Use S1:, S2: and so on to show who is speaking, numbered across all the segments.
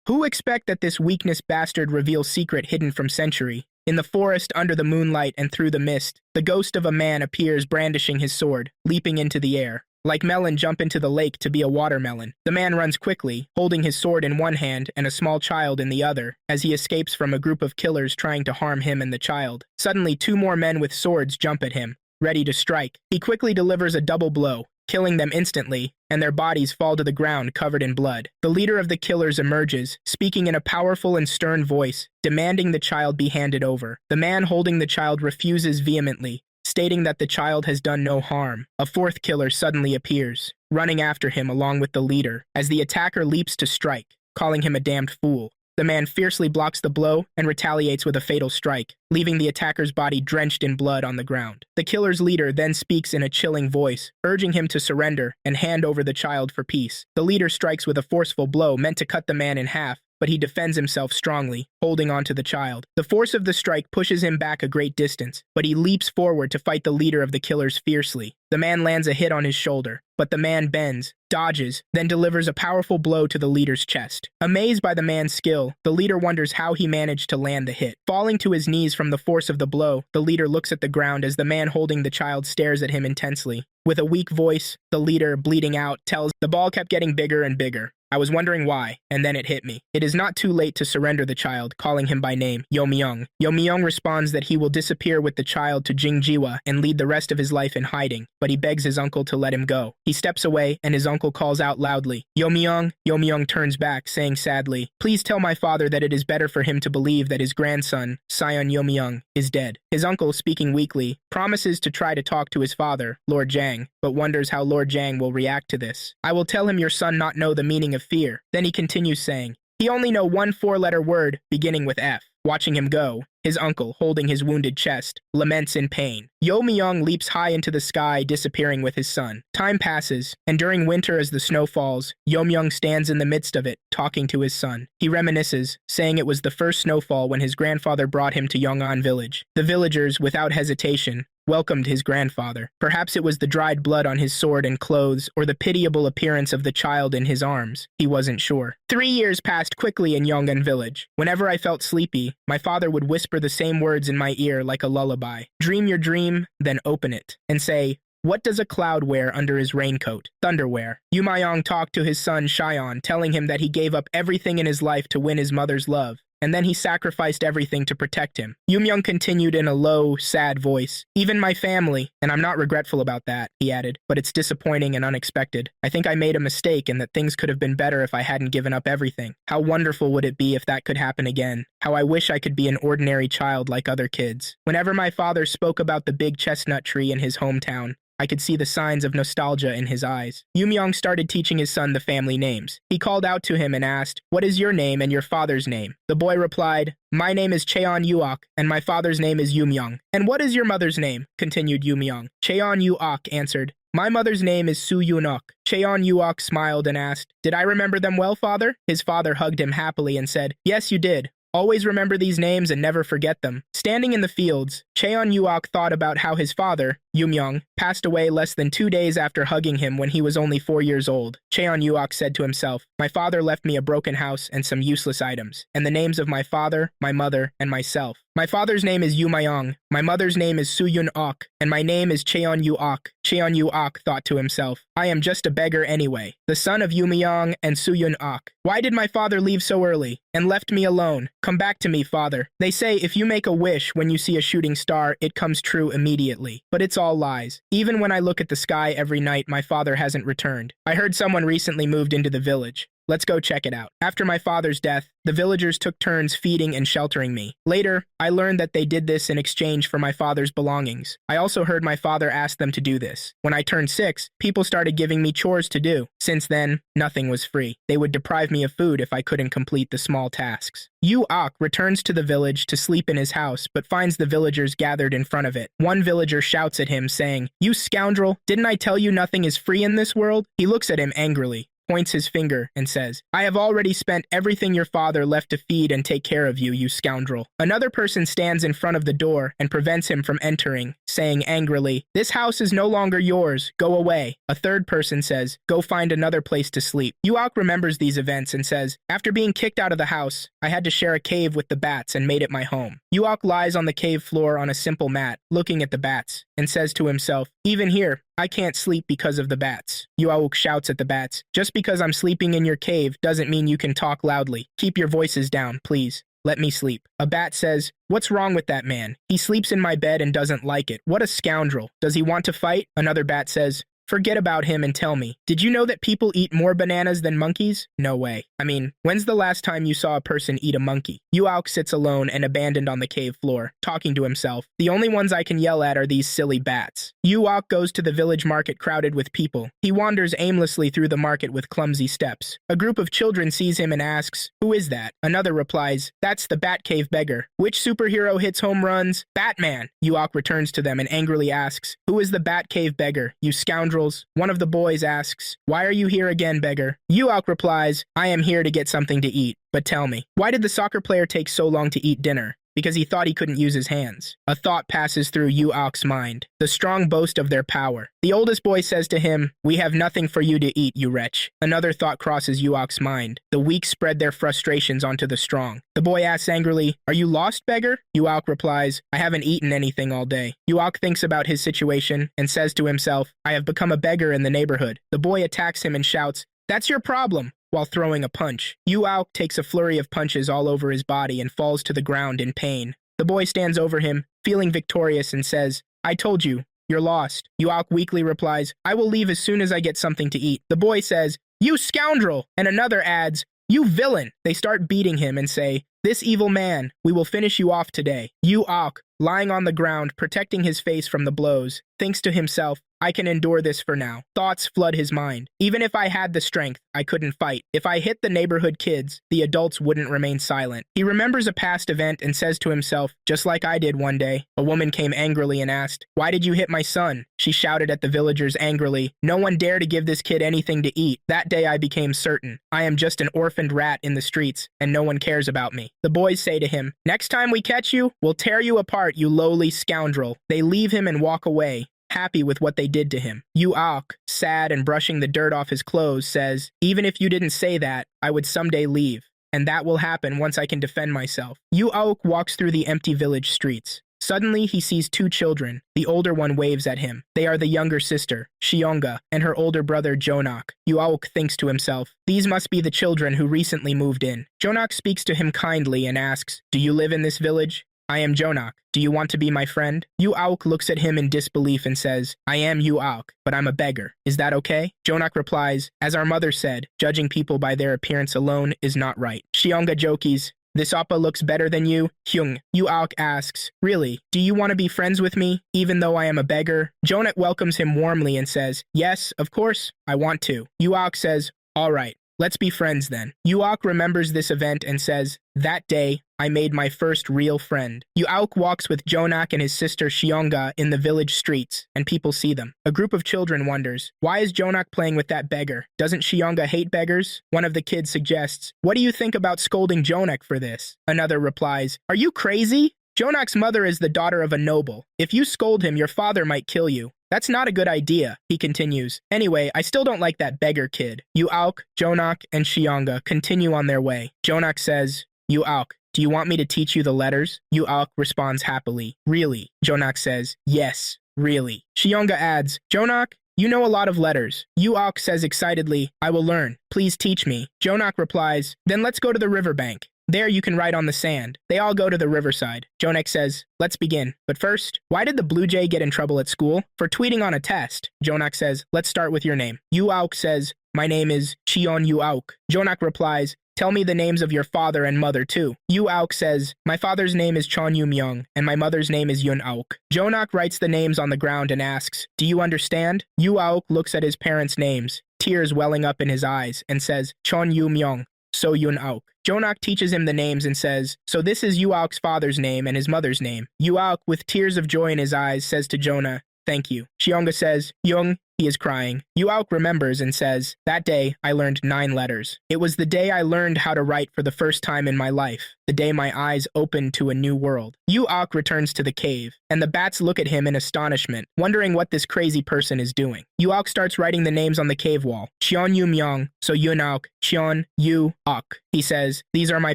S1: Who expect that this weakness bastard reveals secret hidden from century? In the forest, under the moonlight and through the mist, the ghost of a man appears brandishing his sword, leaping into the air. Like melon jump into the lake to be a watermelon. The man runs quickly, holding his sword in one hand and a small child in the other, as he escapes from a group of killers trying to harm him and the child. Suddenly, two more men with swords jump at him, ready to strike. He quickly delivers a double blow, killing them instantly, and their bodies fall to the ground covered in blood. The leader of the killers emerges, speaking in a powerful and stern voice, demanding the child be handed over. The man holding the child refuses vehemently, stating that the child has done no harm. A fourth killer suddenly appears, running after him along with the leader, as the attacker leaps to strike, calling him a damned fool. The man fiercely blocks the blow and retaliates with a fatal strike, leaving the attacker's body drenched in blood on the ground. The killer's leader then speaks in a chilling voice, urging him to surrender and hand over the child for peace. The leader strikes with a forceful blow meant to cut the man in half, but he defends himself strongly, holding on to the child. The force of the strike pushes him back a great distance, but he leaps forward to fight the leader of the killers fiercely. The man lands a hit on his shoulder, but the man bends, dodges, then delivers a powerful blow to the leader's chest. Amazed by the man's skill, the leader wonders how he managed to land the hit. Falling to his knees from the force of the blow, the leader looks at the ground as the man holding the child stares at him intensely. With a weak voice, the leader, bleeding out, tells, "The ball kept getting bigger and bigger. I was wondering why, and then it hit me. It is not too late to surrender the child," calling him by name, Yomyong. Yomyong responds that he will disappear with the child to Jingjiwa and lead the rest of his life in hiding, but he begs his uncle to let him go. He steps away, and his uncle calls out loudly, "Yomyong!" Yomyong turns back, saying sadly, "Please tell my father that it is better for him to believe that his grandson, Sion Yomyong, is dead." His uncle, speaking weakly, promises to try to talk to his father, Lord Jang, but wonders how Lord Jang will react to this. "I will tell him your son not know the meaning of fear." Then he continues saying, "He only know one four-letter word beginning with F." Watching him go, his uncle, holding his wounded chest, laments in pain. Yo Myung leaps high into the sky, disappearing with his son. Time passes, and during winter as the snow falls, Yo Myung stands in the midst of it, talking to his son. He reminisces, saying it was the first snowfall when his grandfather brought him to Yongan village. The villagers, without hesitation, welcomed his grandfather. Perhaps it was the dried blood on his sword and clothes, or the pitiable appearance of the child in his arms. He wasn't sure. 3 years passed quickly in Yongan village. Whenever I felt sleepy, my father would whisper the same words in my ear like a lullaby. "Dream your dream, then open it," and say, "What does a cloud wear under his raincoat? Thunderwear." Yumayong talked to his son Shion, telling him that he gave up everything in his life to win his mother's love, and then he sacrificed everything to protect him. Yumyong continued in a low, sad voice, "Even my family, and I'm not regretful about that," he added, "but it's disappointing and unexpected. I think I made a mistake and that things could have been better if I hadn't given up everything. How wonderful would it be if that could happen again? How I wish I could be an ordinary child like other kids." Whenever my father spoke about the big chestnut tree in his hometown, I could see the signs of nostalgia in his eyes. Yumyong started teaching his son the family names. He called out to him and asked, "What is your name and your father's name?" The boy replied, "My name is Cheon Yuok, and my father's name is Yumyong." "And what is your mother's name?" continued Yumyong. Cheon Yuok answered, "My mother's name is Su Yunok." Cheon Yuok smiled and asked, "Did I remember them well, father?" His father hugged him happily and said, "Yes, you did. Always remember these names and never forget them." Standing in the fields, Cheon Yuok thought about how his father, Yumyong, passed away less than 2 days after hugging him when he was only 4 years old. Cheon Yuok said to himself, "My father left me a broken house and some useless items, and the names of my father, my mother, and myself. My father's name is Yumayong, my mother's name is Suyun Ok, and my name is Cheon Yuok." Cheon Yuok thought to himself, "I am just a beggar anyway, the son of Yumayong and Suyun Ok. Why did my father leave so early and left me alone? Come back to me, father. They say if you make a wish when you see a shooting star, it comes true immediately. But it's all lies. Even when I look at the sky every night, my father hasn't returned. I heard someone recently moved into the village. Let's go check it out." After my father's death, the villagers took turns feeding and sheltering me. Later, I learned that they did this in exchange for my father's belongings. I also heard my father ask them to do this. When I turned 6, people started giving me chores to do. Since then, nothing was free. They would deprive me of food if I couldn't complete the small tasks. Yu Ok returns to the village to sleep in his house, but finds the villagers gathered in front of it. One villager shouts at him, saying, "You scoundrel, didn't I tell you nothing is free in this world?" He looks at him angrily. points his finger, and says, I have already spent everything your father left to feed and take care of you, you scoundrel. Another person stands in front of the door and prevents him from entering, saying angrily, this house is no longer yours, go away. A third person says, go find another place to sleep. Yuok remembers these events and says, after being kicked out of the house, I had to share a cave with the bats and made it my home. Yuok lies on the cave floor on a simple mat, looking at the bats, and says to himself, even here, I can't sleep because of the bats. Yuok shouts at the bats, just because I'm sleeping in your cave doesn't mean you can talk loudly. Keep your voices down, please. Let me sleep. A bat says, what's wrong with that man? He sleeps in my bed and doesn't like it. What a scoundrel. Does he want to fight? Another bat says, forget about him and tell me, did you know that people eat more bananas than monkeys? No way. I mean, when's the last time you saw a person eat a monkey? Yuok sits alone and abandoned on the cave floor, talking to himself. The only ones I can yell at are these silly bats. Yuok goes to the village market crowded with people. He wanders aimlessly through the market with clumsy steps. A group of children sees him and asks, who is that? Another replies, that's the Batcave beggar. Which superhero hits home runs? Batman. Yuok returns to them and angrily asks, who is the Batcave beggar, you scoundrel? One of the boys asks, why are you here again, beggar? Yuok replies, I am here to get something to eat. But tell me, why did the soccer player take so long to eat dinner? Because he thought he couldn't use his hands. A thought passes through Yuok's mind, the strong boast of their power. The oldest boy says to him, we have nothing for you to eat, you wretch. Another thought crosses Yuok's mind. The weak spread their frustrations onto the strong. The boy asks angrily, are you lost, beggar? Yuok replies, I haven't eaten anything all day. Yuok thinks about his situation and says to himself, I have become a beggar in the neighborhood. The boy attacks him and shouts, that's your problem, while throwing a punch. Yuok takes a flurry of punches all over his body and falls to the ground in pain. The boy stands over him, feeling victorious, and says, I told you, you're lost. Yuok weakly replies, I will leave as soon as I get something to eat. The boy says, you scoundrel! And another adds, you villain! They start beating him and say, this evil man, we will finish you off today. Yuok, lying on the ground, protecting his face from the blows, thinks to himself, I can endure this for now. Thoughts flood his mind. Even if I had the strength, I couldn't fight. If I hit the neighborhood kids, the adults wouldn't remain silent. He remembers a past event and says to himself, just like I did one day. A woman came angrily and asked, why did you hit my son? She shouted at the villagers angrily, no one dare to give this kid anything to eat. That day I became certain. I am just an orphaned rat in the streets, and no one cares about me. The boys say to him, next time we catch you, we'll tear you apart, you lowly scoundrel. They leave him and walk away, happy with what they did to him. Yuok, sad and brushing the dirt off his clothes, says, even if you didn't say that, I would someday leave, and that will happen once I can defend myself. Yuok walks through the empty village streets. Suddenly, he sees two children. The older one waves at him. They are the younger sister, Shionga, and her older brother, Jonak. Yuok thinks to himself, these must be the children who recently moved in. Jonak speaks to him kindly and asks, do you live in this village? I am Jonak. Do you want to be my friend? Yuok looks at him in disbelief and says, I am Yuok, but I'm a beggar. Is that okay? Jonak replies, as our mother said, judging people by their appearance alone is not right. Shionga jokes, this oppa looks better than you, Hyung. Yuok asks, really, do you want to be friends with me, even though I am a beggar? Jonak welcomes him warmly and says, yes, of course, I want to. Yuok says, all right, let's be friends then. Yuok remembers this event and says, that day, I made my first real friend. Yuok walks with Jonak and his sister Shionga in the village streets, and people see them. A group of children wonders, why is Jonak playing with that beggar? Doesn't Shionga hate beggars? One of the kids suggests, what do you think about scolding Jonak for this? Another replies, are you crazy? Jonak's mother is the daughter of a noble. If you scold him, your father might kill you. That's not a good idea, he continues. Anyway, I still don't like that beggar kid. Yuok, Jonak, and Shionga continue on their way. Jonak says, Yuok, do you want me to teach you the letters? Yuok responds happily, really? Jonak says, yes, really. Shionga adds, Jonak, you know a lot of letters. Yuok says excitedly, I will learn. Please teach me. Jonak replies, then let's go to the riverbank. There you can write on the sand. They all go to the riverside. Jonak says, let's begin. But first, why did the Blue Jay get in trouble at school? For tweeting on a test. Jonak says, let's start with your name. Yuok says, my name is Cheon Yuok. Jonak replies, tell me the names of your father and mother too. Yuok says, my father's name is Chon Yu-myung, and my mother's name is Yun Auk. Jonak writes the names on the ground and asks, do you understand? Yuok looks at his parents' names, tears welling up in his eyes, and says, Chon Yu-myung, so Yun Auk. Jonak teaches him the names and says, so this is Yuok's father's name and his mother's name. Yuok, with tears of joy in his eyes, says to Jonah, thank you. Shionga says, Young, He is crying. Yuauk remembers and says, "That day, I learned 9 letters. It was the day I learned how to write for the first time in my life, the day my eyes opened to a new world." Yuauk returns to the cave, and the bats look at him in astonishment, wondering what this crazy person is doing. Yuauk starts writing the names on the cave wall. Cheon Yu Myung, so Yunauk, Cheon Yu Ak. He says, "These are my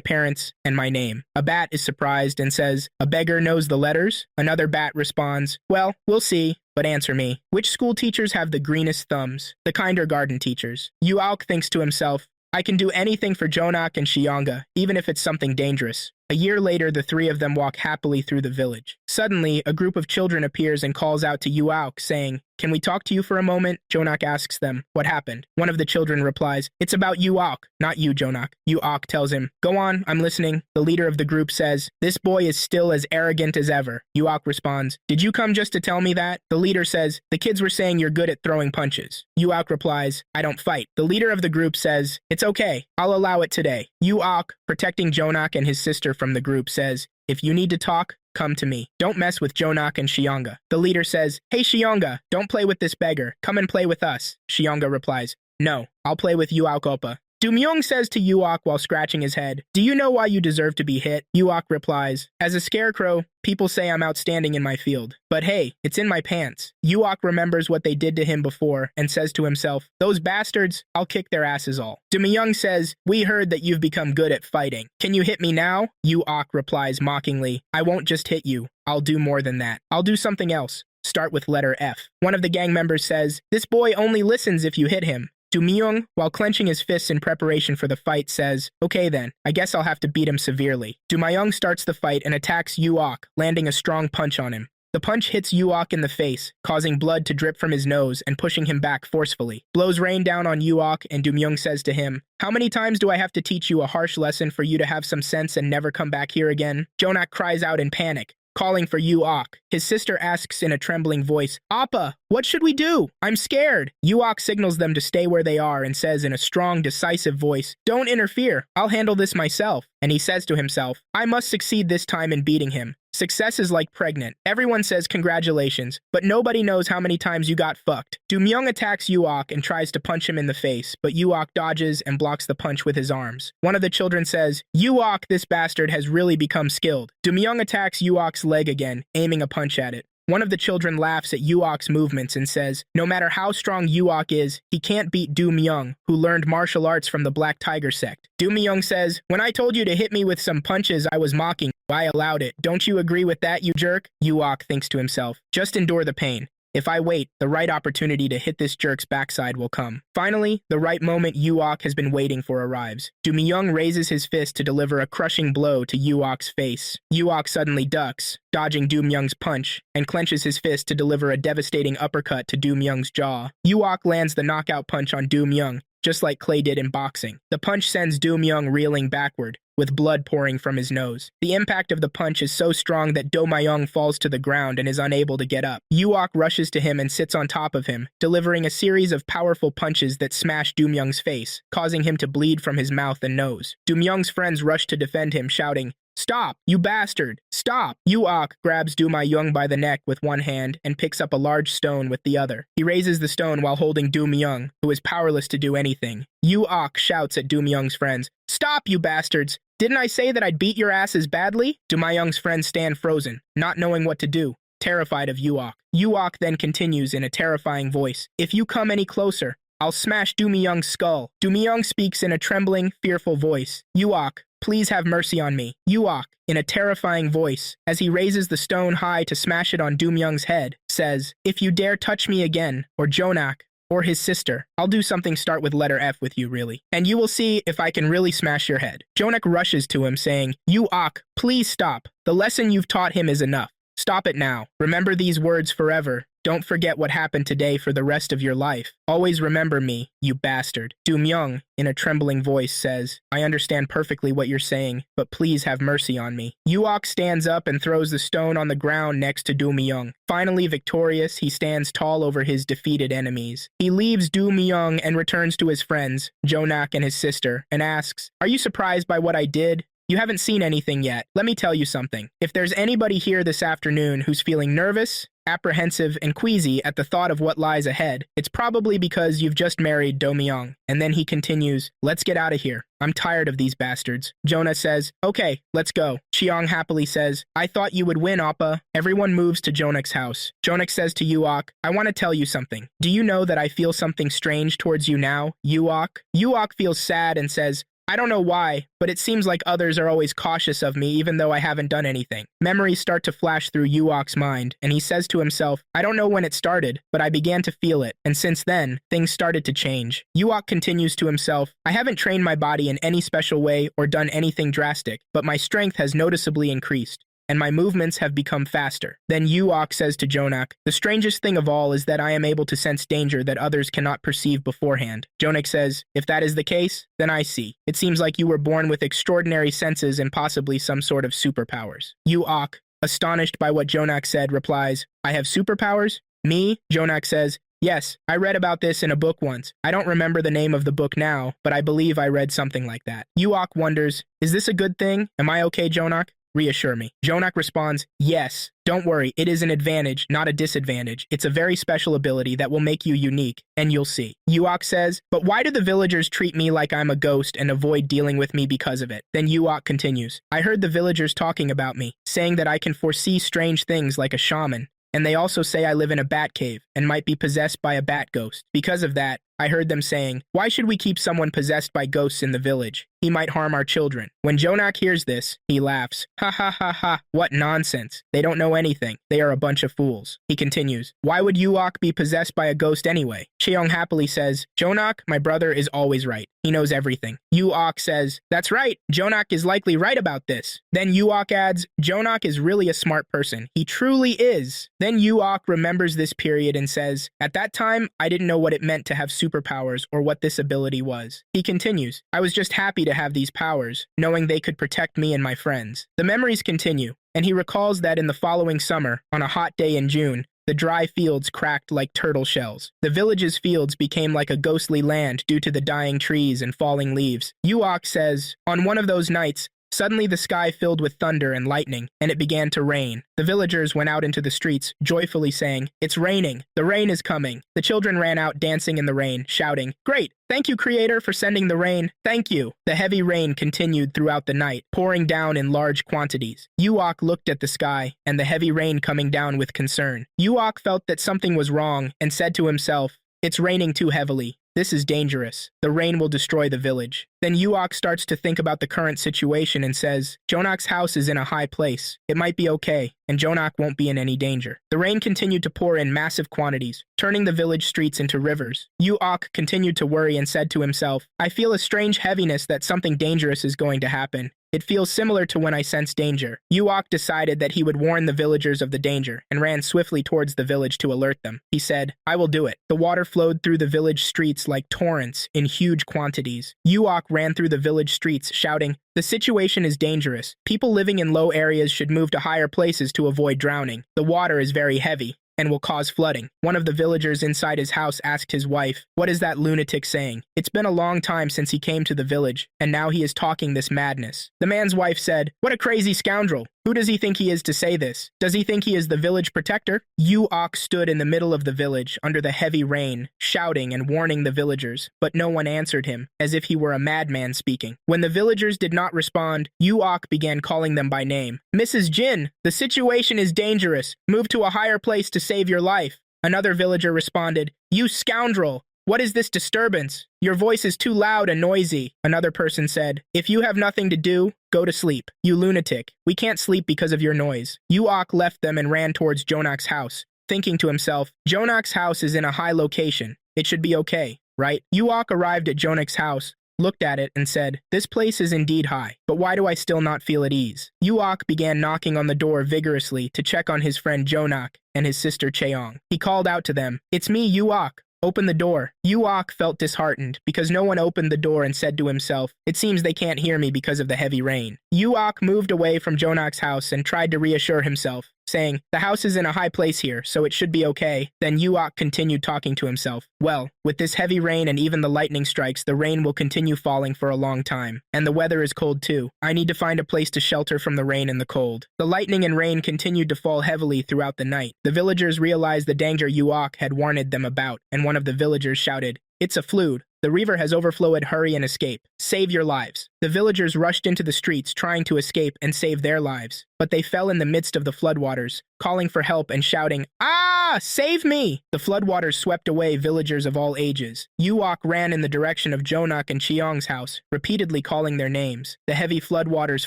S1: parents and my name." A bat is surprised and says, "A beggar knows the letters?" Another bat responds, "Well, we'll see. But answer me, which school teachers have the greenest thumbs? The kindergarten teachers." Yuauk thinks to himself, "I can do anything for Jonak and Xianga, even if it's something dangerous." A year later, the 3 of them walk happily through the village. Suddenly, a group of children appears and calls out to Yuauk, saying, "Can we talk to you for a moment?" Jonak asks them, "What happened?" One of the children replies, "It's about Yuauk, not you, Jonak." Yuauk tells him, "Go on, I'm listening." The leader of the group says, "This boy is still as arrogant as ever." Yuauk responds, "Did you come just to tell me that?" The leader says, "The kids were saying you're good at throwing punches." Yuauk replies, "I don't fight." The leader of the group says, "It's okay, I'll allow it today." Yuauk, protecting Jonak and his sister from the group, says, "If you need to talk, come to me. Don't mess with Jonak and Xianga." The leader says, "Hey Xianga, don't play with this beggar. Come and play with us." Xianga replies, "No, I'll play with Yuauk Oppa." Dumyung says to Yuauk while scratching his head, "Do you know why you deserve to be hit?" Yuauk replies, "As a scarecrow, people say I'm outstanding in my field. But hey, it's in my pants." Yuauk remembers what they did to him before and says to himself, "Those bastards, I'll kick their asses all." Dumyung says, "We heard that you've become good at fighting. Can you hit me now?" Yuauk replies mockingly, "I won't just hit you. I'll do more than that. I'll do something else. Start with letter F." One of the gang members says, "This boy only listens if you hit him." Dumyung, while clenching his fists in preparation for the fight, says, "Okay then, I guess I'll have to beat him severely." Dumyung starts the fight and attacks Yuauk, landing a strong punch on him. The punch hits Yuauk in the face, causing blood to drip from his nose and pushing him back forcefully. Blows rain down on Yuauk, and Dumyung says to him, "How many times do I have to teach you a harsh lesson for you to have some sense and never come back here again?" Jonak cries out in panic, calling for Yuauk. His sister asks in a trembling voice, "Appa, what should we do? I'm scared." Yuauk signals them to stay where they are and says in a strong, decisive voice, "Don't interfere. I'll handle this myself." And he says to himself, "I must succeed this time in beating him. Success is like pregnant. Everyone says congratulations, but nobody knows how many times you got fucked." Dumyung attacks Yuauk and tries to punch him in the face, but Yuauk dodges and blocks the punch with his arms. One of the children says, "Yuauk, this bastard has really become skilled." Dumyung attacks Yuauk's leg again, aiming a punch at it. One of the children laughs at Yuauk's movements and says, "No matter how strong Yuauk is, he can't beat Dumyung, who learned martial arts from the Black Tiger sect." Dumyung says, "When I told you to hit me with some punches, I was mocking. I allowed it. Don't you agree with that, you jerk?" Yuauk thinks to himself, "Just endure the pain. If I wait, the right opportunity to hit this jerk's backside will come." Finally, the right moment Yuauk has been waiting for arrives. Dumyung raises his fist to deliver a crushing blow to Yuauk's face. Yuauk suddenly ducks, dodging Dumyung's punch, and clenches his fist to deliver a devastating uppercut to Dumyung's jaw. Yuauk lands the knockout punch on Dumyung, just like Clay did in boxing. The punch sends Dumyung reeling backward, with blood pouring from his nose. The impact of the punch is so strong that Do-myung falls to the ground and is unable to get up. Yuauk rushes to him and sits on top of him, delivering a series of powerful punches that smash Dumyung's face, causing him to bleed from his mouth and nose. Dumyung's friends rush to defend him, shouting, "Stop, you bastard! Stop!" Yuauk grabs Do-myung by the neck with one hand and picks up a large stone with the other. He raises the stone while holding Do-myung, who is powerless to do anything. Yuauk shouts at Do-myung's friends, "Stop, you bastards! Didn't I say that I'd beat your asses badly?" Do-myung's friends stand frozen, not knowing what to do, terrified of Yuauk. Yuauk then continues in a terrifying voice, "If you come any closer, I'll smash Do-myung's skull." Do-myung speaks in a trembling, fearful voice, "Yuauk, please have mercy on me." Yuauk, in a terrifying voice, as he raises the stone high to smash it on Do-myung's head, says, "If you dare touch me again, or Jonak, or his sister, I'll do something start with letter F with you, really. And you will see if I can really smash your head." Jonak rushes to him, saying, "Yuauk, please stop. The lesson you've taught him is enough. Stop it now. Remember these words forever. Don't forget what happened today for the rest of your life. Always remember me, you bastard." Dumyung, in a trembling voice, says, "I understand perfectly what you're saying, but please have mercy on me." Yuauk stands up and throws the stone on the ground next to Dumyung. Finally victorious, he stands tall over his defeated enemies. He leaves Dumyung and returns to his friends, Jonak and his sister, and asks, "Are you surprised by what I did? You haven't seen anything yet. Let me tell you something. If there's anybody here this afternoon who's feeling nervous, apprehensive and queasy at the thought of what lies ahead. It's probably because you've just married Do Myung. And then he continues, let's get out of here. I'm tired of these bastards. Jonah says, okay, let's go. Cheong happily says, I thought you would win, Appa. Everyone moves to Jonak's house. Jonak says to Uok, I want to tell you something. Do you know that I feel something strange towards you now, Uok? Uok feels sad and says, I don't know why, but it seems like others are always cautious of me even though I haven't done anything. Memories start to flash through Uok's mind, and he says to himself, I don't know when it started, but I began to feel it, and since then, things started to change. Uok continues to himself, I haven't trained my body in any special way or done anything drastic, but my strength has noticeably increased, and my movements have become faster. Then Uok says to Jonak, the strangest thing of all is that I am able to sense danger that others cannot perceive beforehand. Jonak says, if that is the case, then I see. It seems like you were born with extraordinary senses and possibly some sort of superpowers. Uok, astonished by what Jonak said, replies, I have superpowers? Me? Jonak says, yes, I read about this in a book once. I don't remember the name of the book now, but I believe I read something like that. Uok wonders, is this a good thing? Am I okay, Jonak? Reassure me. Jonak responds, yes. Don't worry, it is an advantage, not a disadvantage. It's a very special ability that will make you unique, and you'll see. Uok says, but why do the villagers treat me like I'm a ghost and avoid dealing with me because of it? Then Uok continues, I heard the villagers talking about me, saying that I can foresee strange things like a shaman. And they also say I live in a bat cave and might be possessed by a bat ghost. Because of that, I heard them saying, why should we keep someone possessed by ghosts in the village? He might harm our children. When Jonak hears this, he laughs. Ha ha ha ha, what nonsense. They don't know anything. They are a bunch of fools. He continues, why would Uok be possessed by a ghost anyway? Cheong happily says, Jonak, my brother, is always right. He knows everything. Uok says, that's right, Jonak is likely right about this. Then Uok adds, Jonak is really a smart person. He truly is. Then Uok remembers this period and says, at that time, I didn't know what it meant to have superpowers or what this ability was. He continues, I was just happy to have these powers, knowing they could protect me and my friends. The memories continue, and he recalls that in the following summer, on a hot day in June, the dry fields cracked like turtle shells. The village's fields became like a ghostly land due to the dying trees and falling leaves. Uok says, on one of those nights, suddenly the sky filled with thunder and lightning, and it began to rain. The villagers went out into the streets, joyfully saying, it's raining. The rain is coming. The children ran out dancing in the rain, shouting, great! Thank you, Creator, for sending the rain. Thank you. The heavy rain continued throughout the night, pouring down in large quantities. Uok looked at the sky and the heavy rain coming down with concern. Uok felt that something was wrong and said to himself, it's raining too heavily. This is dangerous. The rain will destroy the village. Then Uok starts to think about the current situation and says, Jonak's house is in a high place. It might be okay, and Jonak won't be in any danger. The rain continued to pour in massive quantities, turning the village streets into rivers. Uok continued to worry and said to himself, I feel a strange heaviness that something dangerous is going to happen. It feels similar to when I sense danger. Uok decided that he would warn the villagers of the danger and ran swiftly towards the village to alert them. He said, I will do it. The water flowed through the village streets like torrents in huge quantities. Uok ran through the village streets shouting, the situation is dangerous. People living in low areas should move to higher places to avoid drowning. The water is very heavy and will cause flooding. One of the villagers inside his house asked his wife, what is that lunatic saying? It's been a long time since he came to the village, and now he is talking this madness. The man's wife said, what a crazy scoundrel. Who does he think he is to say this? Does he think he is the village protector? Uok stood in the middle of the village under the heavy rain, shouting and warning the villagers, but no one answered him, as if he were a madman speaking. When the villagers did not respond, Uok began calling them by name. Mrs. Jin, the situation is dangerous. Move to a higher place to save your life. Another villager responded, you scoundrel! What is this disturbance? Your voice is too loud and noisy. Another person said, if you have nothing to do, go to sleep. You lunatic. We can't sleep because of your noise. Uok left them and ran towards Jonak's house, thinking to himself, Jonak's house is in a high location. It should be okay, right? Uok arrived at Jonak's house, looked at it and said, this place is indeed high, but why do I still not feel at ease? Uok began knocking on the door vigorously to check on his friend Jonak and his sister Cheong. He called out to them, it's me, Uok. Open the door. Uok felt disheartened because no one opened the door and said to himself, it seems they can't hear me because of the heavy rain. Uok moved away from Jonak's house and tried to reassure himself, saying, "The house is in a high place here, so it should be okay." Then Yuok continued talking to himself. "Well, with this heavy rain and even the lightning strikes, the rain will continue falling for a long time. And the weather is cold too. I need to find a place to shelter from the rain and the cold." The lightning and rain continued to fall heavily throughout the night. The villagers realized the danger Yuok had warned them about, and one of the villagers shouted, "It's a flood. The river has overflowed. Hurry and escape. Save your lives." The villagers rushed into the streets trying to escape and save their lives, but they fell in the midst of the floodwaters, calling for help and shouting, "Ah! Save me!" The floodwaters swept away villagers of all ages. Yuok ran in the direction of Jonak and Chiong's house, repeatedly calling their names. The heavy floodwaters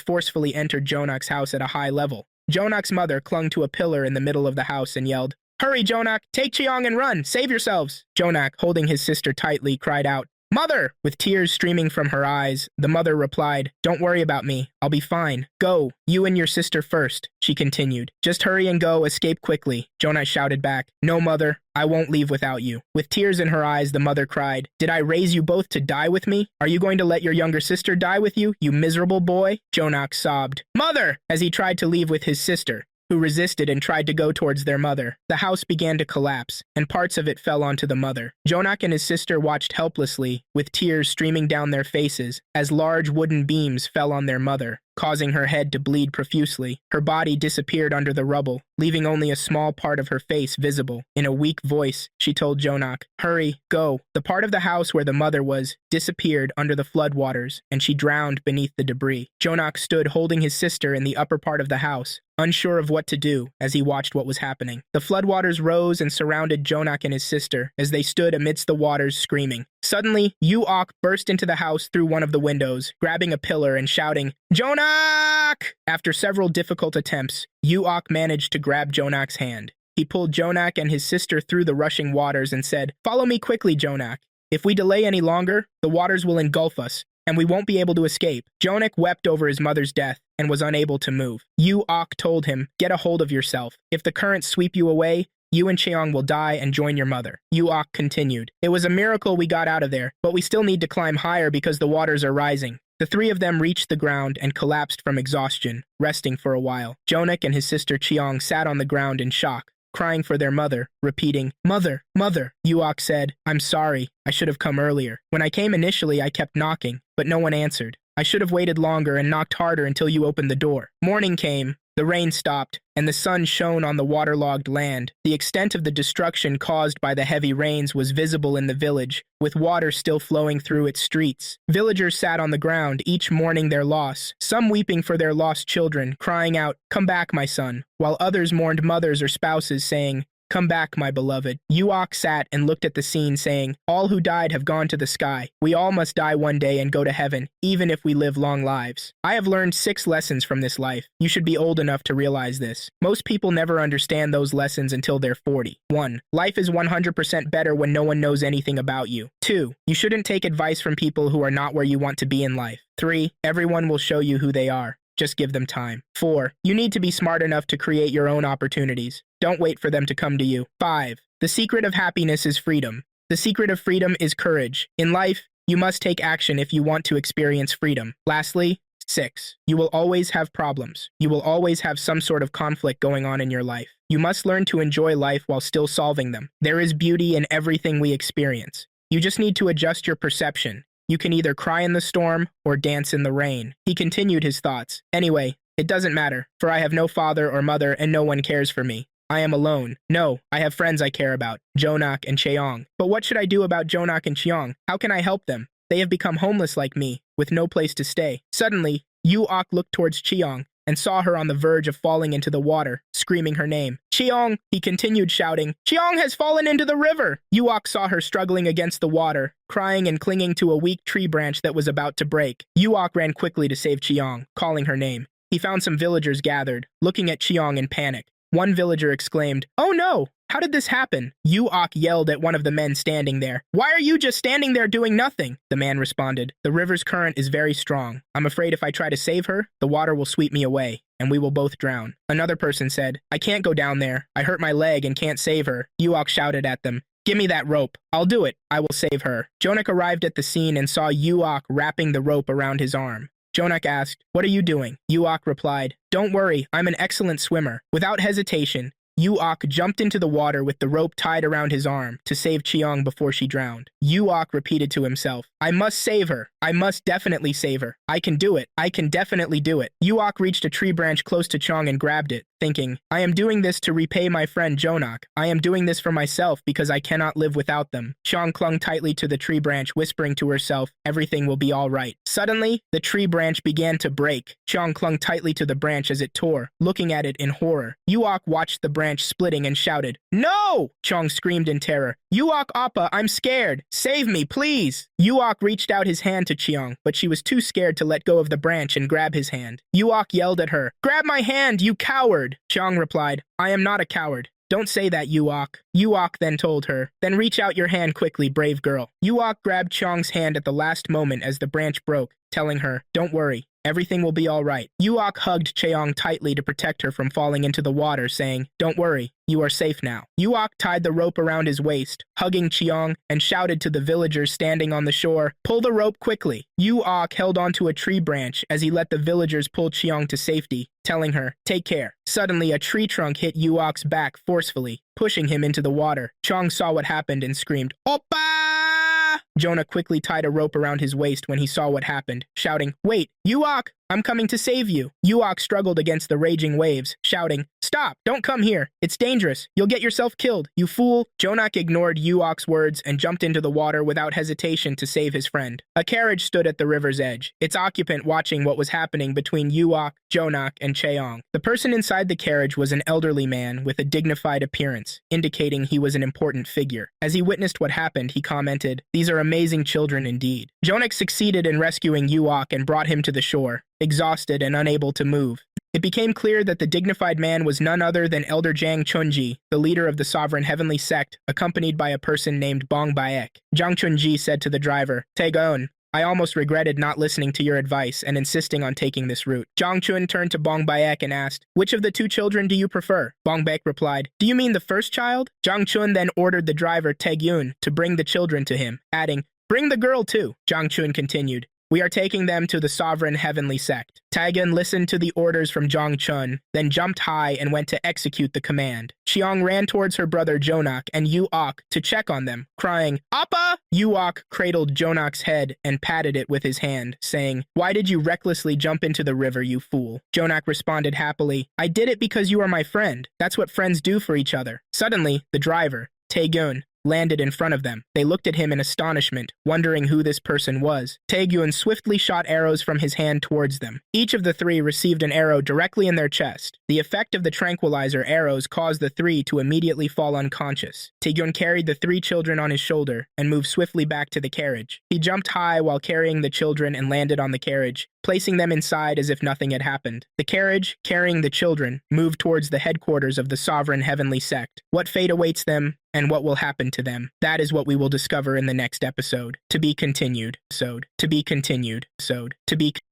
S1: forcefully entered Jonak's house at a high level. Jonak's mother clung to a pillar in the middle of the house and yelled, "Hurry, Jonak! Take Chiong and run! Save yourselves!" Jonak, holding his sister tightly, cried out, "Mother!" With tears streaming from her eyes, the mother replied, "Don't worry about me. I'll be fine. Go, you and your sister first," she continued. "Just hurry and go, escape quickly." Jonak shouted back, "No, mother, I won't leave without you." With tears in her eyes, the mother cried, "Did I raise you both to die with me? Are you going to let your younger sister die with you, you miserable boy?" Jonak sobbed, "Mother!" as he tried to leave with his sister, who resisted and tried to go towards their mother. The house began to collapse, and parts of it fell onto the mother. Jonak and his sister watched helplessly, with tears streaming down their faces, as large wooden beams fell on their mother, causing her head to bleed profusely. Her body disappeared under the rubble, leaving only a small part of her face visible. In a weak voice, she told Jonak, "Hurry, go." The part of the house where the mother was disappeared under the floodwaters, and she drowned beneath the debris. Jonak stood holding his sister in the upper part of the house, unsure of what to do as he watched what was happening. The floodwaters rose and surrounded Jonak and his sister as they stood amidst the waters screaming. Suddenly, Yuok burst into the house through one of the windows, grabbing a pillar and shouting, "Jonak!" After several difficult attempts, Yuok managed to grab Jonak's hand. He pulled Jonak and his sister through the rushing waters and said, "Follow me quickly, Jonak. If we delay any longer, the waters will engulf us, and we won't be able to escape." Jonak wept over his mother's death and was unable to move. Yuok told him, "Get a hold of yourself. If the currents sweep you away, you and Cheong will die and join your mother." Yuok continued, "It was a miracle we got out of there, but we still need to climb higher because the waters are rising." The three of them reached the ground and collapsed from exhaustion, resting for a while. Jonak and his sister Cheong sat on the ground in shock, crying for their mother, repeating, "Mother, mother." Yuok said, "I'm sorry. I should have come earlier. When I came initially, I kept knocking, but no one answered. I should have waited longer and knocked harder until you opened the door." Morning came. The rain stopped, and the sun shone on the waterlogged land. The extent of the destruction caused by the heavy rains was visible in the village, with water still flowing through its streets. Villagers sat on the ground, each mourning their loss, some weeping for their lost children, crying out, "Come back, my son," while others mourned mothers or spouses, saying, "Come back, my beloved." Yuok sat and looked at the scene, saying, "All who died have gone to the sky. We all must die one day and go to heaven, even if we live long lives. I have learned 6 lessons from this life. You should be old enough to realize this. Most people never understand those lessons until they're 40. 1. Life is 100% better when no one knows anything about you. 2. You shouldn't take advice from people who are not where you want to be in life. 3. Everyone will show you who they are. Just give them time. 4. You need to be smart enough to create your own opportunities. Don't wait for them to come to you. 5. The secret of happiness is freedom. The secret of freedom is courage. In life, you must take action if you want to experience freedom. Lastly, 6. You will always have problems. You will always have some sort of conflict going on in your life. You must learn to enjoy life while still solving them. There is beauty in everything we experience. You just need to adjust your perception. You can either cry in the storm or dance in the rain. He continued his thoughts. Anyway, it doesn't matter, for I have no father or mother and no one cares for me. I am alone. No, I have friends I care about, Jonak and Cheong. But what should I do about Jonak and Cheong? How can I help them? They have become homeless like me, with no place to stay. Suddenly, Yuok looked towards Cheong and saw her on the verge of falling into the water, screaming her name. "Cheong!" He continued shouting. "Cheong has fallen into the river!" Yuok saw her struggling against the water, crying and clinging to a weak tree branch that was about to break. Yuok ran quickly to save Cheong, calling her name. He found some villagers gathered, looking at Cheong in panic. One villager exclaimed, "Oh no! How did this happen?" Yuok yelled at one of the men standing there. "Why are you just standing there doing nothing?" The man responded, "The river's current is very strong. I'm afraid if I try to save her, the water will sweep me away, and we will both drown." Another person said, "I can't go down there. I hurt my leg and can't save her." Yuok shouted at them, "Give me that rope. I'll do it. I will save her." Jonak arrived at the scene and saw Yuok wrapping the rope around his arm. Jonak asked, "What are you doing?" Yuok replied, "Don't worry, I'm an excellent swimmer." Without hesitation, Yuok jumped into the water with the rope tied around his arm to save Chiang before she drowned. Yuok repeated to himself, "I must save her. I must definitely save her. I can do it. I can definitely do it." Yuok reached a tree branch close to Chiang and grabbed it, thinking, "I am doing this to repay my friend Jonak. I am doing this for myself because I cannot live without them." Chiang clung tightly to the tree branch, whispering to herself, "Everything will be all right." Suddenly, the tree branch began to break. Chiang clung tightly to the branch as it tore, looking at it in horror. Yuok watched the branch splitting and shouted, "No!" Chiang screamed in terror. "Yuok Appa, I'm scared. Save me, please." Yuok reached out his hand to Chiang, but she was too scared to let go of the branch and grab his hand. Yuok yelled at her, "Grab my hand, you coward!" Chiang replied, "I am not a coward. Don't say that, Yuok." Yuok then told her, "Then reach out your hand quickly, brave girl." Yuok grabbed Chiang's hand at the last moment as the branch broke, telling her, "Don't worry. Everything will be all right." Yuok hugged Cheong tightly to protect her from falling into the water, saying, "Don't worry, you are safe now." Yuok tied the rope around his waist, hugging Cheong, and shouted to the villagers standing on the shore, "Pull the rope quickly." Yuok held onto a tree branch as he let the villagers pull Cheong to safety, telling her, "Take care." Suddenly, a tree trunk hit Yuok's back forcefully, pushing him into the water. Chong saw what happened and screamed, "Oppa!" Jonah quickly tied a rope around his waist when he saw what happened, shouting, "Wait, Yuok, I'm coming to save you." Yuok struggled against the raging waves, shouting, "Stop, don't come here. It's dangerous. You'll get yourself killed, you fool." Jonak ignored Yuok's words and jumped into the water without hesitation to save his friend. A carriage stood at the river's edge, its occupant watching what was happening between Yuok, Jonak, and Cheong. The person inside the carriage was an elderly man with a dignified appearance, indicating he was an important figure. As he witnessed what happened, he commented, "These are amazing children indeed." Jonak succeeded in rescuing Yuok and brought him to the shore, exhausted and unable to move. It became clear that the dignified man was none other than Elder Jang Chunji, the leader of the sovereign heavenly sect, accompanied by a person named Bong Baek. Jang Chunji said to the driver, "Taegon, I almost regretted not listening to your advice and insisting on taking this route." Jang Chun turned to Bong Baek and asked, "Which of the two children do you prefer?" Bong Baek replied, "Do you mean the first child?" Jang Chun then ordered the driver Taegyun to bring the children to him, adding, "Bring the girl too." Jang Chun continued, "We are taking them to the sovereign heavenly sect." Taegan listened to the orders from Jang Chun, then jumped high and went to execute the command. Chiang ran towards her brother Jonak and Yuok to check on them, crying, "Appa!" Yuok cradled Jonak's head and patted it with his hand, saying, "Why did you recklessly jump into the river, you fool?" Jonak responded happily, "I did it because you are my friend. That's what friends do for each other." Suddenly, the driver, Taegun, landed in front of them. They looked at him in astonishment, wondering who this person was. Taegyun swiftly shot arrows from his hand towards them. Each of the three received an arrow directly in their chest. The effect of the tranquilizer arrows caused the three to immediately fall unconscious. Taegyun carried the three children on his shoulder and moved swiftly back to the carriage. He jumped high while carrying the children and landed on the carriage, placing them inside as if nothing had happened. The carriage, carrying the children, moved towards the headquarters of the sovereign heavenly sect. What fate awaits them, and what will happen to them? That is what we will discover in the next episode. To be continued.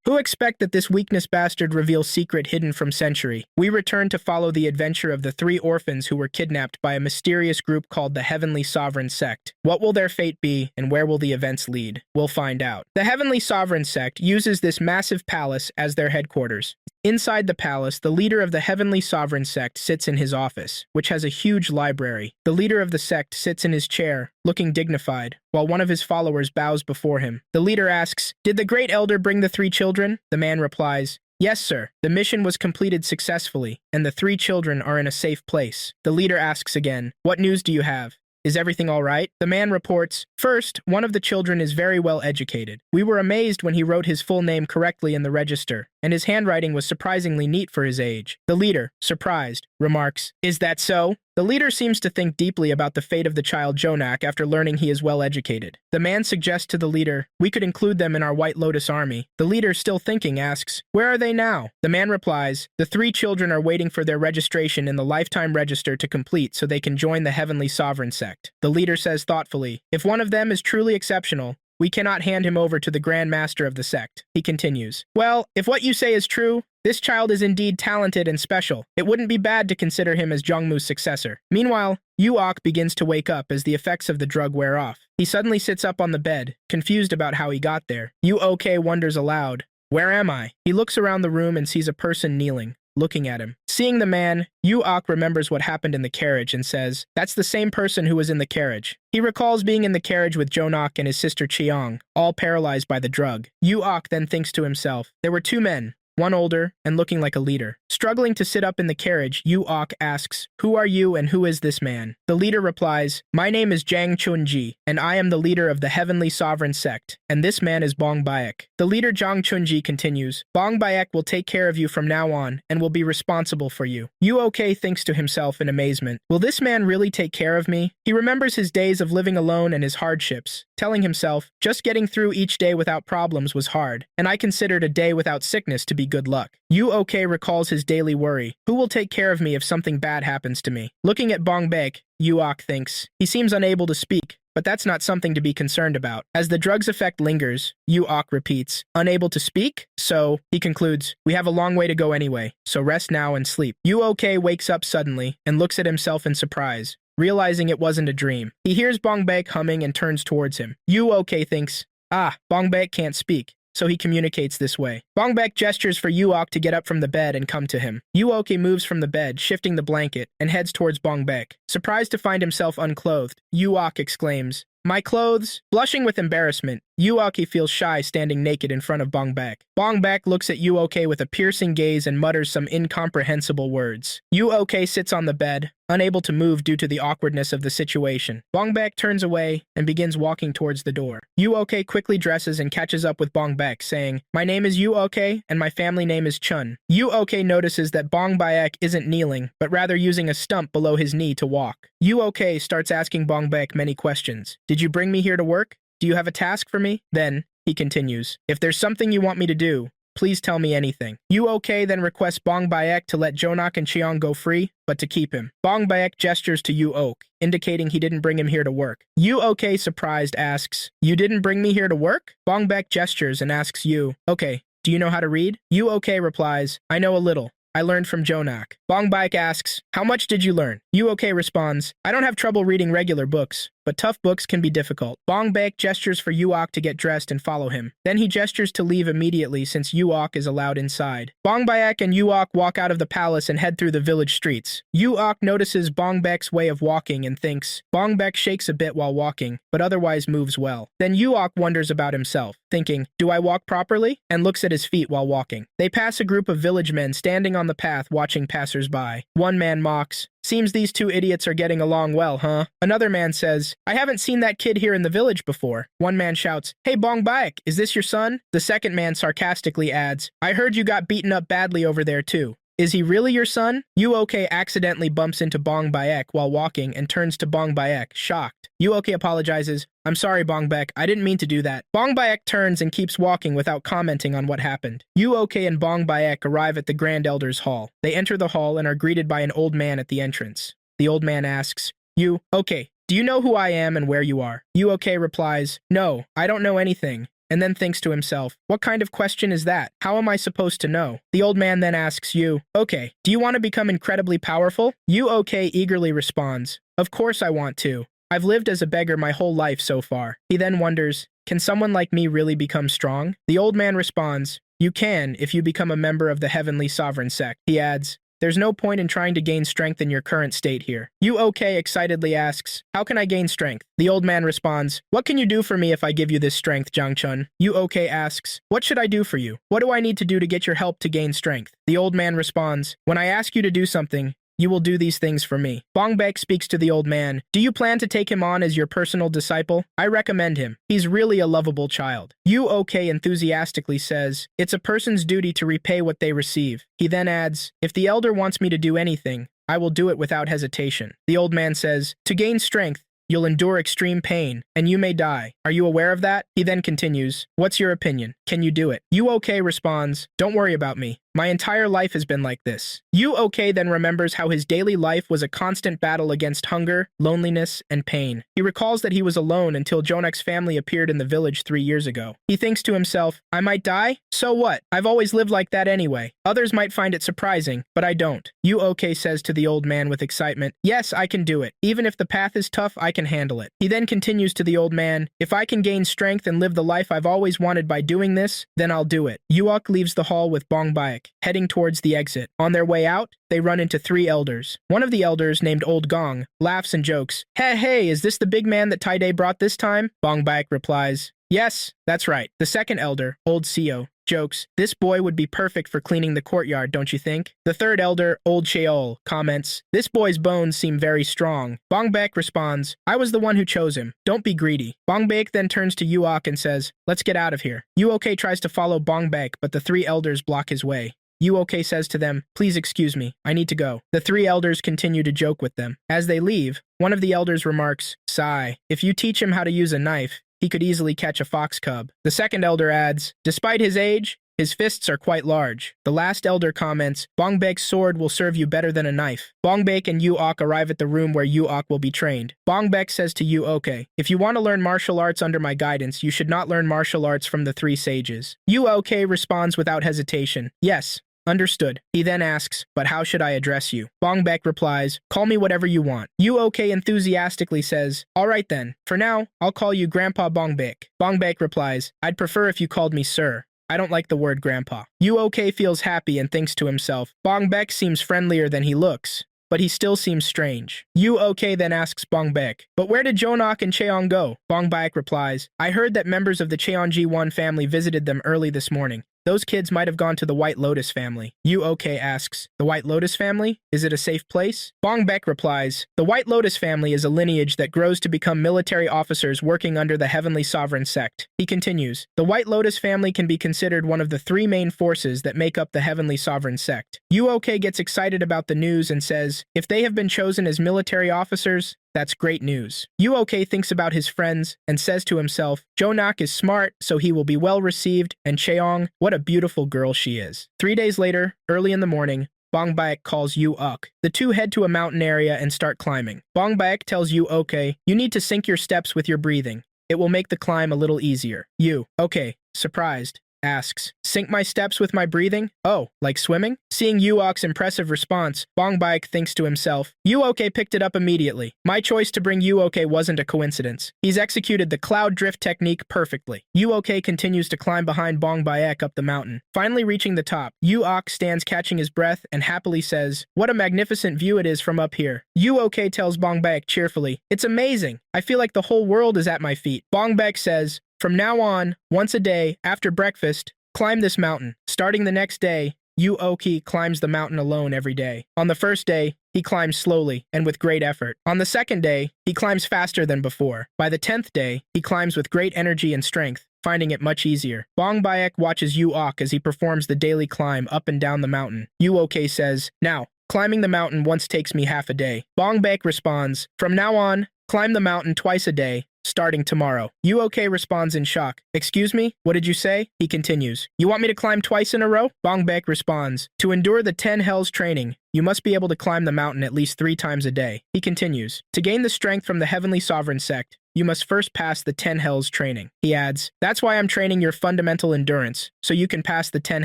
S1: Who expect that this weakness bastard reveals secret hidden from century? We return to follow the adventure of the three orphans who were kidnapped by a mysterious group called the Heavenly Sovereign Sect. What will their fate be, and where will the events lead? We'll find out. The Heavenly Sovereign Sect uses this massive palace as their headquarters. Inside the palace, the leader of the Heavenly Sovereign Sect sits in his office, which has a huge library. The leader of the sect sits in his chair, looking dignified, while one of his followers bows before him. The leader asks, "Did the great elder bring the three children?" The man replies, "Yes, sir. The mission was completed successfully, and the three children are in a safe place." The leader asks again, "What news do you have? Is everything all right?" The man reports, "First, one of the children is very well educated. We were amazed when he wrote his full name correctly in the register, and his handwriting was surprisingly neat for his age." The leader, surprised, remarks, "Is that so?" The leader seems to think deeply about the fate of the child Jonak after learning he is well educated. The man suggests to the leader, "We could include them in our White Lotus army." The leader, still thinking, asks, "Where are they now?" The man replies, "The three children are waiting for their registration in the lifetime register to complete so they can join the Heavenly Sovereign Sect." The leader says thoughtfully, "If one of them is truly exceptional, we cannot hand him over to the Grand Master of the sect." He continues, "Well, if what you say is true, this child is indeed talented and special. It wouldn't be bad to consider him as Jongmu's successor." Meanwhile, Yuok begins to wake up as the effects of the drug wear off. He suddenly sits up on the bed, confused about how he got there. Yuok wonders aloud, Where am I? He looks around the room and sees a person kneeling, looking at him. Seeing the man, Yu-ok remembers what happened in the carriage and says, that's the same person who was in the carriage. He recalls being in the carriage with Jonok and his sister Cheong, all paralyzed by the drug. Yu-ok then thinks to himself, there were two men, one older and looking like a leader. Struggling to sit up in the carriage, Yu-ok asks, who are you and who is this man? The leader replies, my name is Jang Chunji, and I am the leader of the Heavenly Sovereign Sect, and this man is Bong Baek. The leader Jang Chunji continues, Bong Baek will take care of you from now on and will be responsible for you. Yu-ok thinks to himself in amazement, will this man really take care of me? He remembers his days of living alone and his hardships, telling himself, just getting through each day without problems was hard, and I considered a day without sickness to be good luck. Yu-ok recalls his daily worry. Who will take care of me if something bad happens to me? Looking at Bong Baek, Yu-ok thinks, he seems unable to speak, but that's not something to be concerned about. As the drug's effect lingers, Yu-ok repeats, unable to speak? So, he concludes, we have a long way to go anyway, so rest now and sleep. Yu-ok wakes up suddenly and looks at himself in surprise, realizing it wasn't a dream. He hears Bong Baek humming and turns towards him. Yu-ok thinks, Bong Baek can't speak, so he communicates this way. Bong Baek gestures for Yu-ok to get up from the bed and come to him. Yu-ok moves from the bed, shifting the blanket, and heads towards Bong Baek. Surprised to find himself unclothed, Yu-ok exclaims, my clothes? Blushing with embarrassment, Yu-ok feels shy standing naked in front of Bong Baek. Bong Baek looks at Yu-ok with a piercing gaze and mutters some incomprehensible words. Yu-ok sits on the bed, unable to move due to the awkwardness of the situation. Bong Baek turns away and begins walking towards the door. Yu-ok quickly dresses and catches up with Bong Baek, saying, my name is Yu-ok and my family name is Chun. Yu-ok notices that Bong Baek isn't kneeling, but rather using a stump below his knee to walk. Yu-ok starts asking Bong Baek many questions. Did you bring me here to work? Do you have a task for me? Then, he continues, if there's something you want me to do, please tell me anything. Yu-ok then requests Bong Baek to let Jonok and Cheong go free, but to keep him. Bong Baek gestures to Yu-ok, indicating he didn't bring him here to work. Yu-ok, surprised, asks, you didn't bring me here to work? Bong Baek gestures and asks Yu-ok, do you know how to read? Yu-ok replies, I know a little. I learned from Jonok. Bong Baek asks, how much did you learn? Yu-ok responds, I don't have trouble reading regular books, but tough books can be difficult. Bong Baek gestures for Yu-ok to get dressed and follow him. Then he gestures to leave immediately since Yu-ok is allowed inside. Bong Baek and Yu-ok walk out of the palace and head through the village streets. Yu-ok notices Bong Baek's way of walking and thinks, Bong Baek shakes a bit while walking, but otherwise moves well. Then Yu-ok wonders about himself, thinking, do I walk properly? And looks at his feet while walking. They pass a group of village men standing on the path watching passers-by. One man mocks, seems these two idiots are getting along well, huh? Another man says, I haven't seen that kid here in the village before. One man shouts, hey Bong Baek, is this your son? The second man sarcastically adds, I heard you got beaten up badly over there too. Is he really your son? Yu-ok accidentally bumps into Bong Baek while walking and turns to Bong Baek, shocked. Yu-ok apologizes, I'm sorry Bong Baek, I didn't mean to do that. Bong Baek turns and keeps walking without commenting on what happened. Yu-ok and Bong Baek arrive at the Grand Elder's Hall. They enter the hall and are greeted by an old man at the entrance. The old man asks, Yu-ok, do you know who I am and where you are? Yu-ok replies, no, I don't know anything. And then thinks to himself, what kind of question is that? How am I supposed to know? The old man then asks Yu-ok, do you want to become incredibly powerful? Yu-ok eagerly responds, of course I want to. I've lived as a beggar my whole life so far. He then wonders, can someone like me really become strong? The old man responds, you can if you become a member of the Heavenly Sovereign Sect. He adds, there's no point in trying to gain strength in your current state here. Yu-ok excitedly asks, how can I gain strength? The old man responds, what can you do for me if I give you this strength, Jiang-chun? Yu-ok asks, what should I do for you? What do I need to do to get your help to gain strength? The old man responds, when I ask you to do something, you will do these things for me. Bong Baek speaks to the old man. Do you plan to take him on as your personal disciple? I recommend him. He's really a lovable child. Yu-ok enthusiastically says, it's a person's duty to repay what they receive. He then adds, if the elder wants me to do anything, I will do it without hesitation. The old man says, to gain strength, you'll endure extreme pain, and you may die. Are you aware of that? He then continues, what's your opinion? Can you do it? Yu-ok responds, don't worry about me. My entire life has been like this. Yu-Ok then remembers how his daily life was a constant battle against hunger, loneliness, and pain. He recalls that he was alone until Jonak's family appeared in the village 3 years ago. He thinks to himself, I might die? So what? I've always lived like that anyway. Others might find it surprising, but I don't. Yu-Ok says to the old man with excitement, yes, I can do it. Even if the path is tough, I can handle it. He then continues to the old man, if I can gain strength and live the life I've always wanted by doing this, then I'll do it. Yu-Ok leaves the hall with Bong Baek, heading towards the exit. On their way out, they run into 3 elders. One of the elders, named Old Gong, laughs and jokes, hey, is this the big man that Taide brought this time? Bong Baek replies, yes, that's right. The second elder, Old Seo, jokes, this boy would be perfect for cleaning the courtyard, don't you think? The third elder, Old Cheol, comments, this boy's bones seem very strong. Bong Baek responds, I was the one who chose him. Don't be greedy. Bong Baek then turns to Yu-Ok and says, let's get out of here. Yu-Ok tries to follow Bong Baek, but the 3 elders block his way. Yu-Ok says to them, please excuse me, I need to go. The 3 elders continue to joke with them. As they leave, one of the elders remarks, sigh, if you teach him how to use a knife, he could easily catch a fox cub. The second elder adds, despite his age, his fists are quite large. The last elder comments, Bong Baek's sword will serve you better than a knife. Bong Baek and Yu-Ok arrive at the room where Yu-Ok will be trained. Bong Baek says to Yu-Ok, if you want to learn martial arts under my guidance, you should not learn martial arts from the 3 sages. Yu-Ok responds without hesitation, yes. Understood. He then asks, but how should I address you? Bong Baek replies, call me whatever you want. Yu-Ok enthusiastically says, all right then. For now, I'll call you Grandpa Bong Baek. Bong Baek replies, I'd prefer if you called me sir. I don't like the word grandpa. Yu-Ok feels happy and thinks to himself, Bong Baek seems friendlier than he looks, but he still seems strange. Yu-Ok then asks Bong Baek, but where did Jonak and Cheong go? Bong Baek replies, I heard that members of the Cheonji-1 family visited them early this morning. Those kids might have gone to the White Lotus family. Yu-Ok asks, the White Lotus family? Is it a safe place? Bong Baek replies, the White Lotus family is a lineage that grows to become military officers working under the Heavenly Sovereign sect. He continues, the White Lotus family can be considered one of the 3 main forces that make up the Heavenly Sovereign sect. Yu-Ok gets excited about the news and says, if they have been chosen as military officers, that's great news. Yu-Ok thinks about his friends and says to himself, Jonak is smart, so he will be well received, and Cheong, what a beautiful girl she is. 3 days later, early in the morning, Bong Baek calls Yu-Ok. The 2 head to a mountain area and start climbing. Bong Baek tells Yu-Ok, you need to sync your steps with your breathing. It will make the climb a little easier. Yu-Ok, surprised, asks, sync my steps with my breathing? Oh, like swimming? Seeing Yu-Ok's impressive response, Bong Baek thinks to himself, Yu-Ok picked it up immediately. My choice to bring Yu-Ok wasn't a coincidence. He's executed the cloud drift technique perfectly. Yu-Ok continues to climb behind Bong Baek up the mountain. Finally reaching the top, Yu-Ok stands catching his breath and happily says, what a magnificent view it is from up here. Yu-Ok tells Bong Baek cheerfully, it's amazing. I feel like the whole world is at my feet. Bong Baek says, from now on, once a day, after breakfast, climb this mountain. Starting the next day, Yu-Ok climbs the mountain alone every day. On the first day, he climbs slowly and with great effort. On the second day, he climbs faster than before. By the 10th day, he climbs with great energy and strength, finding it much easier. Bong Baek watches Yu-Ok as he performs the daily climb up and down the mountain. Yu-Ok says, now, climbing the mountain once takes me half a day. Bong Baek responds, from now on, climb the mountain twice a day, starting tomorrow. Yu-Ok responds in shock. Excuse me? What did you say? He continues. You want me to climb twice in a row? Bong Baek responds. To endure the 10 hells training, you must be able to climb the mountain at least 3 times a day. He continues. To gain the strength from the Heavenly Sovereign sect, you must first pass the 10 hells training. He adds, that's why I'm training your fundamental endurance, so you can pass the 10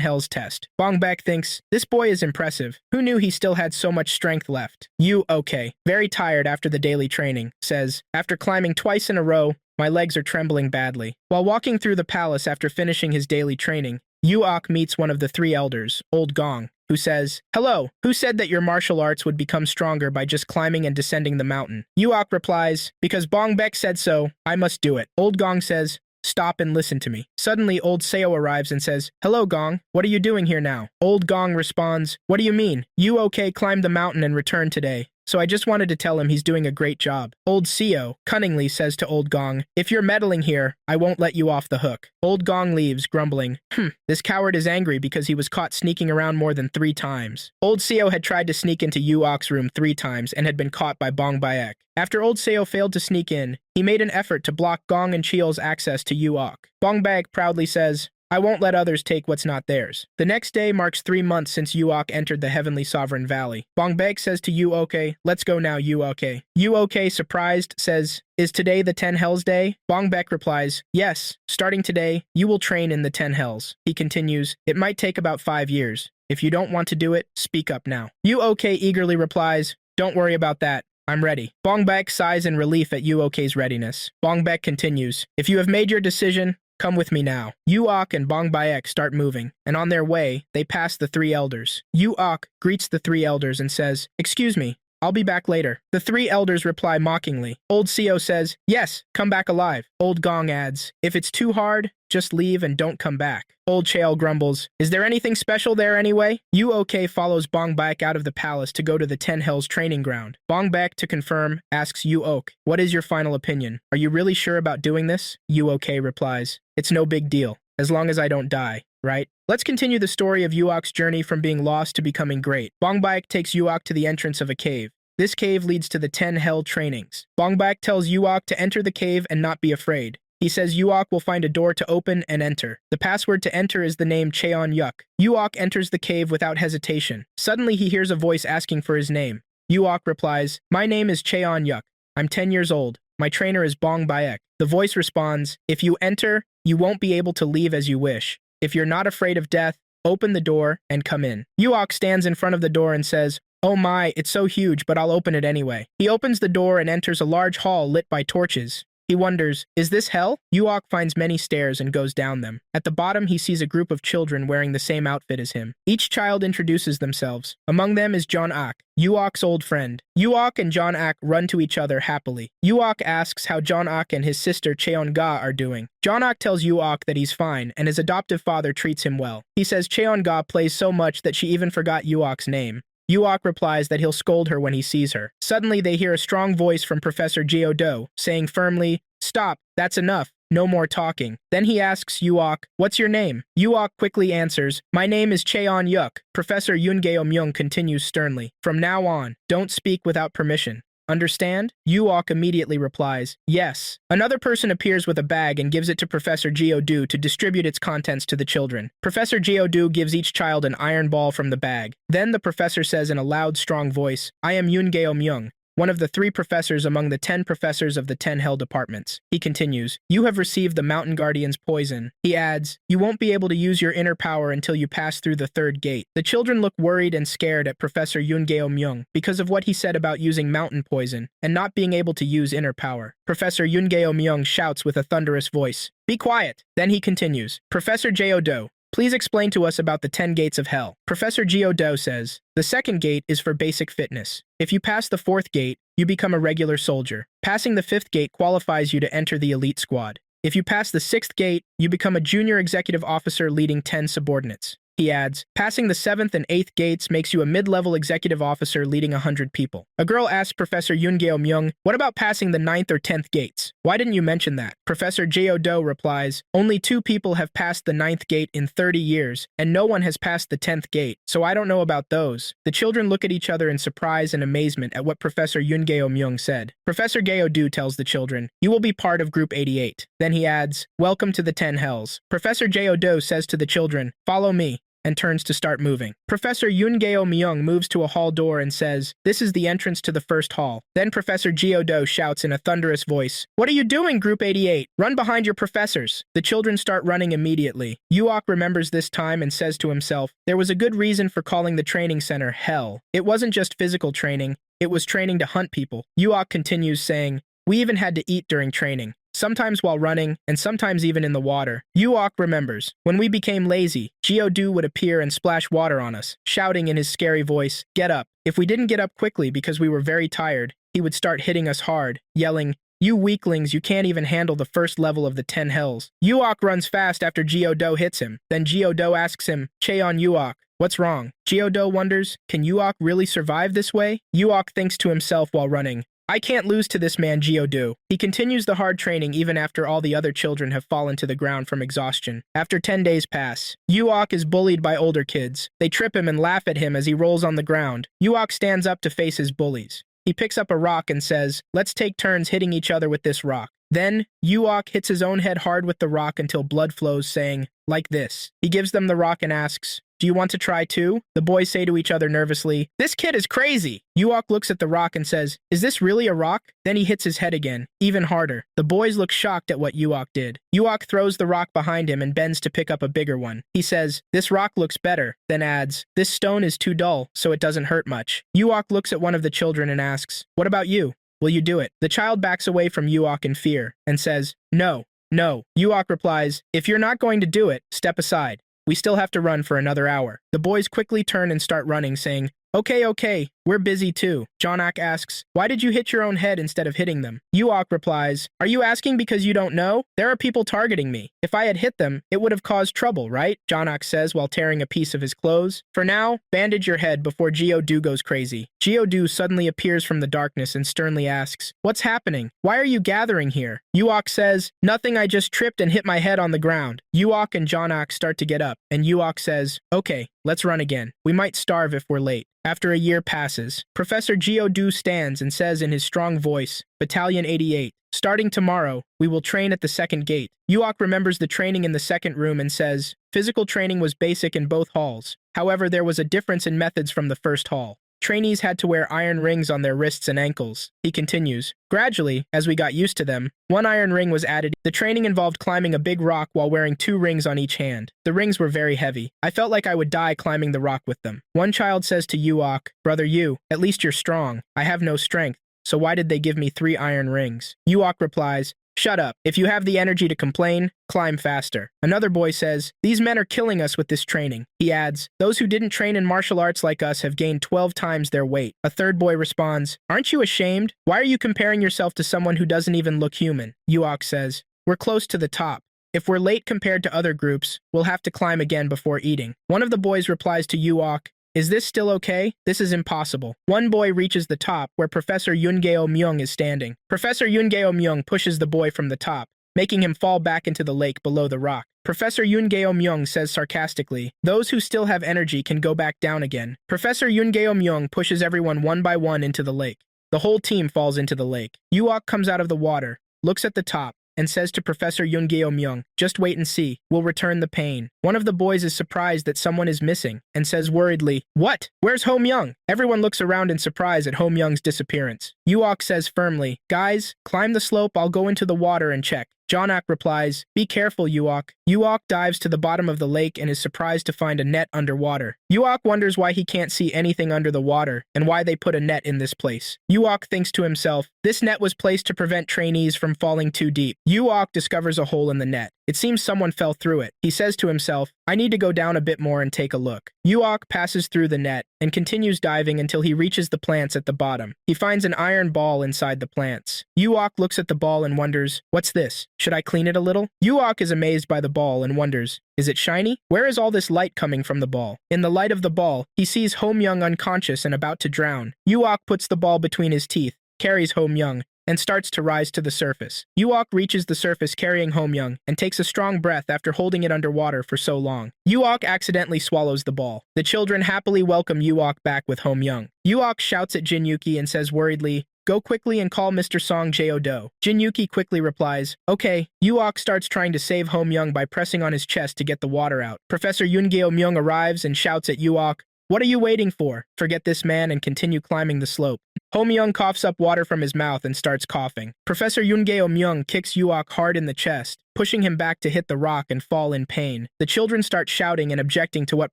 S1: hells test. Bong Baek thinks, this boy is impressive. Who knew he still had so much strength left? Yu-Ok, very tired after the daily training, says, after climbing twice in a row, my legs are trembling badly. While walking through the palace after finishing his daily training, Yu-Ok meets one of the 3 elders, Old Gong, who says, hello, who said that your martial arts would become stronger by just climbing and descending the mountain? Yu-Ok replies, because Bong Baek said so, I must do it. Old Gong says, stop and listen to me. Suddenly, Old Seo arrives and says, hello, Gong, what are you doing here now? Old Gong responds, what do you mean? Yu-Ok climbed the mountain and returned today. So I just wanted to tell him he's doing a great job. Old Seo cunningly says to Old Gong, if you're meddling here, I won't let you off the hook. Old Gong leaves, grumbling, this coward is angry because he was caught sneaking around more than 3 times. Old Seo had tried to sneak into Yu-Ok's room 3 times and had been caught by Bong Baek. After Old Seo failed to sneak in, he made an effort to block Gong and Cheol's access to Yu-Ok. Bong Baek proudly says, I won't let others take what's not theirs. The next day marks 3 months since Yuok entered the Heavenly Sovereign Valley. Bongbek says to Yuok, let's go now, Yuok. Yuok, surprised, says, is today the 10 Hells Day? Bongbek replies, yes, starting today, you will train in the 10 Hells. He continues, it might take about 5 years. If you don't want to do it, speak up now. Yuok eagerly replies, don't worry about that. I'm ready. Bongbek sighs in relief at Yuok's readiness. Bongbek continues, if you have made your decision, come with me now. Yuok and Bongbek start moving, and on their way, they pass the 3 elders. Yuok greets the 3 elders and says, excuse me, I'll be back later. The 3 elders reply mockingly. Old Seo says, yes, come back alive. Old Gong adds, if it's too hard, just leave and don't come back. Old Chael grumbles, is there anything special there anyway? Yuok follows Bongbek out of the palace to go to the 10 Hells training ground. Bongbek, to confirm, asks Yuok, what is your final opinion? Are you really sure about doing this? Yuok replies, it's no big deal, as long as I don't die, right? Let's continue the story of Yuok's journey from being lost to becoming great. Bongbek takes Yuok to the entrance of a cave. This cave leads to the 10 Hell trainings. Bongbek tells Yuok to enter the cave and not be afraid. He says Yuok will find a door to open and enter. The password to enter is the name Cheon Yuk. Yuok enters the cave without hesitation. Suddenly he hears a voice asking for his name. Yuok replies, my name is Cheon Yuk. I'm 10 years old. My trainer is Bongbek. The voice responds, if you enter, you won't be able to leave as you wish. If you're not afraid of death, open the door and come in. Yuok stands in front of the door and says, oh my, it's so huge, but I'll open it anyway. He opens the door and enters a large hall lit by torches. He wonders, is this hell? Yuok finds many stairs and goes down them. At the bottom, he sees a group of children wearing the same outfit as him. Each child introduces themselves. Among them is John Ak, Yuok's old friend. Yuok and John Ak run to each other happily. Yuok asks how John Ak and his sister Cheon Ga are doing. John Ak tells Yuok that he's fine and his adoptive father treats him well. He says Cheon Ga plays so much that she even forgot Yuok's name. Yuok replies that he'll scold her when he sees her. Suddenly, they hear a strong voice from Professor Geodo, saying firmly, stop, that's enough, no more talking. Then he asks Yuok, what's your name? Yuok quickly answers, my name is Cheon Yuk. Professor Yungeo Myung continues sternly, from now on, don't speak without permission. Understand? Yuok immediately replies, yes. Another person appears with a bag and gives it to Professor Geodu to distribute its contents to the children. Professor Geodu gives each child an iron ball from the bag. Then the professor says in a loud, strong voice, I am Yungeo Myung, one of the 3 professors among the 10 professors of the 10 Hell departments. He continues, you have received the Mountain Guardian's poison. He adds, you won't be able to use your inner power until you pass through the 3rd gate. The children look worried and scared at Professor Yungeo Myung because of what he said about using mountain poison and not being able to use inner power. Professor Yungeo Myung shouts with a thunderous voice, be quiet! Then he continues, Professor Geodo, please explain to us about the 10 gates of hell. Professor Geodo says, the 2nd gate is for basic fitness. If you pass the 4th gate, you become a regular soldier. Passing the 5th gate qualifies you to enter the elite squad. If you pass the 6th gate, you become a junior executive officer leading 10 subordinates. He adds, passing the 7th and 8th gates makes you a mid-level executive officer leading 100 people. A girl asks Professor Yungeo Myung, what about passing the 9th or 10th gates? Why didn't you mention that? Professor Geodo replies, only 2 people have passed the 9th gate in 30 years, and no one has passed the 10th gate, so I don't know about those. The children look at each other in surprise and amazement at what Professor Yungeo Myung said. Professor Geodo tells the children, you will be part of Group 88. Then he adds, welcome to the 10 Hells. Professor Geodo says to the children, follow me, and turns to start moving. Professor Yungeo Myung moves to a hall door and says, this is the entrance to the 1st hall. Then Professor Geodo shouts in a thunderous voice, what are you doing, Group 88? Run behind your professors. The children start running immediately. Yuok remembers this time and says to himself, there was a good reason for calling the training center Hell. It wasn't just physical training, it was training to hunt people. Yuok continues saying, we even had to eat during training. Sometimes while running, and sometimes even in the water. Yuok remembers, when we became lazy, Geodu would appear and splash water on us, shouting in his scary voice, get up. If we didn't get up quickly because we were very tired, he would start hitting us hard, yelling, you weaklings, you can't even handle the 1st level of the 10 Hells. Yuok runs fast after Geodo hits him. Then Geodo asks him, Cheon Yuok, what's wrong? Geodo wonders, can Yuok really survive this way? Yuok thinks to himself while running, I can't lose to this man Geodu. He continues the hard training even after all the other children have fallen to the ground from exhaustion. After 10 days pass, Yuok is bullied by older kids. They trip him and laugh at him as he rolls on the ground. Yuok stands up to face his bullies. He picks up a rock and says, let's take turns hitting each other with this rock. Then, Yuok hits his own head hard with the rock until blood flows, saying, like this. He gives them the rock and asks, "Do you want to try too?" The boys say to each other nervously, "This kid is crazy." Yuok looks at the rock and says, "Is this really a rock?" Then he hits his head again, even harder. The boys look shocked at what Yuok did. Yuok throws the rock behind him and bends to pick up a bigger one. He says, "This rock looks better," then adds, "This stone is too dull, so it doesn't hurt much." Yuok looks at one of the children and asks, "What about you? Will you do it?" The child backs away from Yuok in fear and says, "No, no." Yuok replies, "If you're not going to do it, step aside. We still have to run for another hour." The boys quickly turn and start running, saying, Okay, we're busy too." Jonak asks, "Why did you hit your own head instead of hitting them?" Yuok replies, "Are you asking because you don't know? There are people targeting me. If I had hit them, it would have caused trouble, right?" Jonak says while tearing a piece of his clothes. "For now, bandage your head before Geodu goes crazy." Geodu suddenly appears from the darkness and sternly asks, "What's happening? Why are you gathering here?" Yuok says, "Nothing, I just tripped and hit my head on the ground." Yuok and Jonak start to get up, and Yuok says, "Okay, let's run again. We might starve if we're late." After a year passes, Professor Geodu stands and says in his strong voice, "Battalion 88, starting tomorrow, we will train at the second gate." Yuok remembers the training in the second room and says, "Physical training was basic in both halls. However, there was a difference in methods from the first hall. Trainees had to wear iron rings on their wrists and ankles." He continues, "Gradually, as we got used to them, one iron ring was added. The training involved climbing a big rock while wearing 2 rings on each hand. The rings were very heavy. I felt like I would die climbing the rock with them." One child says to Yuok, "Brother Yu, at least you're strong. I have no strength, so why did they give me 3 iron rings?" Yuok replies, "Shut up. If you have the energy to complain, climb faster." Another boy says, "These men are killing us with this training." He adds, "Those who didn't train in martial arts like us have gained 12 times their weight." A third boy responds, "Aren't you ashamed? Why are you comparing yourself to someone who doesn't even look human?" Yuok says, "We're close to the top. If we're late compared to other groups, we'll have to climb again before eating." One of the boys replies to Yuok, "Is this still okay? This is impossible." One boy reaches the top where Professor Yungeo Myung is standing. Professor Yungeo Myung pushes the boy from the top, making him fall back into the lake below the rock. Professor Yungeo Myung says sarcastically, "Those who still have energy can go back down again." Professor Yungeo Myung pushes everyone one by one into the lake. The whole team falls into the lake. Yuok comes out of the water, looks at the top, and says to Professor Yungeo Myung, "Just wait and see. We'll return the pain." One of the boys is surprised that someone is missing and says worriedly, "What? Where's Ho Myung?" Everyone looks around in surprise at Ho Myung's disappearance. Yuok says firmly, "Guys, climb the slope. I'll go into the water and check." Jonak replies, "Be careful, Yuok." Yuok dives to the bottom of the lake and is surprised to find a net underwater. Yuok wonders why he can't see anything under the water and why they put a net in this place. Yuok thinks to himself, this net was placed to prevent trainees from falling too deep. Yuok discovers a hole in the net. It seems someone fell through it. He says to himself, "I need to go down a bit more and take a look." Yuok passes through the net and continues diving until he reaches the plants at the bottom. He finds an iron ball inside the plants. Yuok looks at the ball and wonders, "What's this? Should I clean it a little?" Yuok is amazed by the ball and wonders, "Is it shiny? Where is all this light coming from the ball?" In the light of the ball, he sees Ho Myung unconscious and about to drown. Yuok puts the ball between his teeth, carries Ho Myung, and starts to rise to the surface. Yuok reaches the surface carrying Ho Myung and takes a strong breath after holding it underwater for so long. Yuok accidentally swallows the ball. The children happily welcome Yuok back with Ho Myung. Yuok shouts at Jinyuki and says worriedly, "Go quickly and call Mr. Song Jae-do." Jinyuki quickly replies, "Okay." Yuok starts trying to save Ho Myung by pressing on his chest to get the water out. Professor Yungeo Myung arrives and shouts at Yuok, "What are you waiting for? Forget this man and continue climbing the slope." Ho Myung coughs up water from his mouth and starts coughing. Professor Yungeo Myung kicks Yuok hard in the chest, pushing him back to hit the rock and fall in pain. The children start shouting and objecting to what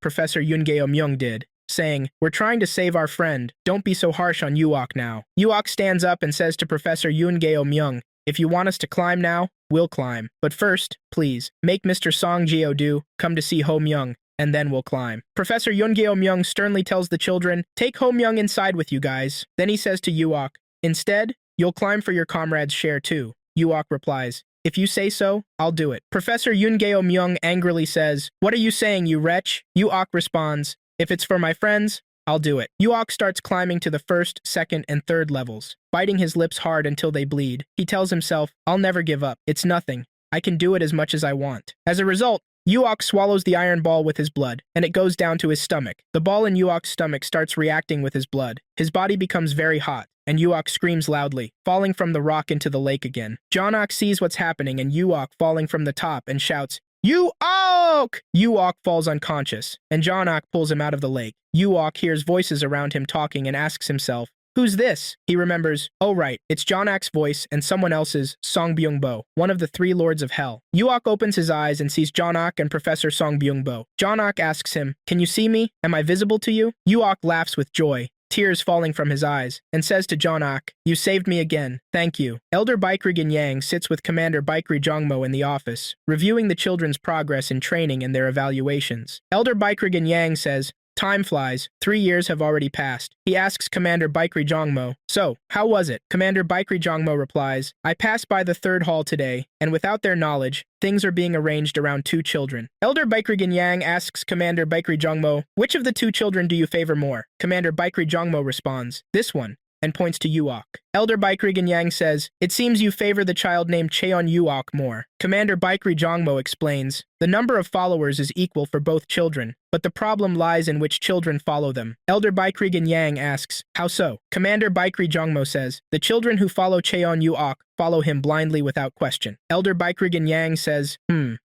S1: Professor Yungeo Myung did, saying, "We're trying to save our friend. Don't be so harsh on Yuok now." Yuok stands up and says to Professor Yungeo Myung, "If you want us to climb now, we'll climb. But first, please, make Mr. Song Jae-do come to see Ho Myung, and then we'll climb." Professor Yungeo Myung sternly tells the children, "Take Ho Myung inside with you guys." Then he says to Yuok, "Instead, you'll climb for your comrades' share too." Yuok replies, "If you say so, I'll do it." Professor Yungeo Myung angrily says, "What are you saying, you wretch?" Yuok responds, "If it's for my friends, I'll do it." Yuok starts climbing to the first, second, and third levels, biting his lips hard until they bleed. He tells himself, "I'll never give up. It's nothing. I can do it as much as I want." As a result, Yuok swallows the iron ball with his blood, and it goes down to his stomach. The ball in Yuok's stomach starts reacting with his blood. His body becomes very hot, and Yuok screams loudly, falling from the rock into the lake again. Jonak sees what's happening and Yuok falling from the top and shouts, Yu-ok! Yu-ok falls unconscious, and John-ok pulls him out of the lake. Yu-ok hears voices around him talking and asks himself, "Who's this?" He remembers, oh right, it's John-ok's voice and someone else's, Song Byung-bo, one of the three lords of hell. Yu-ok opens his eyes and sees John-ok and Professor Song Byung-bo. John-ok asks him, "Can you see me? Am I visible to you?" Yu-ok laughs with joy, tears falling from his eyes, and says to John-ok, "You saved me again. Thank you." Elder Baikrigan Yang sits with Commander Baikri Jongmo in the office, reviewing the children's progress in training and their evaluations. Elder Baikrigan Yang says, "Time flies. 3 years have already passed." He asks Commander Baikri Jongmo, "So, how was it?" Commander Baikri Jongmo replies, "I passed by the third hall today, and without their knowledge, things are being arranged around 2 children." Elder Baikrigan Yang asks Commander Baikri Jongmo, "Which of the 2 children do you favor more?" Commander Baikri Jongmo responds, "This one," and points to Yu-ok. Elder Baikrigan Yang says, "It seems you favor the child named Cheon Yu-ok more." Commander Baikri Jongmo explains, "The number of followers is equal for both children, but the problem lies in which children follow them." Elder Baikrigan Yang asks, "How so?" Commander Baikri Jongmo says, "The children who follow Cheon Yu-ok follow him blindly without question." Elder Baikrigan Yang says,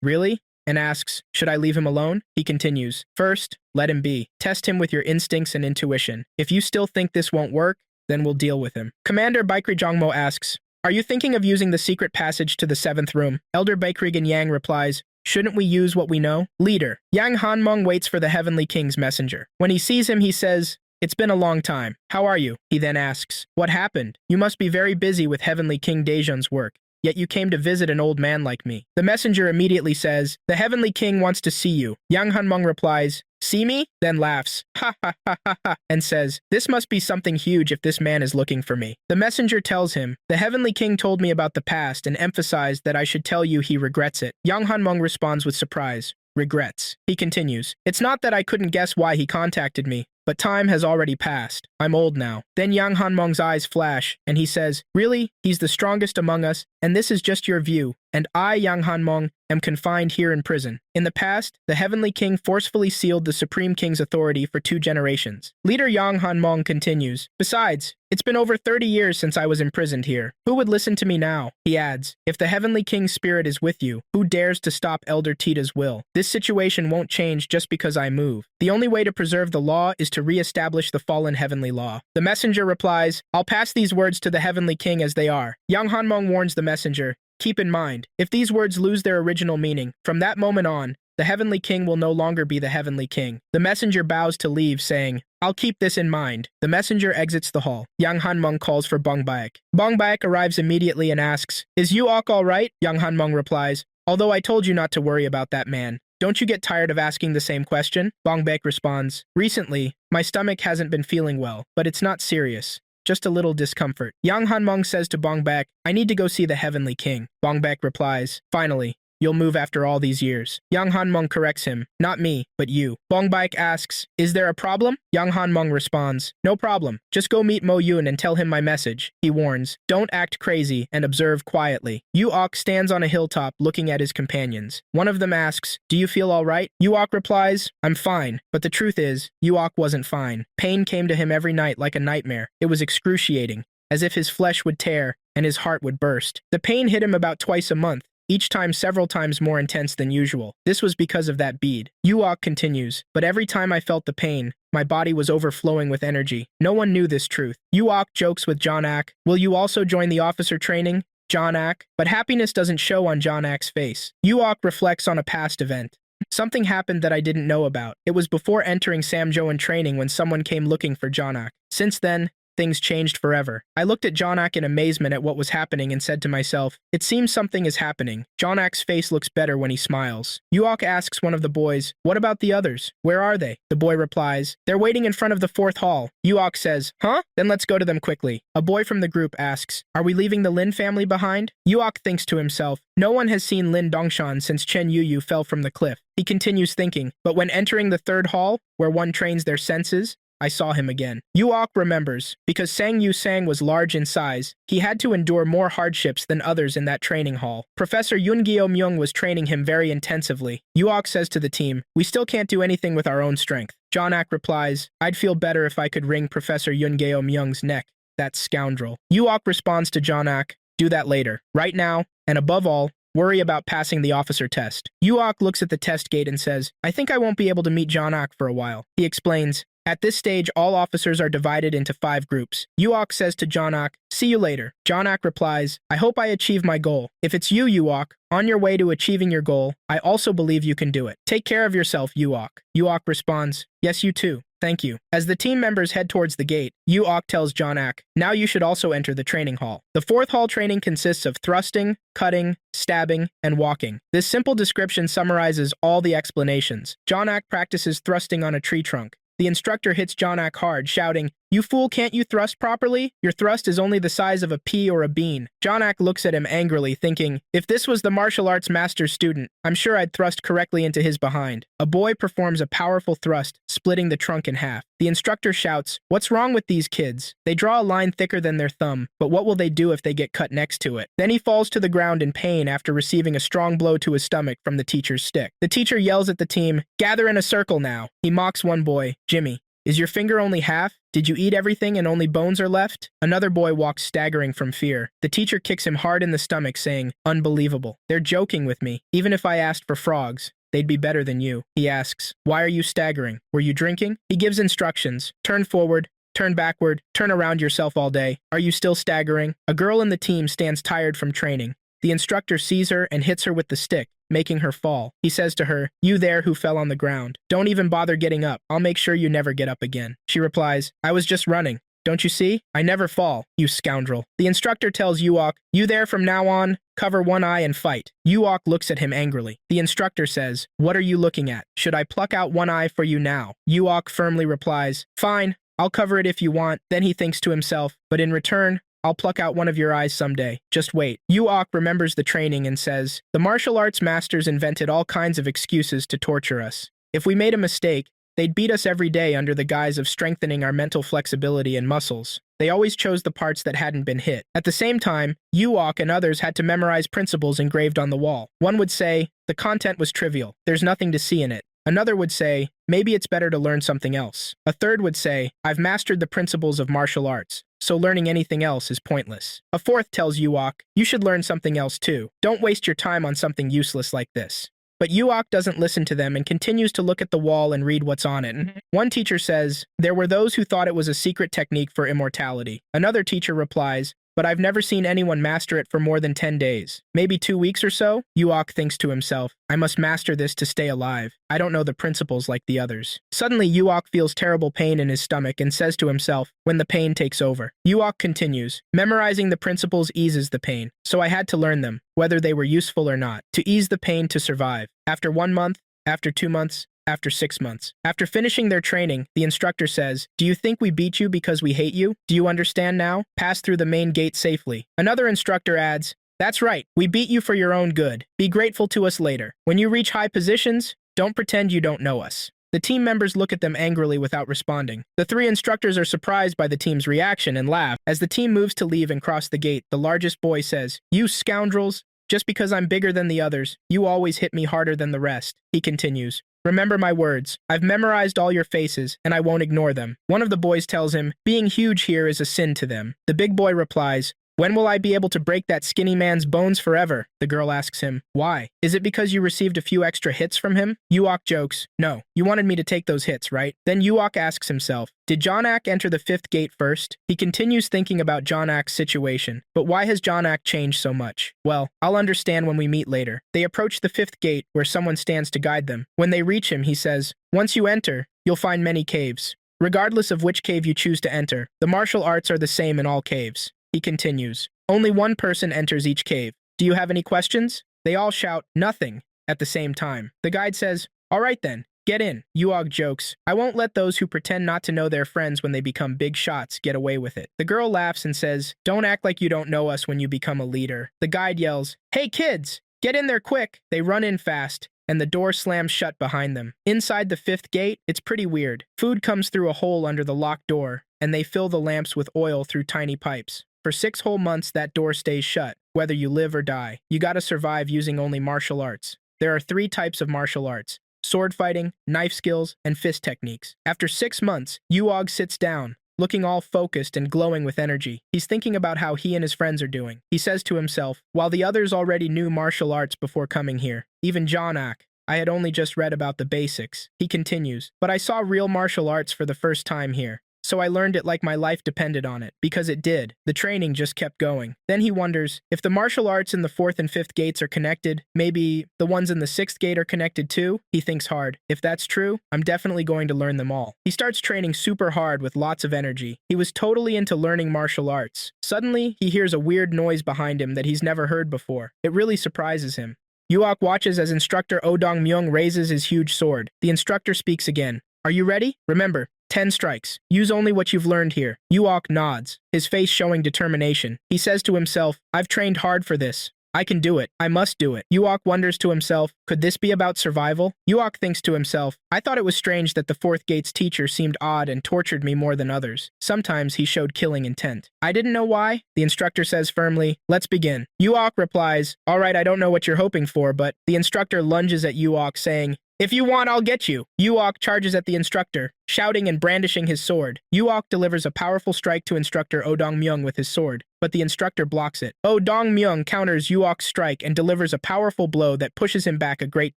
S1: really? And asks, "Should I leave him alone?" He continues, "First, let him be. Test him with your instincts and intuition. If you still think this won't work, then we'll deal with him." Commander Baikri Jongmo asks, "Are you thinking of using the secret passage to the 7th room?" Elder Baikrigan Yang replies, "Shouldn't we use what we know?" Leader, Yang Hanmong waits for the Heavenly King's messenger. When he sees him, he says, "It's been a long time. How are you?" He then asks, "What happened? You must be very busy with Heavenly King Daejeon's work. Yet you came to visit an old man like me." The messenger immediately says, "The Heavenly King wants to see you." Yang Hanmong replies, "See me?" Then laughs, ha ha ha ha ha, and says, "This must be something huge if this man is looking for me." The messenger tells him, "The Heavenly King told me about the past and emphasized that I should tell you he regrets it." Yang Hanmong responds with surprise, "Regrets?" He continues, "It's not that I couldn't guess why he contacted me, but time has already passed. I'm old now." Then Yang Hanmong's eyes flash, and he says, "Really? He's the strongest among us, and this is just your view, and I, Yang Hanmong, am confined here in prison." In the past, the Heavenly King forcefully sealed the Supreme King's authority for 2 generations. Leader Yang Hanmong continues, "Besides, it's been over 30 years since I was imprisoned here. Who would listen to me now?" He adds, "If the Heavenly King's spirit is with you, who dares to stop Elder Tita's will? This situation won't change just because I move. The only way to preserve the law is to re-establish the fallen heavenly law." The messenger replies, "I'll pass these words to the Heavenly King as they are." Yang Hanmong warns the messenger, "Keep in mind, if these words lose their original meaning, from that moment on, the Heavenly King will no longer be the Heavenly King." The messenger bows to leave, saying, "I'll keep this in mind." The messenger exits the hall. Yang Hanmong calls for Bong Baek. Bong Baek arrives immediately and asks, "Is Yu-ok all right?" Yang Hanmong replies, "Although I told you not to worry about that man. Don't you get tired of asking the same question?" Bong Baek responds, "Recently, my stomach hasn't been feeling well, but it's not serious. Just a little discomfort." Yang Hanmong says to Bong Baek, "I need to go see the Heavenly King." Bong Baek replies, "Finally, you'll move after all these years." Yang Hanmong corrects him, "Not me, but you." Bong Baek asks, "Is there a problem?" Yang Hanmong responds, "No problem. Just go meet Mo Yun and tell him my message." He warns, "Don't act crazy and observe quietly." Yu-ok stands on a hilltop looking at his companions. One of them asks, "Do you feel all right?" Yu-ok replies, "I'm fine." But the truth is, Yu-ok wasn't fine. Pain came to him every night like a nightmare. It was excruciating, as if his flesh would tear and his heart would burst. The pain hit him about twice a month, each time several times more intense than usual. This was because of that bead. Yu-ok continues, "But every time I felt the pain, my body was overflowing with energy." No one knew this truth. Yu-ok jokes with John-ak, "Will you also join the officer training?" John-ak, but happiness doesn't show on John-ak's face. Yu-ok reflects on a past event. "Something happened that I didn't know about. It was before entering Samjoan training when someone came looking for John-ak. Since then, things changed forever. I looked at John-ak in amazement at what was happening and said to myself, it seems something is happening." John-ak's face looks better when he smiles. Yu-ok asks one of the boys, "What about the others? Where are they?" The boy replies, "They're waiting in front of the 4th hall." Yu-ok says, "Huh? Then let's go to them quickly." A boy from the group asks, "Are we leaving the Lin family behind?" Yu-ok thinks to himself, no one has seen Lin Dongshan since Chen Yuyu fell from the cliff. He continues thinking, "But when entering the 3rd hall, where one trains their senses, I saw him again." Yu-ok remembers, because Sang Yu Sang was large in size, he had to endure more hardships than others in that training hall. Professor Yun Gyo Myung was training him very intensively. Yu-ok says to the team, "We still can't do anything with our own strength." John-ak replies, "I'd feel better if I could wring Professor Yun Gyo Myung's neck, that scoundrel." Yu-ok responds to John-ak, "Do that later. Right now, and above all, worry about passing the officer test. Yuok looks at the test gate and says, I think I won't be able to meet Jonak for a while. He explains, at this stage, all officers are divided into 5 groups. Yuok says to Jonak, see you later. Jonak replies, I hope I achieve my goal. If it's you, Yuok, on your way to achieving your goal, I also believe you can do it. Take care of yourself, Yuok. Yuok responds, yes, you too. Thank you. As the team members head towards the gate, Yuok tells Jonak, now you should also enter the training hall. The 4th hall training consists of thrusting, cutting, stabbing, and walking. This simple description summarizes all the explanations. Jonak practices thrusting on a tree trunk. The instructor hits Jonak hard, shouting, you fool, can't you thrust properly? Your thrust is only the size of a pea or a bean. Jonak looks at him angrily, thinking, if this was the martial arts master's student, I'm sure I'd thrust correctly into his behind. A boy performs a powerful thrust, splitting the trunk in half. The instructor shouts, what's wrong with these kids? They draw a line thicker than their thumb, but what will they do if they get cut next to it? Then he falls to the ground in pain after receiving a strong blow to his stomach from the teacher's stick. The teacher yells at the team, gather in a circle now. He mocks one boy, Jimmy. Is your finger only half? Did you eat everything and only bones are left? Another boy walks staggering from fear. The teacher kicks him hard in the stomach, saying, unbelievable. They're joking with me. Even if I asked for frogs, they'd be better than you. He asks, why are you staggering? Were you drinking? He gives instructions. Turn forward, turn backward, turn around yourself all day. Are you still staggering? A girl in the team stands tired from training. The instructor sees her and hits her with the stick, making her fall. He says to her, you there who fell on the ground, don't even bother getting up. I'll make sure you never get up again. She replies, I was just running. Don't you see? I never fall, you scoundrel. The instructor tells Yuok, you there from now on, cover one eye and fight. Yuok looks at him angrily. The instructor says, what are you looking at? Should I pluck out one eye for you now? Yuok firmly replies, fine, I'll cover it if you want. Then he thinks to himself, but in return, I'll pluck out one of your eyes someday. Just wait. Yuok remembers the training and says, the martial arts masters invented all kinds of excuses to torture us. If we made a mistake, they'd beat us every day under the guise of strengthening our mental flexibility and muscles. They always chose the parts that hadn't been hit. At the same time, Yuok and others had to memorize principles engraved on the wall. One would say, the content was trivial. There's nothing to see in it. Another would say, maybe it's better to learn something else. A third would say, I've mastered the principles of martial arts, so learning anything else is pointless. A fourth tells Yuok, you should learn something else too. Don't waste your time on something useless like this. But Yuok doesn't listen to them and continues to look at the wall and read what's on it. One teacher says, there were those who thought it was a secret technique for immortality. Another teacher replies, but I've never seen anyone master it for more than 10 days. Maybe 2 weeks or so? Yuok thinks to himself, I must master this to stay alive. I don't know the principles like the others. Suddenly, Yuok feels terrible pain in his stomach and says to himself, when the pain takes over. Yuok continues, memorizing the principles eases the pain, so I had to learn them, whether they were useful or not, to ease the pain to survive. After 1 month, after 2 months, after 6 months. After finishing their training, the instructor says, do you think we beat you because we hate you? Do you understand now? Pass through the main gate safely. Another instructor adds, that's right, we beat you for your own good. Be grateful to us later. When you reach high positions, don't pretend you don't know us. The team members look at them angrily without responding. The 3 instructors are surprised by the team's reaction and laugh. As the team moves to leave and cross the gate, the largest boy says, you scoundrels, just because I'm bigger than the others, you always hit me harder than the rest. He continues, remember my words. I've memorized all your faces, and I won't ignore them. One of the boys tells him, being huge here is a sin to them. The big boy replies, when will I be able to break that skinny man's bones forever? The girl asks him, why? Is it because you received a few extra hits from him? Yuok jokes, no, you wanted me to take those hits, right? Then Yuok asks himself, did Jonak enter the 5th gate first? He continues thinking about Jonak's situation, but why has Jonak changed so much? Well, I'll understand when we meet later. They approach the 5th gate where someone stands to guide them. When they reach him, he says, once you enter, you'll find many caves. Regardless of which cave you choose to enter, the martial arts are the same in all caves. He continues, only one person enters each cave. Do you have any questions? They all shout, nothing, at the same time. The guide says, all right then, get in. Yuok jokes, I won't let those who pretend not to know their friends when they become big shots get away with it. The girl laughs and says, don't act like you don't know us when you become a leader. The guide yells, hey kids, get in there quick. They run in fast, and the door slams shut behind them. Inside the 5th gate, it's pretty weird. Food comes through a hole under the locked door, and they fill the lamps with oil through tiny pipes. For 6 whole months, that door stays shut, whether you live or die. You gotta survive using only martial arts. There are 3 types of martial arts: sword fighting, knife skills, and fist techniques. After 6 months, Yuog sits down, looking all focused and glowing with energy. He's thinking about how he and his friends are doing. He says to himself, while the others already knew martial arts before coming here, even John Ak, I had only just read about the basics. He continues, but I saw real martial arts for the first time here. So I learned it like my life depended on it, because it did. The training just kept going. Then he wonders, if the martial arts in the 4th and 5th gates are connected, maybe the ones in the 6th gate are connected too? He thinks hard. If that's true, I'm definitely going to learn them all. He starts training super hard with lots of energy. He was totally into learning martial arts. Suddenly, he hears a weird noise behind him that he's never heard before. It really surprises him. Yuok watches as instructor Oh Dong-myung raises his huge sword. The instructor speaks again. Are you ready? Remember, 10 strikes. Use only what you've learned here. Yuok nods, his face showing determination. He says to himself, I've trained hard for this. I can do it. I must do it. Yuok wonders to himself, could this be about survival? Yuok thinks to himself, I thought it was strange that the 4th gate's teacher seemed odd and tortured me more than others. Sometimes he showed killing intent. I didn't know why. The instructor says firmly, let's begin. Yuok replies, all right, I don't know what you're hoping for, but the instructor lunges at Yuok saying, if you want, I'll get you. Yuok charges at the instructor, shouting and brandishing his sword. Yuok delivers a powerful strike to instructor Oh Dong-myung with his sword, but the instructor blocks it. Oh Dong-myung counters Yuok's strike and delivers a powerful blow that pushes him back a great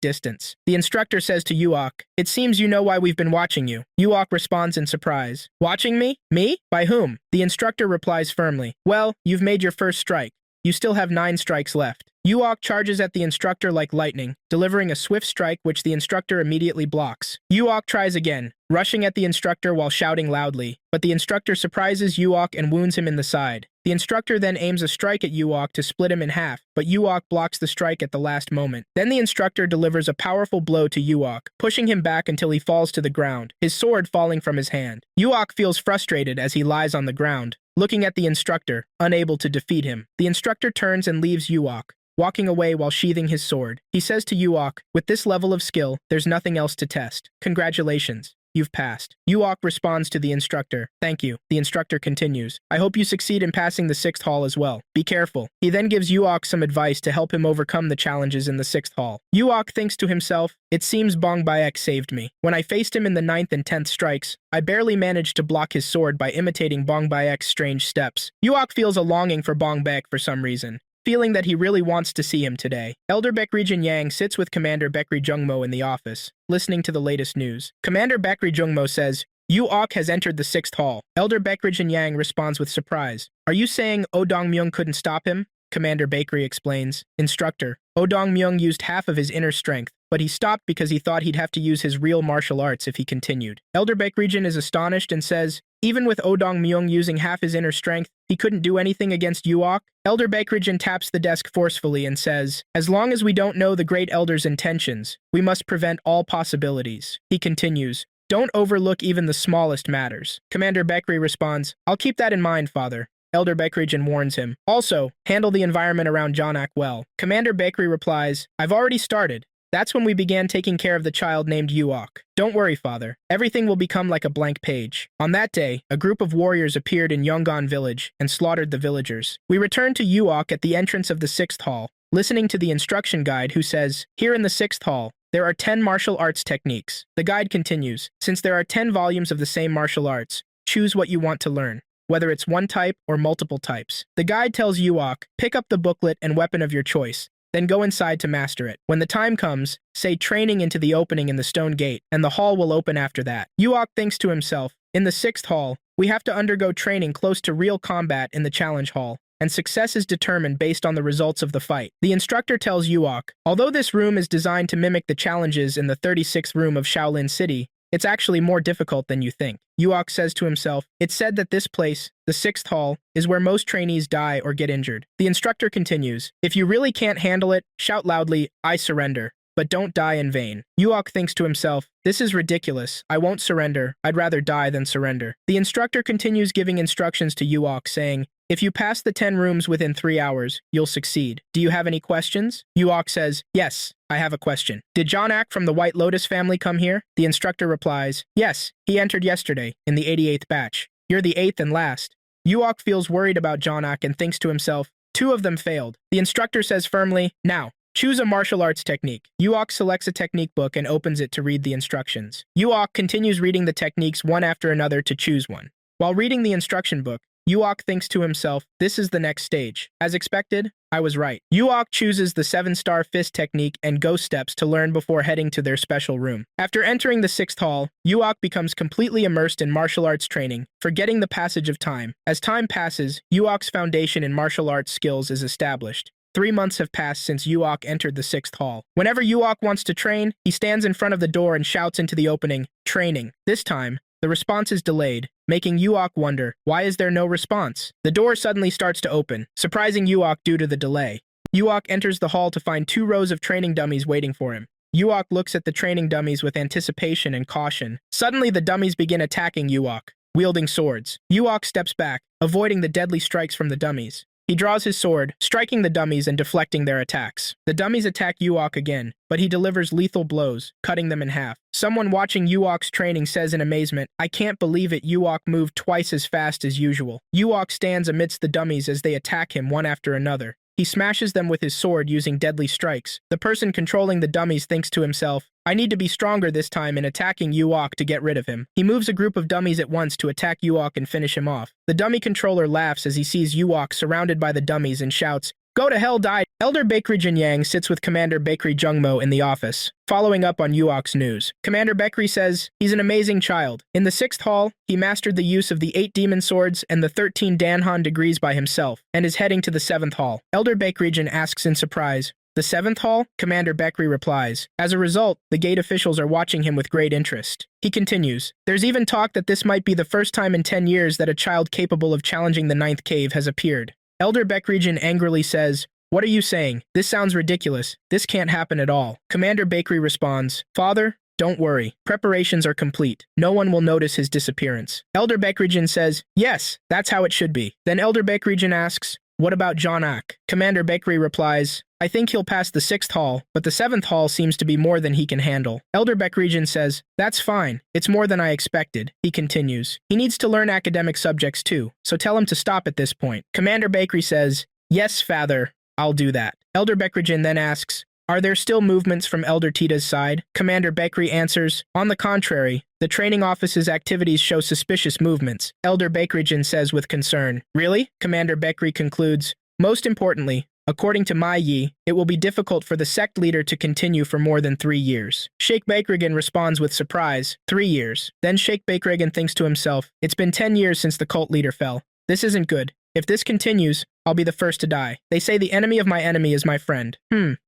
S1: distance. The instructor says to Yuok, it seems you know why we've been watching you. Yuok responds in surprise. Watching me? Me? By whom? The instructor replies firmly, well, you've made your first strike. You still have 9 strikes left. Yuok charges at the instructor like lightning, delivering a swift strike which the instructor immediately blocks. Yuok tries again, rushing at the instructor while shouting loudly, but the instructor surprises Yuok and wounds him in the side. The instructor then aims a strike at Yuok to split him in half, but Yuok blocks the strike at the last moment. Then the instructor delivers a powerful blow to Yuok, pushing him back until he falls to the ground, his sword falling from his hand. Yuok feels frustrated as he lies on the ground, looking at the instructor, unable to defeat him. The instructor turns and leaves Yuok, walking away while sheathing his sword. He says to Yuok, with this level of skill, there's nothing else to test. Congratulations. You've passed. Yuok responds to the instructor. Thank you. The instructor continues. I hope you succeed in passing the 6th hall as well. Be careful. He then gives Yuok some advice to help him overcome the challenges in the 6th hall. Yuok thinks to himself, it seems Bong Baek saved me. When I faced him in the 9th and 10th strikes, I barely managed to block his sword by imitating Bong Baek's strange steps. Yuok feels a longing for Bong Baek for some reason, feeling that he really wants to see him today. Elder Baekri Jin-yang sits with Commander Baekri Jungmo in the office, listening to the latest news. Commander Baekri Jungmo says, Yuok has entered the 6th hall. Elder Baekri Jin-yang responds with surprise. Are you saying Oh Dong-myung couldn't stop him? Commander Baekri explains. Instructor, Oh Dong-myung used half of his inner strength, but he stopped because he thought he'd have to use his real martial arts if he continued. Elder Baekri Jin is astonished and says, even with Oh Dong-myung using half his inner strength, he couldn't do anything against Yuok? Elder Baekri Jin taps the desk forcefully and says, as long as we don't know the Great Elder's intentions, we must prevent all possibilities. He continues, don't overlook even the smallest matters. Commander Baekri responds, I'll keep that in mind, Father. Elder Baekri Jin warns him. Also, handle the environment around Jonak well. Commander Baekri replies, I've already started. That's when we began taking care of the child named Yuok. Don't worry, Father. Everything will become like a blank page. On that day, a group of warriors appeared in Yongan village and slaughtered the villagers. We returned to Yuok at the entrance of the 6th hall, listening to the instruction guide who says, here in the 6th hall, there are 10 martial arts techniques. The guide continues, since there are 10 volumes of the same martial arts, choose what you want to learn, whether it's one type or multiple types. The guide tells Yuok, pick up the booklet and weapon of your choice, then go inside to master it. When the time comes, say training into the opening in the stone gate, and the hall will open after that. Yuok thinks to himself, in the 6th hall, we have to undergo training close to real combat in the challenge hall, and success is determined based on the results of the fight. The instructor tells Yuok, although this room is designed to mimic the challenges in the 36th room of Shaolin City, it's actually more difficult than you think. Yuok says to himself, it's said that this place, the 6th hall, is where most trainees die or get injured. The instructor continues, if you really can't handle it, shout loudly, I surrender, but don't die in vain. Yuok thinks to himself, this is ridiculous. I won't surrender. I'd rather die than surrender. The instructor continues giving instructions to Yuok, saying, if you pass the 10 rooms within 3 hours, you'll succeed. Do you have any questions? Yuok says, yes, I have a question. Did John Ak from the White Lotus family come here? The instructor replies, yes, he entered yesterday, in the 88th batch. You're the 8th and last. Yuok feels worried about John Ak and thinks to himself, 2 of them failed. The instructor says firmly, now, choose a martial arts technique. Yuok selects a technique book and opens it to read the instructions. Yuok continues reading the techniques one after another to choose one. While reading the instruction book, Yuok thinks to himself, this is the next stage. As expected, I was right. Yuok chooses the 7-star fist technique and ghost steps to learn before heading to their special room. After entering the 6th hall, Yuok becomes completely immersed in martial arts training, forgetting the passage of time. As time passes, Yuok's foundation in martial arts skills is established. 3 months have passed since Yuok entered the 6th hall. Whenever Yuok wants to train, he stands in front of the door and shouts into the opening, "Training." This time, the response is delayed, making Yuok wonder, why is there no response? The door suddenly starts to open, surprising Yuok due to the delay. Yuok enters the hall to find 2 rows of training dummies waiting for him. Yuok looks at the training dummies with anticipation and caution. Suddenly, the dummies begin attacking Yuok, wielding swords. Yuok steps back, avoiding the deadly strikes from the dummies. He draws his sword, striking the dummies and deflecting their attacks. The dummies attack Yuok again, but he delivers lethal blows, cutting them in half. Someone watching Yuok's training says in amazement, "I can't believe it, Yuok moved twice as fast as usual." Yuok stands amidst the dummies as they attack him one after another. He smashes them with his sword using deadly strikes. The person controlling the dummies thinks to himself, I need to be stronger this time in attacking Yuok to get rid of him. He moves a group of dummies at once to attack Yuok and finish him off. The dummy controller laughs as he sees Yuok surrounded by the dummies and shouts, "Go to hell, die!" Elder Bakery Jinyang sits with Commander Bakery Jungmo in the office, following up on Yuok's news. Commander Bakery says, he's an amazing child. In the 6th hall, he mastered the use of the 8 demon swords and the 13 Danhan degrees by himself, and is heading to the 7th hall. Elder Bakery Jin asks in surprise, "The 7th hall?" Commander Bakery replies. As a result, the gate officials are watching him with great interest. He continues, "There's even talk that this might be the first time in 10 years that a child capable of challenging the 9th cave has appeared." Elder Bakery Jin angrily says, "What are you saying? This sounds ridiculous. This can't happen at all." Commander Bakery responds, "Father, don't worry. Preparations are complete. No one will notice his disappearance." Elder Bakery Jin says, "Yes, that's how it should be." Then Elder Bakery Jin asks, "What about John Ak?" Commander Bakery replies, "I think he'll pass the 6th hall, but the 7th hall seems to be more than he can handle." Elder Bakery Jin says, "That's fine. It's more than I expected." He continues, "He needs to learn academic subjects too, so tell him to stop at this point." Commander Bakery says, "Yes, father. I'll do that." Elder Bekrijin then asks, "Are there still movements from Elder Tita's side?" Commander Bekri answers, "On the contrary, the training office's activities show suspicious movements." Elder Bekrijin says with concern, "Really?" Commander Bekri concludes, "Most importantly, according to Mai Yi, it will be difficult for the sect leader to continue for more than 3 years." Sheikh Bekrigan responds with surprise, 3 years. Then Sheikh Bekrigan thinks to himself, it's been 10 years since the cult leader fell. This isn't good. If this continues, I'll be the first to die. They say the enemy of my enemy is my friend.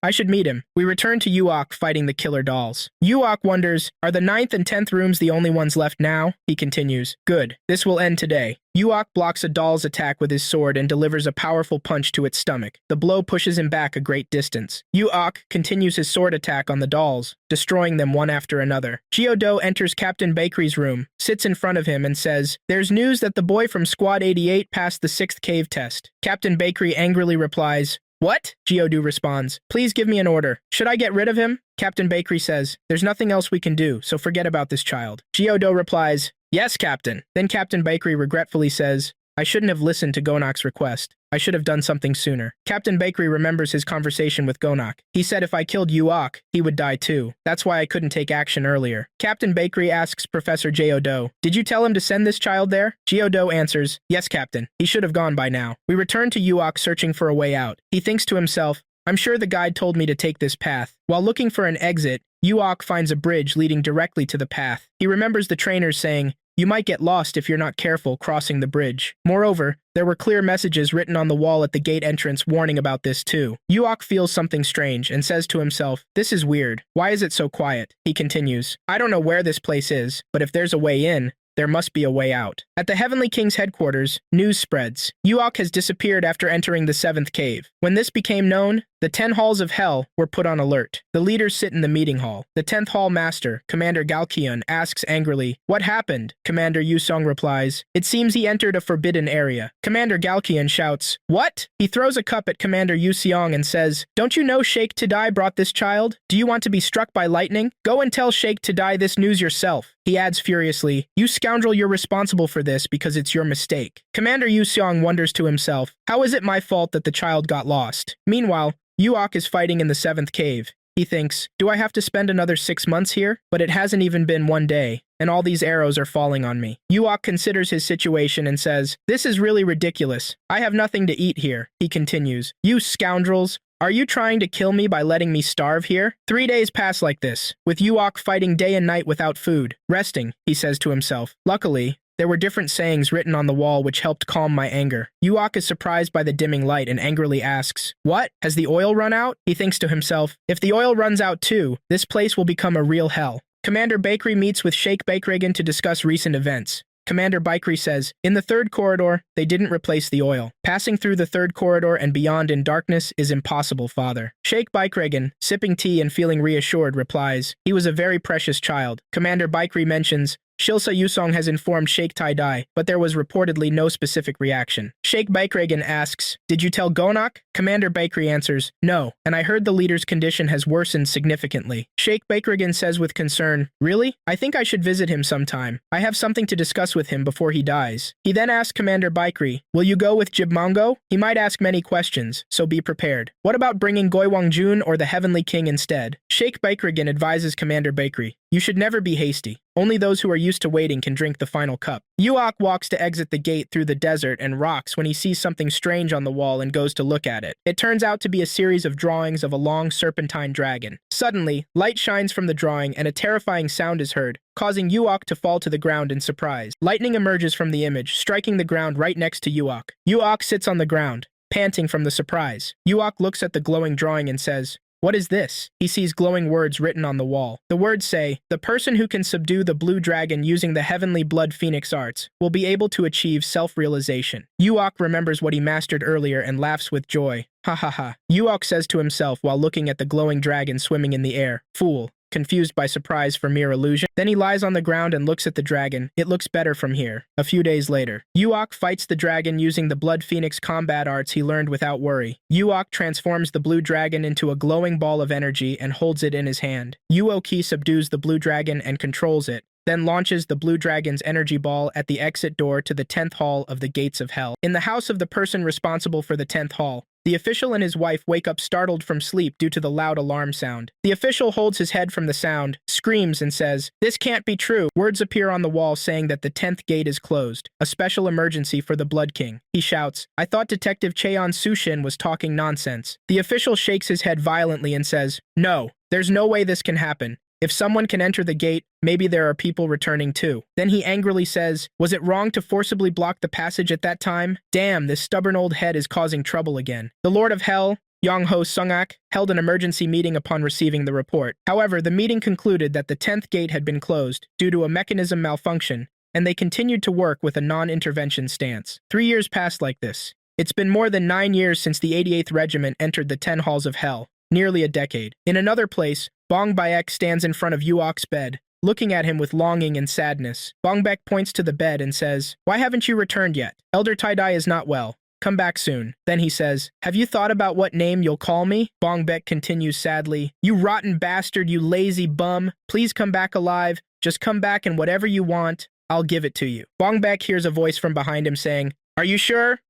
S1: I should meet him. We return to Yuok fighting the killer dolls. Yuok wonders, are the 9th and 10th rooms the only ones left now? He continues, "Good. This will end today." Yuok blocks a doll's attack with his sword and delivers a powerful punch to its stomach. The blow pushes him back a great distance. Yuok continues his sword attack on the dolls, destroying them one after another. Geodo enters Captain Bakery's room, sits in front of him and says, "There's news that the boy from Squad 88 passed the 6th cave test." Captain Bakery angrily replies, "What?" Geodu responds, "Please give me an order. Should I get rid of him?" Captain Bakery says, "There's nothing else we can do, so forget about this child." Geodo replies, "Yes, Captain." Then Captain Bakery regretfully says, "I shouldn't have listened to Gonok's request. I should have done something sooner." Captain Bakery remembers his conversation with Gonok. He said if I killed Yuok, he would die too. That's why I couldn't take action earlier. Captain Bakery asks Professor Geodo, "Did you tell him to send this child there?" Geodo answers, "Yes, Captain. He should have gone by now." We return to Yuok searching for a way out. He thinks to himself, "I'm sure the guide told me to take this path." While looking for an exit, Yuok finds a bridge leading directly to the path. He remembers the trainers saying, "You might get lost if you're not careful crossing the bridge." Moreover, there were clear messages written on the wall at the gate entrance warning about this too. Yuok feels something strange and says to himself, "This is weird. Why is it so quiet?" He continues, "I don't know where this place is, but if there's a way in, there must be a way out." At the Heavenly King's headquarters, news spreads. Yuok has disappeared after entering the 7th cave. When this became known, the 10 halls of hell were put on alert. The leaders sit in the meeting hall. The 10th hall master, Commander Galkian, asks angrily, "What happened?" Commander Yusong replies, "It seems he entered a forbidden area." Commander Galkian shouts, "What?" He throws a cup at Commander Yuseong and says, "Don't you know Sheikh Tadai brought this child? Do you want to be struck by lightning? Go and tell Sheikh Tadai this news yourself." He adds furiously, "You scoundrel, you're responsible for this because it's your mistake." Commander Yuseong wonders to himself, how is it my fault that the child got lost? Meanwhile, Yuok is fighting in the 7th cave. He thinks, do I have to spend another 6 months here? But it hasn't even been one day, and all these arrows are falling on me. Yuok considers his situation and says, this is really ridiculous. I have nothing to eat here. He continues, you scoundrels. Are you trying to kill me by letting me starve here? 3 days pass like this, with Yuok fighting day and night without food. Resting, he says to himself. Luckily, there were different sayings written on the wall which helped calm my anger. Yuok is surprised by the dimming light and angrily asks, what? Has the oil run out? He thinks to himself, if the oil runs out too, this place will become a real hell. Commander Bakery meets with Sheikh Bakrigan to discuss recent events. Commander Bakery says, in the third corridor, they didn't replace the oil. Passing through the third corridor and beyond in darkness is impossible, father. Sheikh Bakrigan, sipping tea and feeling reassured, replies, he was a very precious child. Commander Bakery mentions, Shilsa Yusong has informed Sheikh Tai-Dai, but there was reportedly no specific reaction. Sheikh Bakrigan asks, did you tell Gonak? Commander Bakery answers, no, and I heard the leader's condition has worsened significantly. Sheikh Bakrigan says with concern, really? I think I should visit him sometime. I have something to discuss with him before he dies. He then asks Commander Bakery, will you go with Jibmongo? He might ask many questions, so be prepared. What about bringing Goiwangjun or the Heavenly King instead? Sheikh Bakrigan advises Commander Bakery, you should never be hasty. Only those who are used to waiting can drink the final cup. Yuok walks to exit the gate through the desert and rocks when he sees something strange on the wall and goes to look at it. It turns out to be a series of drawings of a long serpentine dragon. Suddenly, light shines from the drawing and a terrifying sound is heard, causing Yuok to fall to the ground in surprise. Lightning emerges from the image, striking the ground right next to Yuok. Yuok sits on the ground, panting from the surprise. Yuok looks at the glowing drawing and says, what is this? He sees glowing words written on the wall. The words say, the person who can subdue the blue dragon using the heavenly blood phoenix arts will be able to achieve self-realization. Yuok remembers what he mastered earlier and laughs with joy. Ha ha ha. Yuok says to himself while looking at the glowing dragon swimming in the air, fool. Confused by surprise for mere illusion. Then he lies on the ground and looks at the dragon. It looks better from here. A few days later, Yuok fights the dragon using the Blood Phoenix combat arts he learned without worry. Yuok transforms the blue dragon into a glowing ball of energy and holds it in his hand. Yuoki subdues the blue dragon and controls it, then launches the blue dragon's energy ball at the exit door to the 10th hall of the Gates of Hell. In the house of the person responsible for the 10th hall, the official and his wife wake up startled from sleep due to the loud alarm sound. The official holds his head from the sound, screams and says, this can't be true. Words appear on the wall saying that the 10th gate is closed. A special emergency for the Blood King. He shouts, I thought Detective Cheon Sushin was talking nonsense. The official shakes his head violently and says, no, there's no way this can happen. If someone can enter the gate, maybe there are people returning too. Then he angrily says, was it wrong to forcibly block the passage at that time? Damn, this stubborn old head is causing trouble again. The Lord of Hell, Yongho Sungak, held an emergency meeting upon receiving the report. However, the meeting concluded that the 10th gate had been closed due to a mechanism malfunction, and they continued to work with a non-intervention stance. 3 years passed like this. It's been more than 9 years since the 88th Regiment entered the 10 halls of hell, nearly a decade. In another place, Bong Baek stands in front of Yuok's bed, looking at him with longing and sadness. Bong Baek points to the bed and says, why haven't you returned yet? Elder Tai-Dai is not well. Come back soon. Then he says, have you thought about what name you'll call me? Bong Baek continues sadly, you rotten bastard, you lazy bum. Please come back alive. Just come back and whatever you want, I'll give it to you. Bong Baek hears a voice from behind him saying, are you sure?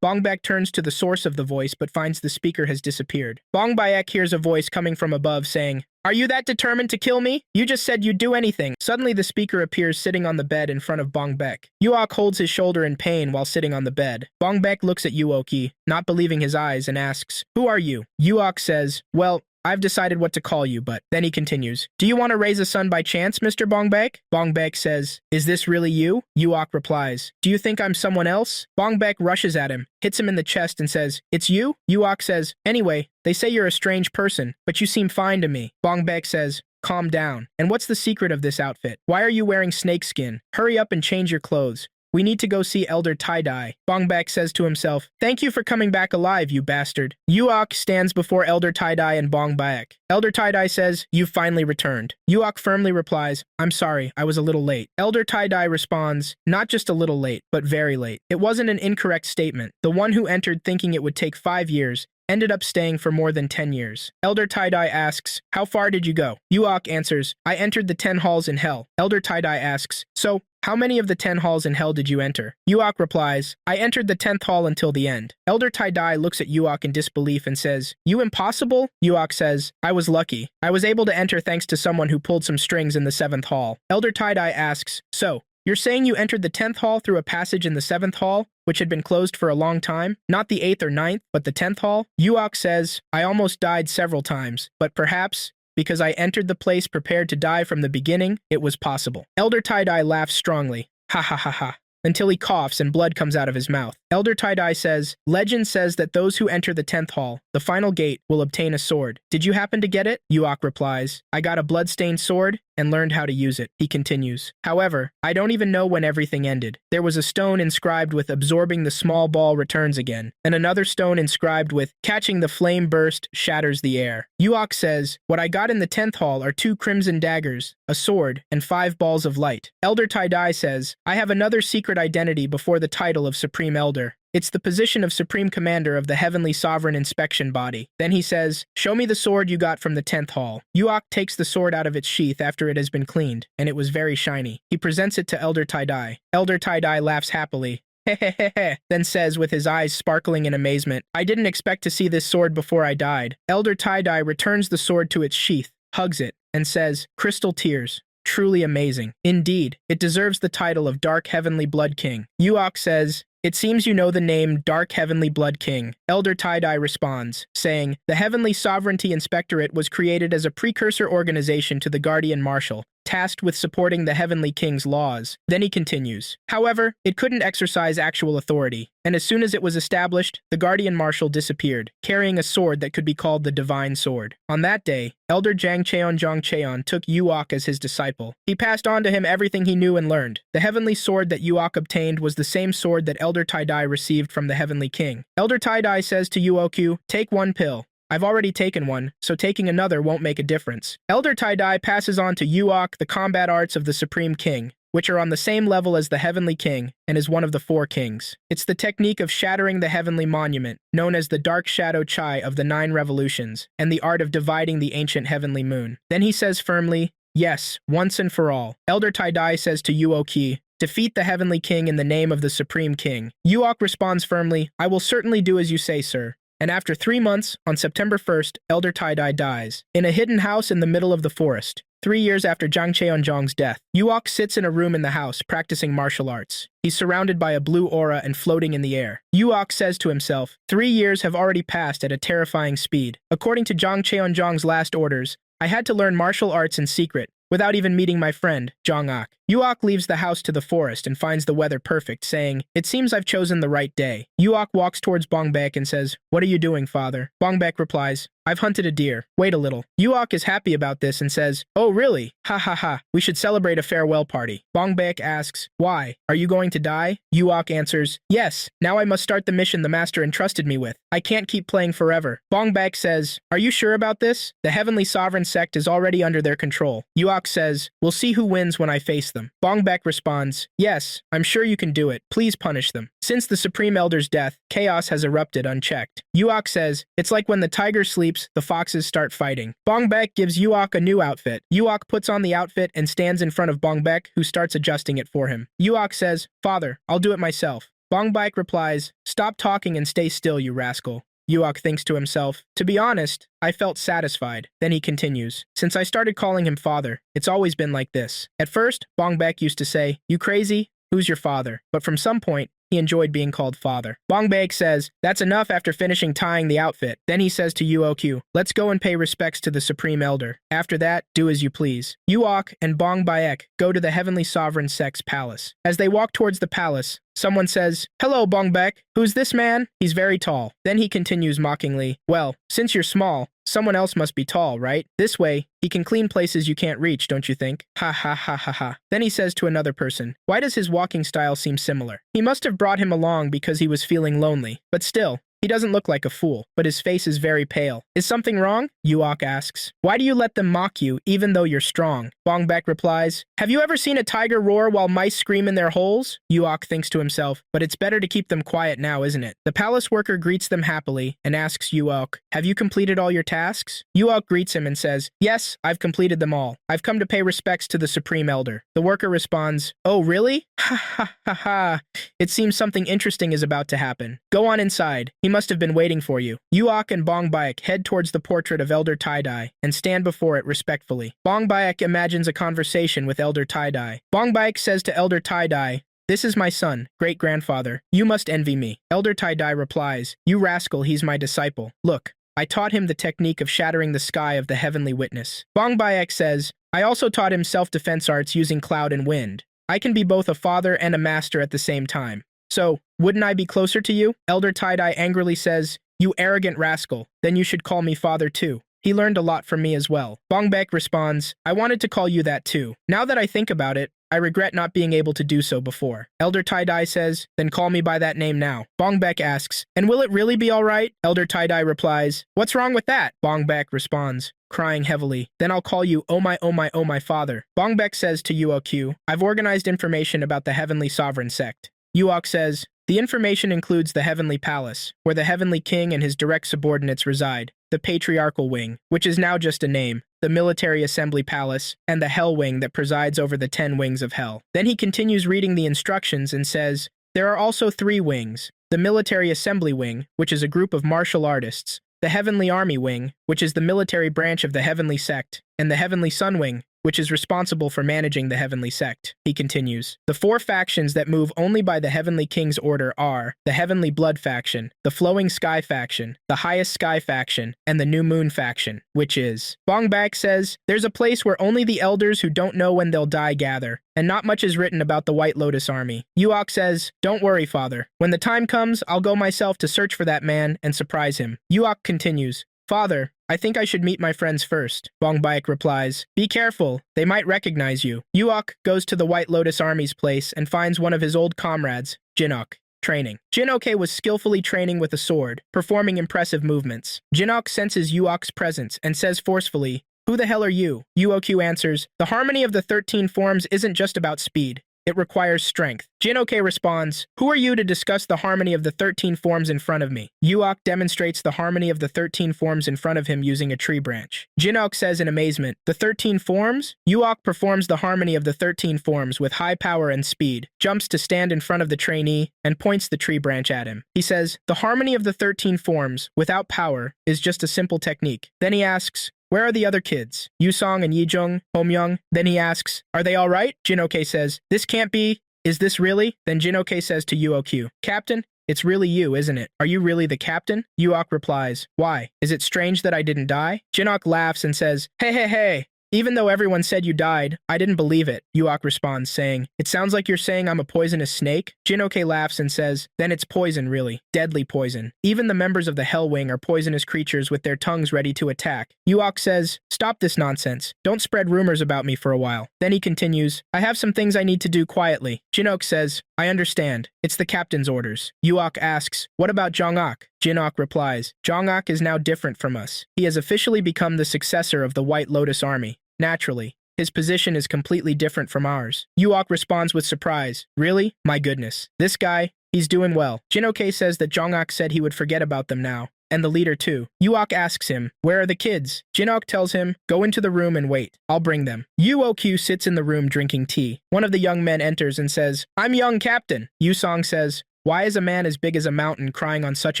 S1: Bong Baek turns to the source of the voice but finds the speaker has disappeared. Bong Baek hears a voice coming from above saying, are you that determined to kill me? You just said you'd do anything. Suddenly the speaker appears sitting on the bed in front of Bong Baek. Yuok holds his shoulder in pain while sitting on the bed. Bong Baek looks at Yuoki, not believing his eyes, and asks, who are you? Yuok says, well, I've decided what to call you, but then he continues, do you want to raise a son by chance, Mr. Bong Baek? Bong Baek says, is this really you? Yuok replies, do you think I'm someone else? Bong Baek rushes at him, hits him in the chest and says, it's you? Yuok says, anyway, they say you're a strange person, but you seem fine to me. Bong Baek says, calm down. And what's the secret of this outfit? Why are you wearing snakeskin? Hurry up and change your clothes. We need to go see Elder Tai-Dai. Bong Baek says to himself, thank you for coming back alive, you bastard. Yuok stands before Elder Tai-Dai and Bong Baek. Elder Tai-Dai says, you've finally returned. Yuok firmly replies, I'm sorry, I was a little late. Elder Tai-Dai responds, not just a little late, but very late. It wasn't an incorrect statement. The one who entered thinking it would take 5 years ended up staying for more than 10 years. Elder Tai-Dai asks, how far did you go? Yuok answers, I entered the 10 halls in hell. Elder Tai-Dai asks, so, how many of the 10 halls in hell did you enter? Yuok replies, I entered the 10th hall until the end. Elder Tai-Dai looks at Yuok in disbelief and says, you impossible? Yuok says, I was lucky. I was able to enter thanks to someone who pulled some strings in the 7th hall. Elder Tai-Dai asks, so, you're saying you entered the 10th hall through a passage in the 7th hall, which had been closed for a long time? Not the 8th or 9th, but the 10th hall? Yuok says, I almost died several times, but perhaps, because I entered the place prepared to die from the beginning, it was possible. Elder Tai-Dai laughs strongly. Ha ha ha ha. Until he coughs and blood comes out of his mouth. Elder Tai-Dai says, legend says that those who enter the 10th hall, the final gate, will obtain a sword. Did you happen to get it? Yuok replies, I got a blood-stained sword and learned how to use it. He continues, however, I don't even know when everything ended. There was a stone inscribed with absorbing the small ball returns again, and another stone inscribed with catching the flame burst shatters the air. Yuok says, what I got in the 10th hall are 2 crimson daggers, a sword, and 5 balls of light. Elder Tai-Dai says, I have another secret identity before the title of Supreme Elder. It's the position of Supreme Commander of the Heavenly Sovereign Inspection Body. Then he says, show me the sword you got from the 10th hall. Yuok takes the sword out of its sheath after it has been cleaned, and it was very shiny. He presents it to Elder Tai-Dai. Elder Tai-Dai laughs happily. Hehehehe, then says with his eyes sparkling in amazement, I didn't expect to see this sword before I died. Elder Tai-Dai returns the sword to its sheath, hugs it, and says, crystal tears. Truly amazing. Indeed, it deserves the title of Dark Heavenly Blood King. Yuok says, it seems you know the name Dark Heavenly Blood King. Elder Tai-Dai responds, saying, the Heavenly Sovereignty Inspectorate was created as a precursor organization to the Guardian Marshal, tasked with supporting the Heavenly King's laws. Then he continues, however, it couldn't exercise actual authority, and as soon as it was established, the Guardian Marshal disappeared, carrying a sword that could be called the Divine Sword. On that day, Elder Jang Cheon took Yuok as his disciple. He passed on to him everything he knew and learned. The heavenly sword that Yuok obtained was the same sword that Elder Tai-Dai received from the Heavenly King. Elder Tai-Dai says to Yuokyu, take 1 pill. I've already taken one, so taking another won't make a difference. Elder Tai-Dai passes on to Yuok the combat arts of the Supreme King, which are on the same level as the Heavenly King, and is one of the 4 kings. It's the technique of shattering the heavenly monument, known as the Dark Shadow Chai of the 9 revolutions, and the art of dividing the ancient heavenly moon. Then he says firmly, yes, once and for all. Elder Tai-Dai says to Yuoki, defeat the Heavenly King in the name of the Supreme King. Yuok responds firmly, I will certainly do as you say, sir. And after 3 months, on September 1st, Elder Tai-Dai dies, in a hidden house in the middle of the forest. 3 years after Jang Cheonjong's death, Yuok sits in a room in the house practicing martial arts. He's surrounded by a blue aura and floating in the air. Yuok says to himself, 3 years have already passed at a terrifying speed. According to Jang Cheonjong's last orders, I had to learn martial arts in secret, without even meeting my friend, Jong-ak. Yuok leaves the house to the forest and finds the weather perfect, saying, it seems I've chosen the right day. Yuok walks towards Bongbek and says, what are you doing, father? Bongbek replies, I've hunted a deer. Wait a little. Yuok is happy about this and says, oh really? Ha ha ha. We should celebrate a farewell party. Bongbek asks, why? Are you going to die? Yuok answers, yes. Now I must start the mission the master entrusted me with. I can't keep playing forever. Bongbek says, are you sure about this? The Heavenly Sovereign sect is already under their control. Yuok says, we'll see who wins when I face them. Bongbek responds, yes, I'm sure you can do it. Please punish them. Since the Supreme Elder's death, chaos has erupted unchecked. Yuok says, it's like when the tiger sleeps, the foxes start fighting. Bongbek gives Yuok a new outfit. Yuok puts on the outfit and stands in front of Bongbek, who starts adjusting it for him. Yuok says, father, I'll do it myself. Bongbek replies, stop talking and stay still, you rascal. Yuok thinks to himself, to be honest, I felt satisfied. Then he continues, since I started calling him father, it's always been like this. At first, Bongbek used to say, you crazy? Who's your father? But from some point, he enjoyed being called father. Bongbek says, that's enough after finishing tying the outfit. Then he says to Yuokyu, let's go and pay respects to the Supreme Elder. After that, do as you please. Yuok and Bongbek go to the Heavenly Sovereign sect's palace. As they walk towards the palace, someone says, hello, Bongbek. Who's this man? He's very tall. Then he continues mockingly, well, since you're small, someone else must be tall, right? This way, he can clean places you can't reach, don't you think? Ha ha ha ha ha. Then he says to another person, why does his walking style seem similar? He must have brought him along because he was feeling lonely. But still, He doesn't look like a fool, but his face is very pale. Is something wrong? Yuok asks. Why do you let them mock you, even though you're strong? Bongbek replies, have you ever seen a tiger roar while mice scream in their holes? Yuok thinks to himself, but it's better to keep them quiet now, isn't it? The palace worker greets them happily and asks Yuok, have you completed all your tasks? Yuok greets him and says, yes, I've completed them all. I've come to pay respects to the Supreme Elder. The worker responds, oh, really? Ha ha ha ha. It seems something interesting is about to happen. Go on inside. He must have been waiting for you. Yuok and Bongbaek head towards the portrait of Elder Tie-Dye and stand before it respectfully. Bongbaek imagines a conversation with Elder Tie-Dye. Bongbaek says to Elder Tie-Dye, this is my son, great-grandfather. You must envy me. Elder Tie-Dye replies, you rascal, he's my disciple. Look, I taught him the technique of shattering the sky of the heavenly witness. Bongbaek says, I also taught him self-defense arts using cloud and wind. I can be both a father and a master at the same time. So, wouldn't I be closer to you? Elder Tie-Dye angrily says, you arrogant rascal, then you should call me father too. He learned a lot from me as well. Bongbek responds, I wanted to call you that too. Now that I think about it, I regret not being able to do so before. Elder Tie-Dye says, then call me by that name now. Bongbek asks, and will it really be alright? Elder Tie-Dye replies, what's wrong with that? Bongbek responds, crying heavily, then I'll call you oh my father. Bongbek says to Yuok, I've organized information about the Heavenly Sovereign Sect. Yuok says, the information includes the Heavenly Palace, where the Heavenly King and his direct subordinates reside, the Patriarchal Wing, which is now just a name, the Military Assembly Palace, and the Hell Wing that presides over the 10 wings of Hell. Then he continues reading the instructions and says, there are also 3 wings, the Military Assembly Wing, which is a group of martial artists, the Heavenly Army Wing, which is the military branch of the Heavenly Sect, and the Heavenly Sun Wing, which is responsible for managing the Heavenly Sect. He continues, the 4 factions that move only by the Heavenly King's order are the Heavenly Blood faction, the Flowing Sky faction, the Highest Sky faction, and the New Moon faction, which is. Bongbak says, there's a place where only the elders who don't know when they'll die gather, and not much is written about the White Lotus Army. Yuok says, don't worry, father. When the time comes, I'll go myself to search for that man and surprise him. Yuok continues, father, I think I should meet my friends first. Bongbaek replies, be careful, they might recognize you. Yuok goes to the White Lotus Army's place and finds one of his old comrades, Jinok, training. Jinok was skillfully training with a sword, performing impressive movements. Jinok senses Yuok's presence and says forcefully, who the hell are you? Yuok answers, the harmony of the 13 forms isn't just about speed. It requires strength. Jinok responds, who are you to discuss the harmony of the 13 forms in front of me? Yuok demonstrates the harmony of the 13 forms in front of him using a tree branch. Jinok says in amazement, the 13 forms? Yuok performs the harmony of the 13 forms with high power and speed, jumps to stand in front of the trainee, and points the tree branch at him. He says, the harmony of the 13 forms, without power, is just a simple technique. Then he asks, where are the other kids? Yusong and Yijung, Homyoung. Then he asks, are they all right? Jinok says, this can't be. Is this really? Then Jinok says to Yuok, Captain, it's really you, isn't it? Are you really the captain? Yuok replies, why? Is it strange that I didn't die? Jinok laughs and says, hey. Even though everyone said you died, I didn't believe it. Yuok responds, saying, it sounds like you're saying I'm a poisonous snake? Jinok laughs and says, then it's poison, really. Deadly poison. Even the members of the Hell Wing are poisonous creatures with their tongues ready to attack. Yuok says, stop this nonsense. Don't spread rumors about me for a while. Then he continues, I have some things I need to do quietly. Jinok says, I understand. It's the captain's orders. Yuok asks, what about Jong-ak? Jinok replies, Jong-ak is now different from us. He has officially become the successor of the White Lotus Army. Naturally, his position is completely different from ours. Yuok responds with surprise. Really? My goodness. This guy, he's doing well. Jinok says that Jong-ak said he would forget about them now, and the leader too. Yuok asks him, where are the kids? Jinok tells him, go into the room and wait. I'll bring them. Yuok sits in the room drinking tea. One of the young men enters and says, I'm young captain. Yusong says, why is a man as big as a mountain crying on such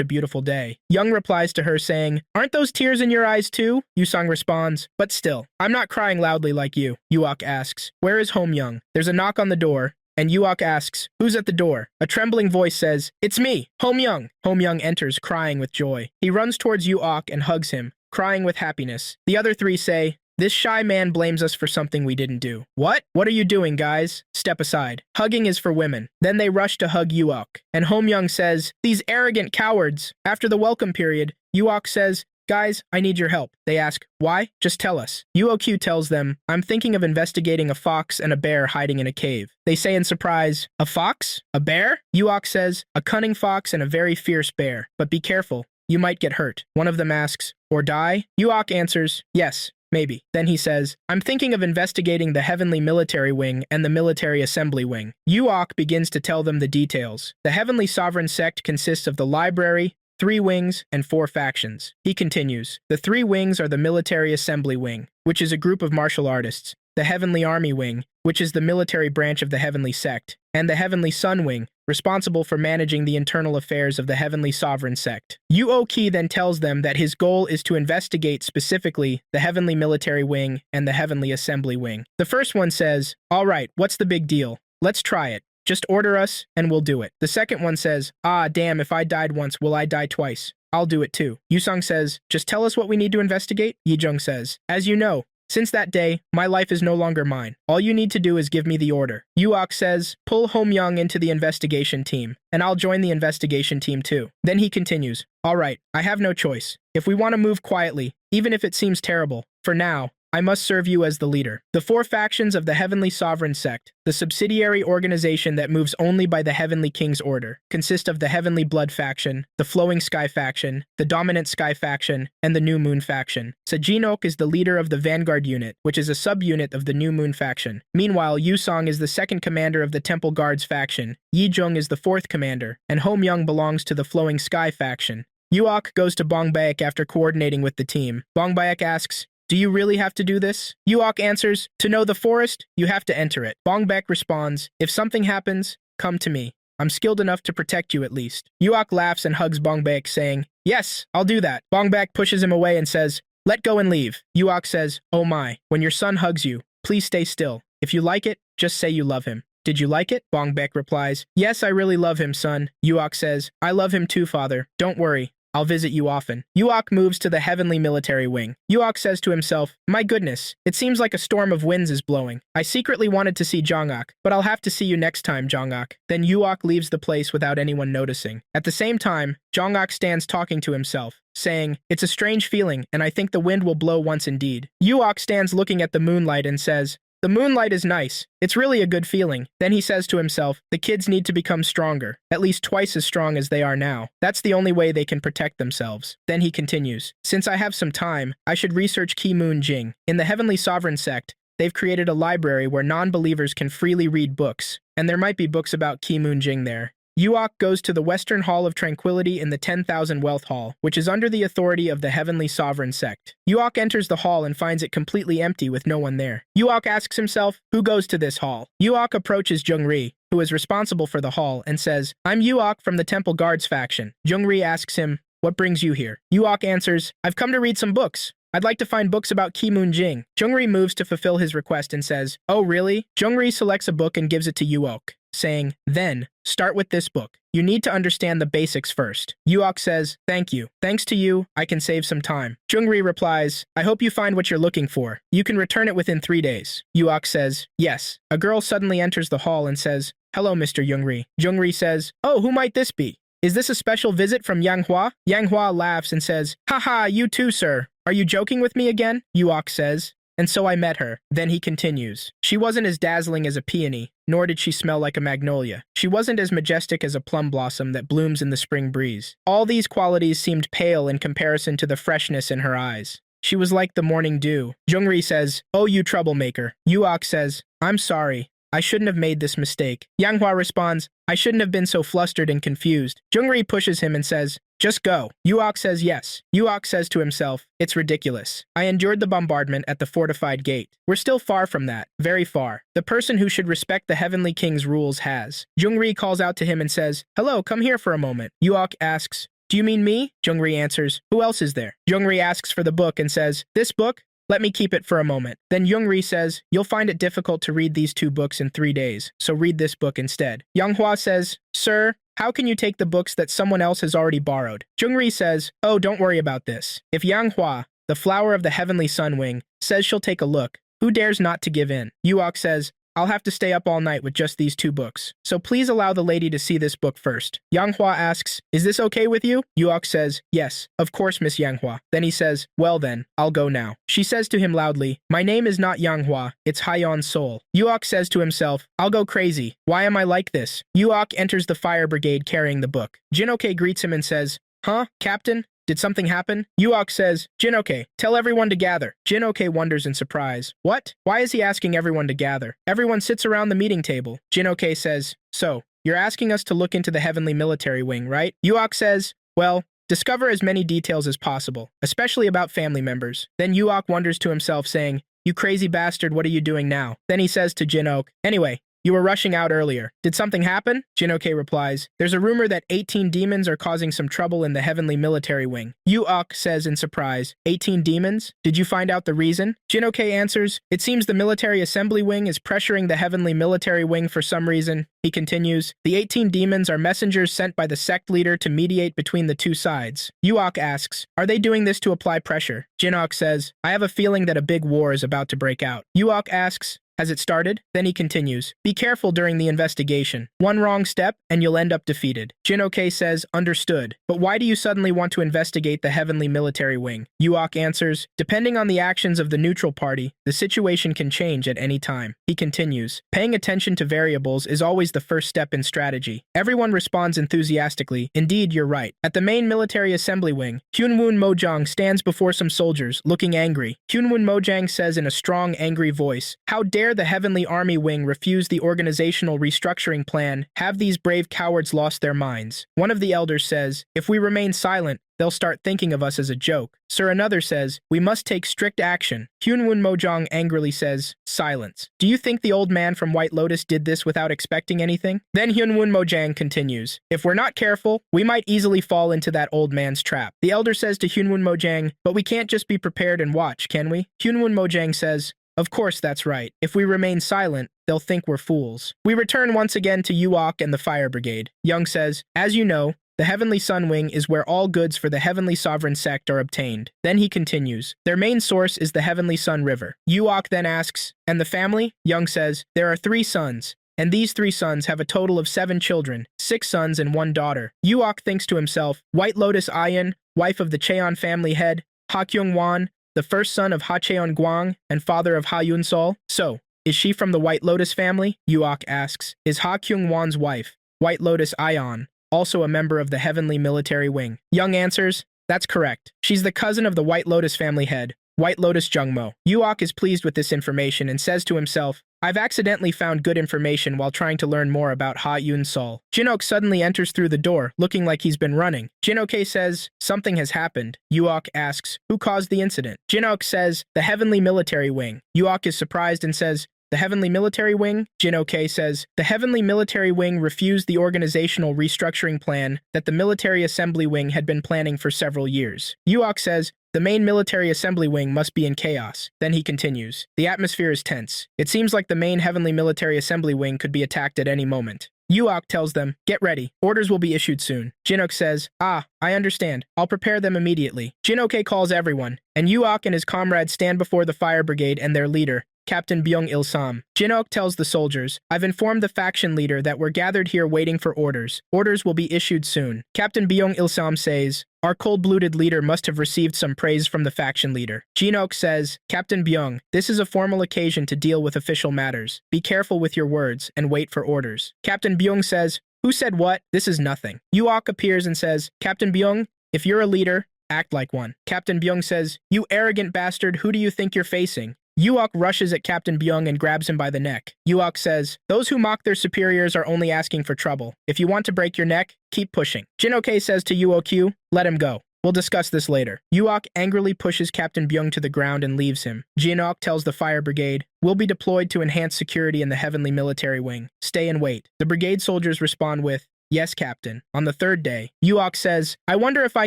S1: a beautiful day? Young replies to her saying, aren't those tears in your eyes too? Yusong responds, but still, I'm not crying loudly like you. Yuok asks, where is Homyoung? There's a knock on the door, and Yuok asks, who's at the door? A trembling voice says, it's me, Homyoung. Homyoung enters crying with joy. He runs towards Yuok and hugs him, crying with happiness. The other 3 say, this shy man blames us for something we didn't do. What? What are you doing, guys? Step aside. Hugging is for women. Then they rush to hug Yuok. And Homyoung says, these arrogant cowards. After the welcome period, Yuok says, Guys, I need your help. They ask, why? Just tell us. UOQ tells them, I'm thinking of investigating a fox and a bear hiding in a cave. They say in surprise, a fox? A bear? Uok says, a cunning fox and a very fierce bear. But be careful, you might get hurt. One of them asks, or die? Uok answers, yes. Maybe. Then he says, I'm thinking of investigating the Heavenly Military Wing and the Military Assembly Wing. Uok begins to tell them the details. The Heavenly Sovereign Sect consists of the library, 3 wings, and 4 factions. He continues, the 3 wings are the Military Assembly Wing, which is a group of martial artists, the Heavenly Army Wing, which is the military branch of the Heavenly Sect, and the Heavenly Sun Wing, responsible for managing the internal affairs of the Heavenly Sovereign Sect. Uoki then tells them that his goal is to investigate specifically the Heavenly Military Wing and the Heavenly Assembly Wing. The first one says, all right, what's the big deal? Let's try it. Just order us, and we'll do it. The second one says, ah, damn, if I died once, will I die twice? I'll do it too. Yusong says, just tell us what we need to investigate? Yijung says, as you know, since that day, my life is no longer mine. All you need to do is give me the order. Uok says, pull Homyoung into the investigation team, and I'll join the investigation team too. Then he continues, all right, I have no choice. If we want to move quietly, even if it seems terrible, for now, I must serve you as the leader. The 4 factions of the Heavenly Sovereign Sect, the subsidiary organization that moves only by the Heavenly King's order, consist of the Heavenly Blood faction, the Flowing Sky faction, the Dominant Sky faction, and the New Moon faction. Sejinok is the leader of the Vanguard unit, which is a subunit of the New Moon faction. Meanwhile, Yusong is the 2nd commander of the Temple Guards faction, Yijung is the 4th commander, and Homyoung belongs to the Flowing Sky faction. Uok goes to Bongbaek after coordinating with the team. Bongbaek asks, do you really have to do this? Uok answers, to know the forest, you have to enter it. Bongbek responds, if something happens, come to me. I'm skilled enough to protect you at least. Uok laughs and hugs Bongbek, saying, yes, I'll do that. Bongbek pushes him away and says, let go and leave. Uok says, oh my, when your son hugs you, please stay still. If you like it, just say you love him. Did you like it? Bongbek replies, yes, I really love him, son. Uok says, I love him too, father. Don't worry. I'll visit you often. Uok moves to the Heavenly Military Wing. Uok says to himself, my goodness, it seems like a storm of winds is blowing. I secretly wanted to see Jongak, but I'll have to see you next time, Jongak. Then Uok leaves the place without anyone noticing. At the same time, Jongak stands talking to himself, saying, it's a strange feeling, and I think the wind will blow once indeed. Uok stands looking at the moonlight and says, the moonlight is nice. It's really a good feeling. Then he says to himself, the kids need to become stronger, at least twice as strong as they are now. That's the only way they can protect themselves. Then he continues, since I have some time, I should research Ki Moon Jing. In the Heavenly Sovereign Sect, they've created a library where non-believers can freely read books, and there might be books about Ki Moon Jing there. Uok goes to the Western Hall of Tranquility in the 10,000 Wealth Hall, which is under the authority of the Heavenly Sovereign Sect. Uok enters the hall and finds it completely empty with no one there. Uok asks himself, who goes to this hall? Uok approaches Jungri, who is responsible for the hall, and says, I'm Uok from the Temple Guards faction. Jungri asks him, what brings you here? Uok answers, I've come to read some books. I'd like to find books about Ki Moon Jing. Jungri moves to fulfill his request and says, oh really? Jungri selects a book and gives it to Uok, saying, then, start with this book. You need to understand the basics first. Uok says, thank you. Thanks to you, I can save some time. Jungri replies, I hope you find what you're looking for. You can return it within 3 days. Uok says, yes. A girl suddenly enters the hall and says, hello, Mr. Jungri. Jungri says, oh, who might this be? Is this a special visit from Yang Hua? Yang Hua laughs and says, haha, you too, sir. Are you joking with me again? Uok says, and so I met her. Then he continues. She wasn't as dazzling as a peony, nor did she smell like a magnolia. She wasn't as majestic as a plum blossom that blooms in the spring breeze. All these qualities seemed pale in comparison to the freshness in her eyes. She was like the morning dew. Jungri says, oh, you troublemaker. Uok says, I'm sorry. I shouldn't have made this mistake. Yang Hua responds, I shouldn't have been so flustered and confused. Jungri pushes him and says, just go. Uok says yes. Uok says to himself, it's ridiculous. I endured the bombardment at the fortified gate. We're still far from that. Very far. The person who should respect the Heavenly King's rules has. Jungri calls out to him and says, hello, come here for a moment. Uok asks, do you mean me? Jungri answers, who else is there? Jungri asks for the book and says, this book? Let me keep it for a moment. Then Jungri says, you'll find it difficult to read these 2 books in 3 days, so read this book instead. Yang Hua says, sir, how can you take the books that someone else has already borrowed? Jungri says, oh, don't worry about this. If Yang Hua, the flower of the Heavenly Sun Wing, says she'll take a look, who dares not to give in? Uok says, I'll have to stay up all night with just these 2 books. So please allow the lady to see this book first. Yanghua asks, is this okay with you? Yuok says, yes, of course, Miss Yanghua. Then he says, well then, I'll go now. She says to him loudly, my name is not Yanghua, it's Hayon Seoul. Yuok says to himself, I'll go crazy. Why am I like this? Yuok enters the fire brigade carrying the book. Jinoke greets him and says, huh, Captain? Did something happen? Yuok says, Jinoke, tell everyone to gather. Jinoke wonders in surprise. What? Why is he asking everyone to gather? Everyone sits around the meeting table. Jinoke says, so, you're asking us to look into the Heavenly Military Wing, right? Yuok says, well, discover as many details as possible, especially about family members. Then Yuok wonders to himself, saying, you crazy bastard, what are you doing now? Then he says to Jinoke, anyway, you were rushing out earlier. Did something happen? Jinoke replies, there's a rumor that 18 demons are causing some trouble in the Heavenly Military Wing. Yuok says in surprise, 18 demons? Did you find out the reason? Jinoke answers, it seems the Military Assembly Wing is pressuring the Heavenly Military Wing for some reason. He continues, the 18 demons are messengers sent by the sect leader to mediate between the 2 sides. Yuok asks, are they doing this to apply pressure? Jinoke says, I have a feeling that a big war is about to break out. Yuok asks, has it started? Then he continues, be careful during the investigation. One wrong step, and you'll end up defeated. Jinoke says, understood. But why do you suddenly want to investigate the Heavenly Military Wing? Yuok answers, depending on the actions of the neutral party, the situation can change at any time. He continues, paying attention to variables is always the first step in strategy. Everyone responds enthusiastically, indeed, you're right. At the main military assembly wing, Hyunwoo Mojang stands before some soldiers, looking angry. Hyunwoo Mojang says in a strong, angry voice, how dare the Heavenly Army Wing refuse the organizational restructuring plan? Have these brave cowards lost their minds? One of the elders says, if we remain silent, they'll start thinking of us as a joke. Sir, another says, we must take strict action. Hyunwoo Mojang angrily says, silence. Do you think the old man from White Lotus did this without expecting anything? Then Hyunwoo Mojang continues, if we're not careful, we might easily fall into that old man's trap. The elder says to Hyunwoo Mojang, but we can't just be prepared and watch, can we? Hyunwoo Mojang says, of course that's right. If we remain silent, they'll think we're fools. We return once again to Yuok and the fire brigade. Young says, as you know, the Heavenly Sun Wing is where all goods for the Heavenly Sovereign Sect are obtained. Then he continues, their main source is the Heavenly Sun River. Yuok then asks, and the family? Young says, there are 3 sons. And these 3 sons have a total of 7 children, 6 sons and 1 daughter. Yuok thinks to himself, White Lotus Ayan, wife of the Cheon family head, Ha Kyung-wan, the first son of Ha Cheon-guang and father of Ha Yun-sol. So, is she from the White Lotus family? Yuok asks. Is Ha Kyung-wan's wife, White Lotus Ayan, also a member of the Heavenly Military Wing? Young answers, that's correct. She's the cousin of the White Lotus family head, White Lotus Jungmo. Yuok is pleased with this information and says to himself, I've accidentally found good information while trying to learn more about Ha Yun-sol. Jinoke suddenly enters through the door, looking like he's been running. Jinoke says, something has happened. Yuok asks, who caused the incident? Jinoke says, the Heavenly Military Wing. Yuok is surprised and says, the Heavenly Military Wing? Jinoke says, the Heavenly Military Wing refused the organizational restructuring plan that the Military Assembly Wing had been planning for several years. Yuok says, the main military assembly wing must be in chaos. Then he continues, the atmosphere is tense. It seems like the main Heavenly Military Assembly Wing could be attacked at any moment. Yuok tells them, get ready. Orders will be issued soon. Jinoke says, I understand. I'll prepare them immediately. Jinoke calls everyone, and Yuok and his comrades stand before the fire brigade and their leader, Captain Byung-il-sam. Jinoke tells the soldiers, I've informed the faction leader that we're gathered here waiting for orders. Orders will be issued soon. Captain Byung-il-sam says, our cold-blooded leader must have received some praise from the faction leader. Jinoke says, Captain Byung, this is a formal occasion to deal with official matters. Be careful with your words and wait for orders. Captain Byung says, who said what? This is nothing. Yuok appears and says, Captain Byung, if you're a leader, act like one. Captain Byung says, you arrogant bastard, who do you think you're facing? Yuok rushes at Captain Byung and grabs him by the neck. Yuok says, those who mock their superiors are only asking for trouble. If you want to break your neck, keep pushing. Jinoke says to Yuokyu, let him go. We'll discuss this later. Yuok angrily pushes Captain Byung to the ground and leaves him. Jinoke tells the fire brigade, we'll be deployed to enhance security in the Heavenly Military Wing. Stay and wait. The brigade soldiers respond with, yes, Captain. On the 3rd day, Yuok says, I wonder if I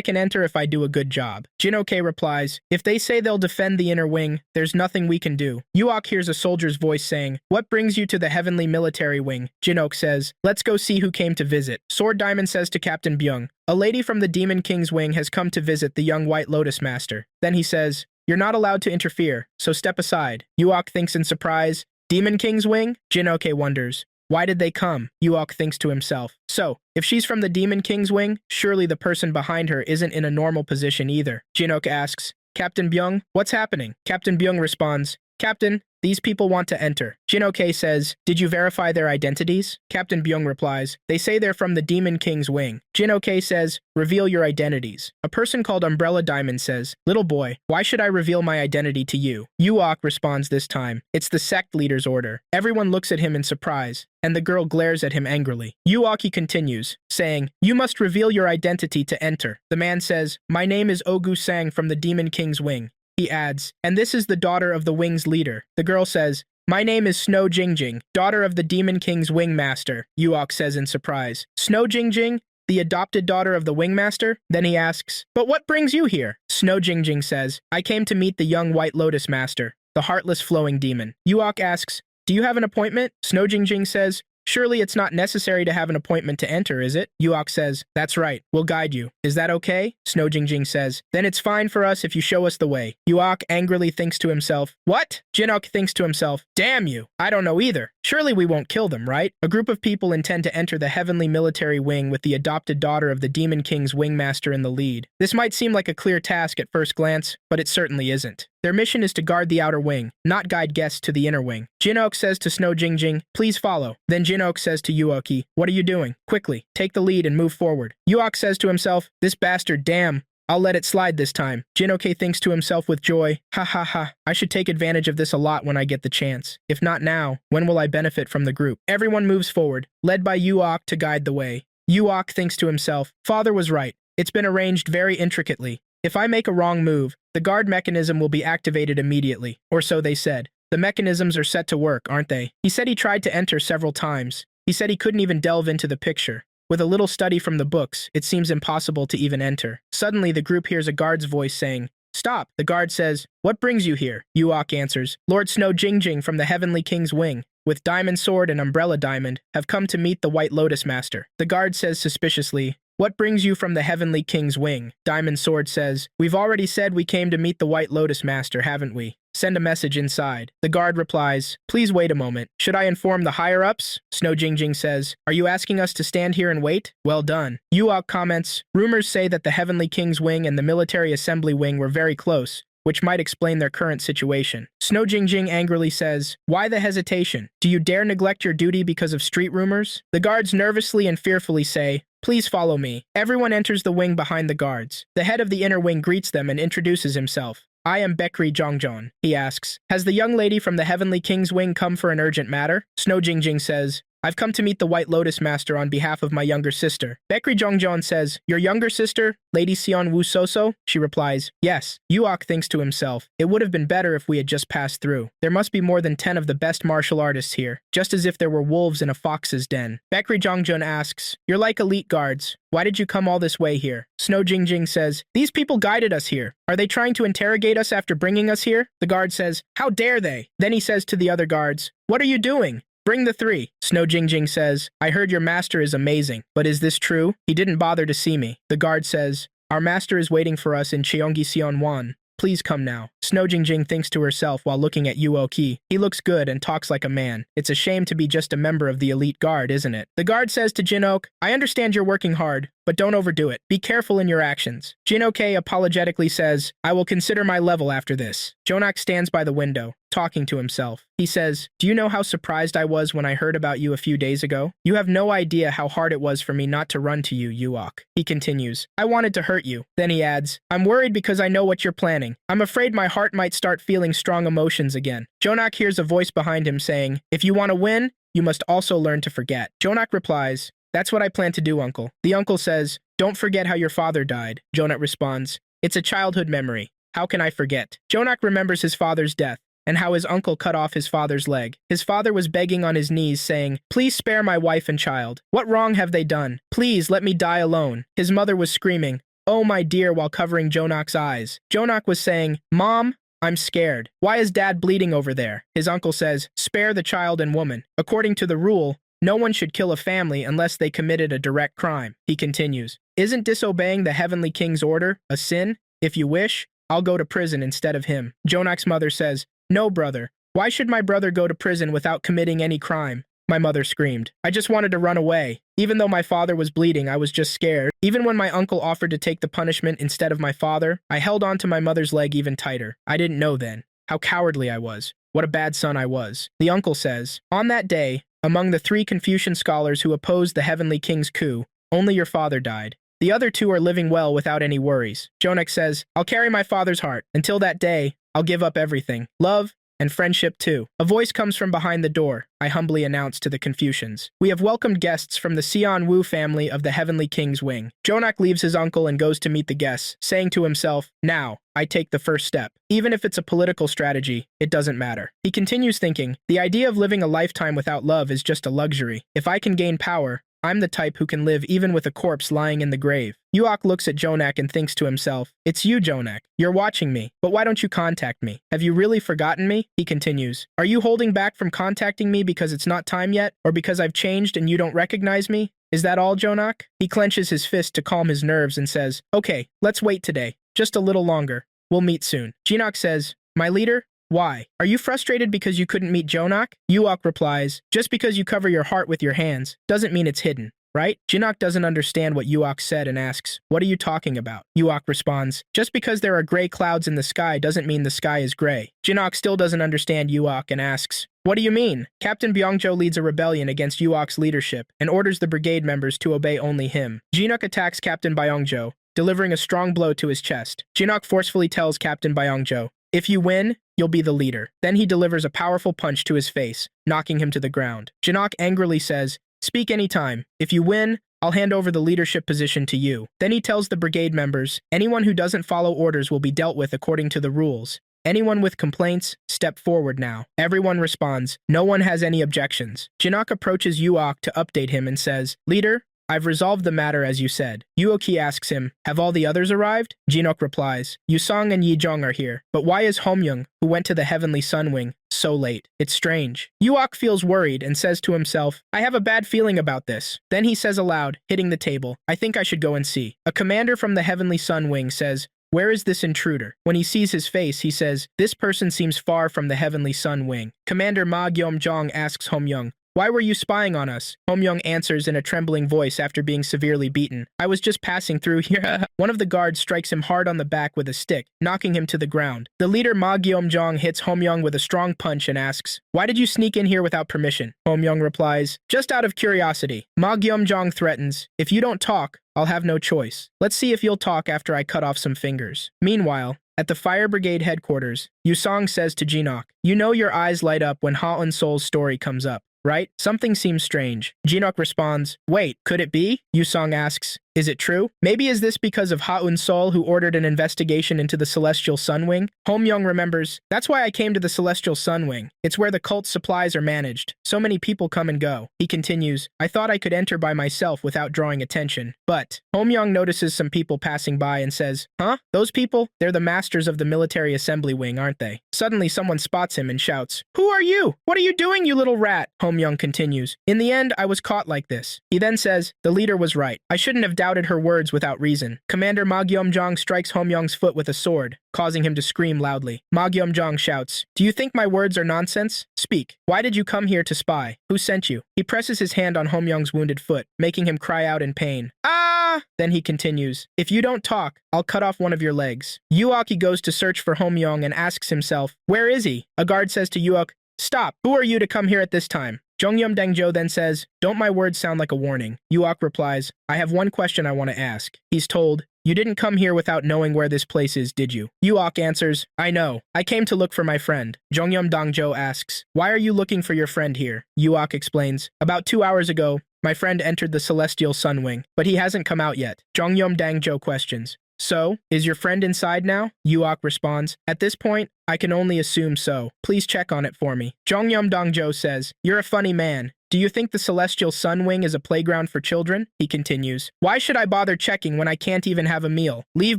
S1: can enter if I do a good job. Jinoke replies, if they say they'll defend the inner wing, there's nothing we can do. Yuok hears a soldier's voice saying, what brings you to the Heavenly Military Wing? Jinoke says, let's go see who came to visit. Sword Diamond says to Captain Byung, a lady from the Demon King's wing has come to visit the young White Lotus Master. Then he says, you're not allowed to interfere, so step aside. Yuok thinks in surprise, Demon King's wing? Jinoke wonders. Why did they come? Yuok thinks to himself. So, if she's from the Demon King's wing, surely the person behind her isn't in a normal position either. Jinok asks, Captain Byung, what's happening? Captain Byung responds, Captain, these people want to enter. Jinoke says, did you verify their identities? Captain Byung replies, they say they're from the Demon King's wing. Jinoke says, reveal your identities. A person called Umbrella Diamond says, little boy, why should I reveal my identity to you? Yuok responds this time, it's the sect leader's order. Everyone looks at him in surprise, and the girl glares at him angrily. Yuaki continues, saying, you must reveal your identity to enter. The man says, my name is Ogu Sang from the Demon King's wing. He adds, and this is the daughter of the wing's leader. The girl says, my name is Snow Jingjing, daughter of the Demon King's wingmaster, Yuok says in surprise. Snow Jingjing, the adopted daughter of the wingmaster? Then he asks, but what brings you here? Snow Jingjing says, I came to meet the young White Lotus Master, the heartless flowing demon. Yuok asks, do you have an appointment? Snow Jingjing says, surely it's not necessary to have an appointment to enter, is it? Yuok says, that's right, we'll guide you. Is that okay? Snow Jingjing says, then it's fine for us if you show us the way. Yuok angrily thinks to himself, what? Jinok thinks to himself, damn you, I don't know either. Surely we won't kill them, right? A group of people intend to enter the heavenly military wing with the adopted daughter of the Demon King's wingmaster in the lead. This might seem like a clear task at first glance, but it certainly isn't. Their mission is to guard the outer wing, not guide guests to the inner wing. Jinok says to Snow Jingjing, please follow. Then Jinok says to Yuoki, what are you doing? Quickly, take the lead and move forward. Yuok says to himself, this bastard, damn, I'll let it slide this time. Jinoke thinks to himself with joy, ha ha ha, I should take advantage of this a lot when I get the chance. If not now, when will I benefit from the group? Everyone moves forward, led by Yuok to guide the way. Yuok thinks to himself, father was right. It's been arranged very intricately. If I make a wrong move, the guard mechanism will be activated immediately, or so they said. The mechanisms are set to work, aren't they? He said he tried to enter several times. He said he couldn't even delve into the picture. With a little study from the books, it seems impossible to even enter. Suddenly, the group hears a guard's voice saying, stop. The guard says, what brings you here? Yuok answers, Lord Snow Jingjing from the Heavenly King's wing, with Diamond Sword and Umbrella Diamond, have come to meet the White Lotus Master. The guard says suspiciously, what brings you from the Heavenly King's wing? Diamond Sword says, we've already said we came to meet the White Lotus Master, haven't we? Send a message inside. The guard replies, please wait a moment. Should I inform the higher-ups? Snow Jingjing says, are you asking us to stand here and wait? Well done. Yuok comments, rumors say that the Heavenly King's wing and the Military Assembly wing were very close, which might explain their current situation. Snow Jingjing angrily says, why the hesitation? Do you dare neglect your duty because of street rumors? The guards nervously and fearfully say, please follow me. Everyone enters the wing behind the guards. The head of the inner wing greets them and introduces himself. I am Bekri Jongjon. He asks, has the young lady from the Heavenly King's wing come for an urgent matter? Snow Jingjing says, I've come to meet the White Lotus Master on behalf of my younger sister. Bekri Jongjon says, your younger sister, Lady Sion Wu Soso? She replies, yes. Yuok thinks to himself, it would have been better if we had just passed through. There must be more than 10 of the best martial artists here, just as if there were wolves in a fox's den. Bekri Jongjon asks, you're like elite guards. Why did you come all this way here? Snow Jingjing says, these people guided us here. Are they trying to interrogate us after bringing us here? The guard says, how dare they? Then he says to the other guards, what are you doing? Bring the 3. Snow Jingjing says, I heard your master is amazing, but is this true? He didn't bother to see me. The guard says, our master is waiting for us in Cheonggi-Sion-Wan. Please come now. Snow Jingjing thinks to herself while looking at Yuoki. He looks good and talks like a man. It's a shame to be just a member of the elite guard, isn't it? The guard says to Jinok, I understand you're working hard, but don't overdo it. Be careful in your actions. Jinoke apologetically says, I will consider my level after this. Jonak stands by the window, talking to himself. He says, do you know how surprised I was when I heard about you a few days ago? You have no idea how hard it was for me not to run to you, Yuok. He continues, I wanted to hurt you. Then he adds, I'm worried because I know what you're planning. I'm afraid my heart might start feeling strong emotions again. Jonak hears a voice behind him saying, if you want to win, you must also learn to forget. Jonak replies, that's what I plan to do, uncle. The uncle says, don't forget how your father died. Jonak responds, it's a childhood memory. How can I forget? Jonak remembers his father's death and how his uncle cut off his father's leg. His father was begging on his knees, saying, please spare my wife and child. What wrong have they done? Please let me die alone. His mother was screaming, oh my dear, while covering Jonak's eyes. Jonak was saying, Mom, I'm scared. Why is Dad bleeding over there? His uncle says, spare the child and woman. According to the rule, no one should kill a family unless they committed a direct crime. He continues, isn't disobeying the Heavenly King's order a sin? If you wish, I'll go to prison instead of him. Jonak's mother says, no, brother, Why should my brother go to prison without committing any crime? My mother screamed. I just wanted to run away. Even though my father was bleeding, I was just scared. Even when my uncle offered to take the punishment instead of my father, I held on to my mother's leg even tighter. I didn't know then how cowardly I was. What a bad son I was. The uncle says, on that day, among the 3 Confucian scholars who opposed the Heavenly King's coup, only your father died. The other 2 are living well without any worries. Jonak says, I'll carry my father's heart. Until that day, I'll give up everything. Love, and friendship too. A voice comes from behind the door, I humbly announced to the Confucians. We have welcomed guests from the Xian Wu family of the Heavenly King's wing. Jonak leaves his uncle and goes to meet the guests, saying to himself, now, I take the first step. Even if it's a political strategy, it doesn't matter. He continues thinking, the idea of living a lifetime without love is just a luxury. If I can gain power, I'm the type who can live even with a corpse lying in the grave. Yuok looks at Jonak and thinks to himself, it's you, Jonak. You're watching me, but why don't you contact me? Have you really forgotten me? He continues, are you holding back from contacting me because it's not time yet, or because I've changed and you don't recognize me? Is that all, Jonak? He clenches his fist to calm his nerves and says, okay, let's wait today. Just a little longer. We'll meet soon. Jinok says, my leader? Why? Are you frustrated because you couldn't meet Jonak? Yuok replies, just because you cover your heart with your hands doesn't mean it's hidden, right? Jinok doesn't understand what Yuok said and asks, what are you talking about? Yuok responds, just because there are gray clouds in the sky doesn't mean the sky is gray. Jinok still doesn't understand Yuok and asks, what do you mean? Captain Byongjo leads a rebellion against Yuok's leadership and orders the brigade members to obey only him. Jinok attacks Captain Byongjo, delivering a strong blow to his chest. Jinok forcefully tells Captain Byongjo, if you win, you'll be the leader. Then he delivers a powerful punch to his face, knocking him to the ground. Jinok angrily says, speak anytime. If you win, I'll hand over the leadership position to you. Then he tells the brigade members, anyone who doesn't follow orders will be dealt with according to the rules. Anyone with complaints, step forward now. Everyone responds, no one has any objections. Jinok approaches Yuok to update him and says, leader, I've resolved the matter as you said. Yuoki asks him, have all the others arrived? Jinok replies, Yusong and Yijong are here. But why is Homyoung, who went to the Heavenly Sun Wing, so late? It's strange. Yuok feels worried and says to himself, I have a bad feeling about this. Then he says aloud, hitting the table, I think I should go and see. A commander from the Heavenly Sun Wing says, where is this intruder? When he sees his face, he says, this person seems far from the Heavenly Sun Wing. Commander Ma Gyom-jong asks Homyoung, why were you spying on us? Homyoung answers in a trembling voice after being severely beaten. I was just passing through here. One of the guards strikes him hard on the back with a stick, knocking him to the ground. The leader Ma Gyom-jong hits Homyoung with a strong punch and asks, why did you sneak in here without permission? Homyoung replies, just out of curiosity. Ma Gyom-jong threatens, if you don't talk, I'll have no choice. Let's see if you'll talk after I cut off some fingers. Meanwhile, at the fire brigade headquarters, Yusong says to Jinok, you know your eyes light up when Ha Un-sol's story comes up, right? Something seems strange. Jinok responds, wait, could it be? Yusong asks, is it true? Maybe is this because of Ha Un-sol who ordered an investigation into the Celestial Sun Wing? Homyoung remembers, that's why I came to the Celestial Sun Wing. It's where the cult's supplies are managed. So many people come and go. He continues, I thought I could enter by myself without drawing attention. But Homyoung notices some people passing by and says, huh? Those people? They're the masters of the military assembly wing, aren't they? Suddenly someone spots him and shouts, who are you? What are you doing, you little rat? Homyoung continues, in the end, I was caught like this. He then says, the leader was right. I shouldn't have doubted her words without reason. Commander Ma Gyom-jong strikes Homyoung's foot with a sword, causing him to scream loudly. Ma Gyom-jong shouts, do you think my words are nonsense? Speak. Why did you come here to spy? Who sent you? He presses his hand on Homyoung's wounded foot, making him cry out in pain. Ah! Then he continues, if you don't talk, I'll cut off one of your legs. Yuoki goes to search for Homyoung and asks himself, where is he? A guard says to Yuok, stop. Who are you to come here at this time? Jongyum Dangjo then says, don't my words sound like a warning? Yuok replies, I have one question I want to ask. He's told, you didn't come here without knowing where this place is, did you? Yuok answers, I know. I came to look for my friend. Jongyum Dangjo asks, why are you looking for your friend here? Yuok explains, about 2 hours ago, my friend entered the Celestial Sun Wing, but he hasn't come out yet. Jongyum Dangjo questions, so, is your friend inside now? Yuok responds, at this point, I can only assume so. Please check on it for me. Jongyum Dangjo says, you're a funny man. Do you think the Celestial Sun Wing is a playground for children? He continues, why should I bother checking when I can't even have a meal? Leave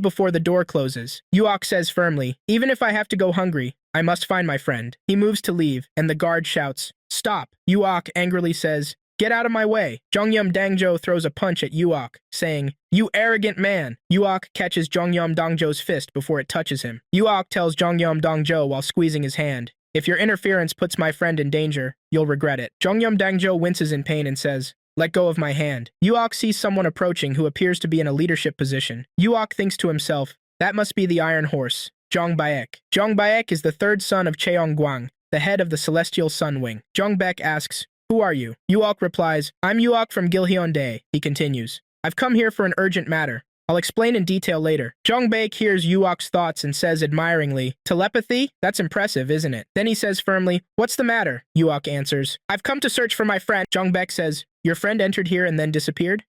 S1: before the door closes. Yuok says firmly, even if I have to go hungry, I must find my friend. He moves to leave, and the guard shouts, stop. Yuok angrily says, get out of my way. Jongyum Dangjo throws a punch at Yuok, saying, you arrogant man. Yuok catches Jongyum Dangjo's fist before it touches him. Yuok tells Jongyum Dangjo while squeezing his hand, If your interference puts my friend in danger, you'll regret it. Jongyum Dangjo winces in pain and says, let go of my hand. Yuok sees someone approaching who appears to be in a leadership position. Yuok thinks to himself, that must be the Iron Horse, Zhang Baek. Zhang Baek is the third son of Cheong Guang, the head of the Celestial Sun Wing. Zhang Baek asks, who are you? Yuok replies, I'm Yuok from Gilhyundai. He continues, I've come here for an urgent matter. I'll explain in detail later. Zhang Baek hears Yuok's thoughts and says admiringly, telepathy? That's impressive, isn't it? Then he says firmly, what's the matter? Yuok answers, I've come to search for my friend. Zhang Baek says, your friend entered here and then disappeared?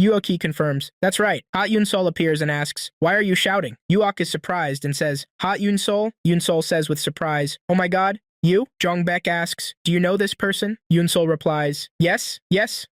S1: Yuoki confirms, that's right. Hot Yunsol appears and asks, why are you shouting? Yuok is surprised and says, Hot Yunsol? Yunsol says with surprise, oh my god, you? Zhang Baek asks, do you know this person? Yunsol replies, yes,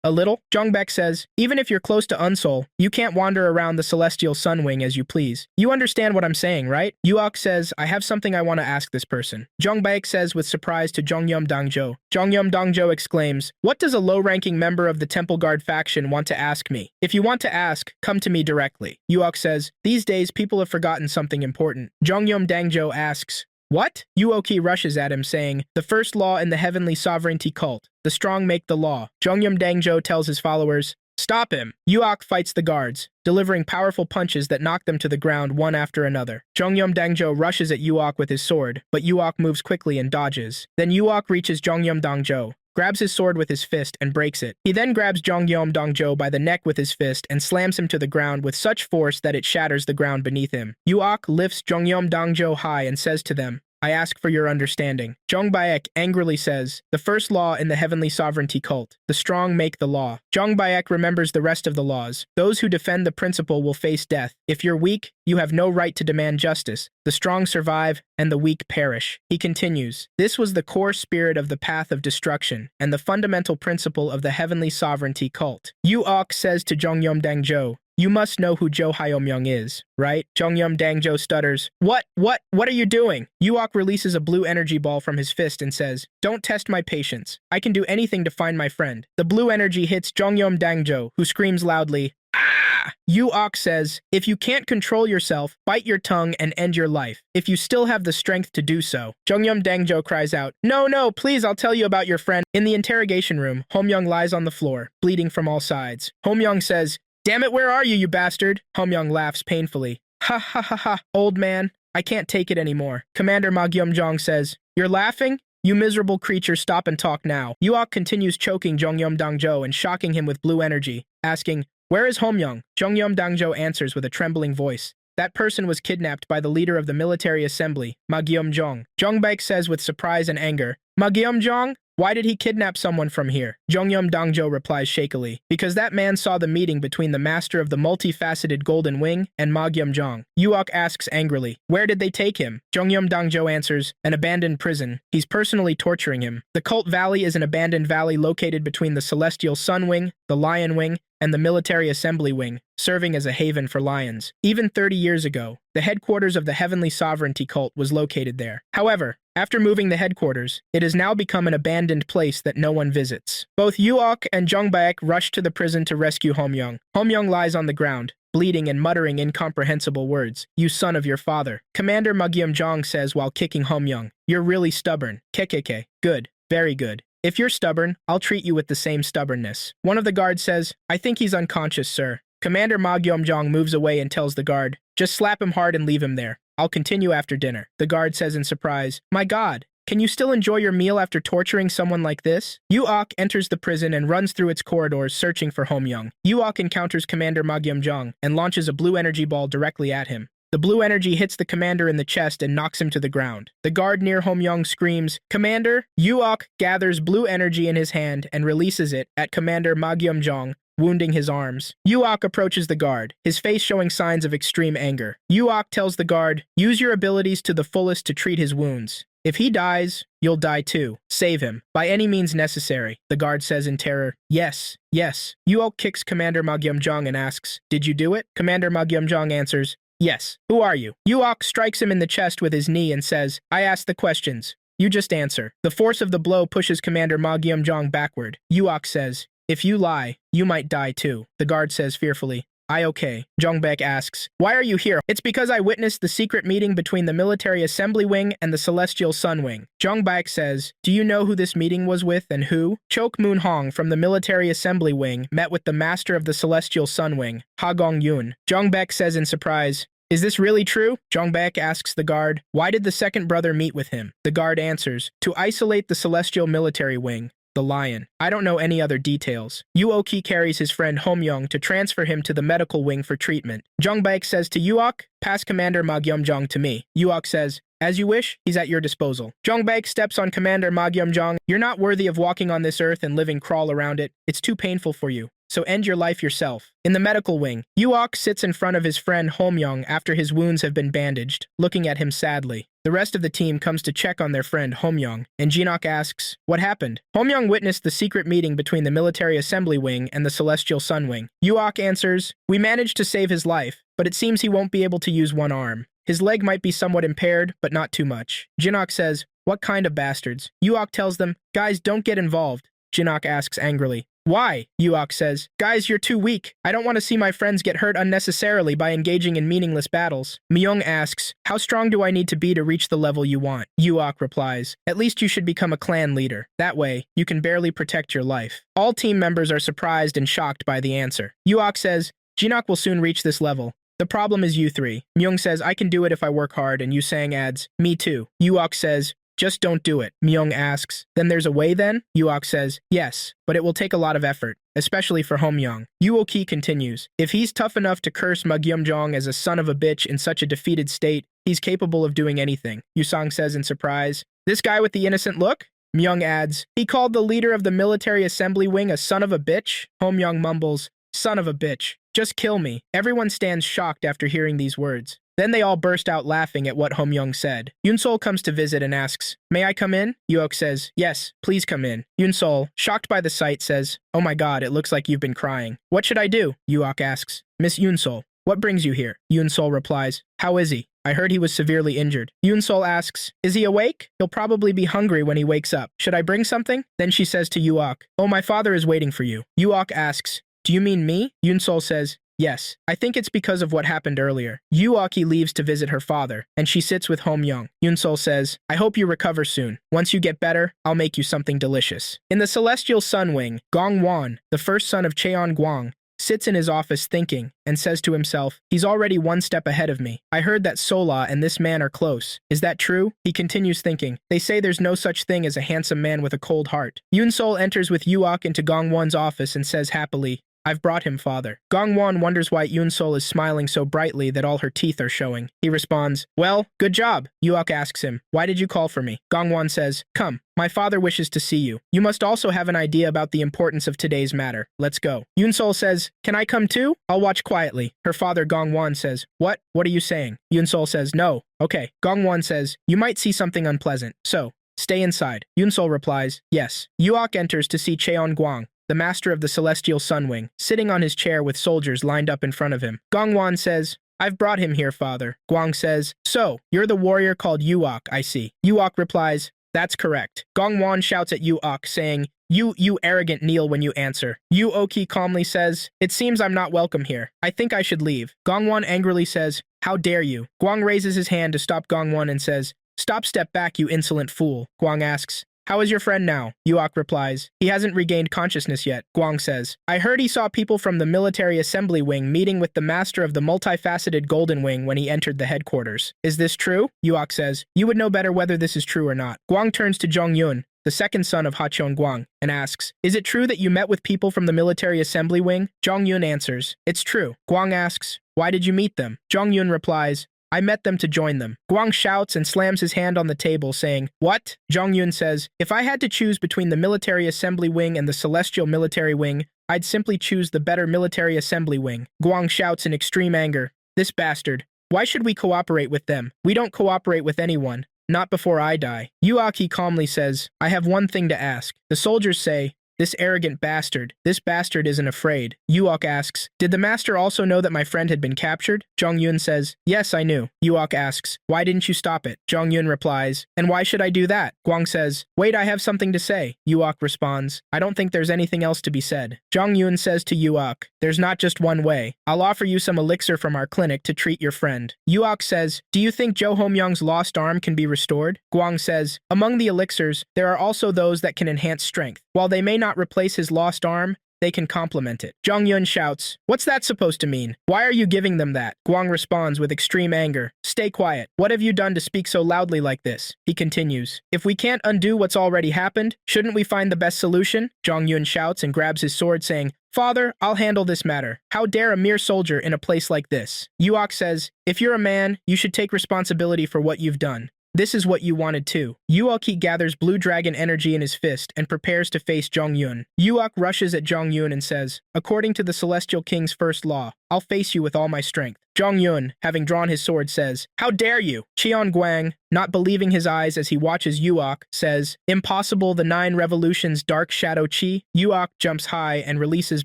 S1: a little. Zhang Baek says, even if you're close to Unsol, you can't wander around the Celestial Sun Wing as you please. You understand what I'm saying, right? Yuok says, I have something I want to ask this person. Zhang Baek says with surprise to Jongyum Dangjo. Jongyum Dangjo exclaims, what does a low-ranking member of the Temple Guard faction want to ask me? If you want to ask, come to me directly. Yuok says, these days people have forgotten something important. Jongyum Dangjo asks, what? Yuoki rushes at him saying, the first law in the heavenly sovereignty cult. The strong make the law. Jongyum Dangjo tells his followers, stop him. Yuok fights the guards, delivering powerful punches that knock them to the ground one after another. Jongyum Dangjo rushes at Yuok with his sword, but Yuok moves quickly and dodges. Then Yuok reaches Jongyum Dangjo, grabs his sword with his fist and breaks it. He then grabs Jongyum Dangjo by the neck with his fist and slams him to the ground with such force that it shatters the ground beneath him. Yuok lifts Jongyum Dangjo high and says to them, I ask for your understanding. Zhang Baek angrily says, the first law in the heavenly sovereignty cult. The strong make the law. Zhang Baek remembers the rest of the laws. Those who defend the principle will face death. If you're weak, you have no right to demand justice. The strong survive, and the weak perish. He continues, this was the core spirit of the path of destruction, and the fundamental principle of the heavenly sovereignty cult. Yuok says to Jongyum Dangjo, you must know who Zhou Haomyung is, right? Jongyum Dangjo stutters, what are you doing? Yuok releases a blue energy ball from his fist and says, don't test my patience. I can do anything to find my friend. The blue energy hits Jongyum Dangjo, who screams loudly, ah! Yuok says, if you can't control yourself, bite your tongue and end your life, if you still have the strength to do so. Jongyum Dangjo cries out, no, please, I'll tell you about your friend. In the interrogation room, Homyoung lies on the floor, bleeding from all sides. Homyoung says, damn it, where are you, you bastard? Homyoung laughs painfully. Ha ha ha ha, old man, I can't take it anymore. Commander Ma Gyum-jong says, you're laughing? You miserable creature, stop and talk now. Yuok continues choking Jongyum Dangjo and shocking him with blue energy, asking, where is Homyoung? Jongyum Dangjo answers with a trembling voice, that person was kidnapped by the leader of the military assembly, Ma Gyum-jong. Zhang Baek says with surprise and anger, Ma Gyum-jong? Why did he kidnap someone from here? Jongyum Dangjo replies shakily, because that man saw the meeting between the master of the multifaceted Golden Wing and Ma Gyum-jong. Yuok asks angrily, where did they take him? Jongyum Dangjo answers, an abandoned prison. He's personally torturing him. The Cult Valley is an abandoned valley located between the Celestial Sun Wing, the Lion Wing, and the Military Assembly Wing, serving as a haven for lions. Even 30 years ago, the headquarters of the Heavenly Sovereignty Cult was located there. However, after moving the headquarters, it has now become an abandoned place that no one visits. Both Yuok and Zhang Baek rush to the prison to rescue Homyoung. Homyoung lies on the ground, bleeding and muttering incomprehensible words. You son of your father. Commander Ma Gyum-jong says while kicking Homyoung, you're really stubborn. Kekeke. Good. Very good. If you're stubborn, I'll treat you with the same stubbornness. One of the guards says, I think he's unconscious, sir. Commander Ma Gyum-jong moves away and tells the guard, just slap him hard and leave him there. I'll continue after dinner. The guard says in surprise, my god, can you still enjoy your meal after torturing someone like this? Yuok enters the prison and runs through its corridors searching for Homyoung. Yuok encounters Commander Ma Gyum-jong and launches a blue energy ball directly at him. The blue energy hits the commander in the chest and knocks him to the ground. The guard near Homyoung screams, Commander! Yuok gathers blue energy in his hand and releases it at Commander Ma Gyum-jong, wounding his arms. Yuok approaches the guard, his face showing signs of extreme anger. Yuok tells the guard, use your abilities to the fullest to treat his wounds. If he dies, you'll die too. Save him. By any means necessary, the guard says in terror. Yes. Yuok kicks Commander Ma Gyum-jong and asks, did you do it? Commander Ma Gyum-jong answers, yes. Who are you? Yuok strikes him in the chest with his knee and says, I ask the questions. You just answer. The force of the blow pushes Commander Ma Gyum-jong backward. Yuok says, if you lie, you might die too. The guard says fearfully, okay. Jongbek asks, why are you here? It's because I witnessed the secret meeting between the Military Assembly Wing and the Celestial Sun Wing. Jongbek says, do you know who this meeting was with and who? Chok Moon Hong from the Military Assembly Wing met with the Master of the Celestial Sun Wing, Ha Gong Yun. Jongbek says in surprise, is this really true? Jongbek asks the guard, why did the second brother meet with him? The guard answers, to isolate the Celestial Military Wing, the Lion. I don't know any other details. Yuoki carries his friend Homyoung to transfer him to the medical wing for treatment. Jongbek says to Yuok, pass Commander Ma Gyumjong to me. Yuok says, as you wish, he's at your disposal. Jongbek steps on Commander Ma Gyumjong. You're not worthy of walking on this earth and living crawl around it. It's too painful for you. So end your life yourself. In the medical wing, Yuok sits in front of his friend Homyoung after his wounds have been bandaged, looking at him sadly. The rest of the team comes to check on their friend Homyoung, and Jinok asks, what happened? Homyoung witnessed the secret meeting between the Military Assembly Wing and the Celestial Sun Wing. Yuok answers, we managed to save his life, but it seems he won't be able to use one arm. His leg might be somewhat impaired, but not too much. Jinok says, what kind of bastards? Yuok tells them, guys, don't get involved. Jinok asks angrily, why? Yuok says, guys, you're too weak. I don't want to see my friends get hurt unnecessarily by engaging in meaningless battles. Myung asks, how strong do I need to be to reach the level you want? Yuok replies, at least you should become a clan leader. That way, you can barely protect your life. All team members are surprised and shocked by the answer. Yuok says, Jinok will soon reach this level. The problem is you three. Myung says, I can do it if I work hard, and Yusang adds, me too. Yuok says, just don't do it. Myung asks, then there's a way then? Yuok says, yes, but it will take a lot of effort, especially for Homyoung. Yuoki continues, if he's tough enough to curse Ma Gyumjong as a son of a bitch in such a defeated state, he's capable of doing anything. Yusang says in surprise, this guy with the innocent look? Myung adds, he called the leader of the Military Assembly Wing a son of a bitch? Homyoung mumbles, son of a bitch. Just kill me. Everyone stands shocked after hearing these words. Then they all burst out laughing at what Homyoung said. Yunsol comes to visit and asks, may I come in? Yuok says, yes, please come in. Yunsol, shocked by the sight, says, oh my god, it looks like you've been crying. What should I do? Yuok asks, Miss Yunsol, what brings you here? Yunsol replies, how is he? I heard he was severely injured. Yunsol asks, is he awake? He'll probably be hungry when he wakes up. Should I bring something? Then she says to Yuok, oh, my father is waiting for you. Yuok asks, do you mean me? Yunsol says, yes, I think it's because of what happened earlier. Yuoki leaves to visit her father, and she sits with Homyoung. Yunsol says, I hope you recover soon. Once you get better, I'll make you something delicious. In the Celestial Sun Wing, Gong Wan, the first son of Cheon Guang, sits in his office thinking, and says to himself, he's already one step ahead of me. I heard that Sola and this man are close. Is that true? He continues thinking, they say there's no such thing as a handsome man with a cold heart. Yunsol enters with Yuok into Gong Wan's office and says happily, I've brought him, father. Gong Wan wonders why Yunsol is smiling so brightly that all her teeth are showing. He responds, well, good job. Yuok asks him, why did you call for me? Gong Wan says, come, my father wishes to see you. You must also have an idea about the importance of today's matter. Let's go. Yunsol says, can I come too? I'll watch quietly. Her father Gong Wan says, what? What are you saying? Yunsol says, no. Okay. Gong Wan says, you might see something unpleasant. So, stay inside. Yunsol replies, yes. Yuok enters to see Cheon Guang, the master of the Celestial Sun Wing, sitting on his chair with soldiers lined up in front of him. Gong Wan says, I've brought him here, father. Guang says, so, you're the warrior called Yuok, I see. Yuok replies, that's correct. Gong Wan shouts at Yuok, saying, you arrogant kneel when you answer. Yuoki calmly says, it seems I'm not welcome here. I think I should leave. Gong Wan angrily says, how dare you? Guang raises his hand to stop Gong Wan and says, step back, you insolent fool. Guang asks, how is your friend now? Yuok replies, he hasn't regained consciousness yet. Guang says, I heard he saw people from the Military Assembly Wing meeting with the master of the multifaceted Golden Wing when he entered the headquarters. Is this true? Yuok says, you would know better whether this is true or not. Guang turns to Zhong Yun, the second son of Hachon Guang, and asks, is it true that you met with people from the Military Assembly Wing? Zhong Yun answers, it's true. Guang asks, why did you meet them? Zhong Yun replies, I met them to join them. Guang shouts and slams his hand on the table, saying, what? Zhong Yun says, if I had to choose between the Military Assembly Wing and the Celestial Military Wing, I'd simply choose the better Military Assembly Wing. Guang shouts in extreme anger, this bastard. Why should we cooperate with them? We don't cooperate with anyone. Not before I die. Yuaki calmly says, I have one thing to ask. The soldiers say, This arrogant bastard. This bastard isn't afraid. Yuok asks, did the master also know that my friend had been captured? Jong-yun says, yes, I knew. Yuok asks, why didn't you stop it? Jong-yun replies, and why should I do that? Guang says, wait, I have something to say. Yuok responds, I don't think there's anything else to be said. Jong-yun says to Yuok, there's not just one way. I'll offer you some elixir from our clinic to treat your friend. Yuok says, do you think Jo Homyoung's lost arm can be restored? Guang says, among the elixirs, there are also those that can enhance strength. While they may not replace his lost arm, they can complement it. Jong-yun shouts, what's that supposed to mean? Why are you giving them that? Guang responds with extreme anger, stay quiet. What have you done to speak so loudly like this? He continues, if we can't undo what's already happened, shouldn't we find the best solution? Jong-yun shouts and grabs his sword saying, Father, I'll handle this matter. How dare a mere soldier in a place like this? Yuok says, if you're a man, you should take responsibility for what you've done. This is what you wanted too. Yuok gathers blue dragon energy in his fist and prepares to face Jong-yun. Yuok rushes at Jong-yun and says, according to the Celestial King's first law, I'll face you with all my strength. Jong-yun, having drawn his sword, says, how dare you? Cheon Guang, not believing his eyes as he watches Yuok, says, impossible the 9 revolutions dark shadow chi. Yuok jumps high and releases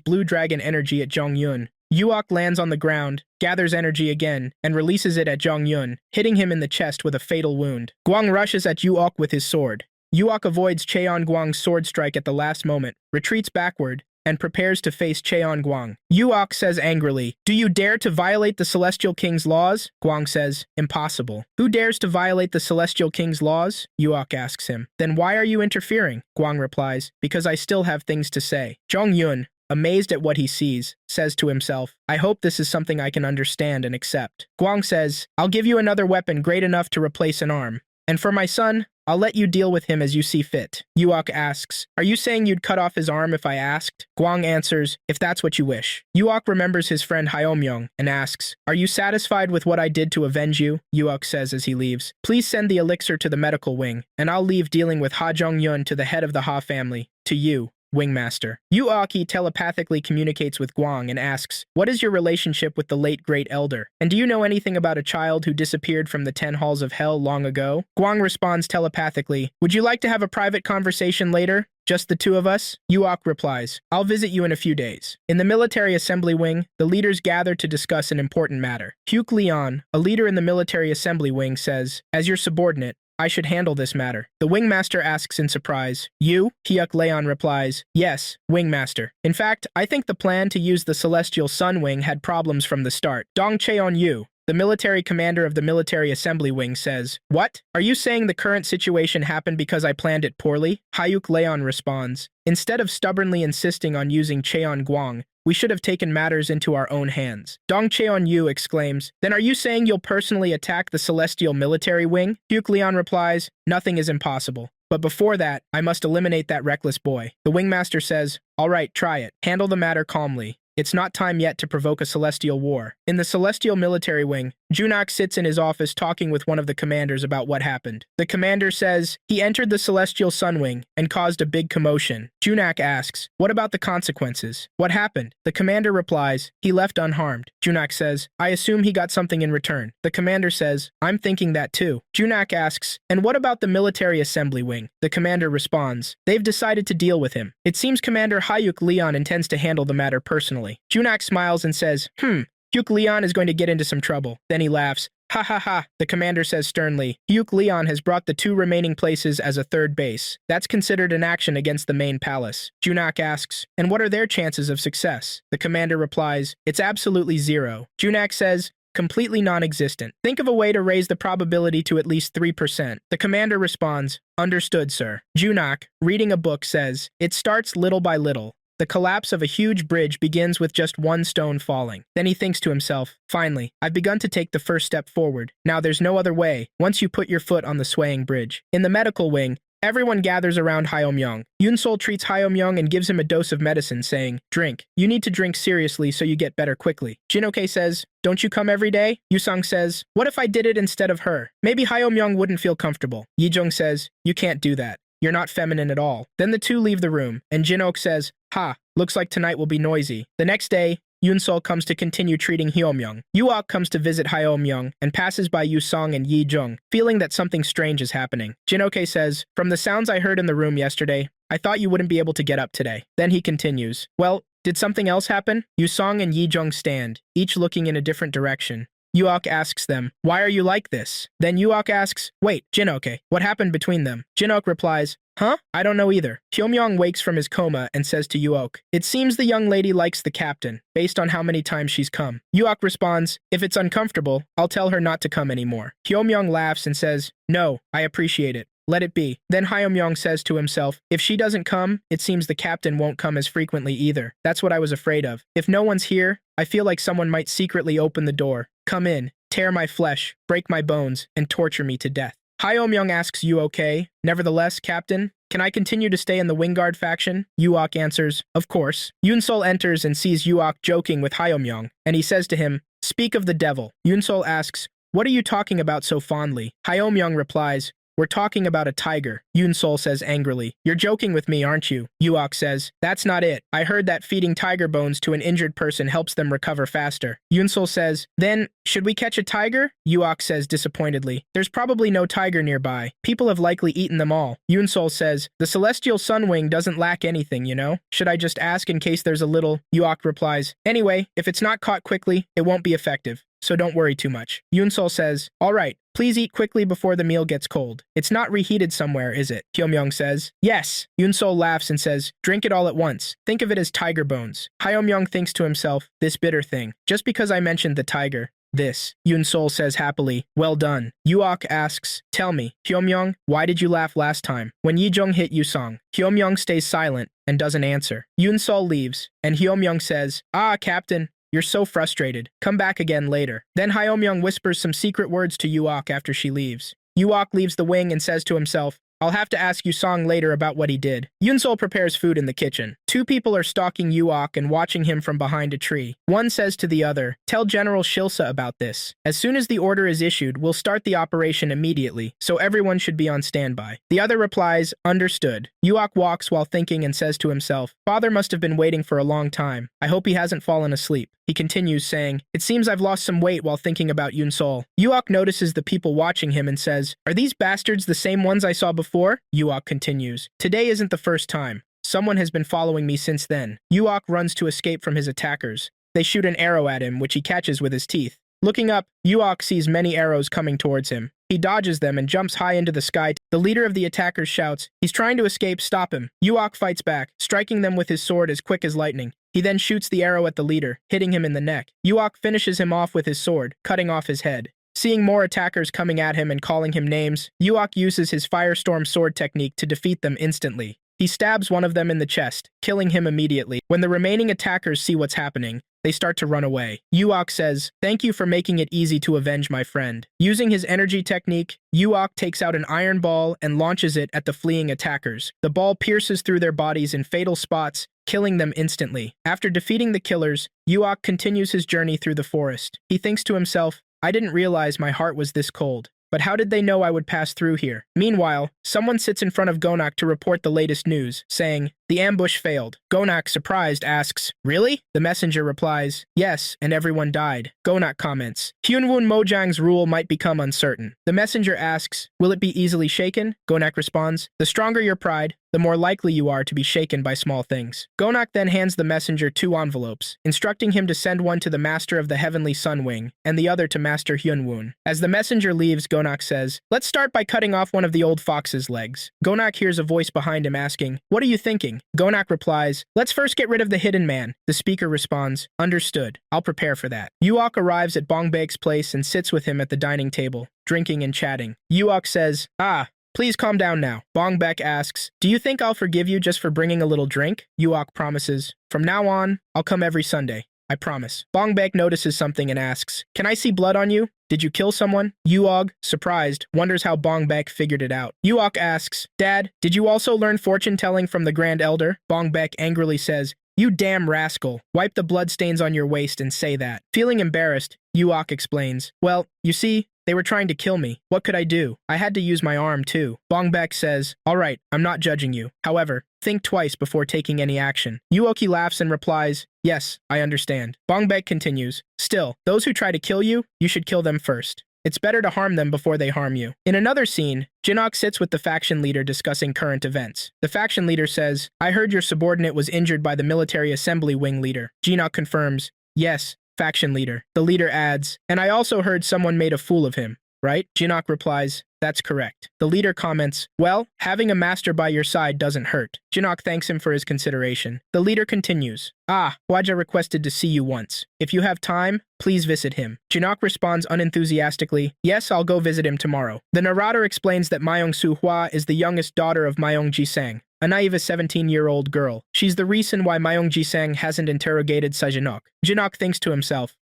S1: blue dragon energy at Jong-yun. Yuok lands on the ground, gathers energy again, and releases it at Jong-yun, hitting him in the chest with a fatal wound. Guang rushes at Yuok with his sword. Yuok avoids Cheon Guang's sword strike at the last moment, retreats backward, and prepares to face Cheon Guang. Yuok says angrily, do you dare to violate the Celestial King's laws? Guang says, impossible. Who dares to violate the Celestial King's laws? Yuok asks him. Then why are you interfering? Guang replies, because I still have things to say. Jong-yun, amazed at what he sees, says to himself, I hope this is something I can understand and accept. Guang says, I'll give you another weapon great enough to replace an arm. And for my son, I'll let you deal with him as you see fit. Yuok asks, are you saying you'd cut off his arm if I asked? Guang answers, if that's what you wish. Yuok remembers his friend Hyomyong and asks, are you satisfied with what I did to avenge you? Yuok says as he leaves, please send the elixir to the medical wing, and I'll leave dealing with Ha Jong-yun to the head of the Ha family, to you. Wingmaster. Yuok telepathically communicates with Guang and asks, what is your relationship with the late great elder? And do you know anything about a child who disappeared from the 10 halls of hell long ago? Guang responds telepathically, would you like to have a private conversation later? Just the two of us? Yuok replies, I'll visit you in a few days. In the military assembly wing, the leaders gather to discuss an important matter. Hyuk Leon, a leader in the military assembly wing, says, as your subordinate, I should handle this matter. The wingmaster asks in surprise, you? Hyuk Leon replies, yes, wingmaster. In fact, I think the plan to use the Celestial Sun Wing had problems from the start. Dong Cheon-yu, the military commander of the military assembly wing, says, what? Are you saying the current situation happened because I planned it poorly? Hyuk Leon responds, instead of stubbornly insisting on using Cheon Guang, we should have taken matters into our own hands. Dong Cheon-yu exclaims, then are you saying you'll personally attack the Celestial Military Wing? Hyuk Leon replies, nothing is impossible. But before that, I must eliminate that reckless boy. The wingmaster says, all right, try it. Handle the matter calmly. It's not time yet to provoke a celestial war. In the Celestial Military Wing, Junak sits in his office talking with one of the commanders about what happened. The commander says, he entered the Celestial Sun Wing and caused a big commotion. Junak asks, what about the consequences? What happened? The commander replies, he left unharmed. Junak says, I assume he got something in return. The commander says, I'm thinking that too. Junak asks, and what about the military assembly wing? The commander responds, they've decided to deal with him. It seems Commander Hyuk Leon intends to handle the matter personally. Junak smiles and says, Hyuk Leon is going to get into some trouble. Then he laughs. Ha ha ha, the commander says sternly. Hyuk Leon has brought the 2 remaining places as a 3rd base. That's considered an action against the main palace. Junak asks, and what are their chances of success? The commander replies, it's absolutely 0. Junak says, completely non-existent. Think of a way to raise the probability to at least 3%. The commander responds, understood, sir. Junak, reading a book, says, it starts little by little. The collapse of a huge bridge begins with just 1 stone falling. Then he thinks to himself, finally, I've begun to take the first step forward. Now there's no other way, once you put your foot on the swaying bridge. In the medical wing, everyone gathers around Hyomyong. Yunsol treats Hyomyong and gives him a dose of medicine, saying, drink. You need to drink seriously so you get better quickly. Jinoke says, don't you come every day? Yusong says, what if I did it instead of her? Maybe Hyomyong wouldn't feel comfortable. Yijong says, you can't do that. You're not feminine at all. Then the two leave the room, and Jinok says, ha, looks like tonight will be noisy. The next day, Yoon-sol comes to continue treating Hyeomyoung. Yuok comes to visit Hyeomyoung and passes by Yu-song and Yi-jung, feeling that something strange is happening. Jin-ok says, "From the sounds I heard in the room yesterday, I thought you wouldn't be able to get up today." Then he continues, "Well, did something else happen?" Yu-song and Yi-jung stand, each looking in a different direction. Yuok asks them, "Why are you like this?" Then Yuok asks, "Wait, Jin-ok, what happened between them?" Jin-ok replies, "Huh? I don't know either." Hyeomyoung wakes from his coma and says to Yuok, "It seems the young lady likes the captain, based on how many times she's come." Yuok responds, "If it's uncomfortable, I'll tell her not to come anymore." Hyeomyoung laughs and says, "No, I appreciate it. Let it be." Then Hyeomyoung says to himself, "If she doesn't come, it seems the captain won't come as frequently either. That's what I was afraid of. If no one's here, I feel like someone might secretly open the door, come in, tear my flesh, break my bones, and torture me to death." Hyeomyoung asks, "You okay? Nevertheless, Captain, can I continue to stay in the Wingguard faction?" Yuok answers, "Of course." Yoon-sol enters and sees Yuok joking with Hyeomyoung, and he says to him, "Speak of the devil." Yoon-sol asks, "What are you talking about so fondly?" Hyeomyoung replies, "We're talking about a tiger." Yoon-sol says angrily, "You're joking with me, aren't you?" Yuok says, "That's not it. I heard that feeding tiger bones to an injured person helps them recover faster." Yoon-sol says, "Then, should we catch a tiger?" Yuok says disappointedly, "There's probably no tiger nearby. People have likely eaten them all." Yoon-sol says, "The celestial sunwing doesn't lack anything, you know? Should I just ask in case there's a little?" Yuok replies, "Anyway, if it's not caught quickly, it won't be effective. So don't worry too much." Yoon-sol says, "All right, please eat quickly before the meal gets cold. It's not reheated somewhere, is it?" Hyeomyoung says, "Yes." Yoon-sol laughs and says, "Drink it all at once. Think of it as tiger bones." Hyeomyoung thinks to himself, "This bitter thing. Just because I mentioned the tiger. This." Yoon-sol says happily, "Well done." Yuok asks, "Tell me, Hyeomyoung, why did you laugh last time when Yi-jung hit Yu-song?" Hyeomyoung stays silent and doesn't answer. Yoon-sol leaves, and Hyeomyoung says, "Ah, Captain, you're so frustrated. Come back again later." Then Hyeomyoung whispers some secret words to Yuok after she leaves. Yuok leaves the wing and says to himself, "I'll have to ask Yu-song later about what he did." Yoon-sol prepares food in the kitchen. Two people are stalking Yuok and watching him from behind a tree. One says to the other, "Tell General Shilsa about this. As soon as the order is issued, we'll start the operation immediately, so everyone should be on standby." The other replies, "Understood." Yuok walks while thinking and says to himself, "Father must have been waiting for a long time. I hope he hasn't fallen asleep." He continues, saying, "It seems I've lost some weight while thinking about Yoon-sol." Yuok notices the people watching him and says, "Are these bastards the same ones I saw before?" Yuok continues, "Today isn't the first time. Someone has been following me since then." Yuok runs to escape from his attackers. They shoot an arrow at him, which he catches with his teeth. Looking up, Yuok sees many arrows coming towards him. He dodges them and jumps high into the sky. The leader of the attackers shouts, "He's trying to escape, stop him." Yuok fights back, striking them with his sword as quick as lightning. He then shoots the arrow at the leader, hitting him in the neck. Yuok finishes him off with his sword, cutting off his head. Seeing more attackers coming at him and calling him names, Yuok uses his Firestorm sword technique to defeat them instantly. He stabs one of them in the chest, killing him immediately. When the remaining attackers see what's happening, they start to run away. Yuok says, "Thank you for making it easy to avenge my friend." Using his energy technique, Yuok takes out an iron ball and launches it at the fleeing attackers. The ball pierces through their bodies in fatal spots, killing them instantly. After defeating the killers, Yuok continues his journey through the forest. He thinks to himself, "I didn't realize my heart was this cold. But how did they know I would pass through here?" Meanwhile, someone sits in front of Gonak to report the latest news, saying, "The ambush failed." Gonak, surprised, asks, "Really?" The messenger replies, "Yes, and everyone died." Gonak comments, "Hyunwoo Mojang's rule might become uncertain." The messenger asks, "Will it be easily shaken?" Gonak responds, "The stronger your pride, the more likely you are to be shaken by small things." Gonak then hands the messenger 2 envelopes, instructing him to send one to the master of the Heavenly Sun Wing, and the other to Master Hyunwoon. As the messenger leaves, Gonak says, "Let's start by cutting off one of the old fox's legs." Gonak hears a voice behind him asking, "What are you thinking?" Gonak replies, "Let's first get rid of the hidden man." The speaker responds, "Understood. I'll prepare for that." Yuok arrives at Bongbak's place and sits with him at the dining table, drinking and chatting. Yuok says, "Ah, please calm down now." Bongbak asks, "Do you think I'll forgive you just for bringing a little drink?" Yuok promises, "From now on, I'll come every Sunday. I promise." Bongbak notices something and asks, "Can I see blood on you? Did you kill someone?" Yuok, surprised, wonders how Bongbak figured it out. Yuok asks, "Dad, did you also learn fortune-telling from the Grand Elder?" Bongbak angrily says, "You damn rascal. Wipe the bloodstains on your waist and say that." Feeling embarrassed, Yuok explains, "Well, you see, They were trying to kill me. What could I do? I had to use my arm too. Bongbek says, all right, I'm not judging you. However, think twice before taking any action. Yuoki laughs and replies, yes, I understand. Bongbek continues, still, those who try to kill you, you should kill them first. It's better to harm them before they harm you. In another scene, Jinok sits with the faction leader discussing current events. The faction leader says, I heard your subordinate was injured by the military assembly wing leader. Jinok confirms, yes, faction leader. The leader adds, and I also heard someone made a fool of him, right? Jinok replies, that's correct. The leader comments, well, having a master by your side doesn't hurt. Jinok thanks him for his consideration. The leader continues, Hwaja requested to see you once. If you have time, please visit him. Jinok responds unenthusiastically, yes, I'll go visit him tomorrow. The narrator explains that Myung-Soo Hwa is the youngest daughter of Myung Ji-sang, a naive 17-year-old girl. She's the reason why Myung Ji-sang hasn't interrogated Sajinok. Jinok thinks to himself,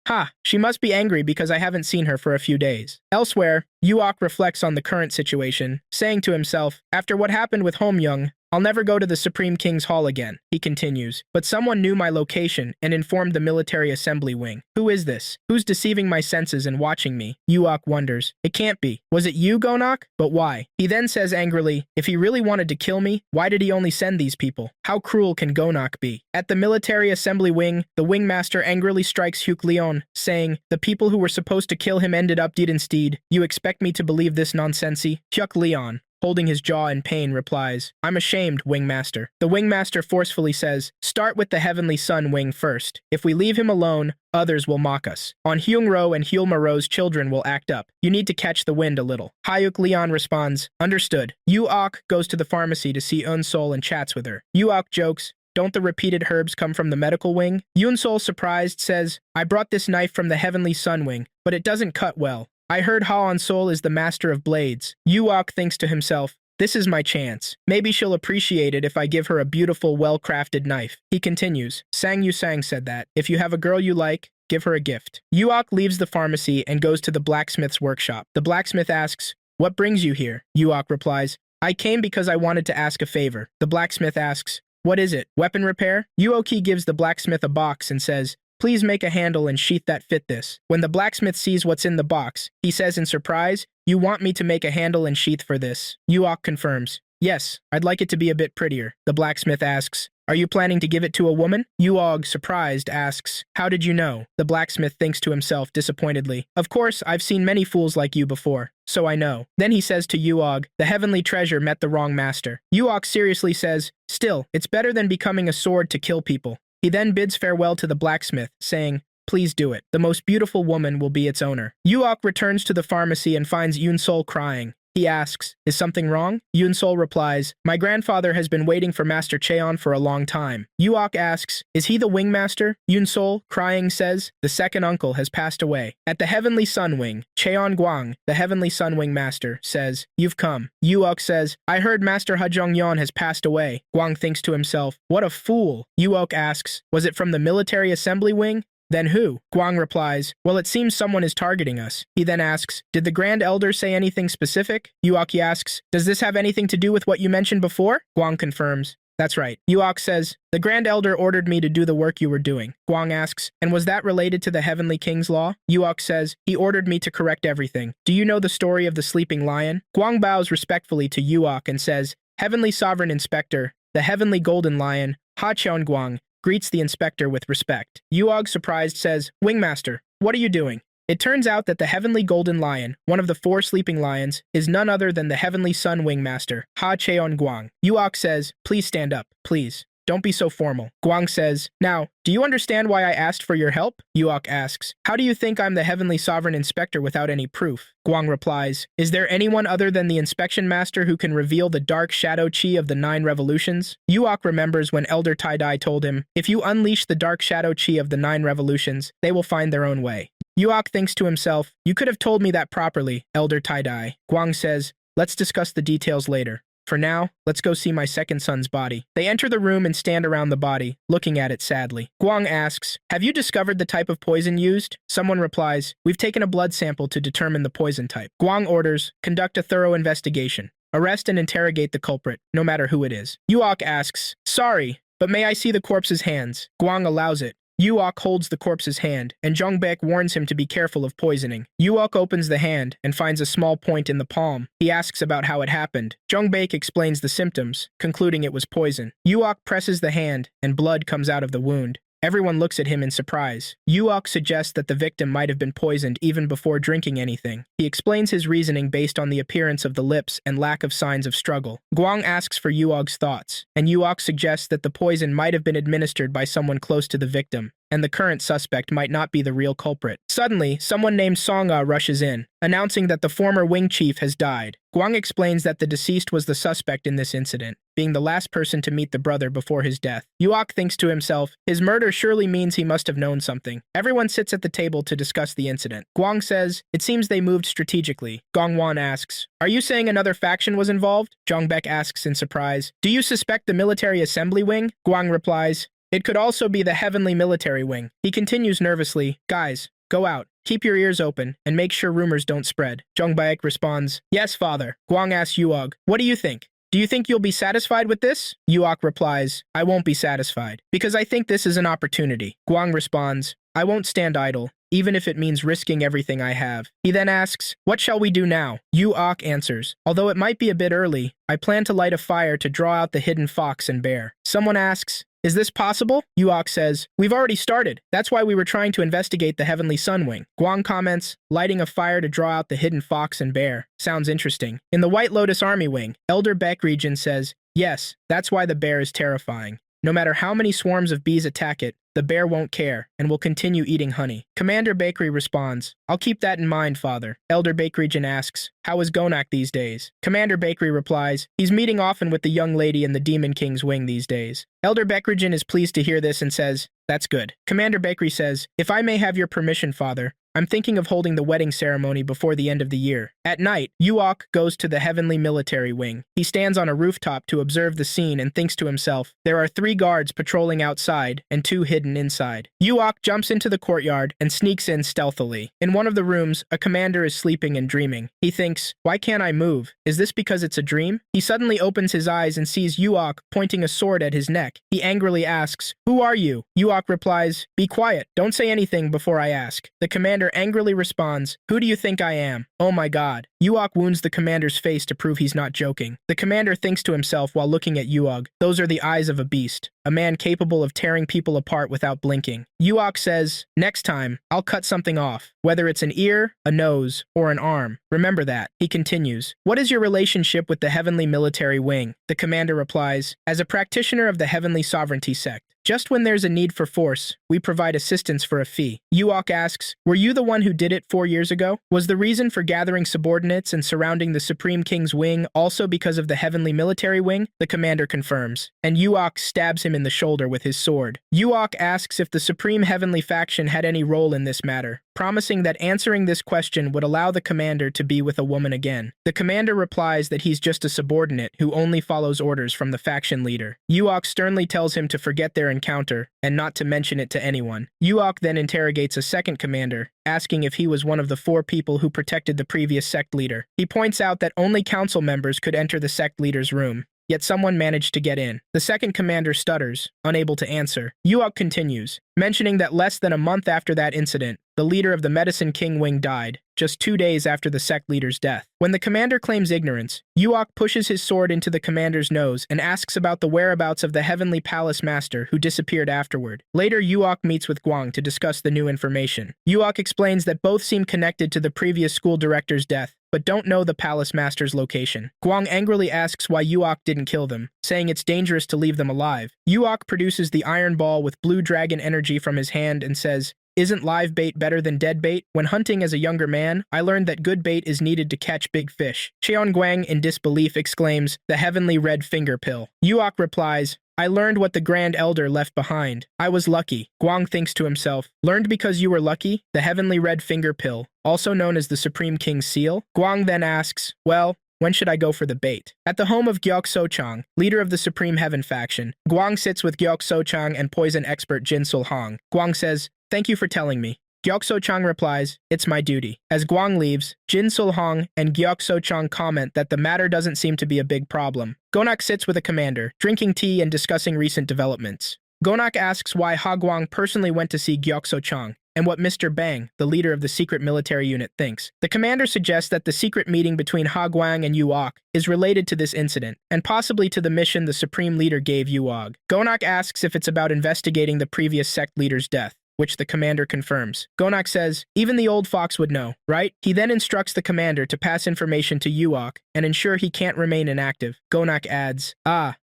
S1: she must be angry because I haven't seen her for a few days. Elsewhere, Yuok reflects on the current situation, saying to himself, after what happened with Homyoung, I'll never go to the Supreme King's Hall again. He continues, but someone knew my location and informed the military assembly wing. Who is this? Who's deceiving my senses and watching me? Yuok wonders. It can't be. Was it you, Gonok? But why? He then says angrily, if he really wanted to kill me, why did he only send these people? How cruel can Gonok be? At the military assembly wing, the wingmaster angrily strikes Hyuk Leon, saying, the people who were supposed to kill him ended up dead instead. You expect me to believe this nonsensy? Hyuk Leon, holding his jaw in pain, replies, I'm ashamed, Wingmaster. The Wingmaster forcefully says, start with the Heavenly Sun Wing first. If we leave him alone, others will mock us. On Hyung-ro and Hyulma-ro's children will act up. You need to catch the wind a little. Hyuk Leon responds, understood. Yuok goes to the pharmacy to see Eun-sol and chats with her. Yuok jokes, don't the repeated herbs come from the medical wing? Yoon-sol, surprised, says, I brought this knife from the Heavenly Sun Wing, but it doesn't cut well. I heard Ha-on-sol is the master of blades. Yuok thinks to himself, this is my chance. Maybe she'll appreciate it if I give her a beautiful, well-crafted knife. He continues, Sang Yu-sang said that, if you have a girl you like, give her a gift. Yuok leaves the pharmacy and goes to the blacksmith's workshop. The blacksmith asks, what brings you here? Yuok replies, I came because I wanted to ask a favor. The blacksmith asks, what is it? Weapon repair? Yuoki gives the blacksmith a box and says, please make a handle and sheath that fit this. When the blacksmith sees what's in the box, he says in surprise, you want me to make a handle and sheath for this? Yuok confirms, yes, I'd like it to be a bit prettier. The blacksmith asks, are you planning to give it to a woman? Yuog, surprised, asks, how did you know? The blacksmith thinks to himself disappointedly, of course, I've seen many fools like you before, so I know. Then he says to Yuog, the heavenly treasure met the wrong master. Yuog seriously says, still, it's better than becoming a sword to kill people. He then bids farewell to the blacksmith, saying, please do it. The most beautiful woman will be its owner. Yuok returns to the pharmacy and finds Yoon-sol crying. He asks, is something wrong? Yoon-sol replies, my grandfather has been waiting for Master Cheon for a long time. Yuok asks, is he the wingmaster? Yoon-sol, crying, says, the second uncle has passed away. At the Heavenly Sun Wing, Cheon Guang, the Heavenly Sun Wing master, says, you've come. Yuok says, I heard Master Hajong-yeon has passed away. Guang thinks to himself, what a fool. Yuok asks, was it from the military assembly wing? Then who? Guang replies, well, it seems someone is targeting us. He then asks, did the Grand Elder say anything specific? Yuok asks, does this have anything to do with what you mentioned before? Guang confirms, that's right. Yuok says, the Grand Elder ordered me to do the work you were doing. Guang asks, and was that related to the Heavenly King's law? Yuok says, he ordered me to correct everything. Do you know the story of the sleeping lion? Guang bows respectfully to Yuok and says, Heavenly Sovereign Inspector, the Heavenly Golden Lion, Ha Cheon Guang, greets the inspector with respect. Yuog, surprised, says, Wingmaster, what are you doing? It turns out that the Heavenly Golden Lion, one of the 4 sleeping lions, is none other than the Heavenly Sun Wingmaster, Ha Cheon Guang. Yuok says, please stand up, please. Don't be so formal. Guang says, now, do you understand why I asked for your help? Yuok asks, how do you think I'm the Heavenly Sovereign Inspector without any proof? Guang replies, is there anyone other than the Inspection Master who can reveal the dark shadow chi of the 9 revolutions? Yuok remembers when Elder Tai-Dai told him, if you unleash the dark shadow chi of the 9 revolutions, they will find their own way. Yuok thinks to himself, you could have told me that properly, Elder Tai-Dai. Guang says, let's discuss the details later. For now, let's go see my second son's body. They enter the room and stand around the body, looking at it sadly. Guang asks, have you discovered the type of poison used? Someone replies, we've taken a blood sample to determine the poison type. Guang orders, conduct a thorough investigation. Arrest and interrogate the culprit, no matter who it is. Yuok asks, sorry, but may I see the corpse's hands? Guang allows it. Yuok holds the corpse's hand, and Jongbek warns him to be careful of poisoning. Yuok opens the hand and finds a small point in the palm. He asks about how it happened. Jongbek explains the symptoms, concluding it was poison. Yuok presses the hand, and blood comes out of the wound. Everyone looks at him in surprise. Yuok suggests that the victim might have been poisoned even before drinking anything. He explains his reasoning based on the appearance of the lips and lack of signs of struggle. Guang asks for Yuok's thoughts, and Yuok suggests that the poison might have been administered by someone close to the victim, and the current suspect might not be the real culprit. Suddenly, someone named Songa rushes in, announcing that the former wing chief has died. Guang explains that the deceased was the suspect in this incident, being the last person to meet the brother before his death. Yuok thinks to himself, his murder surely means he must have known something. Everyone sits at the table to discuss the incident. Guang says, it seems they moved strategically. Gongwan asks, are you saying another faction was involved? Jongbek asks in surprise, do you suspect the military assembly wing? Guang replies, it could also be the heavenly military wing. He continues nervously, guys, go out. Keep your ears open, and make sure rumors don't spread. Jongbek responds, yes, father. Guang asks Yuog, what do you think? Do you think you'll be satisfied with this? Yuok replies, I won't be satisfied, because I think this is an opportunity. Guang responds, I won't stand idle, even if it means risking everything I have. He then asks, what shall we do now? Yuok answers, although it might be a bit early, I plan to light a fire to draw out the hidden fox and bear. Someone asks, is this possible? Yuok says, we've already started. That's why we were trying to investigate the Heavenly Sun Wing. Guang comments, lighting a fire to draw out the hidden fox and bear. Sounds interesting. In the White Lotus Army Wing, Elder Beck region says, yes, that's why the bear is terrifying. No matter how many swarms of bees attack it, the bear won't care and will continue eating honey. Commander Bakery responds, I'll keep that in mind, father. Elder Bakerygen asks, how is Gonak these days? Commander Bakery replies, he's meeting often with the young lady in the Demon King's wing these days. Elder Bakerygen is pleased to hear this and says, that's good. Commander Bakery says, if I may have your permission, father, I'm thinking of holding the wedding ceremony before the end of the year. At night, Yuok goes to the Heavenly Military Wing. He stands on a rooftop to observe the scene and thinks to himself, there are 3 guards patrolling outside and 2 hidden inside. Yuok jumps into the courtyard and sneaks in stealthily. In one of the rooms, a commander is sleeping and dreaming. He thinks, why can't I move? Is this because it's a dream? He suddenly opens his eyes and sees Yuok pointing a sword at his neck. He angrily asks, who are you? Yuok replies, be quiet, don't say anything before I ask. The commander angrily responds, who do you think I am? Oh my god. Yuok wounds the commander's face to prove he's not joking. The commander thinks to himself while looking at Yuog, those are the eyes of a beast, a man capable of tearing people apart without blinking. Yuok says, next time, I'll cut something off, whether it's an ear, a nose, or an arm. Remember that. He continues, what is your relationship with the Heavenly Military Wing? The commander replies, as a practitioner of the Heavenly Sovereignty sect, just when there's a need for force, we provide assistance for a fee. Yuok asks, were you the one who did it 4 years ago? Was the reason for gathering subordinates and surrounding the Supreme King's wing also because of the Heavenly Military Wing? The commander confirms, and Yuok stabs him in the shoulder with his sword. Yuok asks if the Supreme Heavenly Faction had any role in this matter, promising that answering this question would allow the commander to be with a woman again. The commander replies that he's just a subordinate who only follows orders from the faction leader. Yuok sternly tells him to forget their encounter and not to mention it to anyone. Yuok then interrogates a second commander, asking if he was one of the 4 people who protected the previous sect leader. He points out that only council members could enter the sect leader's room, yet someone managed to get in. The second commander stutters, unable to answer. Yuok continues, mentioning that less than a month after that incident, the leader of the Medicine King Wing died, just 2 days after the sect leader's death. When the commander claims ignorance, Yuok pushes his sword into the commander's nose and asks about the whereabouts of the Heavenly Palace Master who disappeared afterward. Later, Yuok meets with Guang to discuss the new information. Yuok explains that both seem connected to the previous school director's death, but don't know the Palace Master's location. Guang angrily asks why Yuok didn't kill them, saying it's dangerous to leave them alive. Yuok produces the iron ball with blue dragon energy from his hand and says, isn't live bait better than dead bait? When hunting as a younger man, I learned that good bait is needed to catch big fish. Cheonguang, in disbelief, exclaims, the heavenly red finger pill. Yuok replies, I learned what the Grand Elder left behind. I was lucky. Guang thinks to himself, learned because you were lucky? The heavenly red finger pill, also known as the Supreme King's seal? Guang then asks, well, when should I go for the bait? At the home of Gyok Sochang, leader of the Supreme Heaven faction, Guang sits with Gyok Sochang and poison expert Jin Sul-hong. Guang says, thank you for telling me. Gyok Sochang replies, it's my duty. As Guang leaves, Jin Sul-hong and Gyok Sochang comment that the matter doesn't seem to be a big problem. Gonak sits with a commander, drinking tea and discussing recent developments. Gonak asks why Ha Guang personally went to see Gyokso Chang, and what Mr. Bang, the leader of the secret military unit, thinks. The commander suggests that the secret meeting between Ha Guang and Yuok is related to this incident, and possibly to the mission the supreme leader gave Yuog. Gonak asks if it's about investigating the previous sect leader's death, which the commander confirms. Gonak says, even the old fox would know, right? He then instructs the commander to pass information to Yuok and ensure he can't remain inactive. Gonak adds,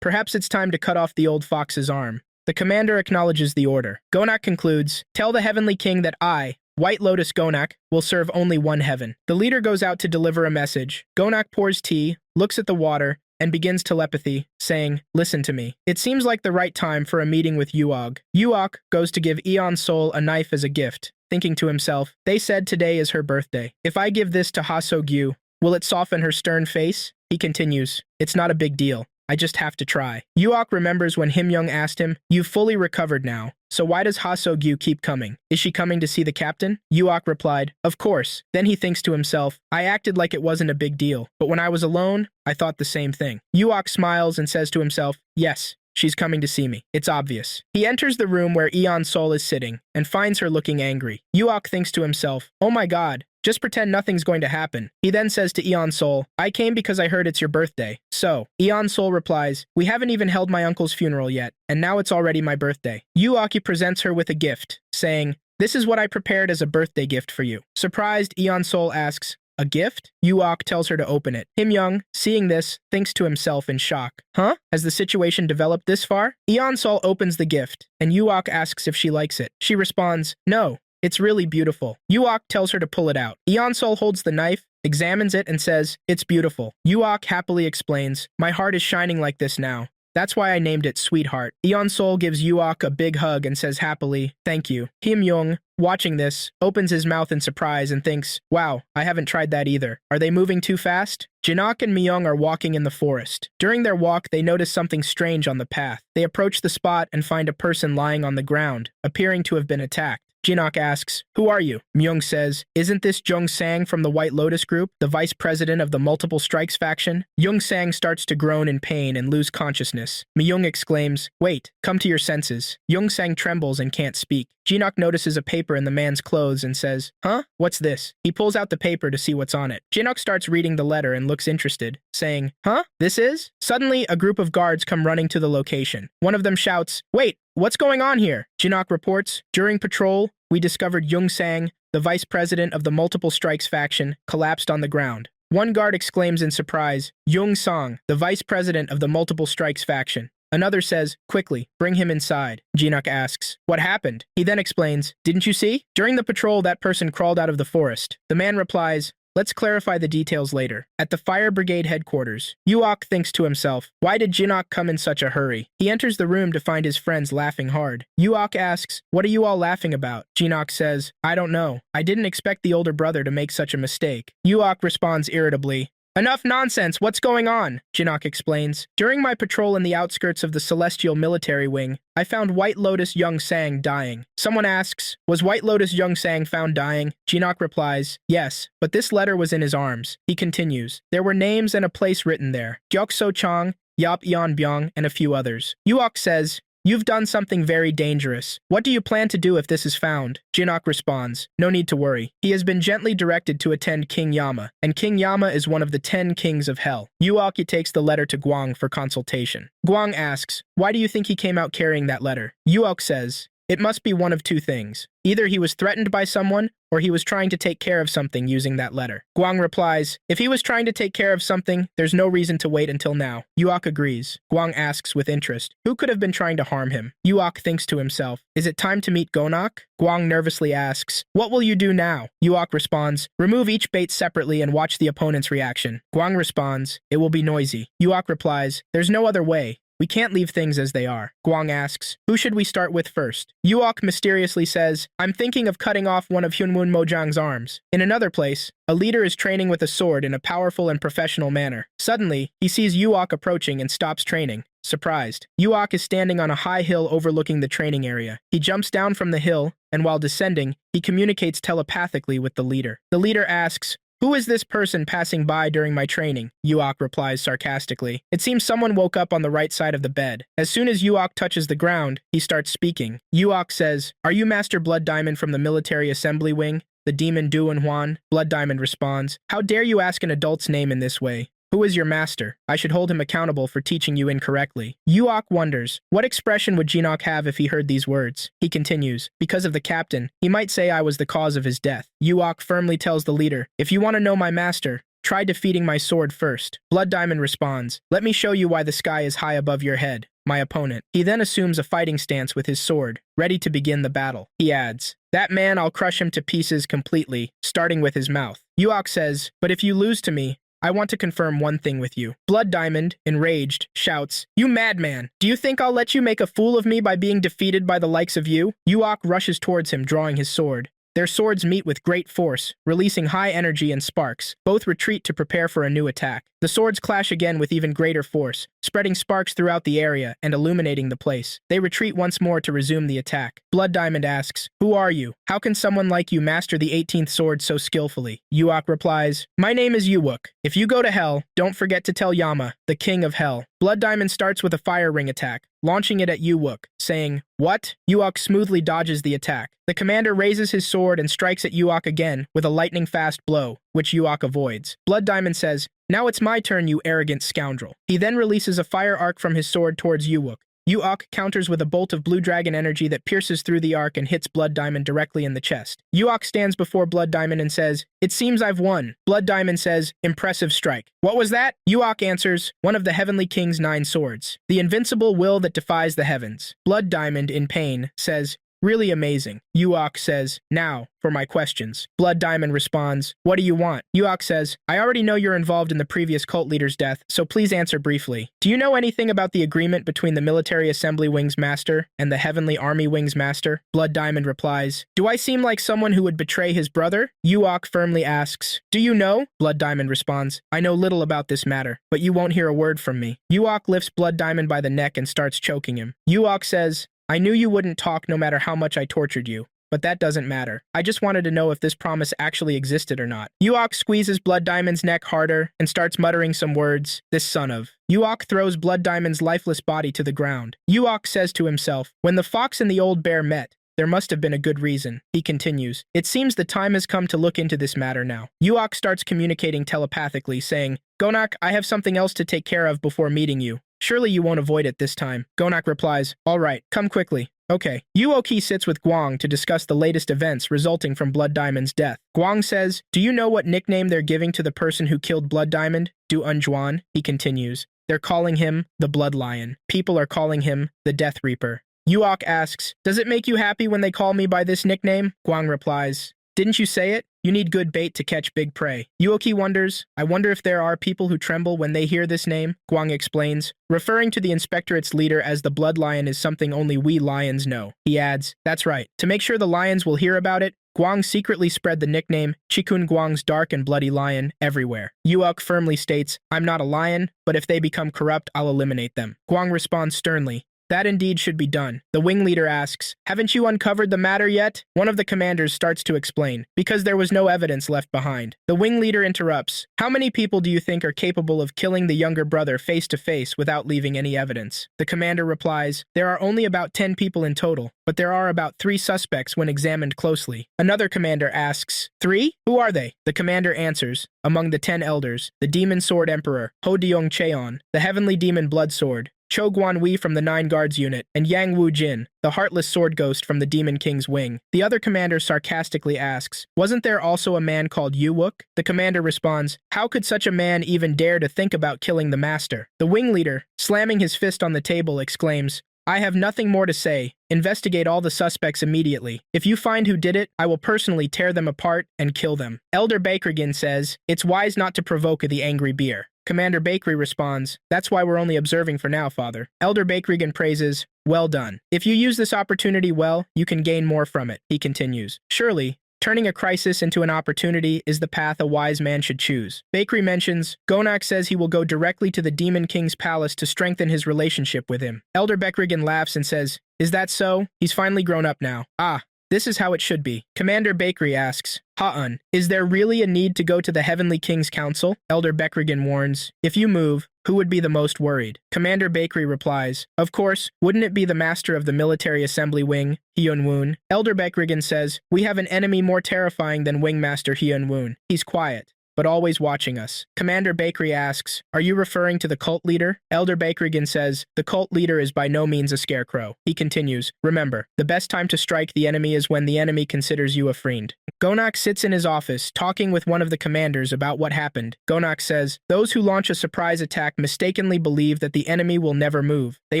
S1: perhaps it's time to cut off the old fox's arm. The commander acknowledges the order. Gonak concludes, tell the heavenly king that I, White Lotus Gonak, will serve only one heaven. The leader goes out to deliver a message. Gonak pours tea, looks at the water, and begins telepathy, saying, listen to me. It seems like the right time for a meeting with Yuog. Yuok goes to give Eon Sol a knife as a gift, thinking to himself, they said today is her birthday. If I give this to Ha So-gyu, will it soften her stern face? He continues, it's not a big deal. I just have to try. Yuok remembers when Him-young asked him, you've fully recovered now, so why does Ha So-gyu keep coming? Is she coming to see the captain? Yuok replied, of course. Then he thinks to himself, I acted like it wasn't a big deal, but when I was alone, I thought the same thing. Yuok smiles and says to himself, yes, she's coming to see me. It's obvious. He enters the room where Eon Sol is sitting and finds her looking angry. Yuok thinks to himself, oh my god, just pretend nothing's going to happen. He then says to Eon Sol, I came because I heard it's your birthday. So, Eon Sol replies, we haven't even held my uncle's funeral yet, and now it's already my birthday. Yuok presents her with a gift, saying, this is what I prepared as a birthday gift for you. Surprised, Eon Sol asks, a gift? Yuok tells her to open it. Him-young, seeing this, thinks to himself in shock. Huh? Has the situation developed this far? Eon Sol opens the gift, and Yuok asks if she likes it. She responds, no. It's really beautiful. Yuok tells her to pull it out. Eon Sol holds the knife, examines it, and says, it's beautiful. Yuok happily explains, my heart is shining like this now. That's why I named it Sweetheart. Eon Sol gives Yuok a big hug and says happily, thank you. Him-young, watching this, opens his mouth in surprise and thinks, wow, I haven't tried that either. Are they moving too fast? Jinak and Myung are walking in the forest. During their walk, they notice something strange on the path. They approach the spot and find a person lying on the ground, appearing to have been attacked. Jinak asks, who are you? Myung says, isn't this Jung Sang from the White Lotus Group, the vice president of the Multiple Strikes faction? Jung Sang starts to groan in pain and lose consciousness. Myung exclaims, wait, come to your senses. Jung Sang trembles and can't speak. Jinak notices a paper in the man's clothes and says, huh? What's this? He pulls out the paper to see what's on it. Jinak starts reading the letter and looks interested, saying, huh? This is? Suddenly, a group of guards come running to the location. One of them shouts, wait, what's going on here? Jinak reports, during patrol, we discovered Jung Sang, the vice president of the Multiple Strikes faction, collapsed on the ground. One guard exclaims in surprise, Jung Sang, the vice president of the Multiple Strikes faction. Another says, quickly, bring him inside. Jinak asks, what happened? He then explains, didn't you see? During the patrol, that person crawled out of the forest. The man replies, let's clarify the details later. At the fire brigade headquarters, Yuok thinks to himself, why did Jinak come in such a hurry? He enters the room to find his friends laughing hard. Yuok asks, what are you all laughing about? Jinak says, I don't know. I didn't expect the older brother to make such a mistake. Yuok responds irritably, enough nonsense, what's going on? Jinak explains, during my patrol in the outskirts of the Celestial Military Wing, I found White Lotus Jung Sang dying. Someone asks, was White Lotus Jung Sang found dying? Jinak replies, yes, but this letter was in his arms. He continues, there were names and a place written there. Gyokso Chang, Yap Yeon Byung, and a few others. Yuok says, you've done something very dangerous. What do you plan to do if this is found? Jinak responds, no need to worry. He has been gently directed to attend King Yama, and King Yama is one of the 10 kings of hell. Yuok takes the letter to Guang for consultation. Guang asks, why do you think he came out carrying that letter? Yuok says, it must be one of two things. Either he was threatened by someone, or he was trying to take care of something using that letter. Guang replies, if he was trying to take care of something, there's no reason to wait until now. Yuok agrees. Guang asks with interest, who could have been trying to harm him? Yuok thinks to himself, is it time to meet Gonak? Guang nervously asks, what will you do now? Yuok responds, remove each bait separately and watch the opponent's reaction. Guang responds, it will be noisy. Yuok replies, there's no other way. We can't leave things as they are. Guang asks, who should we start with first? Yuok mysteriously says, I'm thinking of cutting off one of Hyunwoo Mojang's arms. In another place, a leader is training with a sword in a powerful and professional manner. Suddenly, he sees Yuok approaching and stops training. Surprised, Yuok is standing on a high hill overlooking the training area. He jumps down from the hill, and while descending, he communicates telepathically with the leader. The leader asks, Who is this person passing by during my training? Yuok replies sarcastically. It seems someone woke up on the right side of the bed. As soon as Yuok touches the ground, he starts speaking. Yuok says, "Are you Master Blood Diamond from the Military Assembly Wing?" The demon Duan Huan. Blood Diamond responds, "How dare you ask an adult's name in this way? Who is your master? I should hold him accountable for teaching you incorrectly." Yuok wonders, what expression would Jinok have if he heard these words? He continues, "Because of the captain, he might say I was the cause of his death." Yuok firmly tells the leader, "If you want to know my master, try defeating my sword first." Blood Diamond responds, "Let me show you why the sky is high above your head, my opponent." He then assumes a fighting stance with his sword, ready to begin the battle. He adds, "That man, I'll crush him to pieces completely, starting with his mouth." Yuok says, "But if you lose to me, I want to confirm one thing with you." Blood Diamond, enraged, shouts, "You madman! Do you think I'll let you make a fool of me by being defeated by the likes of you?" Yuok rushes towards him, drawing his sword. Their swords meet with great force, releasing high energy and sparks. Both retreat to prepare for a new attack. The swords clash again with even greater force, spreading sparks throughout the area and illuminating the place. They retreat once more to resume the attack. Blood Diamond asks, "Who are you? How can someone like you master the 18th sword so skillfully?" Yuok replies, "My name is Yuwook. If you go to hell, don't forget to tell Yama, the king of hell." Blood Diamond starts with a fire ring attack, launching it at Yuwook, saying, "What?" Yuwook smoothly dodges the attack. The commander raises his sword and strikes at Yuwook again with a lightning-fast blow, which Yuwook avoids. Blood Diamond says, "Now it's my turn, you arrogant scoundrel." He then releases a fire arc from his sword towards Yuwook. Yuwook counters with a bolt of blue dragon energy that pierces through the arc and hits Blood Diamond directly in the chest. Yuwook stands before Blood Diamond and says, "It seems I've won." Blood Diamond says, "Impressive strike." "What was that?" Yuwook answers, "One of the Heavenly King's 9 swords. The invincible will that defies the heavens." Blood Diamond, in pain, says, "Really amazing." Yuwook says, "Now, for my questions." Blood Diamond responds, "What do you want?" Yuwook says, "I already know you're involved in the previous cult leader's death, so please answer briefly. Do you know anything about the agreement between the Military Assembly Wing's master and the Heavenly Army Wing's master?" Blood Diamond replies, "Do I seem like someone who would betray his brother?" Yuwook firmly asks, "Do you know?" Blood Diamond responds, "I know little about this matter, but you won't hear a word from me." Yuwook lifts Blood Diamond by the neck and starts choking him. Yuwook says, "I knew you wouldn't talk no matter how much I tortured you, but that doesn't matter. I just wanted to know if this promise actually existed or not." Yuwook squeezes Blood Diamond's neck harder and starts muttering some words, "This son of." Yuwook throws Blood Diamond's lifeless body to the ground. Yuwook says to himself, "When the fox and the old bear met, there must have been a good reason." He continues, "It seems the time has come to look into this matter now." Yuwook starts communicating telepathically, saying, "Gonak, I have something else to take care of before meeting you. Surely you won't avoid it this time." Gonak replies, "All right, come quickly." Okay. Yuwoki sits with Guang to discuss the latest events resulting from Blood Diamond's death. Guang says, "Do you know what nickname they're giving to the person who killed Blood Diamond?" Du Unjuan. He continues, "They're calling him the Blood Lion. People are calling him the Death Reaper." Yuwoki asks, "Does it make you happy when they call me by this nickname?" Guang replies, "Didn't you say it? You need good bait to catch big prey." Yuwoki wonders, "I wonder if there are people who tremble when they hear this name." Guang explains, referring to the inspectorate's leader as the Blood Lion is something only we lions know. He adds, "That's right. To make sure the lions will hear about it, Guang secretly spread the nickname Chikun Guang's Dark and Bloody Lion everywhere." Yuwoki firmly states, "I'm not a lion, but if they become corrupt, I'll eliminate them." Guang responds sternly, "That indeed should be done." The wing leader asks, "Haven't you uncovered the matter yet?" One of the commanders starts to explain, "Because there was no evidence left behind." The wing leader interrupts, "How many people do you think are capable of killing the younger brother face to face without leaving any evidence?" The commander replies, "There are only about 10 people in total, but there are about 3 suspects when examined closely." Another commander asks, "3? Who are they?" The commander answers, "Among the 10 elders, the Demon Sword Emperor, Ho Deong Cheon, the Heavenly Demon Blood Sword, Cho Guan Wei from the 9 Guards unit, and Yang Wu Jin, the Heartless Sword Ghost from the Demon King's wing." The other commander sarcastically asks, "Wasn't there also a man called Yuwook?" The commander responds, "How could such a man even dare to think about killing the master?" The wing leader, slamming his fist on the table, exclaims, "I have nothing more to say. Investigate all the suspects immediately. If you find who did it, I will personally tear them apart and kill them." Elder Bakergin says, "It's wise not to provoke the angry bear." Commander Bakery responds, "That's why we're only observing for now, Father." Elder Bakerygan praises, "Well done. If you use this opportunity well, you can gain more from it." He continues, "Surely, turning a crisis into an opportunity is the path a wise man should choose." Bakery mentions, "Gonak says he will go directly to the Demon King's palace to strengthen his relationship with him." Elder Bakerygan laughs and says, "Is that so? He's finally grown up now." "Ah, This is how it should be. Commander Bakery asks, Ha'un, is there really a need to go to the Heavenly King's Council? Elder Bekrigan warns, if you move, who would be the most worried? Commander Bakery replies, of course, wouldn't it be the master of the military assembly wing, Hyun-woon? Elder Bekrigan says, we have an enemy more terrifying than Wingmaster Hyun-woon. He's quiet, but always watching us. Commander Bakery asks, are you referring to the cult leader? Elder Bekrigan says, the cult leader is by no means a scarecrow. He continues, remember, the best time to strike the enemy is when the enemy considers you a friend. Gonak sits in his office, talking with one of the commanders about what happened. Gonak says, those who launch a surprise attack mistakenly believe that the enemy will never move. They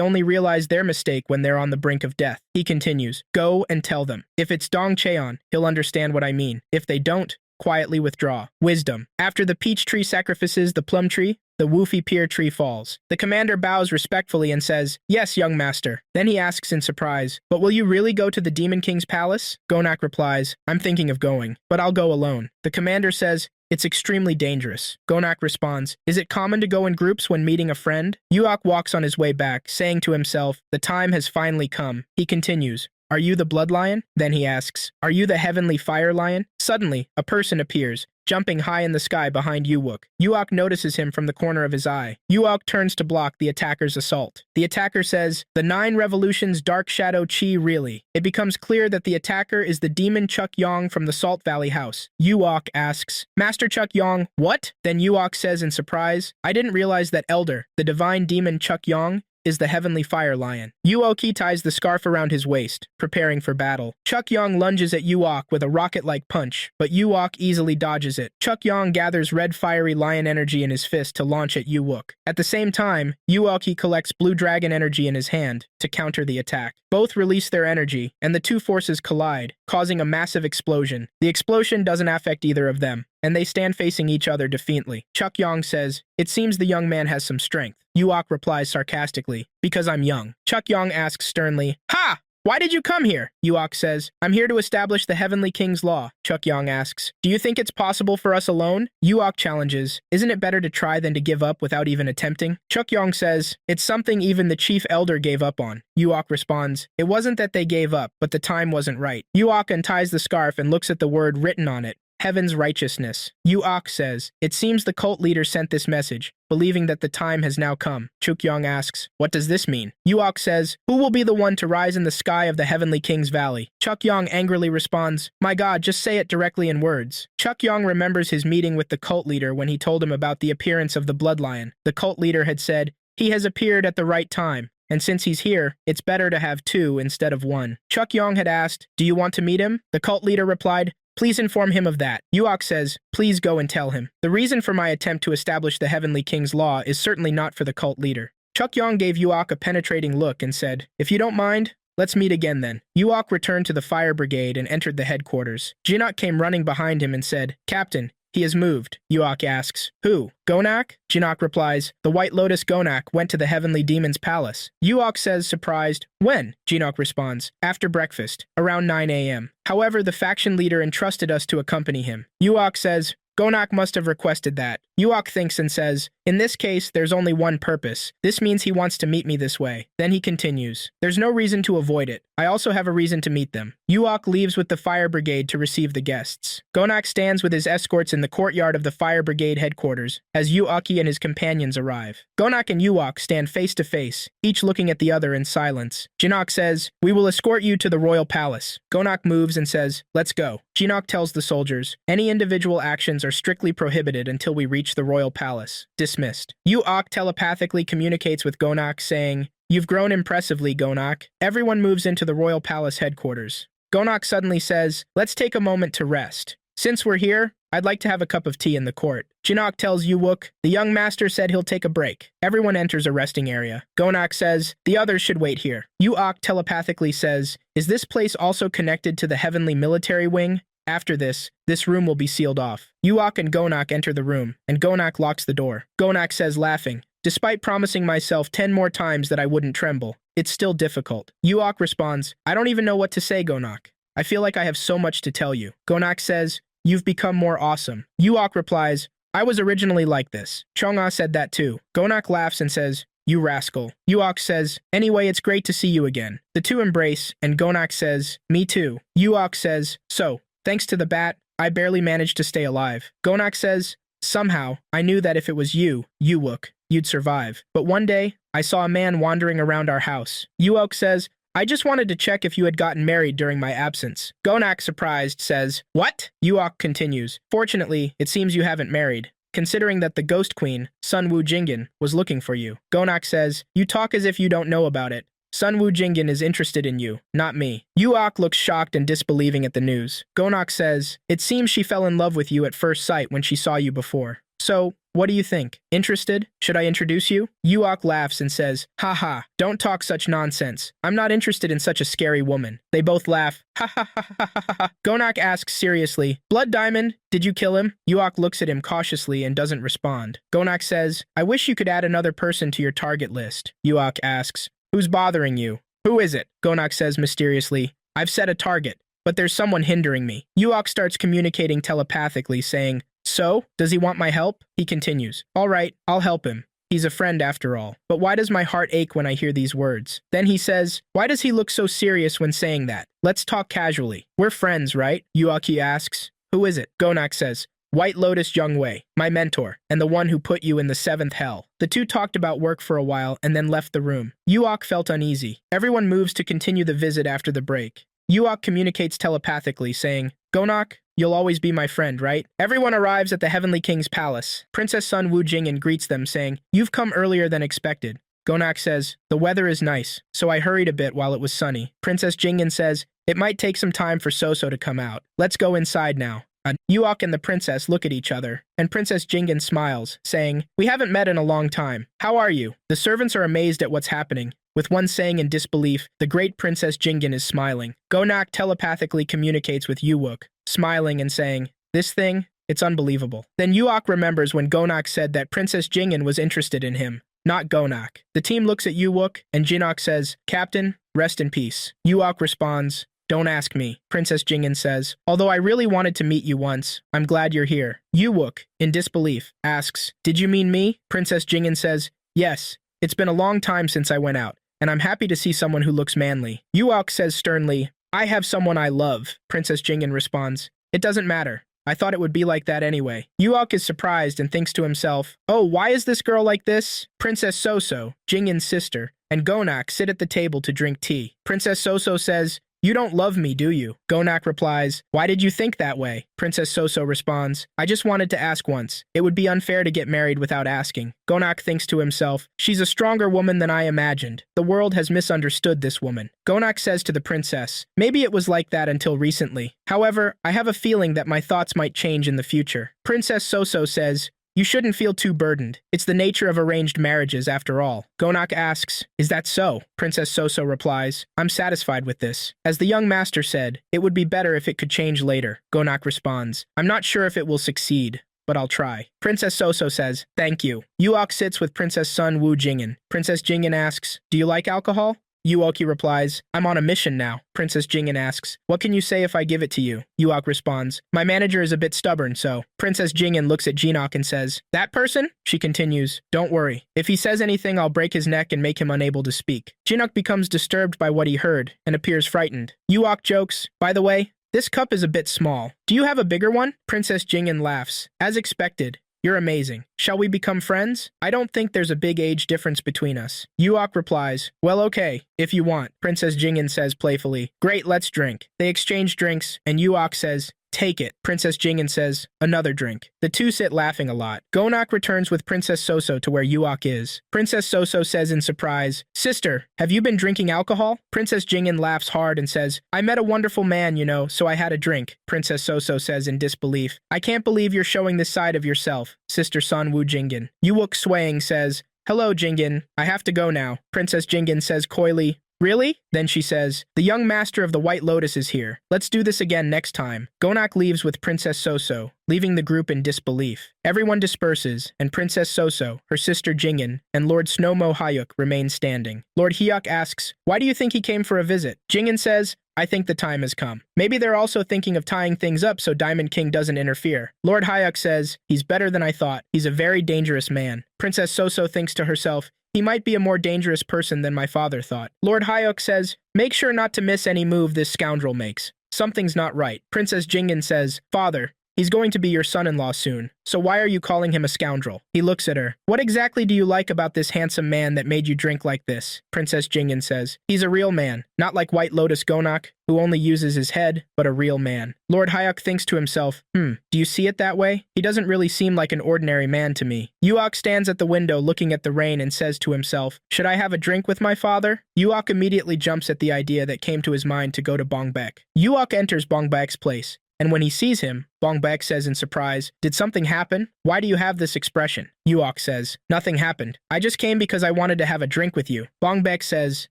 S1: only realize their mistake when they're on the brink of death. He continues, go and tell them. If it's Dong Cheon, he'll understand what I mean. If they don't, quietly withdraw. Wisdom. After the peach tree sacrifices the plum tree, the woofy pear tree falls. The commander bows respectfully and says, yes, young master. Then he asks in surprise, but will you really go to the Demon King's palace? Gonak replies, I'm thinking of going, but I'll go alone. The commander says, it's extremely dangerous. Gonak responds, is it common to go in groups when meeting a friend? Yuok walks on his way back, saying to himself, the time has finally come. He continues, are you the blood lion? Then he asks, are you the heavenly fire lion? Suddenly, a person appears, jumping high in the sky behind Yuok. Yuok notices him from the corner of his eye. Yuok turns to block the attacker's assault. The attacker says, the 9 revolutions dark shadow chi really. It becomes clear that the attacker is the demon Chuk Yong from the Salt Valley house. Yuok asks, Master Chuk Yong, what? Then Yuok says in surprise, I didn't realize that Elder, the divine demon Chuk Yong, is the heavenly fire lion. Yuoki ties the scarf around his waist, preparing for battle. Chuk Yong lunges at Yuok with a rocket-like punch, but Yuok easily dodges it. Chuk Yong gathers red fiery lion energy in his fist to launch at Yuok. At the same time, Yuoki collects blue dragon energy in his hand to counter the attack. Both release their energy, and the two forces collide, causing a massive explosion. The explosion doesn't affect either of them, and they stand facing each other defiantly. Chuk Yong says, it seems the young man has some strength. Yuok replies sarcastically, because I'm young. Chuk Yong asks sternly, ha! Why did you come here? Yuok says, I'm here to establish the Heavenly King's law. Chuk Yong asks, do you think it's possible for us alone? Yuok challenges, isn't it better to try than to give up without even attempting? Chuk Yong says, it's something even the chief elder gave up on. Yuok responds, it wasn't that they gave up, but the time wasn't right. Yuok unties the scarf and looks at the word written on it, Heaven's righteousness. Yuok says, it seems the cult leader sent this message, believing that the time has now come. Chuk Yong asks, what does this mean? Yuok says, who will be the one to rise in the sky of the Heavenly King's Valley? Chuk Yong angrily responds, my God, just say it directly in words. Chuk Yong remembers his meeting with the cult leader when he told him about the appearance of the blood lion. The cult leader had said, he has appeared at the right time, and since he's here, it's better to have 2 instead of 1. Chuk Yong had asked, do you want to meet him? The cult leader replied, please inform him of that. Yuok says, please go and tell him. The reason for my attempt to establish the Heavenly King's law is certainly not for the cult leader. Chuk Yong gave Yuok a penetrating look and said, if you don't mind, let's meet again then. Yuok returned to the fire brigade and entered the headquarters. Jinak came running behind him and said, Captain, he has moved. Yuok asks, who? Gonak? Jinak replies, the White Lotus Gonak went to the Heavenly Demon's palace. Yuok says, surprised, when? Jinak responds, after breakfast, around 9 a.m. However, the faction leader entrusted us to accompany him. Yuok says, Gonak must have requested that. Yuok thinks and says, in this case, there's only one purpose. This means he wants to meet me this way. Then he continues, there's no reason to avoid it. I also have a reason to meet them. Yuok leaves with the fire brigade to receive the guests. Gonak stands with his escorts in the courtyard of the fire brigade headquarters as Yuoki and his companions arrive. Gonak and Yuok stand face to face, each looking at the other in silence. Jinak says, we will escort you to the royal palace. Gonak moves and says, let's go. Jinak tells the soldiers, any individual actions are strictly prohibited until we reach the royal palace. Dismissed. Yuok telepathically communicates with Gonak saying, you've grown impressively, Gonak. Everyone moves into the royal palace headquarters. Gonak suddenly says, let's take a moment to rest. Since we're here, I'd like to have a cup of tea in the court. Jinak tells Yuwook, the young master said he'll take a break. Everyone enters a resting area. Gonak says, the others should wait here. Yuok telepathically says, is this place also connected to the Heavenly Military Wing? After this room will be sealed off. Yuok and Gonak enter the room, and Gonak locks the door. Gonak says, laughing, despite promising myself 10 more times that I wouldn't tremble, it's still difficult. Yuok responds, I don't even know what to say, Gonak. I feel like I have so much to tell you. Gonak says, you've become more awesome. Yuok replies, I was originally like this. Chonga said that too. Gonak laughs and says, you rascal. Yuok says, anyway, it's great to see you again. The two embrace, and Gonak says, me too. Yuok says, so, thanks to the bat, I barely managed to stay alive. Gonak says, somehow, I knew that if it was you, Yuok, you'd survive. But one day, I saw a man wandering around our house. Yuok says, I just wanted to check if you had gotten married during my absence. Gonak, surprised, says, what? Yuok continues, fortunately, it seems you haven't married, considering that the ghost queen, Sun Wu Jingin, was looking for you. Gonak says, you talk as if you don't know about it. Sun Wu Jingin is interested in you, not me. Yuok looks shocked and disbelieving at the news. Gonak says, it seems she fell in love with you at first sight when she saw you before. So, what do you think? Interested? Should I introduce you? Yuok laughs and says, haha, don't talk such nonsense. I'm not interested in such a scary woman. They both laugh. Ha ha ha ha ha ha. Gonak asks seriously, Blood Diamond, did you kill him? Yuok looks at him cautiously and doesn't respond. Gonak says, I wish you could add another person to your target list. Yuok asks, who's bothering you? Who is it? Gonak says mysteriously, I've set a target, but there's someone hindering me. Yuok starts communicating telepathically, saying, so, does he want my help? He continues, all right, I'll help him. He's a friend after all. But why does my heart ache when I hear these words? Then he says, why does he look so serious when saying that? Let's talk casually. We're friends, right? Yuok asks. Who is it? Gonak says, White Lotus Youngwei, my mentor, and the one who put you in the 7th hell. The two talked about work for a while and then left the room. Yuok felt uneasy. Everyone moves to continue the visit after the break. Yuok communicates telepathically, saying, Gonak, you'll always be my friend, right? Everyone arrives at the Heavenly King's palace. Princess Sun Wu Jingin greets them, saying, you've come earlier than expected. Gonak says, the weather is nice, so I hurried a bit while it was sunny. Princess Jingin says, it might take some time for Soso to come out. Let's go inside now. Yuok and the princess look at each other, and Princess Jingin smiles, saying, we haven't met in a long time. How are you? The servants are amazed at what's happening. With one saying in disbelief, the great Princess Jingin is smiling. Gonak telepathically communicates with Yuok, smiling and saying, this thing, it's unbelievable. Then Yuok remembers when Gonak said that Princess Jingin was interested in him, not Gonak. The team looks at Yuok, and Jinok says, Captain, rest in peace. Yuok responds, don't ask me. Princess Jingin says, although I really wanted to meet you once, I'm glad you're here. Yuok, in disbelief, asks, did you mean me? Princess Jingin says, yes, it's been a long time since I went out, and I'm happy to see someone who looks manly. Yuok says sternly, I have someone I love. Princess Jingin responds, it doesn't matter. I thought it would be like that anyway. Yuok is surprised and thinks to himself, oh, why is this girl like this? Princess Soso, Jingin's sister, and Gonak sit at the table to drink tea. Princess Soso says, you don't love me, do you? Gonak replies, why did you think that way? Princess Soso responds, I just wanted to ask once. It would be unfair to get married without asking. Gonak thinks to himself, she's a stronger woman than I imagined. The world has misunderstood this woman. Gonak says to the princess, maybe it was like that until recently. However, I have a feeling that my thoughts might change in the future. Princess Soso says, you shouldn't feel too burdened. It's the nature of arranged marriages after all. Gonak asks, is that so? Princess Soso replies, I'm satisfied with this. As the young master said, it would be better if it could change later. Gonak responds, I'm not sure if it will succeed, but I'll try. Princess Soso says, thank you. Yuok sits with Princess Sun Wu Jingin. Princess Jingin asks, do you like alcohol? Yuok replies, I'm on a mission now. Princess Jingin asks, what can you say if I give it to you? Yuok responds, my manager is a bit stubborn, so. Princess Jingin looks at Jinok and says, that person? She continues, don't worry. If he says anything, I'll break his neck and make him unable to speak. Jinok becomes disturbed by what he heard and appears frightened. Yuok jokes, by the way, this cup is a bit small. Do you have a bigger one? Princess Jingin laughs. As expected. You're amazing. Shall we become friends? I don't think there's a big age difference between us. Yuok replies, well, okay, if you want. Princess Jingin says playfully, great, let's drink. They exchange drinks, and Yuok says, take it. Princess Jingin says, another drink. The two sit laughing a lot. Gonak returns with Princess Soso to where Yuok is. Princess Soso says in surprise, sister, have you been drinking alcohol? Princess Jingin laughs hard and says, I met a wonderful man, you know, so I had a drink. Princess Soso says in disbelief, I can't believe you're showing this side of yourself, Sister Sun Wu Jingin. Yuok swaying says, hello, Jingin. I have to go now. Princess Jingin says coyly, really? Then she says, the young master of the White Lotus is here. Let's do this again next time. Gonak leaves with Princess Soso, leaving the group in disbelief. Everyone disperses, and Princess Soso, her sister Jingin, and Lord Snowmo Hyuk remain standing. Lord Hyuk asks, why do you think he came for a visit? Jingin says, I think the time has come. Maybe they're also thinking of tying things up so Diamond King doesn't interfere. Lord Hyuk says, he's better than I thought. He's a very dangerous man. Princess Soso thinks to herself, He might be a more dangerous person than my father thought. Lord Hyuk says, make sure not to miss any move this scoundrel makes. Something's not right. Princess Jingin says, Father, he's going to be your son-in-law soon, so why are you calling him a scoundrel? He looks at her. What exactly do you like about this handsome man that made you drink like this? Princess Jingin says, he's a real man, not like White Lotus Gonak, who only uses his head, but a real man. Lord Hyuk thinks to himself, do you see it that way? He doesn't really seem like an ordinary man to me. Yuok stands at the window looking at the rain and says to himself, should I have a drink with my father? Yuok immediately jumps at the idea that came to his mind to go to Bongbek. Yuok enters Bongbek's place, and when he sees him, Bongbek says in surprise, did something happen? Why do you have this expression? Yuok says, nothing happened. I just came because I wanted to have a drink with you. Bongbek says,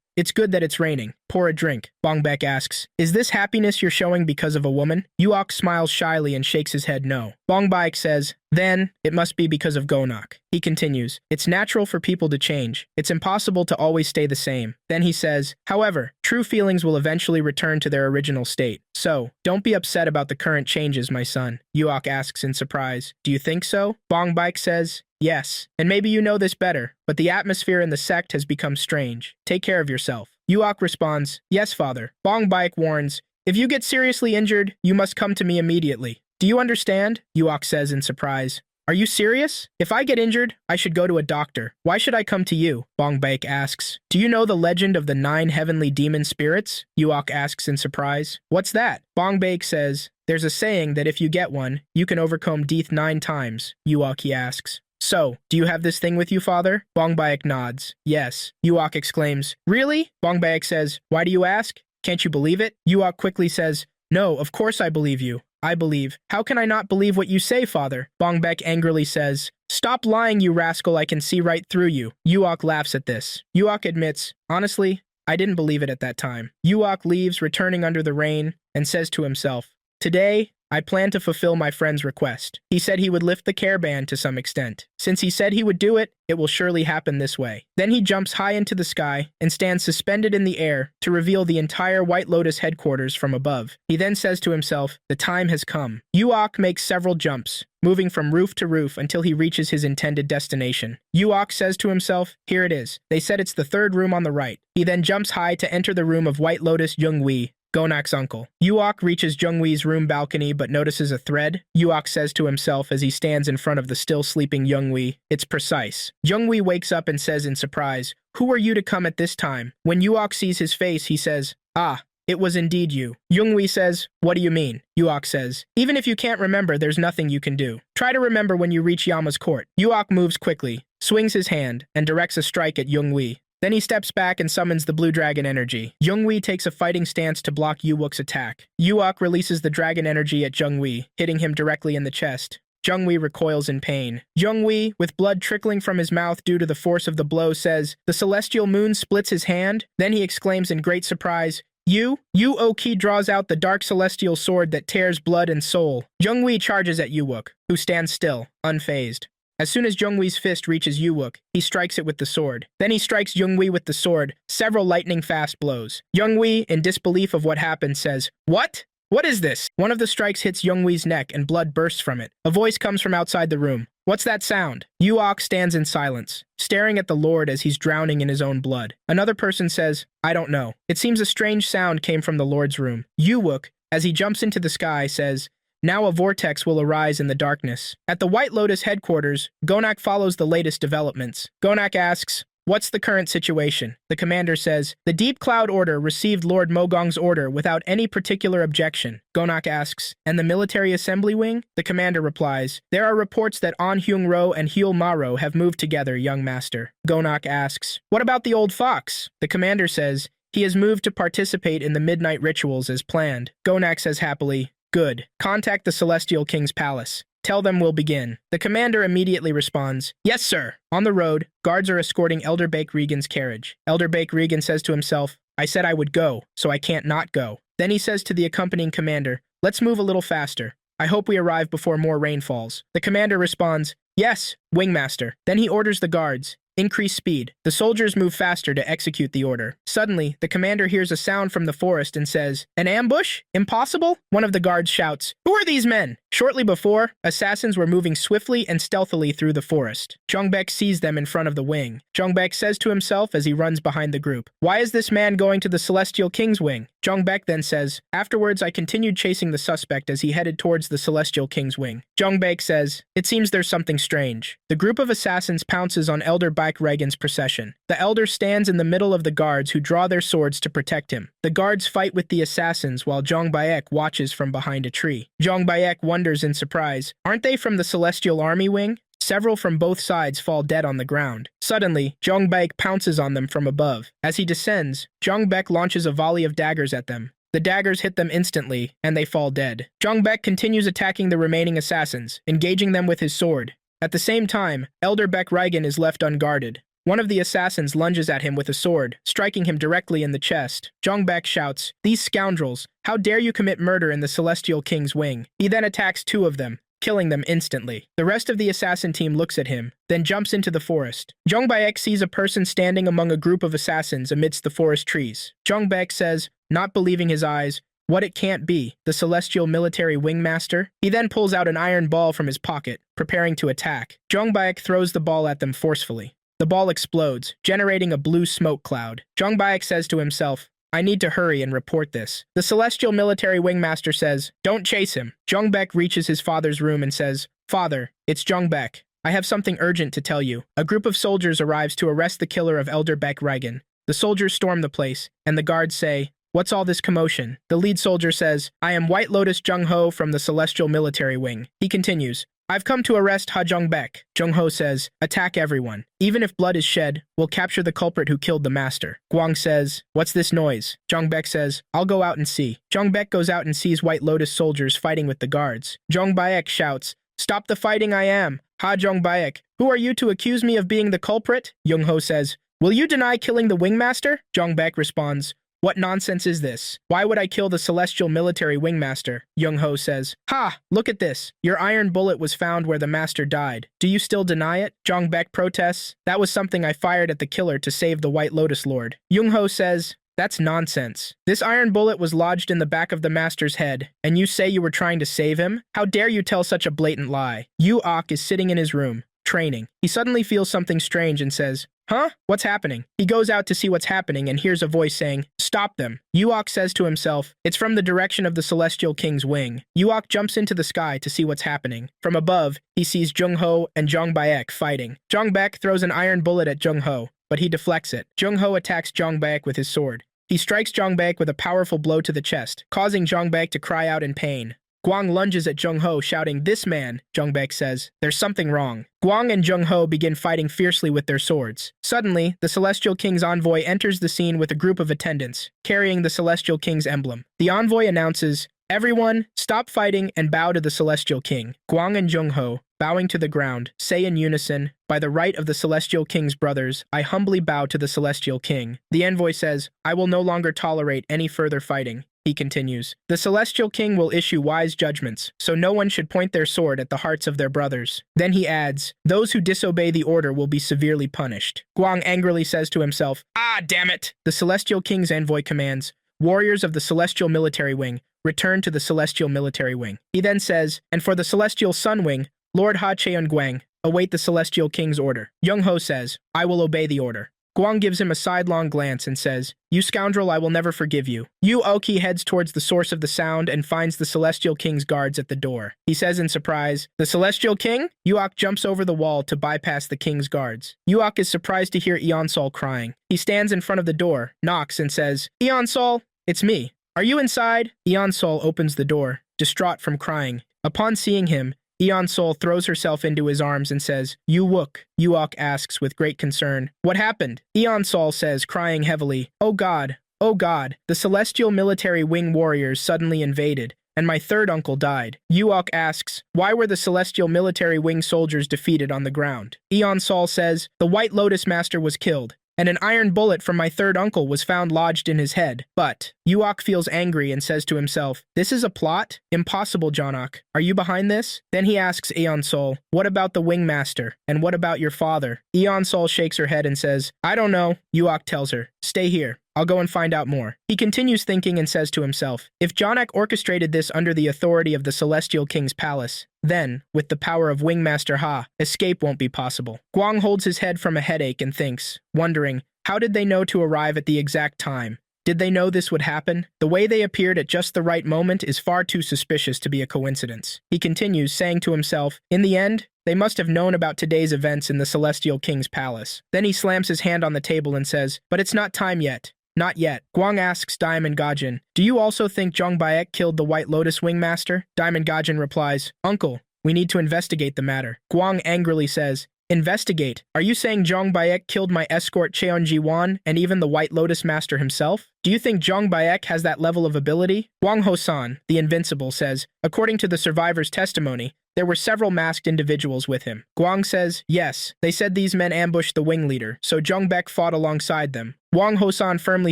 S1: it's good that it's raining. Pour a drink. Bongbek asks, is this happiness you're showing because of a woman? Yuok smiles shyly and shakes his head no. Bongbek says, then, it must be because of Gonak. He continues, it's natural for people to change. It's impossible to always stay the same. Then he says, however, true feelings will eventually return to their original state. So, don't be upset about the current changes, my son. Yuok asks in surprise, do you think so? Bongbek says, yes, and maybe you know this better, but the atmosphere in the sect has become strange. Take care of yourself. Yuok responds, yes, father. Bongbek warns, if you get seriously injured, you must come to me immediately. Do you understand? Yuok says in surprise. Are you serious? If I get injured, I should go to a doctor. Why should I come to you? Bongbek asks. Do you know the legend of the 9 heavenly demon spirits? Yuok asks in surprise. What's that? Bongbek says, there's a saying that if you get one, you can overcome death 9 times. Yuok he asks. So, do you have this thing with you, father? Bongbek nods. Yes. Yuok exclaims, really? Bongbek says, why do you ask? Can't you believe it? Yuok quickly says, no, of course I believe you. I believe. How can I not believe what you say, father? Bongbek angrily says, stop lying, you rascal, I can see right through you. Yuok laughs at this. Yuok admits, honestly, I didn't believe it at that time. Yuok leaves, returning under the rain, and says to himself, today, I plan to fulfill my friend's request. He said he would lift the care band to some extent. Since he said he would do it, it will surely happen this way. Then he jumps high into the sky and stands suspended in the air to reveal the entire White Lotus headquarters from above. He then says to himself, the time has come. Yuok makes several jumps, moving from roof to roof until he reaches his intended destination. Yuok says to himself, here it is. They said it's the 3rd room on the right. He then jumps high to enter the room of White Lotus Jungwi, Gonak's uncle. Yuok reaches Jungwi's room balcony but notices a thread. Yuok says to himself as he stands in front of the still sleeping Jungwi, it's precise. Jungwi wakes up and says in surprise, who are you to come at this time? When Yuok sees his face, he says, ah, it was indeed you. Jungwi says, what do you mean? Yuok says, even if you can't remember, there's nothing you can do. Try to remember when you reach Yama's court. Yuok moves quickly, swings his hand, and directs a strike at Jungwi. Then he steps back and summons the Blue Dragon Energy. Jungwi takes a fighting stance to block Yuok's attack. Yuok releases the Dragon Energy at Jungwi, hitting him directly in the chest. Jungwi recoils in pain. Jungwi, with blood trickling from his mouth due to the force of the blow, says, the Celestial Moon splits his hand. Then he exclaims in great surprise, Yu Oki draws out the dark celestial sword that tears blood and soul. Jungwi charges at Yuok, who stands still, unfazed. As soon as Jungwi's fist reaches Yuok, he strikes it with the sword. Then he strikes Jungwi with the sword, several lightning-fast blows. Jungwi, in disbelief of what happened, says, what? What is this? One of the strikes hits Jungwi's neck and blood bursts from it. A voice comes from outside the room. What's that sound? Yuok stands in silence, staring at the Lord as he's drowning in his own blood. Another person says, I don't know. It seems a strange sound came from the Lord's room. Yuok, as he jumps into the sky, says, now a vortex will arise in the darkness. At the White Lotus headquarters, Gonak follows the latest developments. Gonak asks, what's the current situation? The commander says, the Deep Cloud Order received Lord Mogong's order without any particular objection. Gonak asks, and the military assembly wing? The commander replies, there are reports that An Hyung-ro and Hyul Maro have moved together, young master. Gonak asks, what about the old fox? The commander says, he has moved to participate in the midnight rituals as planned. Gonak says happily, good. Contact the Celestial King's palace. Tell them we'll begin. The commander immediately responds, yes, sir. On the road, guards are escorting Elder Bake Regan's carriage. Elder Bake Regan says to himself, I said I would go, so I can't not go. Then he says to the accompanying commander, let's move a little faster. I hope we arrive before more rain falls. The commander responds, yes, Wingmaster. Then he orders the guards, Increase speed. The soldiers move faster to execute the order. Suddenly, the commander hears a sound from the forest and says, "An ambush? Impossible?" One of the guards shouts, "Who are these men?" Shortly before, assassins were moving swiftly and stealthily through the forest. Zhongbek sees them in front of the wing. Zhongbek says to himself as he runs behind the group, "Why is this man going to the Celestial King's wing?" Zhongbek then says, "Afterwards I continued chasing the suspect as he headed towards the Celestial King's wing." Zhongbek says, "It seems there's something strange." The group of assassins pounces on Elder Baek-Regan's procession. The elder stands in the middle of the guards who draw their swords to protect him. The guards fight with the assassins while Zhong Baek watches from behind a tree. Zhong Baek wonders in surprise, "Aren't they from the Celestial Army wing?" Several from both sides fall dead on the ground. Suddenly, Zhongbek pounces on them from above. As he descends, Zhongbek launches a volley of daggers at them. The daggers hit them instantly, and they fall dead. Zhongbek continues attacking the remaining assassins, engaging them with his sword. At the same time, Elder Baek-Regan is left unguarded. One of the assassins lunges at him with a sword, striking him directly in the chest. Zhongbek shouts, "These scoundrels! How dare you commit murder in the Celestial King's wing?" He then attacks two of them, killing them instantly. The rest of the assassin team looks at him, then jumps into the forest. Zhongbek sees a person standing among a group of assassins amidst the forest trees. Zhongbek says, not believing his eyes, "What, it can't be the Celestial Military Wingmaster?" He then pulls out an iron ball from his pocket, preparing to attack. Zhongbek throws the ball at them forcefully. The ball explodes, generating a blue smoke cloud. Zhongbek says to himself, "I need to hurry and report this." The Celestial Military Wingmaster says, "Don't chase him." Zhongbek reaches his father's room and says, "Father, it's Zhongbek. I have something urgent to tell you." A group of soldiers arrives to arrest the killer of Elder Baek-Regan. The soldiers storm the place, and the guards say, "What's all this commotion?" The lead soldier says, "I am White Lotus Jung-ho from the Celestial Military Wing." He continues, "I've come to arrest Ha Jung-Baek." Jung-ho says, "Attack everyone. Even if blood is shed, we'll capture the culprit who killed the master." Guang says, "What's this noise?" Jung-Baek says, "I'll go out and see." Jung-Baek goes out and sees White Lotus soldiers fighting with the guards. Jung-Baek shouts, "Stop the fighting, I am. Ha Jung-Baek, who are you to accuse me of being the culprit?" Jung-ho says, "Will you deny killing the Wingmaster?" Jung-Baek responds, "What nonsense is this? Why would I kill the Celestial Military Wingmaster?" Jung-ho says, "Ha! Look at this. Your iron bullet was found where the master died. Do you still deny it?" Jung-Baek protests, "That was something I fired at the killer to save the White Lotus Lord." Jung-ho says, "That's nonsense. This iron bullet was lodged in the back of the master's head, and you say you were trying to save him? How dare you tell such a blatant lie?" Yu-ok is sitting in his room, training. He suddenly feels something strange and says, "Huh? What's happening?" He goes out to see what's happening and hears a voice saying, "Stop them." Yu-ok says to himself, "It's from the direction of the Celestial King's wing." Yu-ok jumps into the sky to see what's happening. From above, he sees Jung-ho and Zhongbek fighting. Zhongbek throws an iron bullet at Jung-ho, but he deflects it. Jung-ho attacks Zhongbek with his sword. He strikes Zhongbek with a powerful blow to the chest, causing Zhongbek to cry out in pain. Guang lunges at Jung-ho, shouting, "This man," Zhongbek says. "There's something wrong." Guang and Jung-ho begin fighting fiercely with their swords. Suddenly, the Celestial King's envoy enters the scene with a group of attendants, carrying the Celestial King's emblem. The envoy announces, "Everyone, stop fighting and bow to the Celestial King." Guang and Jung-ho, bowing to the ground, say in unison, "By the right of the Celestial King's brothers, I humbly bow to the Celestial King." The envoy says, "I will no longer tolerate any further fighting." He continues, "The Celestial King will issue wise judgments, so no one should point their sword at the hearts of their brothers." Then he adds, "Those who disobey the order will be severely punished." Guang angrily says to himself, "Ah, damn it!" The Celestial King's envoy commands, "Warriors of the Celestial Military Wing, return to the Celestial Military Wing." He then says, "And for the Celestial Sun Wing, Lord Ha Cheon-Guang, await the Celestial King's order." Jung-ho says, "I will obey the order." Guang gives him a sidelong glance and says, "You scoundrel, I will never forgive you." Yu-ok heads towards the source of the sound and finds the Celestial King's guards at the door. He says in surprise, "The Celestial King?" Yu-ok jumps over the wall to bypass the king's guards. Yu-ok is surprised to hear Eon-Sol crying. He stands in front of the door, knocks, and says, "Eon-Sol, it's me. Are you inside?" Eon-Sol opens the door, distraught from crying. Upon seeing him, Eon-Sol throws herself into his arms and says, "Yu-wook." Yu-ok asks with great concern, "What happened?" Eon-Sol says, crying heavily, "Oh God, oh God, the Celestial Military Wing warriors suddenly invaded, and my third uncle died." Yu-ok asks, "Why were the Celestial Military Wing soldiers defeated on the ground?" Eon-Sol says, "The White Lotus Master was killed, and an iron bullet from my third uncle was found lodged in his head. But Yuok feels angry and says to himself, this is a plot? Impossible, Jonok. Are you behind this? Then he asks Eon Sol, what about the Wingmaster? And what about your father? Eon Sol shakes her head and says, I don't know. Yuok tells her, stay here. I'll go and find out more. He continues thinking and says to himself, if Jonak orchestrated this under the authority of the Celestial King's palace, then, with the power of Wingmaster Ha, escape won't be possible. Guang holds his head from a headache and thinks, wondering, how did they know to arrive at the exact time? Did they know this would happen? The way they appeared at just the right moment is far too suspicious to be a coincidence. He continues, saying to himself, in the end, they must have known about today's events in the Celestial King's palace. Then he slams his hand on the table and says, but it's not time yet. Not yet. Guang asks Diamond Gajin, do you also think Zhong Baek killed the White Lotus Wingmaster? Diamond Gajin replies, Uncle, we need to investigate the matter. Guang angrily says, investigate? Are you saying Zhong Baek killed my escort Cheonji Wan and even the White Lotus Master himself? Do you think Zhong Baek has that level of ability? Guang Hosan, the Invincible, says, according to the survivor's testimony, there were several masked individuals with him. Guang says, yes, they said these men ambushed the wing leader, so Zhong Baek fought alongside them. Guang Hosan firmly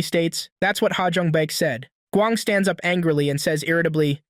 S1: states, that's what Ha Zhong Baek said. Guang stands up angrily and says irritably,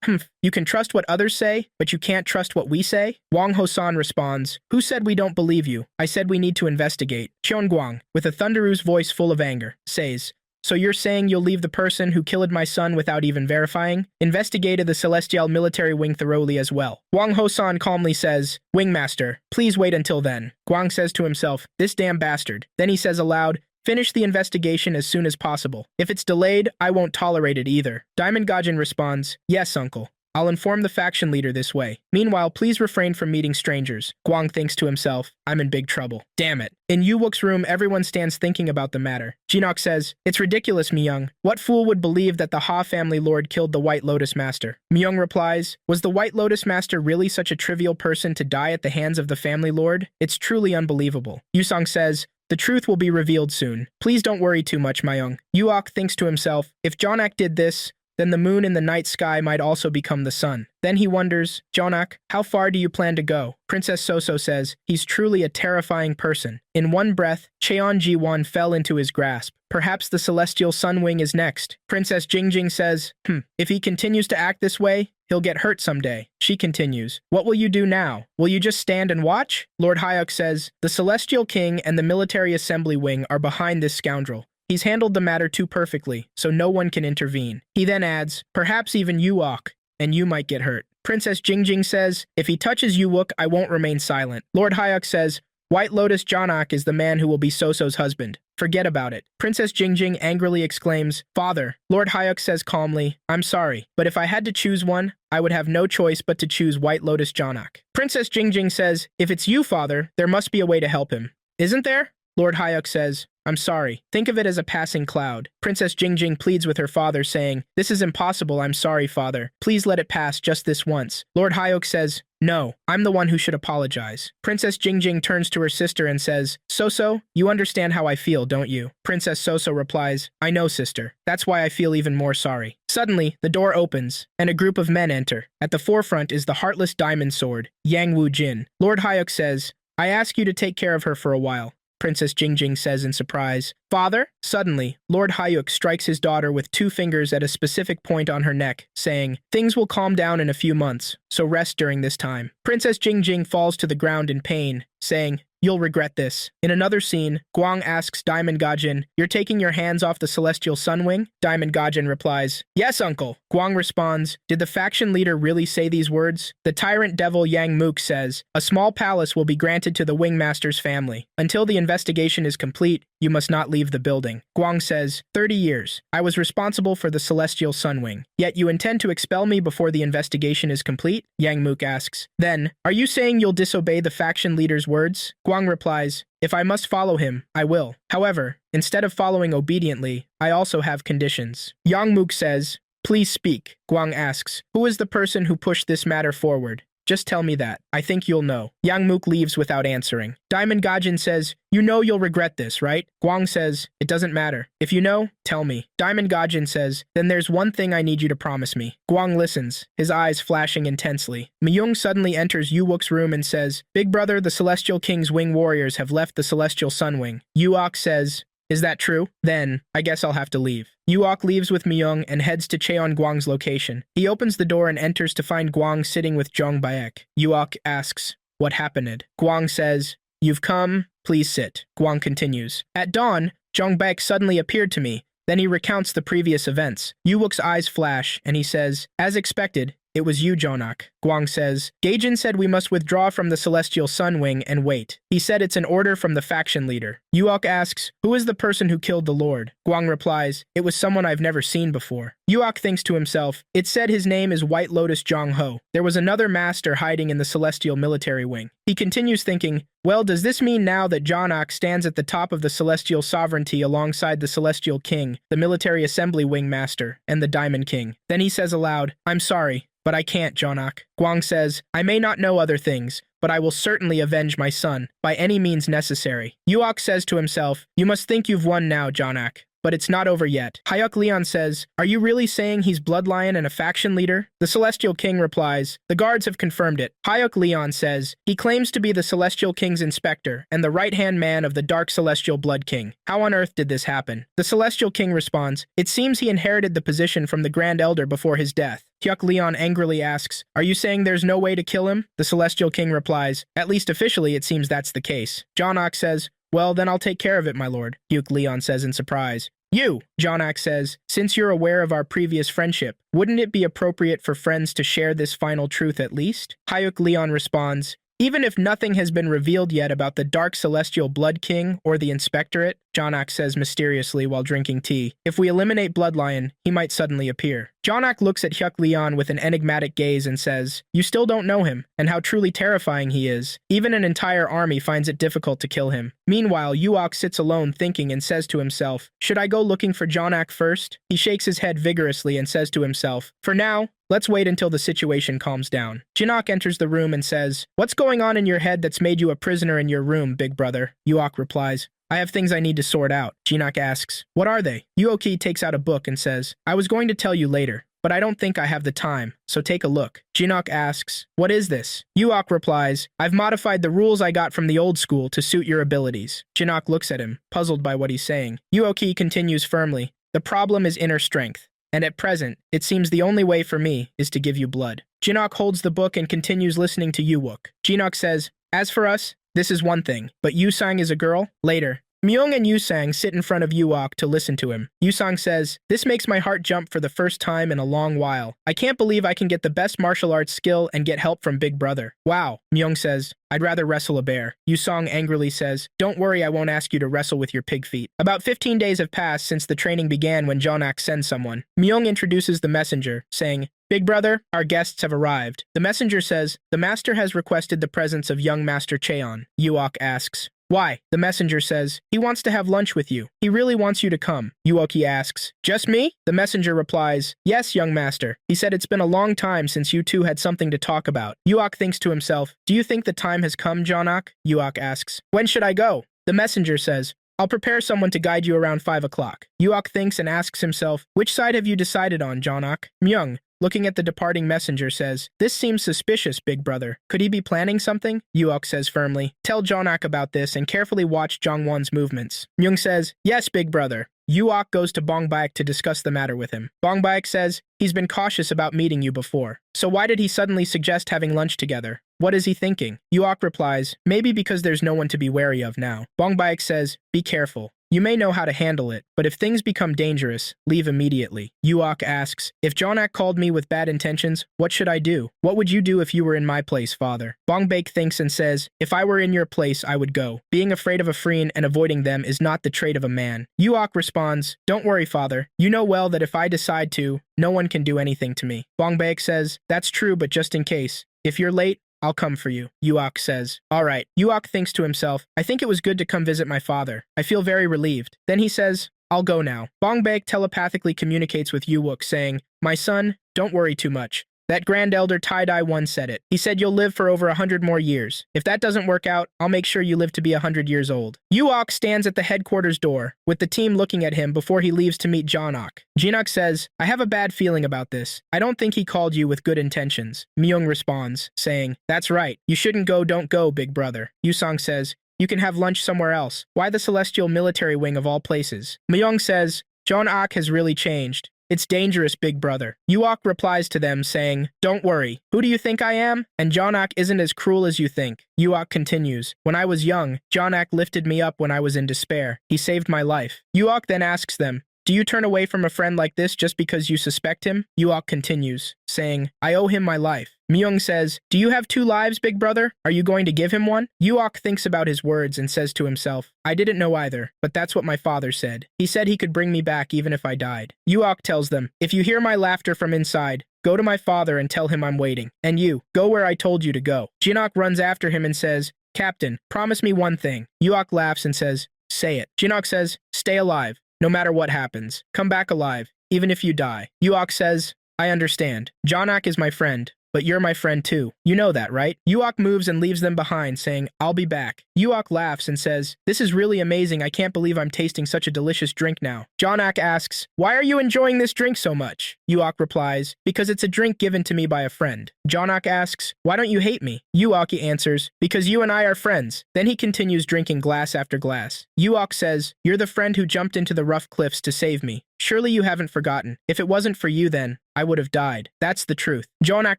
S1: you can trust what others say, but you can't trust what we say? Wang Hosan responds, who said we don't believe you? I said we need to investigate. Cheon Guang, with a thunderous voice full of anger, says, so you're saying you'll leave the person who killed my son without even verifying? Investigated the Celestial Military Wing thoroughly as well. Wang Hosan calmly says, Wingmaster, please wait until then. Guang says to himself, this damn bastard. Then he says aloud, finish the investigation as soon as possible. If it's delayed, I won't tolerate it either. Diamond Gajin responds, yes, uncle. I'll inform the faction leader this way. Meanwhile, please refrain from meeting strangers. Guang thinks to himself, I'm in big trouble. Damn it. In Yuwook's room, everyone stands thinking about the matter. Jinok says, it's ridiculous, Myung. What fool would believe that the Ha family lord killed the White Lotus Master? Myung replies, was the White Lotus Master really such a trivial person to die at the hands of the family lord? It's truly unbelievable. Yusong says, the truth will be revealed soon. Please don't worry too much, Myung. Yuok thinks to himself, if Jonak did this, then the moon in the night sky might also become the sun. Then he wonders, Jonak, how far do you plan to go? Princess Soso says, he's truly a terrifying person. In one breath, Cheon Ji-won fell into his grasp. Perhaps the celestial sun wing is next. Princess Jingjing says, if he continues to act this way, he'll get hurt someday. She continues, what will you do now? Will you just stand and watch? Lord Hyuk says, the Celestial King and the Military Assembly Wing are behind this scoundrel. He's handled the matter too perfectly, so no one can intervene. He then adds, perhaps even Yuok, and you might get hurt. Princess Jingjing says, if he touches Yuwook, I won't remain silent. Lord Hyuk says, White Lotus Jonak is the man who will be Soso's husband. Forget about it. Princess Jingjing angrily exclaims, Father. Lord Hyuk says calmly, I'm sorry, but if I had to choose one, I would have no choice but to choose White Lotus Jonak. Princess Jingjing says, if it's you, Father, there must be a way to help him. Isn't there? Lord Hyuk says, I'm sorry. Think of it as a passing cloud. Princess Jingjing pleads with her father, saying, this is impossible, I'm sorry, Father. Please let it pass just this once. Lord Hyuk says, no, I'm the one who should apologize. Princess Jingjing turns to her sister and says, Soso, you understand how I feel, don't you? Princess Soso replies, I know, sister. That's why I feel even more sorry. Suddenly, the door opens, and a group of men enter. At the forefront is the heartless diamond sword, Yang Wu Jin. Lord Hyuk says, I ask you to take care of her for a while. Princess Jingjing says in surprise. Father? Suddenly, Lord Hyuk strikes his daughter with 2 fingers at a specific point on her neck, saying, things will calm down in a few months, so rest during this time. Princess Jingjing falls to the ground in pain, saying, you'll regret this. In another scene, Guang asks Diamond Gajin, you're taking your hands off the Celestial Sun Wing? Diamond Gajin replies, yes, uncle. Guang responds, did the faction leader really say these words? The tyrant devil Yang Mook says, a small palace will be granted to the Wingmaster's family. Until the investigation is complete, you must not leave the building. Guang says, 30 years. I was responsible for the Celestial Sun Wing. Yet you intend to expel me before the investigation is complete? Yang Mook asks. Then, are you saying you'll disobey the faction leader's words? Guang replies, if I must follow him, I will. However, instead of following obediently, I also have conditions. Yang Mook says, please speak. Guang asks, who is the person who pushed this matter forward? Just tell me that. I think you'll know. Yang Mook leaves without answering. Diamond Gajin says, you know you'll regret this, right? Guang says, it doesn't matter. If you know, tell me. Diamond Gajin says, then there's one thing I need you to promise me. Guang listens, his eyes flashing intensely. Myung suddenly enters Yuwook's room and says, Big brother, the Celestial King's wing warriors have left the Celestial Sun Wing. Yuok says, Is that true? Then, I guess I'll have to leave. Yuok leaves with Myung and heads to Cheon Guang's location. He opens the door and enters to find Guang sitting with Jong Baek. Yuok asks, "What happened?" Guang says, "You've come, please sit." Guang continues, "At dawn, Jong Baek suddenly appeared to me. Then he recounts the previous events. Yuok's eyes flash, and he says, "As expected, it was you, Jonak." Guang says, "Gaijin said we must withdraw from the Celestial Sun Wing and wait. He said it's an order from the faction leader." Yuok asks, "Who is the person who killed the Lord?" Guang replies, "It was someone I've never seen before." Yuok thinks to himself, "It said his name is White Lotus Jong Ho. There was another master hiding in the Celestial Military Wing." He continues thinking, "Well, does this mean now that Jonak stands at the top of the Celestial Sovereignty alongside the Celestial King, the Military Assembly Wing Master, and the Diamond King?" Then he says aloud, "I'm sorry, but I can't, Jonak." Guang says, "I may not know other things, but I will certainly avenge my son, by any means necessary." Yuok says to himself, "You must think you've won now, Jonak. But it's not over yet." Hyuk Leon says, "Are you really saying he's Bloodlion and a faction leader?" The Celestial King replies, "The guards have confirmed it." Hyuk Leon says, "He claims to be the Celestial King's inspector and the right-hand man of the Dark Celestial Blood King. How on earth did this happen?" The Celestial King responds, "It seems he inherited the position from the Grand Elder before his death." Hyuk Leon angrily asks, "Are you saying there's no way to kill him?" The Celestial King replies, "At least officially it seems that's the case." Jonak says, "Well, then I'll take care of it, my lord," Hyuk Leon says in surprise. "You," Jonak says, "since you're aware of our previous friendship, wouldn't it be appropriate for friends to share this final truth at least?" Hyuk Leon responds, "Even if nothing has been revealed yet about the Dark Celestial Blood King or the Inspectorate," Jonak says mysteriously while drinking tea, "if we eliminate Bloodlion, he might suddenly appear." Jonak looks at Hyuk Leon with an enigmatic gaze and says, "You still don't know him, and how truly terrifying he is. Even an entire army finds it difficult to kill him." Meanwhile, Yuok sits alone thinking and says to himself, "Should I go looking for Jonak first?" He shakes his head vigorously and says to himself, "For now, let's wait until the situation calms down." Jinak enters the room and says, "What's going on in your head that's made you a prisoner in your room, big brother?" Yuok replies, "I have things I need to sort out." Jinak asks, "What are they?" Yuoki takes out a book and says, "I was going to tell you later, but I don't think I have the time, so take a look." Jinak asks, "What is this?" Yuok replies, "I've modified the rules I got from the old school to suit your abilities." Jinak looks at him, puzzled by what he's saying. Yuoki continues firmly, "The problem is inner strength, and at present, it seems the only way for me is to give you blood." Jinak holds the book and continues listening to Yuok. Jinak says, "As for us, this is one thing, but Yusang is a girl?" Later, Myung and Yusang sit in front of Yuok to listen to him. Yusang says, "This makes my heart jump for the first time in a long while. I can't believe I can get the best martial arts skill and get help from Big Brother." "Wow." Myung says, "I'd rather wrestle a bear." Yusang angrily says, "Don't worry, I won't ask you to wrestle with your pig feet." About 15 days have passed since the training began when Jonak sends someone. Myung introduces the messenger, saying, "Big brother, our guests have arrived." The messenger says, "The master has requested the presence of young Master Cheon." Yuok asks, "Why?" The messenger says, "He wants to have lunch with you. He really wants you to come." Yuoki asks, "Just me?" The messenger replies, "Yes, young master. He said it's been a long time since you two had something to talk about." Yuok thinks to himself, "Do you think the time has come, Jonak?" Yuok asks, "When should I go?" The messenger says, "I'll prepare someone to guide you around 5 o'clock." Yuok thinks and asks himself, "Which side have you decided on, Jonak?" Myung, looking at the departing messenger, says, "This seems suspicious, big brother. Could he be planning something?" Yuok says firmly, "Tell Jonak about this and carefully watch Jongwon's movements." Myung says, "Yes, big brother." Yuok goes to Bongbaek to discuss the matter with him. Bongbaek says, "He's been cautious about meeting you before. So why did he suddenly suggest having lunch together? What is he thinking?" Yuok replies, "Maybe because there's no one to be wary of now." Bongbaek says, "Be careful. You may know how to handle it, but if things become dangerous, leave immediately." Yuok asks, "If Jonak called me with bad intentions, what should I do? What would you do if you were in my place, father?" Bongbaek thinks and says, "If I were in your place, I would go. Being afraid of a Freen and avoiding them is not the trait of a man." Yuok responds, "Don't worry, father. You know well that if I decide to, no one can do anything to me." Bongbaek says, "That's true, but just in case. If you're late, I'll come for you." Yuok says, "All right." Yuok thinks to himself, "I think it was good to come visit my father. I feel very relieved." Then he says, "I'll go now." Bongbaek telepathically communicates with Yuok, saying, "My son, don't worry too much. That Grand Elder Tie-Dye once said it. He said you'll live for over 100 more years. If that doesn't work out, I'll make sure you live to be 100 years old." Yuok stands at the headquarters door, with the team looking at him before he leaves to meet Jonak. Jinak says, "I have a bad feeling about this. I don't think he called you with good intentions." Myung responds, saying, "That's right. You shouldn't go, don't go, big brother." Yusong says, You can have lunch somewhere else. Why the celestial military wing of all places? Myung says, Jon-ak has really changed. It's dangerous, big brother. Yuok replies to them saying, don't worry. Who do you think I am? And Jon-ak isn't as cruel as you think. Yuok continues, when I was young, Jon-ak lifted me up when I was in despair. He saved my life. Yuok then asks them, do you turn away from a friend like this just because you suspect him? Yuok continues, saying, I owe him my life. Myung says, do you have 2 lives, big brother? Are you going to give him one? Yuok thinks about his words and says to himself, I didn't know either, but that's what my father said. He said he could bring me back even if I died. Yuok tells them, if you hear my laughter from inside, go to my father and tell him I'm waiting. And you, go where I told you to go. Jinok runs after him and says, Captain, promise me one thing. Yuok laughs and says, say it. Jinok says, stay alive. No matter what happens, come back alive, even if you die. Yuok says, I understand. Jon-ak is my friend, but you're my friend too. You know that, right? Yuok moves and leaves them behind, saying, I'll be back. Yuok laughs and says, this is really amazing. I can't believe I'm tasting such a delicious drink now. Jon-ak asks, why are you enjoying this drink so much? Yuok replies, because it's a drink given to me by a friend. Jon-ak asks, why don't you hate me? Yuok answers, because you and I are friends. Then he continues drinking glass after glass. Yuok says, you're the friend who jumped into the rough cliffs to save me. Surely you haven't forgotten. If it wasn't for you then, I would have died. That's the truth. Jon-ak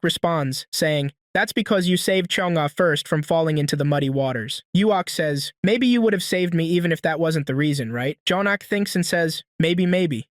S1: responds, saying, that's because you saved Chong-ah first from falling into the muddy waters. Yuok says, maybe you would have saved me even if that wasn't the reason, right? Jon-ak thinks and says, maybe.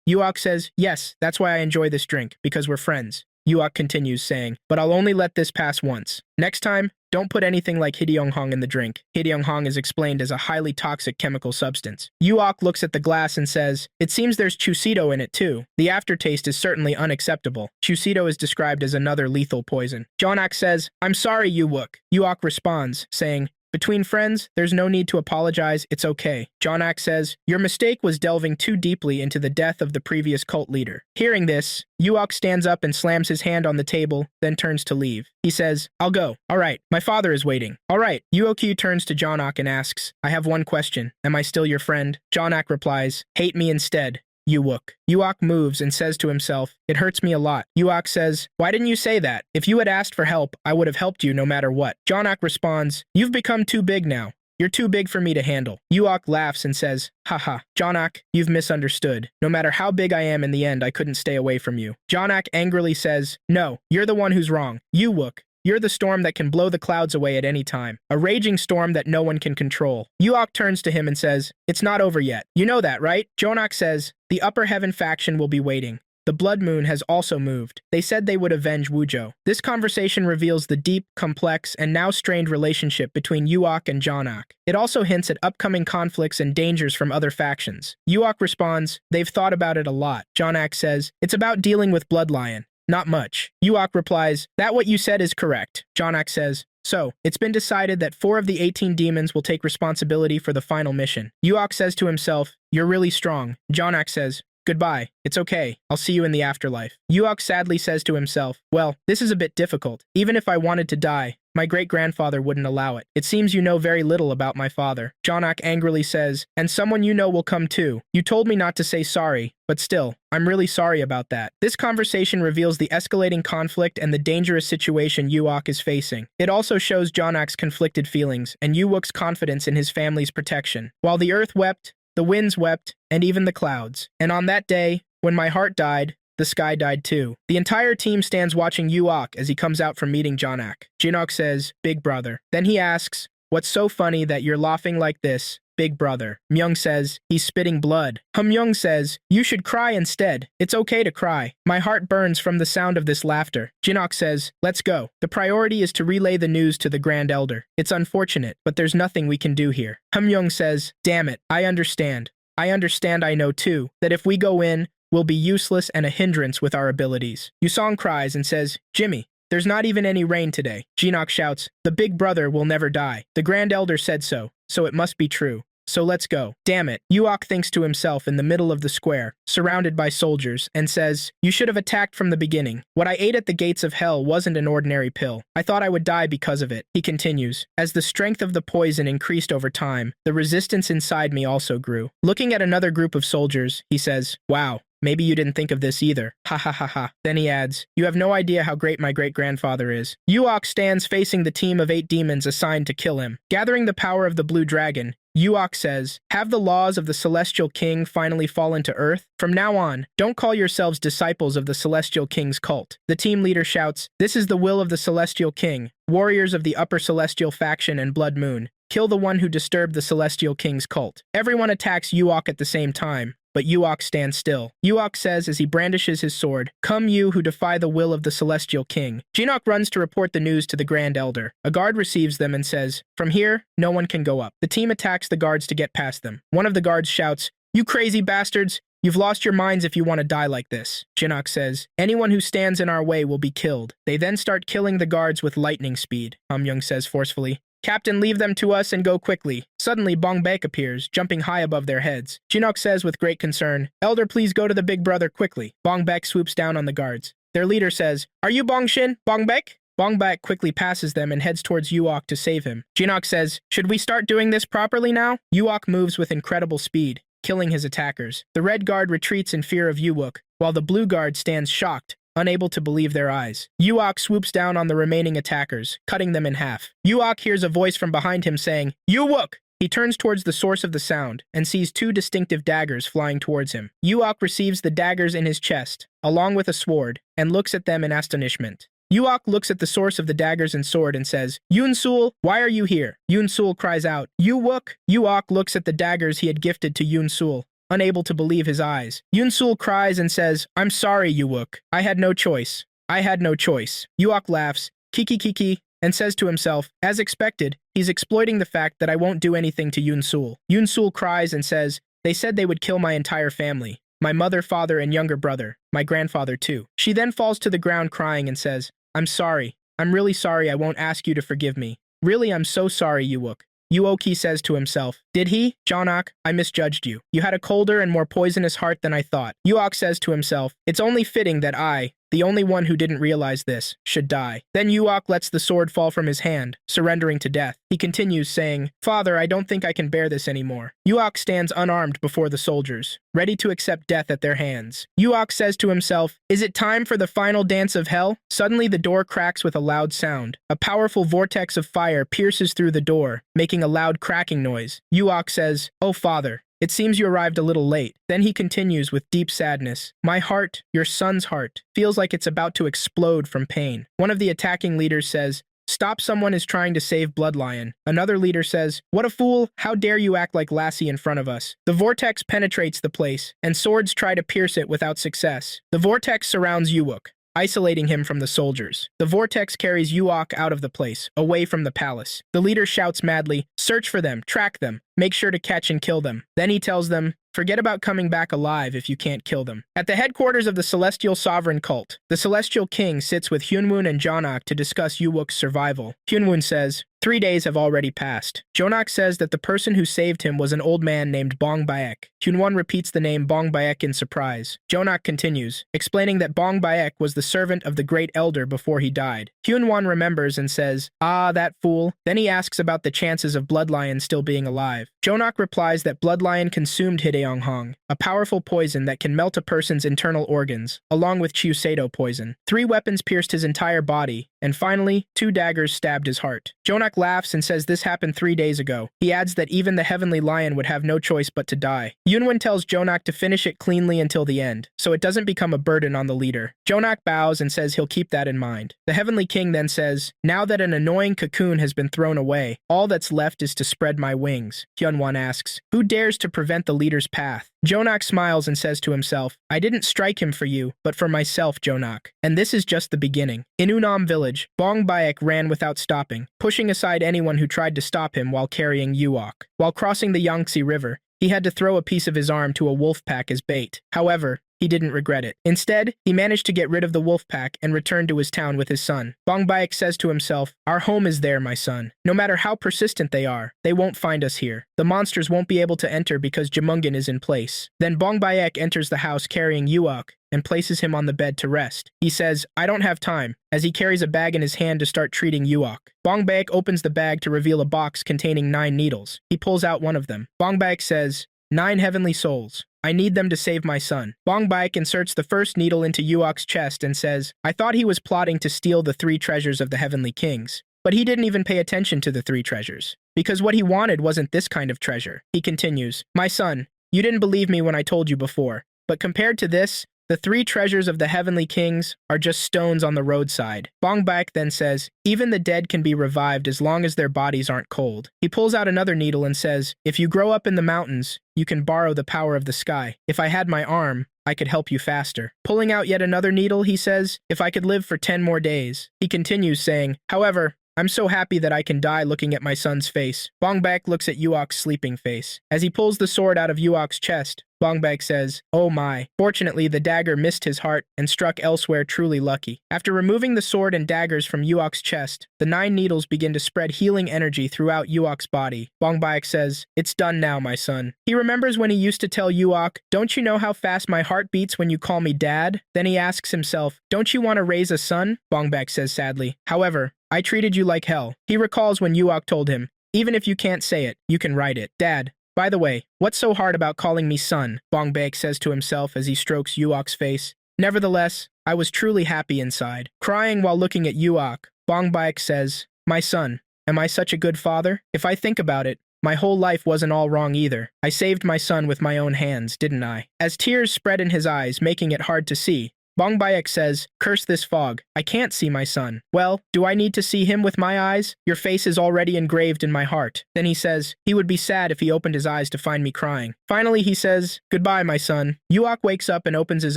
S1: Yuok says, yes, that's why I enjoy this drink, because we're friends. Yuok continues, saying, but I'll only let this pass once. Next time, don't put anything like Hyeonghong in the drink. Hyeonghong is explained as a highly toxic chemical substance. Yuok looks at the glass and says, it seems there's Chusito in it too. The aftertaste is certainly unacceptable. Chusito is described as another lethal poison. Jon-ak says, I'm sorry, Yuok. Yuok responds, saying, between friends, there's no need to apologize, it's okay. Jon-ak says, your mistake was delving too deeply into the death of the previous cult leader. Hearing this, Yuok stands up and slams his hand on the table, then turns to leave. He says, I'll go. All right, my father is waiting. All right. Yuokyu turns to Jon-ak and asks, I have one question. Am I still your friend? Jon-ak replies, hate me instead. Yuok. Yuok moves and says to himself, it hurts me a lot. Yuok says, why didn't you say that? If you had asked for help, I would have helped you no matter what. Jon-ak responds, you've become too big now. You're too big for me to handle. Yuok laughs and says, haha, Jon-ak, you've misunderstood. No matter how big I am in the end, I couldn't stay away from you. Jon-ak angrily says, no, you're the one who's wrong. Yuok. You're the storm that can blow the clouds away at any time. A raging storm that no one can control. Yuok turns to him and says, it's not over yet. You know that, right? Jon-ak says, the upper heaven faction will be waiting. The blood moon has also moved. They said they would avenge Wuzhou. This conversation reveals the deep, complex, and now strained relationship between Yuok and Jon-ak. It also hints at upcoming conflicts and dangers from other factions. Yuok responds, they've thought about it a lot. Jon-ak says, it's about dealing with Blood Lion. Not much. Yuok replies, that what you said is correct. Jon-ak says, so, it's been decided that 4 of the 18 demons will take responsibility for the final mission. Yuok says to himself, you're really strong. Jon-ak says, goodbye. It's okay. I'll see you in the afterlife. Yuok sadly says to himself, well, this is a bit difficult. Even if I wanted to die, my great-grandfather wouldn't allow it. It seems you know very little about my father. Jon-ak angrily says, and someone you know will come too. You told me not to say sorry, but still, I'm really sorry about that. This conversation reveals the escalating conflict and the dangerous situation Yuok is facing. It also shows Jon-ak's conflicted feelings and Yuok's confidence in his family's protection. While the earth wept, the winds wept, and even the clouds. And on that day, when my heart died, the sky died too. The entire team stands watching Yuok as he comes out from meeting Jon-ak. Jinok says, big brother. Then he asks, what's so funny that you're laughing like this, big brother? Myung says, he's spitting blood. Myung says, you should cry instead. It's okay to cry. My heart burns from the sound of this laughter. Jinok says, let's go. The priority is to relay the news to the Grand Elder. It's unfortunate, but there's nothing we can do here. Myung says, damn it, I understand. I know too, that if we go in, will be useless and a hindrance with our abilities. Yusong cries and says, Jimmy, there's not even any rain today. Jinok shouts, the big brother will never die. The Grand Elder said so it must be true. So let's go. Damn it. Yuok thinks to himself in the middle of the square, surrounded by soldiers, and says, you should have attacked from the beginning. What I ate at the gates of hell wasn't an ordinary pill. I thought I would die because of it. He continues, as the strength of the poison increased over time, the resistance inside me also grew. Looking at another group of soldiers, he says, wow, Maybe you didn't think of this either. Ha ha ha ha. Then he adds, you have no idea how great my great-grandfather is. Yuok stands facing the team of 8 demons assigned to kill him. Gathering the power of the blue dragon, Yuok says, have the laws of the Celestial King finally fallen to earth? From now on, don't call yourselves disciples of the Celestial King's cult. The team leader shouts, this is the will of the Celestial King, warriors of the Upper Celestial Faction and Blood Moon. Kill the one who disturbed the Celestial King's cult. Everyone attacks Yuok at the same time, but Yuok stands still. Yuok says as he brandishes his sword, come you who defy the will of the Celestial King. Jinok runs to report the news to the Grand Elder. A guard receives them and says, from here, no one can go up. The team attacks the guards to get past them. One of the guards shouts, you crazy bastards! You've lost your minds if you want to die like this. Jinok says, anyone who stands in our way will be killed. They then start killing the guards with lightning speed, Hamyoung says forcefully. Captain, leave them to us and go quickly. Suddenly, Bong Baek appears, jumping high above their heads. Jinok says with great concern, Elder, please go to the big brother quickly. Bong Baek swoops down on the guards. Their leader says, are you Bong Shin, Bong Baek? Bong Baek quickly passes them and heads towards Yuok to save him. Jinok says, should we start doing this properly now? Yuok moves with incredible speed, killing his attackers. The red guard retreats in fear of Yuok, while the blue guard stands shocked, unable to believe their eyes. Yuok swoops down on the remaining attackers, cutting them in half. Yuok hears a voice from behind him saying, Yuok! He turns towards the source of the sound and sees 2 distinctive daggers flying towards him. Yuok receives the daggers in his chest, along with a sword, and looks at them in astonishment. Yuok looks at the source of the daggers and sword and says, Yoon-sul, why are you here? Yoon-sul cries out, Yuok! Yuok looks at the daggers he had gifted to Yoon-sul, unable to believe his eyes. Yoon-sul cries and says, I'm sorry, Yuok. I had no choice. I had no choice. Yuok laughs, kiki, and says to himself, as expected, he's exploiting the fact that I won't do anything to Yoon-sul. Yoon-sul cries and says, they said they would kill my entire family. My mother, father, and younger brother. My grandfather, too. She then falls to the ground crying and says, I'm sorry. I'm really sorry. I won't ask you to forgive me. Really, I'm so sorry, Yuok. Yuoki says to himself, did he? Jonok, I misjudged you. You had a colder and more poisonous heart than I thought. Yuok says to himself, it's only fitting that I, the only one who didn't realize this, should die. Then Yuok lets the sword fall from his hand, surrendering to death. He continues saying, Father, I don't think I can bear this anymore. Yuok stands unarmed before the soldiers, ready to accept death at their hands. Yuok says to himself, is it time for the final dance of hell? Suddenly the door cracks with a loud sound. A powerful vortex of fire pierces through the door, making a loud cracking noise. Yuok says, oh father, it seems you arrived a little late. Then he continues with deep sadness. My heart, your son's heart, feels like it's about to explode from pain. One of the attacking leaders says, stop, someone is trying to save Bloodlion. Another leader says, what a fool, how dare you act like Lassie in front of us. The vortex penetrates the place, and swords try to pierce it without success. The vortex surrounds Yuok, isolating him from the soldiers. The vortex carries Yuok out of the place, away from the palace. The leader shouts madly, search for them, track them, make sure to catch and kill them. Then he tells them, forget about coming back alive if you can't kill them. At the headquarters of the Celestial Sovereign Cult, the Celestial King sits with Hyunwoo and Jonok to discuss Yuok's survival. Hyunwoo says, 3 days have already passed. Jonok says that the person who saved him was an old man named Bong Baek. Hyunwoo repeats the name Bong Baek in surprise. Jonok continues, explaining that Bong Baek was the servant of the Great Elder before he died. Hyunwoo remembers and says, ah, that fool. Then he asks about the chances of Bloodlion still being alive. Jonok replies that Bloodlion consumed Hideyonghong, a powerful poison that can melt a person's internal organs, along with Chiusedo poison. 3 weapons pierced his entire body, and finally, 2 daggers stabbed his heart. Jonok laughs and says this happened 3 days ago. He adds that even the Heavenly Lion would have no choice but to die. Yunwon tells Jonok to finish it cleanly until the end, so it doesn't become a burden on the leader. Jonok bows and says he'll keep that in mind. The Heavenly King then says, now that an annoying cocoon has been thrown away, all that's left is to spread my wings. Hyunwon asks, who dares to prevent the leader's path? Jonok smiles and says to himself, I didn't strike him for you, but for myself, Jonok. And this is just the beginning. In Unam village, Bong Baek ran without stopping, pushing aside anyone who tried to stop him while carrying Yuok. While crossing the Yangtze River, he had to throw a piece of his arm to a wolf pack as bait. However, he didn't regret it. Instead, he managed to get rid of the wolf pack and return to his town with his son. Bong Baek says to himself, our home is there, my son. No matter how persistent they are, they won't find us here. The monsters won't be able to enter because Jamungan is in place. Then Bong Baek enters the house carrying Yuok and places him on the bed to rest. He says, I don't have time, as he carries a bag in his hand to start treating Yuok. Bong Baek opens the bag to reveal a box containing 9 needles. He pulls out one of them. Bong Baek says, 9 heavenly souls. I need them to save my son. Bong Baek inserts the first needle into Yuok's chest and says, I thought he was plotting to steal the 3 treasures of the Heavenly Kings. But he didn't even pay attention to the 3 treasures. Because what he wanted wasn't this kind of treasure. He continues, My son, you didn't believe me when I told you before. But compared to this, the 3 treasures of the Heavenly Kings are just stones on the roadside. Bong Baek then says, even the dead can be revived as long as their bodies aren't cold. He pulls out another needle and says, if you grow up in the mountains, you can borrow the power of the sky. If I had my arm, I could help you faster. Pulling out yet another needle, he says, if I could live for 10 more days. He continues saying, however, I'm so happy that I can die looking at my son's face. Bong Baek looks at Yuok's sleeping face. As he pulls the sword out of Yuok's chest, Bong Baek says, oh my. Fortunately, the dagger missed his heart and struck elsewhere, truly lucky. After removing the sword and daggers from Yuok's chest, the 9 needles begin to spread healing energy throughout Yuok's body. Bong Baek says, it's done now, my son. He remembers when he used to tell Yuok, don't you know how fast my heart beats when you call me dad? Then he asks himself, don't you want to raise a son? Bong Baek says sadly, however, I treated you like hell. He recalls when Yuok told him, even if you can't say it, you can write it. Dad, by the way, what's so hard about calling me son? Bong Baek says to himself as he strokes Yuok's face. Nevertheless, I was truly happy inside. Crying while looking at Yuok, Bong Baek says, my son, am I such a good father? If I think about it, my whole life wasn't all wrong either. I saved my son with my own hands, didn't I? As tears spread in his eyes, making it hard to see, Bong Baek says, curse this fog. I can't see my son. Well, do I need to see him with my eyes? Your face is already engraved in my heart. Then he says, he would be sad if he opened his eyes to find me crying. Finally, he says, goodbye, my son. Yuok wakes up and opens his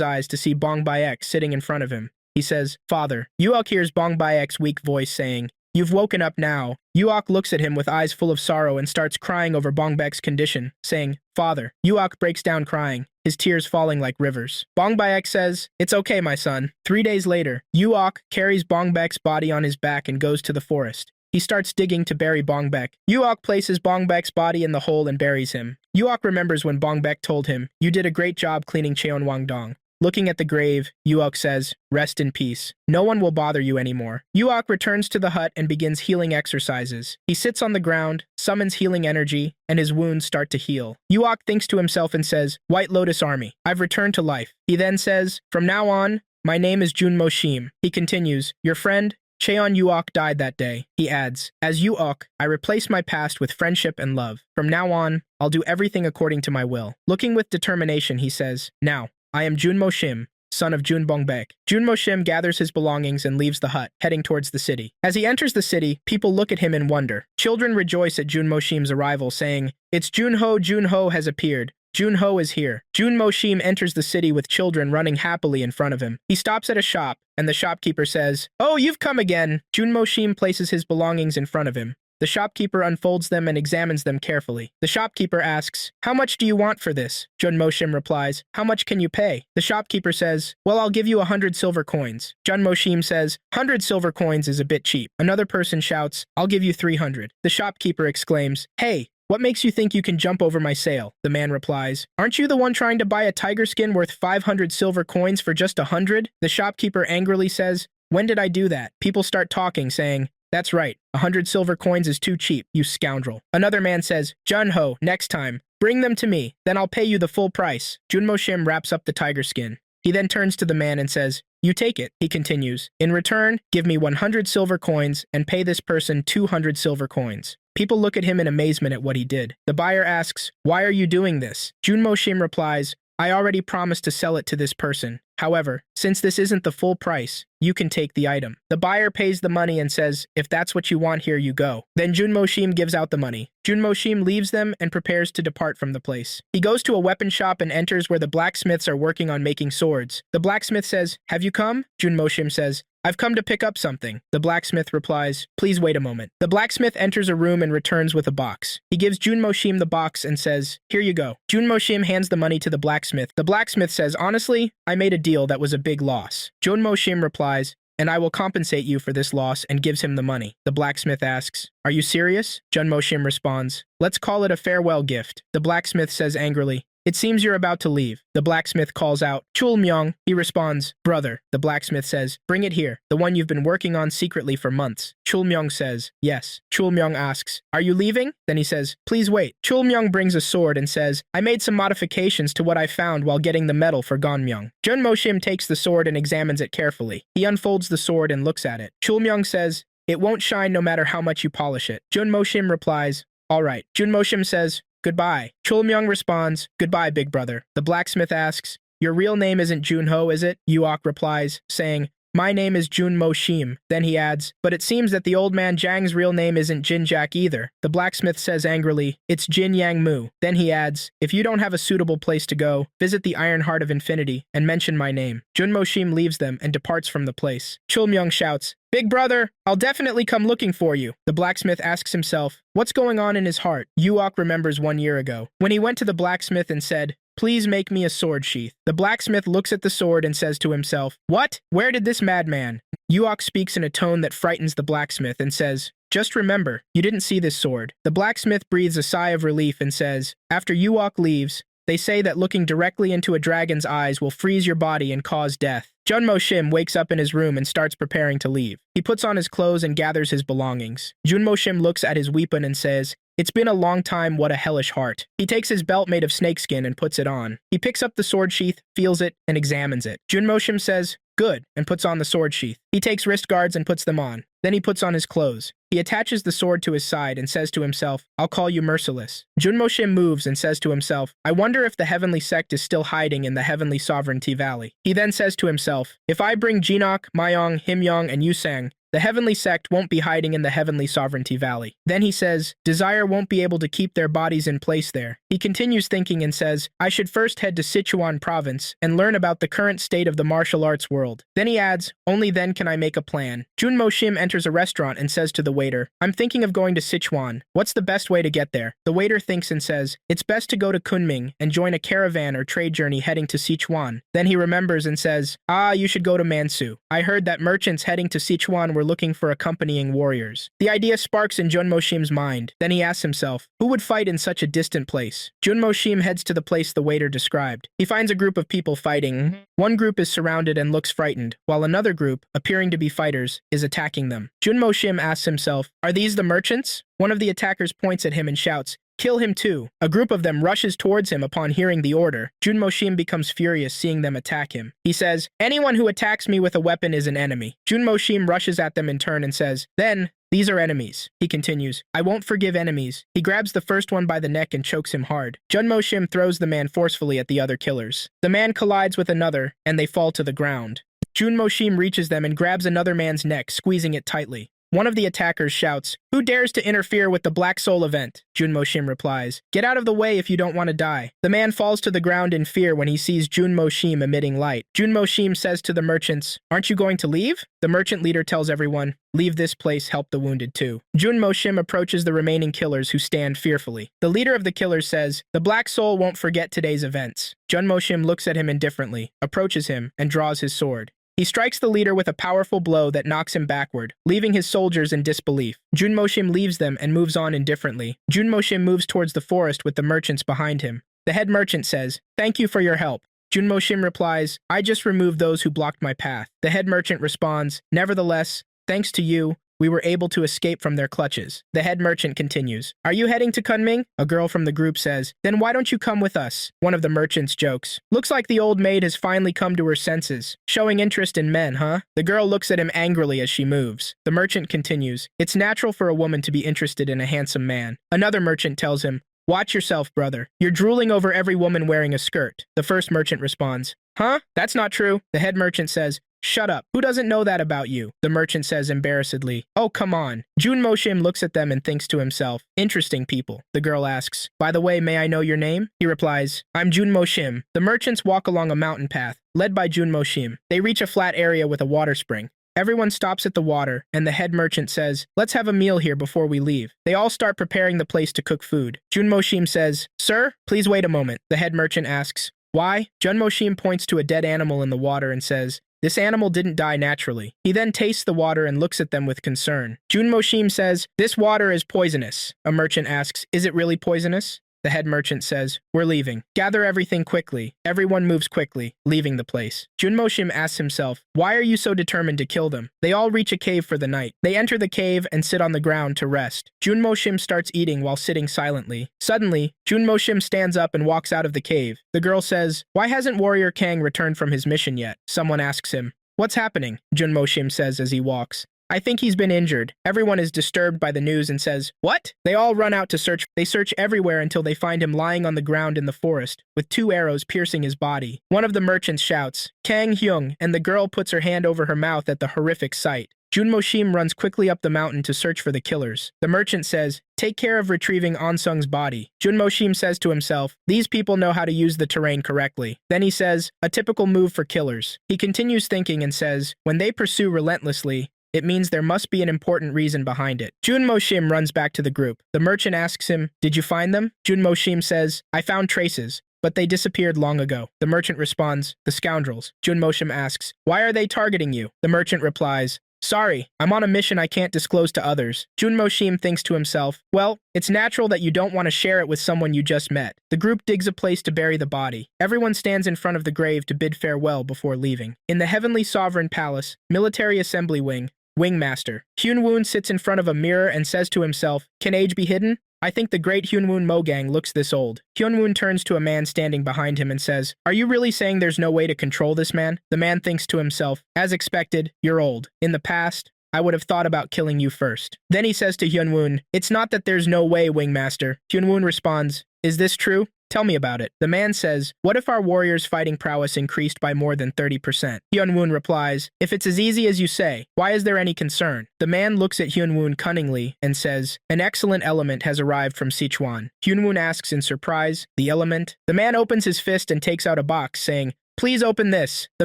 S1: eyes to see Bong Baek sitting in front of him. He says, father. Yuok hears Bong Baek's weak voice saying, you've woken up now. Yuok looks at him with eyes full of sorrow and starts crying over Bong Baek's condition, saying, father. Yuok breaks down crying, his tears falling like rivers. Bong Baek says, it's okay, my son. 3 days later, Yuok carries Bong Baek's body on his back and goes to the forest. He starts digging to bury Bong Baek. Yuok places Bong Baek's body in the hole and buries him. Yuok remembers when Bong Baek told him, you did a great job cleaning Cheonwangdong. Looking at the grave, Yuok says, rest in peace. No one will bother you anymore. Yuok returns to the hut and begins healing exercises. He sits on the ground, summons healing energy, and his wounds start to heal. Yuok thinks to himself and says, White Lotus Army, I've returned to life. He then says, from now on, my name is Junmo Shim. He continues, your friend, Cheon Yuok died that day. He adds, as Yuok, I replace my past with friendship and love. From now on, I'll do everything according to my will. Looking with determination, he says, now, I am Junmo Shim, son of Jun Bong Baek. Junmo Shim gathers his belongings and leaves the hut, heading towards the city. As he enters the city, people look at him in wonder. Children rejoice at Junmo Shim's arrival, saying, it's Junho has appeared. Junho is here. Junmo Shim enters the city with children running happily in front of him. He stops at a shop, and the shopkeeper says, oh, you've come again. Junmo Shim places his belongings in front of him. The shopkeeper unfolds them and examines them carefully. The shopkeeper asks, how much do you want for this? Junmo Shim replies, how much can you pay? The shopkeeper says, well, I'll give you 100 silver coins. Junmo Shim says, 100 silver coins is a bit cheap. Another person shouts, I'll give you 300. The shopkeeper exclaims, hey, what makes you think you can jump over my sale? The man replies, aren't you the one trying to buy a tiger skin worth 500 silver coins for just 100? The shopkeeper angrily says, when did I do that? People start talking, saying, that's right, 100 silver coins is too cheap, you scoundrel. Another man says, Junho, next time, bring them to me, then I'll pay you the full price. Junmo Shim wraps up the tiger skin. He then turns to the man and says, you take it. He continues, in return, give me 100 silver coins and pay this person 200 silver coins. People look at him in amazement at what he did. The buyer asks, why are you doing this? Junmo Shim replies, I already promised to sell it to this person. However, since this isn't the full price, you can take the item. The buyer pays the money and says, if that's what you want, here you go. Then Junmo Shim gives out the money. Junmo Shim leaves them and prepares to depart from the place. He goes to a weapon shop and enters where the blacksmiths are working on making swords. The blacksmith says, have you come? Junmo Shim says, I've come to pick up something. The blacksmith replies, please wait a moment. The blacksmith enters a room and returns with a box. He gives Junmo Shim the box and says, here you go. Junmo Shim hands the money to the blacksmith. The blacksmith says, honestly, I made a deal that was a big loss. Junmo Shim replies, and I will compensate you for this loss, and gives him the money. The blacksmith asks, are you serious? Junmo Shim responds, let's call it a farewell gift. The blacksmith says angrily, It seems you're about to leave. The blacksmith calls out, Chul Myung. He responds, brother. The blacksmith says, bring it here, the one you've been working on secretly for months. Chul Myung says, yes. Chul Myung asks, are you leaving? Then he says, please wait. Chul Myung brings a sword and says, I made some modifications to what I found while getting the metal for Gon Myung. Jun Mo Shim takes the sword and examines it carefully. He unfolds the sword and looks at it. Chul Myung says, it won't shine no matter how much you polish it. Jun Mo Shim replies, all right. Jun Mo Shim says, goodbye. Chul Myung responds, goodbye, big brother. The blacksmith asks, your real name isn't Junho, is it? Yuok replies, saying, my name is Jun Mo Shim. Then he adds, but it seems that the old man Jang's real name isn't Jin Jack either. The blacksmith says angrily, it's Jin Yang Mu. Then he adds, if you don't have a suitable place to go, visit the Iron Heart of Infinity and mention my name. Jun Mo Shim leaves them and departs from the place. Chul Myung shouts, big brother, I'll definitely come looking for you. The blacksmith asks himself, what's going on in his heart? Yuok remembers 1 year ago, when he went to the blacksmith and said, please make me a sword sheath. The blacksmith looks at the sword and says to himself, what? Where did this madman? Yuok speaks in a tone that frightens the blacksmith and says, just remember, you didn't see this sword. The blacksmith breathes a sigh of relief and says, after Yuok leaves, they say that looking directly into a dragon's eyes will freeze your body and cause death. Jun Mo Shim wakes up in his room and starts preparing to leave. He puts on his clothes and gathers his belongings. Jun Mo Shim looks at his weapon and says, it's been a long time, what a hellish heart. He takes his belt made of snakeskin and puts it on. He picks up the sword sheath, feels it, and examines it. Jun Mo Shim says, good, and puts on the sword sheath. He takes wrist guards and puts them on. Then he puts on his clothes. He attaches the sword to his side and says to himself, I'll call you merciless. Jun Mo Shim moves and says to himself, I wonder if the heavenly sect is still hiding in the heavenly sovereignty valley. He then says to himself, if I bring Jinok, Mayong, Himyong, and Yusang, the heavenly sect won't be hiding in the heavenly sovereignty valley. Then he says, desire won't be able to keep their bodies in place there. He continues thinking and says, I should first head to Sichuan province and learn about the current state of the martial arts world. Then he adds, only then can I make a plan. Jun Mo Shim enters a restaurant and says to the waiter, I'm thinking of going to Sichuan. What's the best way to get there? The waiter thinks and says, it's best to go to Kunming and join a caravan or trade journey heading to Sichuan. Then he remembers and says, you should go to Mansu. I heard that merchants heading to Sichuan were looking for accompanying warriors. The idea sparks in Jun Mo Shim's mind. Then he asks himself, who would fight in such a distant place? Jun Mo Shim heads to the place the waiter described. He finds a group of people fighting. One group is surrounded and looks frightened, while another group, appearing to be fighters, is attacking them. Jun Mo Shim asks himself, are these the merchants? One of the attackers points at him and shouts, kill him too. A group of them rushes towards him upon hearing the order. Jun Mo Shim becomes furious seeing them attack him. He says, anyone who attacks me with a weapon is an enemy. Jun Mo Shim rushes at them in turn and says, then, these are enemies. He continues, I won't forgive enemies. He grabs the first one by the neck and chokes him hard. Jun Mo Shim throws the man forcefully at the other killers. The man collides with another, and they fall to the ground. Jun Mo Shim reaches them and grabs another man's neck, squeezing it tightly. One of the attackers shouts, who dares to interfere with the Black Soul event? Jun Mo Shim replies, get out of the way if you don't want to die. The man falls to the ground in fear when he sees Jun Mo Shim emitting light. Jun Mo Shim says to the merchants, aren't you going to leave? The merchant leader tells everyone, leave this place, help the wounded too. Jun Mo Shim approaches the remaining killers who stand fearfully. The leader of the killers says, the Black Soul won't forget today's events. Jun Mo Shim looks at him indifferently, approaches him, and draws his sword. He strikes the leader with a powerful blow that knocks him backward, leaving his soldiers in disbelief. Jun Mo Shim leaves them and moves on indifferently. Jun Mo Shim moves towards the forest with the merchants behind him. The head merchant says, thank you for your help. Jun Mo Shim replies, I just removed those who blocked my path. The head merchant responds, nevertheless, thanks to you, we were able to escape from their clutches. The head merchant continues, are you heading to Kunming? A girl from the group says, then why don't you come with us? One of the merchants jokes, looks like the old maid has finally come to her senses. Showing interest in men, huh? The girl looks at him angrily as she moves. The merchant continues, it's natural for a woman to be interested in a handsome man. Another merchant tells him, watch yourself, brother. You're drooling over every woman wearing a skirt. The first merchant responds, huh? That's not true. The head merchant says, shut up. Who doesn't know that about you? The merchant says embarrassedly, oh, come on. Jun Mo Shim looks at them and thinks to himself, interesting people. The girl asks, by the way, may I know your name? He replies, I'm Jun Mo Shim. The merchants walk along a mountain path, led by Jun Mo Shim. They reach a flat area with a water spring. Everyone stops at the water, and the head merchant says, let's have a meal here before we leave. They all start preparing the place to cook food. Jun Mo Shim says, sir, please wait a moment. The head merchant asks, why? Jun Mo Shim points to a dead animal in the water and says, this animal didn't die naturally. He then tastes the water and looks at them with concern. Jun Mo Shim says, this water is poisonous. A merchant asks, is it really poisonous? The head merchant says, "We're leaving. Gather everything quickly." Everyone moves quickly, leaving the place. Junmo Shim asks himself, why are you so determined to kill them? They all reach a cave for the night. They enter the cave and sit on the ground to rest. Junmo Shim starts eating while sitting silently. Suddenly, Junmo Shim stands up and walks out of the cave. The girl says, "Why hasn't Warrior Kang returned from his mission yet?" Someone asks him, "What's happening?" Junmo Shim says as he walks, "I think he's been injured." Everyone is disturbed by the news and says, "What?" They all run out to search. They search everywhere until they find him lying on the ground in the forest, with 2 arrows piercing his body. One of the merchants shouts, "Kang Hyung," and the girl puts her hand over her mouth at the horrific sight. Junmo Shim runs quickly up the mountain to search for the killers. The merchant says, "Take care of retrieving Onsung's body." Junmo Shim says to himself, "These people know how to use the terrain correctly." Then he says, "A typical move for killers." He continues thinking and says, "When they pursue relentlessly, it means there must be an important reason behind it." Junmo Shim runs back to the group. The merchant asks him, "Did you find them?" Junmo Shim says, "I found traces, but they disappeared long ago." The merchant responds, "The scoundrels." Junmo Shim asks, "Why are they targeting you?" The merchant replies, "Sorry, I'm on a mission I can't disclose to others." Junmo Shim thinks to himself, well, it's natural that you don't want to share it with someone you just met. The group digs a place to bury the body. Everyone stands in front of the grave to bid farewell before leaving. In the Heavenly Sovereign Palace, Military Assembly Wing, Wingmaster Hyunwoon sits in front of a mirror and says to himself, "Can age be hidden? I think the great Hyunwoon Mogang looks this old." Hyunwoon turns to a man standing behind him and says, "Are you really saying there's no way to control this man?" The man thinks to himself, "As expected, you're old. In the past, I would have thought about killing you first." Then he says to Hyunwoon, "It's not that there's no way, Wingmaster." Hyunwoon responds, "Is this true? Tell me about it." The man says, "What if our warriors' fighting prowess increased by more than 30%? Hyunwoon replies, "If it's as easy as you say, why is there any concern?" The man looks at Hyunwoon cunningly and says, "An excellent element has arrived from Sichuan." Hyunwoon asks in surprise, "The element?" The man opens his fist and takes out a box, saying, "Please open this." The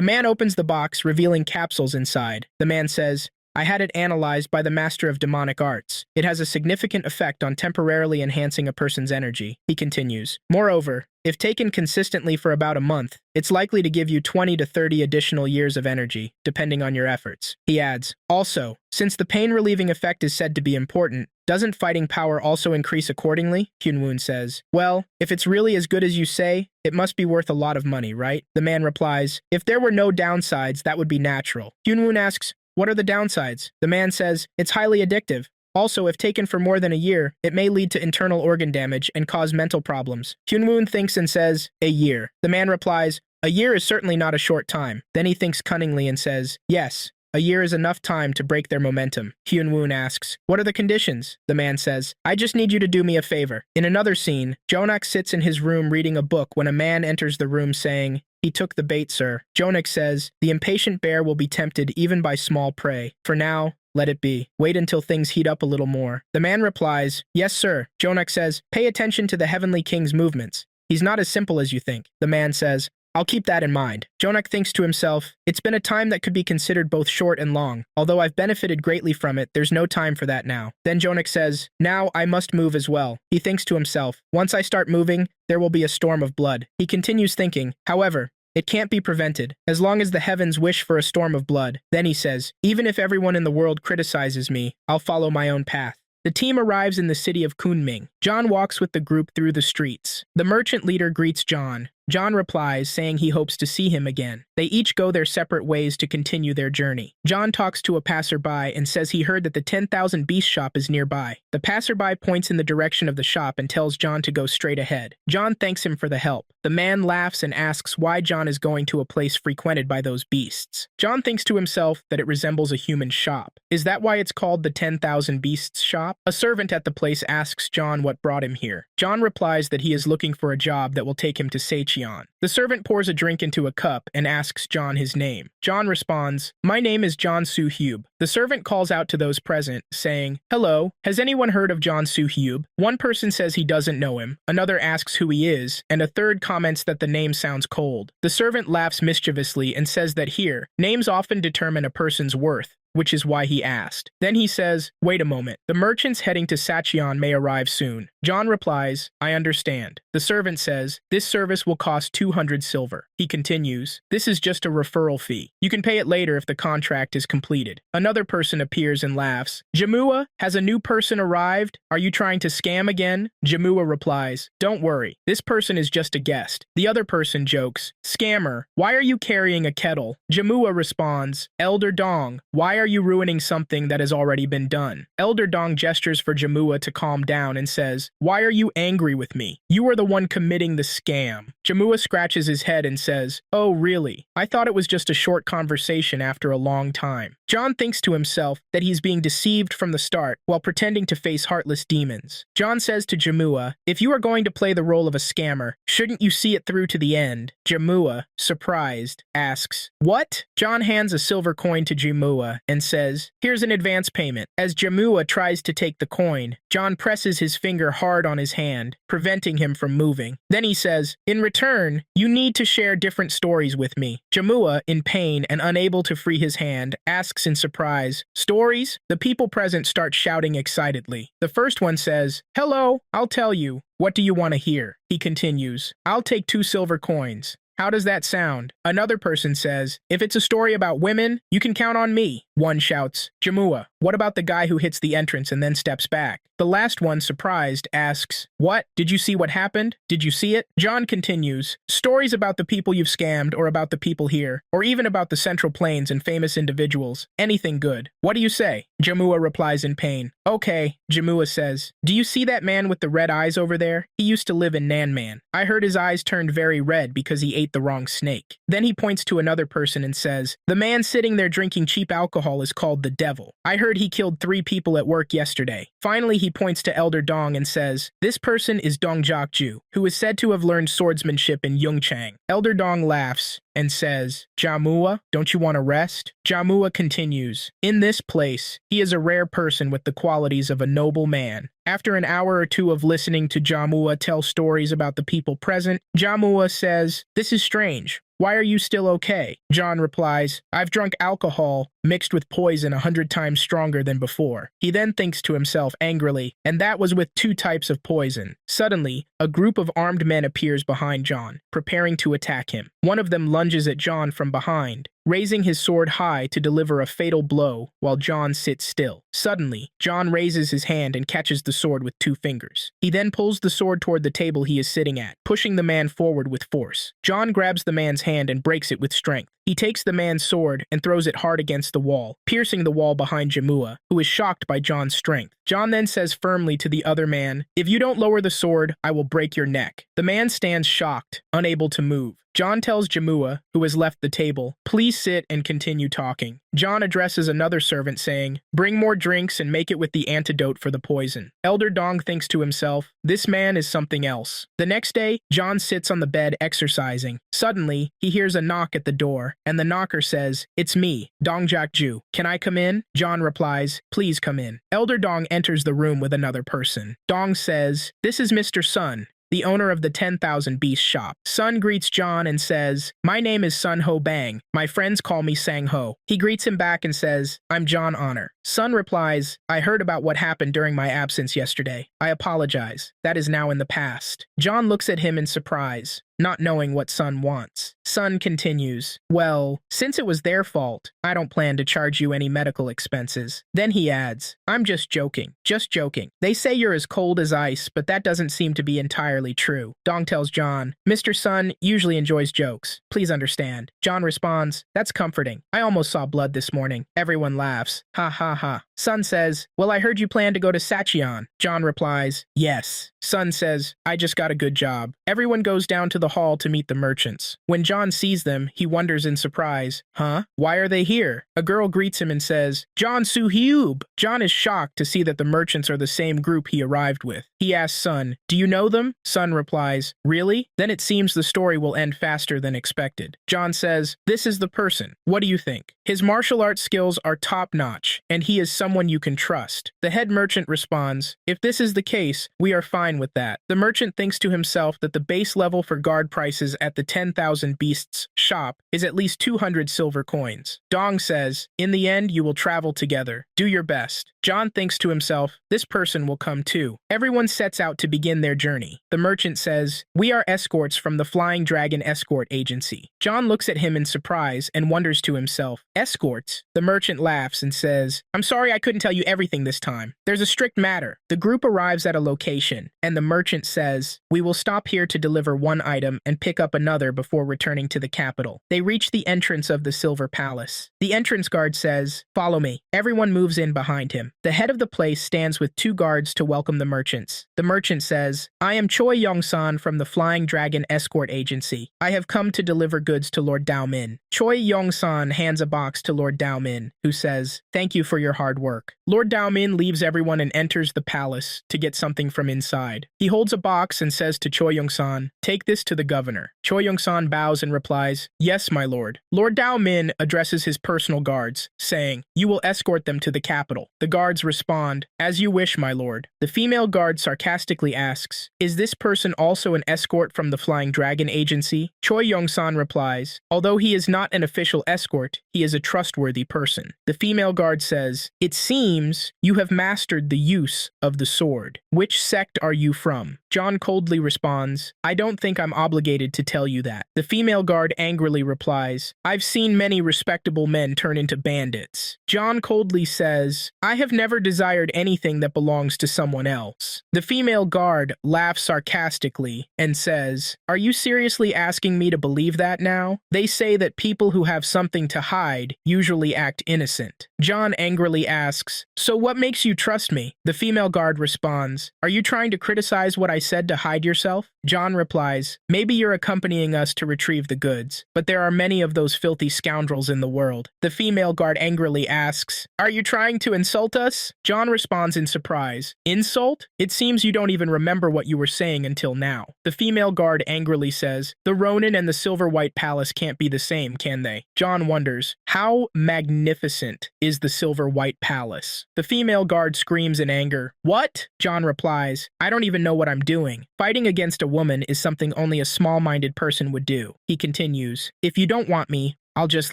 S1: man opens the box, revealing capsules inside. The man says, "I had it analyzed by the master of demonic arts. It has a significant effect on temporarily enhancing a person's energy." He continues, "Moreover, if taken consistently for about a month, it's likely to give you 20 to 30 additional years of energy, depending on your efforts." He adds, "Also, since the pain-relieving effect is said to be important, doesn't fighting power also increase accordingly?" Hyunwoon says, "Well, if it's really as good as you say, it must be worth a lot of money, right?" The man replies, "If there were no downsides, that would be natural." Hyunwoon asks, "What are the downsides?" The man says, "It's highly addictive. Also, if taken for more than a year, it may lead to internal organ damage and cause mental problems." Hyunwoon thinks and says, "A year." The man replies, "A year is certainly not a short time." Then he thinks cunningly and says, "Yes, a year is enough time to break their momentum." Hyunwoon asks, "What are the conditions?" The man says, "I just need you to do me a favor." In another scene, Jonak sits in his room reading a book when a man enters the room saying, "He took the bait, sir." Jonak says, "The impatient bear will be tempted even by small prey. For now, let it be. Wait until things heat up a little more." The man replies, "Yes, sir." Jonak says, "Pay attention to the Heavenly King's movements. He's not as simple as you think." The man says, "I'll keep that in mind." Jonak thinks to himself, "It's been a time that could be considered both short and long. Although I've benefited greatly from it, there's no time for that now." Then Jonak says, "Now I must move as well." He thinks to himself, "Once I start moving, there will be a storm of blood." He continues thinking, however, it can't be prevented, as long as the heavens wish for a storm of blood. Then he says, "Even if everyone in the world criticizes me, I'll follow my own path." The team arrives in the city of Kunming. John walks with the group through the streets. The merchant leader greets John. John replies, saying he hopes to see him again. They each go their separate ways to continue their journey. John talks to a passerby and says he heard that the 10,000 Beast shop is nearby. The passerby points in the direction of the shop and tells John to go straight ahead. John thanks him for the help. The man laughs and asks why John is going to a place frequented by those beasts. John thinks to himself that it resembles a human shop. Is that why it's called the 10,000 Beasts shop? A servant at the place asks John what brought him here. John replies that he is looking for a job that will take him to Sichuan. The servant pours a drink into a cup and asks John his name. John responds, "My name is John Soo-hyub." The servant calls out to those present, saying, "Hello, has anyone heard of John Soo-hyub?" One person says he doesn't know him, another asks who he is, and a third comments that the name sounds cold. The servant laughs mischievously and says that here, names often determine a person's worth. which is why he asked. Then he says, wait a moment. The merchants heading to Sichuan may arrive soon. John replies, I understand. The servant says, this service will cost 200 silver. He continues, this is just a referral fee. You can pay it later if the contract is completed. Another person appears and laughs. Jamua, has a new person arrived? Are you trying to scam again? Jamua replies, don't worry. This person is just a guest. The other person jokes, scammer, why are you carrying a kettle? Jamua responds, Elder Dong, why are you ruining something that has already been done? Elder Dong gestures for Jamua to calm down and says, why are you angry with me? You are the one committing the scam. Jamua scratches his head and says, oh really? I thought it was just a short conversation after a long time. John thinks to himself that he's being deceived from the start while pretending to face heartless demons. John says to Jamua, if you are going to play the role of a scammer, shouldn't you see it through to the end? Jamua, surprised, asks, what? John hands a silver coin to Jamua and says, here's an advance payment. As Jamua tries to take the coin, John presses his finger hard on his hand, preventing him from moving. Then he says, in return, you need to share different stories with me. Jamua, in pain and unable to free his hand, asks in surprise, stories? The people present start shouting excitedly. The first one says, hello, I'll tell you. What do you want to hear? He continues, I'll take 2 silver coins. How does that sound? Another person says, if it's a story about women, you can count on me. One shouts, Jamua, what about the guy who hits the entrance and then steps back? The last one, surprised, asks, what? Did you see what happened? Did you see it? John continues, stories about the people you've scammed or about the people here, or even about the Central Plains and famous individuals. Anything good. What do you say? Jamua replies in pain. Okay, Jamua says, do you see that man with the red eyes over there? He used to live in Nanman. I heard his eyes turned very red because he ate the wrong snake. Then he points to another person and says, the man sitting there drinking cheap alcohol is called the devil. I heard he killed 3 people at work yesterday. Finally, he points to Elder Dong and says, this person is Dongjak-ju, who is said to have learned swordsmanship in Yongchang. Elder Dong laughs and says, Jamua, don't you want to rest? Jamua continues, in this place, he is a rare person with the qualities of a noble man. After an hour or two of listening to Jamua tell stories about the people present, Jamua says, this is strange. Why are you still okay? John replies, I've drunk alcohol mixed with poison 100 times stronger than before. He then thinks to himself angrily, and that was with 2 types of poison. Suddenly, a group of armed men appears behind John, preparing to attack him. One of them lunges at John from behind, raising his sword high to deliver a fatal blow while John sits still. Suddenly, John raises his hand and catches the sword with 2 fingers. He then pulls the sword toward the table he is sitting at, pushing the man forward with force. John grabs the man's hand and breaks it with strength. He takes the man's sword and throws it hard against the wall, piercing the wall behind Jamua, who is shocked by John's strength. John then says firmly to the other man, if you don't lower the sword, I will break your neck. The man stands shocked, unable to move. John tells Jamua, who has left the table, please sit and continue talking. John addresses another servant saying, bring more drinks and make it with the antidote for the poison. Elder Dong thinks to himself, this man is something else. The next day, John sits on the bed exercising. Suddenly, he hears a knock at the door, and the knocker says, it's me, Dongjak-ju. Can I come in? John replies, please come in. Elder Dong enters the room with another person. Dong says, this is Mr. Sun, the owner of the 10,000 Beast shop. Sun greets John and says, my name is Sun Ho Bang. My friends call me Sang Ho. He greets him back and says, I'm John Honor. Sun replies, I heard about what happened during my absence yesterday. I apologize. That is now in the past. John looks at him in surprise, not knowing what Sun wants. Sun continues, well, since it was their fault, I don't plan to charge you any medical expenses. Then he adds, I'm just joking. Just joking. They say you're as cold as ice, but that doesn't seem to be entirely true. Dong tells John, Mr. Sun usually enjoys jokes. Please understand. John responds, that's comforting. I almost saw blood this morning. Everyone laughs. Ha ha ha. Sun says, well, I heard you plan to go to Sichuan. John replies, yes. Sun says, I just got a good job. Everyone goes down to the hall to meet the merchants. When John sees them, he wonders in surprise, huh? Why are they here? A girl greets him and says, John Soo-hyub. John is shocked to see that the merchants are the same group he arrived with. He asks Sun, do you know them? Sun replies, really? Then it seems the story will end faster than expected. John says, this is the person. What do you think? His martial arts skills are top-notch, and he is someone you can trust. The head merchant responds, if this is the case, we are fine fine with that. The merchant thinks to himself that the base level for guard prices at the 10,000 Beasts shop is at least 200 silver coins. Dong says, in the end, you will travel together. Do your best. John thinks to himself, this person will come too. Everyone sets out to begin their journey. The merchant says, we are escorts from the Flying Dragon Escort Agency. John looks at him in surprise and wonders to himself, escorts? The merchant laughs and says, I'm sorry I couldn't tell you everything this time. There's a strict matter. The group arrives at a location, and the merchant says, we will stop here to deliver one item and pick up another before returning to the capital. They reach the entrance of the Silver Palace. The entrance guard says, follow me. Everyone moves in behind him. The head of the place stands with 2 guards to welcome the merchants. The merchant says, I am Choi Yong-san from the Flying Dragon Escort Agency. I have come to deliver goods to Lord Dao-min. Choi Yong-san hands a box to Lord Dao-min, who says, thank you for your hard work. Lord Dao-min leaves everyone and enters the palace to get something from inside. He holds a box and says to Choi Yong-san, take this to the governor. Choi Yong-san bows and replies, yes, my lord. Lord Dao-min addresses his personal guards, saying, you will escort them to the capital. The guards respond, as you wish, my lord. The female guard sarcastically asks, is this person also an escort from the Flying Dragon Agency? Choi Yong-san replies, although he is not an official escort, he is a trustworthy person. The female guard says, it seems you have mastered the use of the sword. Which sect are you from? John coldly responds, I don't think I'm obligated to tell you that. The female guard angrily replies, I've seen many respectable men turn into bandits. John coldly says, I have never desired anything that belongs to someone else. The female guard laughs sarcastically and says, are you seriously asking me to believe that now? They say that people who have something to hide usually act innocent. John angrily asks, so what makes you trust me? The female guard responds, are you trying to criticize what I said to hide yourself? John replies, maybe you're accompanying us to retrieve the goods, but there are many of those filthy scoundrels in the world. The female guard angrily asks, are you trying to insult us? John responds in surprise, insult? It seems you don't even remember what you were saying until now. The female guard angrily says, the Ronin and the Silver White Palace can't be the same, can they? John wonders, how magnificent is the Silver White Palace? The female guard screams in anger, what? John replies, I don't even know what I'm doing. Fighting against a woman is something only a small-minded person would do. He continues, if you don't want me, I'll just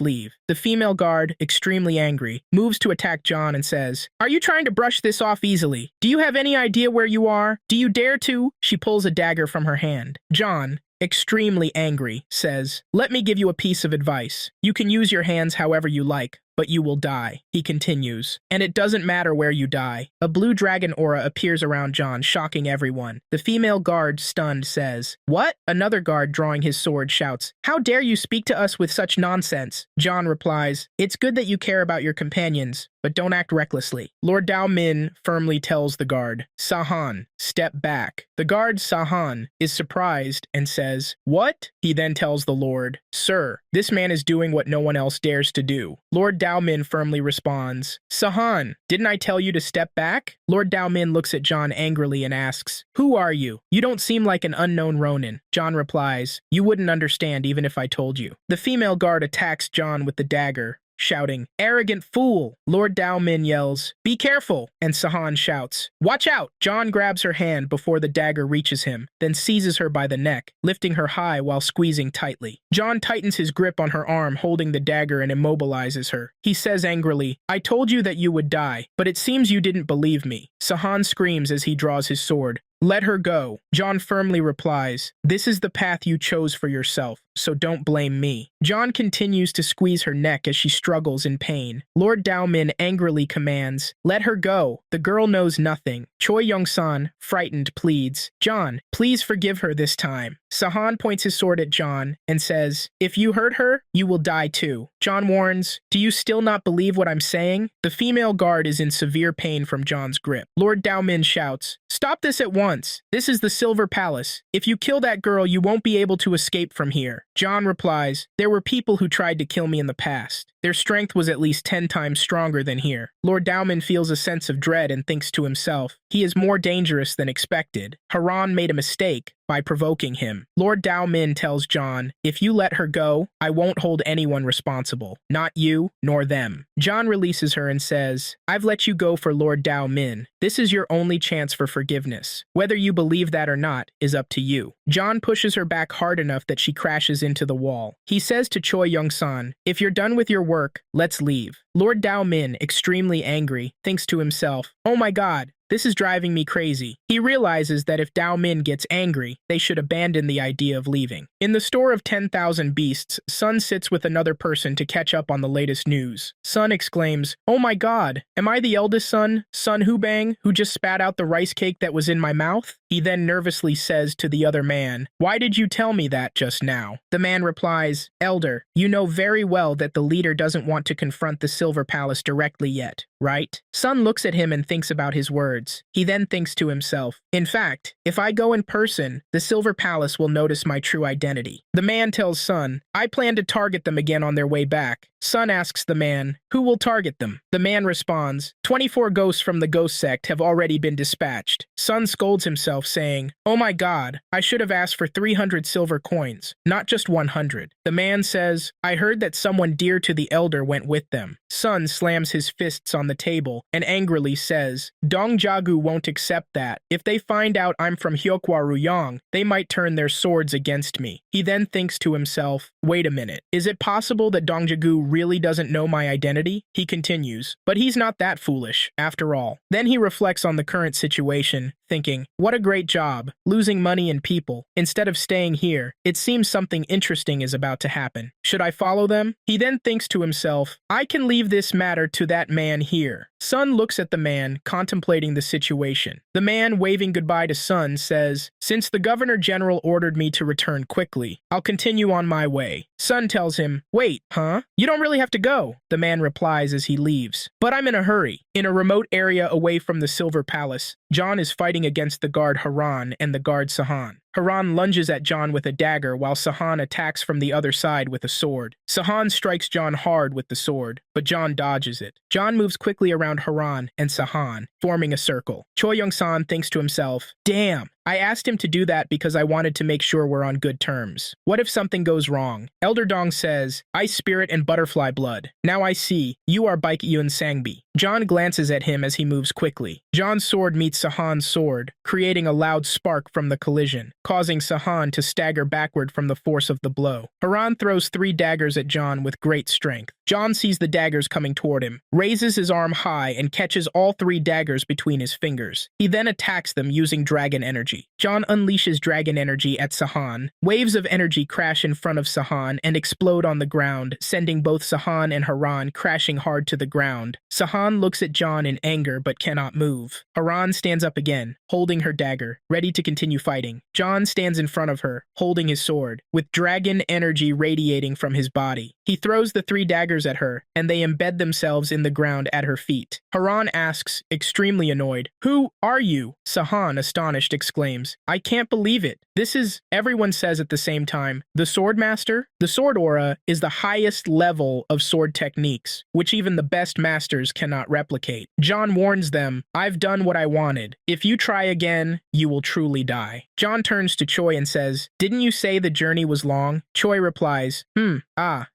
S1: leave. The female guard, extremely angry, moves to attack John and says, are you trying to brush this off easily? Do you have any idea where you are? Do you dare to? She pulls a dagger from her hand. John, extremely angry, says, let me give you a piece of advice. You can use your hands however you like, but you will die. He continues, and it doesn't matter where you die. A blue dragon aura appears around John, shocking everyone. The female guard, stunned, says, what? Another guard, drawing his sword, shouts, how dare you speak to us with such nonsense? John replies, it's good that you care about your companions, but don't act recklessly. Lord Dao-min firmly tells the guard, Sahan, step back. The guard, Sahan, is surprised and says, what? He then tells the Lord, sir, this man is doing what no one else dares to do. Lord Dao-min firmly responds, Sahan, didn't I tell you to step back? Lord Dao-min looks at John angrily and asks, who are you? You don't seem like an unknown Ronin. John replies, you wouldn't understand even if I told you. The female guard attacks John with the dagger, shouting, arrogant fool! Lord Dao-min yells, be careful! And Sahan shouts, watch out! John grabs her hand before the dagger reaches him, then seizes her by the neck, lifting her high while squeezing tightly. John tightens his grip on her arm, holding the dagger, and immobilizes her. He says angrily, I told you that you would die, but it seems you didn't believe me. Sahan screams as he draws his sword. Let her go. John firmly replies, this is the path you chose for yourself, so don't blame me. John continues to squeeze her neck as she struggles in pain. Lord Dao-min angrily commands, let her go. The girl knows nothing. Choi Yong-san, frightened, pleads, John, please forgive her this time. Sahan points his sword at John and says, if you hurt her, you will die too. John warns, do you still not believe what I'm saying? The female guard is in severe pain from John's grip. Lord Dao-min shouts, stop this at once. This is the Silver Palace. If you kill that girl, you won't be able to escape from here. John replies, there were people who tried to kill me in the past. Their strength was at least 10 times stronger than here. Lord Dao-min feels a sense of dread and thinks to himself, he is more dangerous than expected. Haran made a mistake. by provoking him. Lord Dao Min tells John, if you let her go, I won't hold anyone responsible. Not you, nor them. John releases her and says, I've let you go for Lord Dao Min. This is your only chance for forgiveness. Whether you believe that or not is up to you. John pushes her back hard enough that she crashes into the wall. He says to Choi Young-san, if you're done with your work, let's leave. Lord Dao Min, extremely angry, thinks to himself, oh my god, this is driving me crazy. He realizes that if Dao Min gets angry, they should abandon the idea of leaving. In the store of 10,000 beasts, Sun sits with another person to catch up on the latest news. Sun exclaims, oh my god, am I the eldest son, Sun Hubang, who just spat out the rice cake that was in my mouth? He then nervously says to the other man, why did you tell me that just now? The man replies, Elder, you know very well that the leader doesn't want to confront the Silver Palace directly yet, right? Sun looks at him and thinks about his words. He then thinks to himself, in fact, if I go in person, the Silver Palace will notice my true identity. The man tells Sun, I plan to target them again on their way back. Sun asks the man, who will target them? The man responds, 24 ghosts from the ghost sect have already been dispatched. Sun scolds himself, saying, oh my god, I should have asked for 300 silver coins, not just 100. The man says, I heard that someone dear to the elder went with them. Sun slams his fists on the table and angrily says, Dong Jagu won't accept that. If they find out I'm from Hyokwa Ruyong, they might turn their swords against me. He then thinks to himself, wait a minute, is it possible that Dong Jagu really doesn't know my identity? He continues, but he's not that foolish, after all. Then he reflects on the current situation, thinking, what a great job, losing money and people. Instead of staying here, it seems something interesting is about to happen. Should I follow them? He then thinks to himself, I can leave this matter to that man here. Sun looks at the man, contemplating the situation. The man, waving goodbye to Sun, says, since the Governor General ordered me to return quickly, I'll continue on my way. Sun tells him, wait, huh? You don't really have to go, the man replies as he leaves. But I'm in a hurry. In a remote area away from the Silver Palace, John is fighting against the guard Haran and the guard Sahan. Haran lunges at John with a dagger while Sahan attacks from the other side with a sword. Sahan strikes John hard with the sword, but John dodges it. John moves quickly around Haran and Sahan, forming a circle. Choi Young-san thinks to himself, damn, I asked him to do that because I wanted to make sure we're on good terms. What if something goes wrong? Elder Dong says, Ice Spirit and Butterfly Blood. Now I see, you are Baek Yun Sangbi. John glances at him as he moves quickly. John's sword meets Sahan's sword, creating a loud spark from the collision, causing Sahan to stagger backward from the force of the blow. Haran throws 3 daggers at John with great strength. John sees the daggers coming toward him, raises his arm high and catches all 3 daggers between his fingers. He then attacks them using dragon energy. John unleashes dragon energy at Sahan. Waves of energy crash in front of Sahan and explode on the ground, sending both Sahan and Haran crashing hard to the ground. Sahan looks at John in anger but cannot move. Haran stands up again, holding her dagger, ready to continue fighting. John stands in front of her, holding his sword, with dragon energy radiating from his body. He throws the 3 daggers at her, and they embed themselves in the ground at her feet. Haran asks, extremely annoyed, who are you? Sahan, astonished, exclaims, I can't believe it. This is, everyone says at the same time, the Sword Master? The Sword Aura is the highest level of sword techniques, which even the best masters cannot replicate. John warns them, I've done what I wanted. If you try again, you will truly die. John turns to Choi and says, didn't you say the journey was long? Choi replies,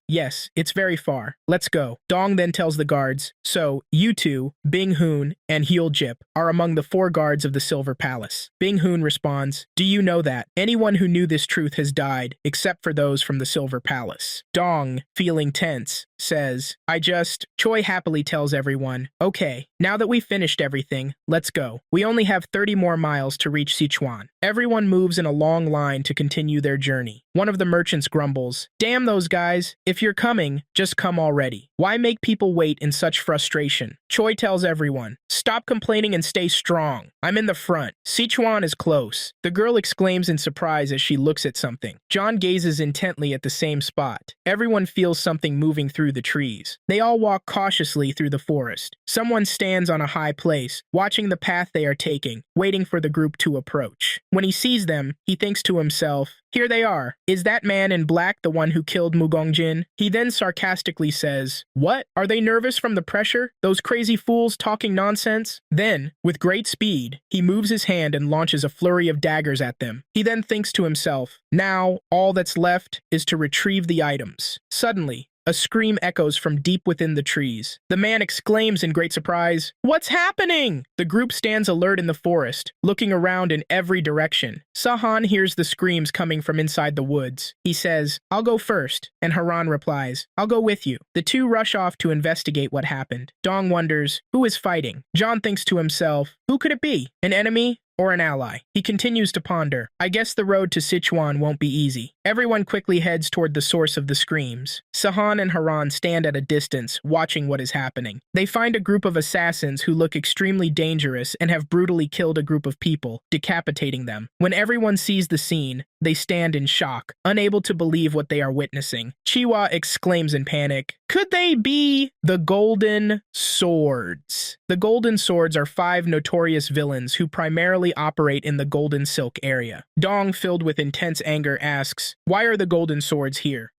S1: yes, it's very far. Let's go. Dong then tells the guards, so, you two, Bing Hoon and Hyul Jip, are among the 4 guards of the Silver Palace. Bing Hoon responds, do you know that? Anyone who knew this truth has died, except for those from the Silver Palace. Dong, feeling tense, says, Choi happily tells everyone, okay, now that we've finished everything, let's go. We only have 30 more miles to reach Sichuan. Everyone moves in a long line to continue their journey. One of the merchants grumbles, damn those guys, if you're coming, just come already. Why make people wait in such frustration? Choi tells everyone, stop complaining and stay strong. I'm in the front. Sichuan is close. The girl exclaims in surprise as she looks at something. John gazes intently at the same spot. Everyone feels something moving through through the trees. They all walk cautiously through the forest. Someone stands on a high place, watching the path they are taking, waiting for the group to approach. When he sees them, he thinks to himself, "Here they are. Is that man in black the one who killed Mugongjin?" He then sarcastically says, "What? Are they nervous from the pressure? Those crazy fools talking nonsense?" Then, with great speed, he moves his hand and launches a flurry of daggers at them. He then thinks to himself, "Now, all that's left is to retrieve the items." Suddenly, a scream echoes from deep within the trees. The man exclaims in great surprise, "What's happening?" The group stands alert in the forest, looking around in every direction. Sahan hears the screams coming from inside the woods. He says, "I'll go first," and Haran replies, "I'll go with you." The two rush off to investigate what happened. Dong wonders, who is fighting? John thinks to himself, who could it be? An enemy? Or an ally? He continues to ponder. I guess the road to Sichuan won't be easy. Everyone quickly heads toward the source of the screams. Sahan and Haran stand at a distance, watching what is happening. They find a group of assassins who look extremely dangerous and have brutally killed a group of people, decapitating them. When everyone sees the scene, they stand in shock, unable to believe what they are witnessing. Chiwa exclaims in panic, "Could they be the Golden Swords?" The Golden Swords are 5 notorious villains who primarily operate in the Golden Silk area. Dong, filled with intense anger, asks, "Why are the Golden Swords here?"